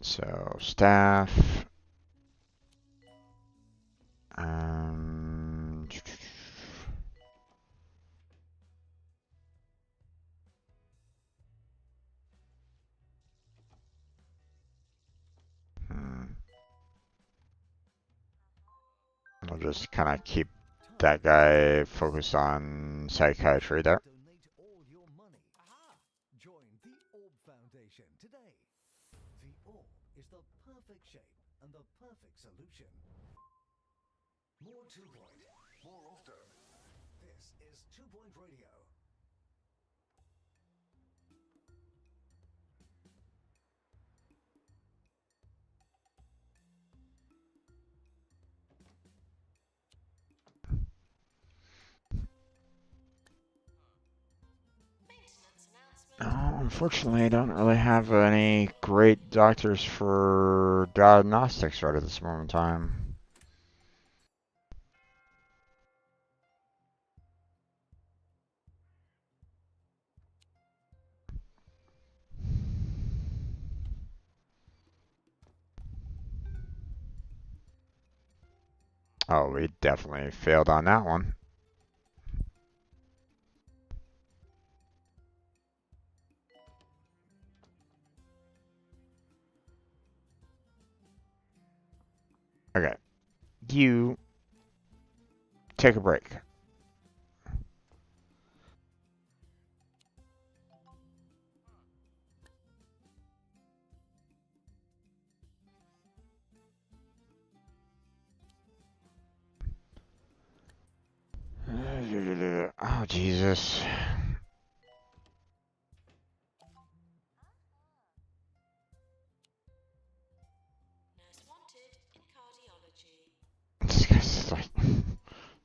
So staff. Um, hmm. I'll just kind of keep that guy focused on psychiatry there. Donate all your money. Aha! Join the Orb Foundation today. The orb is the perfect shape and the perfect solution. More 2-point, more often. This is 2-point radio. Maintenance Oh, announcement. unfortunately, I don't really have any great doctors for diagnostics right at this moment in time. Oh, we definitely failed on that one. Okay, you take a break. Oh, Jesus. Nurse wanted in cardiology. This guy's like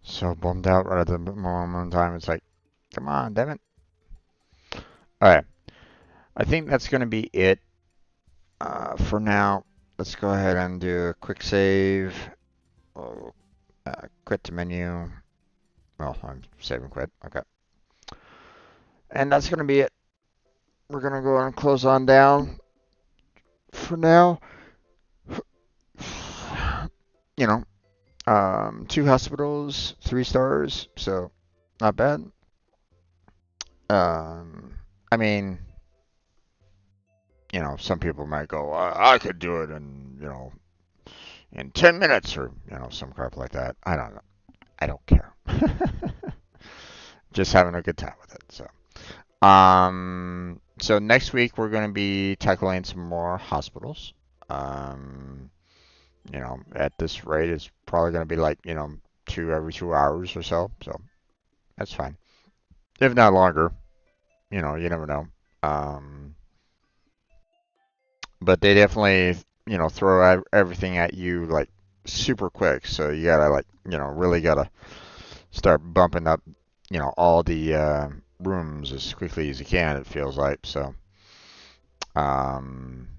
so bummed out right at the moment in time. It's like, come on, damn it. Alright, I think that's going to be it for now. Let's go ahead and do a quick save. Oh, quit the menu. Well, I'm saving quit. Okay. And that's going to be it. We're going to go and close on down for now. You know, 2 hospitals, 3 stars, so not bad. I mean, some people might go, I could do it in 10 minutes or, some crap like that. I don't know. I don't care. Just having a good time with it. So next week we're going to be tackling some more hospitals. Um, at this rate, it's probably going to be like, 2 every 2 hours or so. So that's fine. If not longer, you never know. Um, but they definitely, throw everything at you like super quick. So you gotta like, really gotta start bumping up, all the rooms as quickly as you can. It feels like so. Um,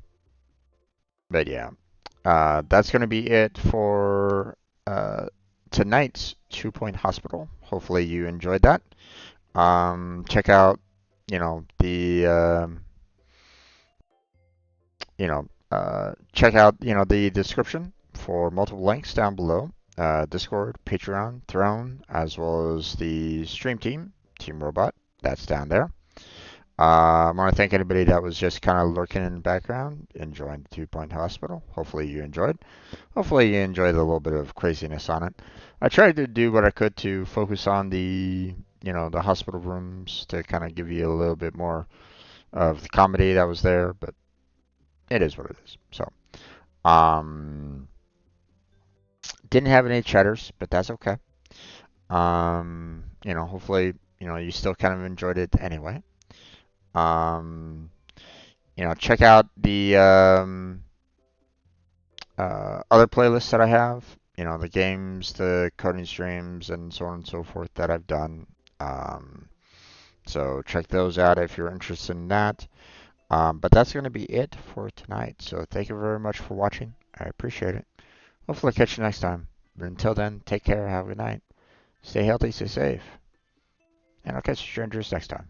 but yeah, that's gonna be it for uh, tonight's 2 Point Hospital. Hopefully you enjoyed that. Check out, the check out, the description for multiple links down below. Discord, Patreon, Throne, as well as the stream team, Team Robot. That's down there. I want to thank anybody that was just kind of lurking in the background, enjoying the 2 Point Hospital. Hopefully you enjoyed. Hopefully you enjoyed a little bit of craziness on it. I tried to do what I could to focus on the hospital rooms to kind of give you a little bit more of the comedy that was there, but it is what it is. So, um, didn't have any chatters, but that's okay. Hopefully, you still kind of enjoyed it anyway. Um, check out the other playlists that I have. the games, the coding streams, and so on and so forth that I've done. So check those out if you're interested in that. But that's going to be it for tonight. So thank you very much for watching. I appreciate it. Hopefully, I'll catch you next time. But until then, take care. Have a good night. Stay healthy, stay safe. And I'll catch you strangers next time.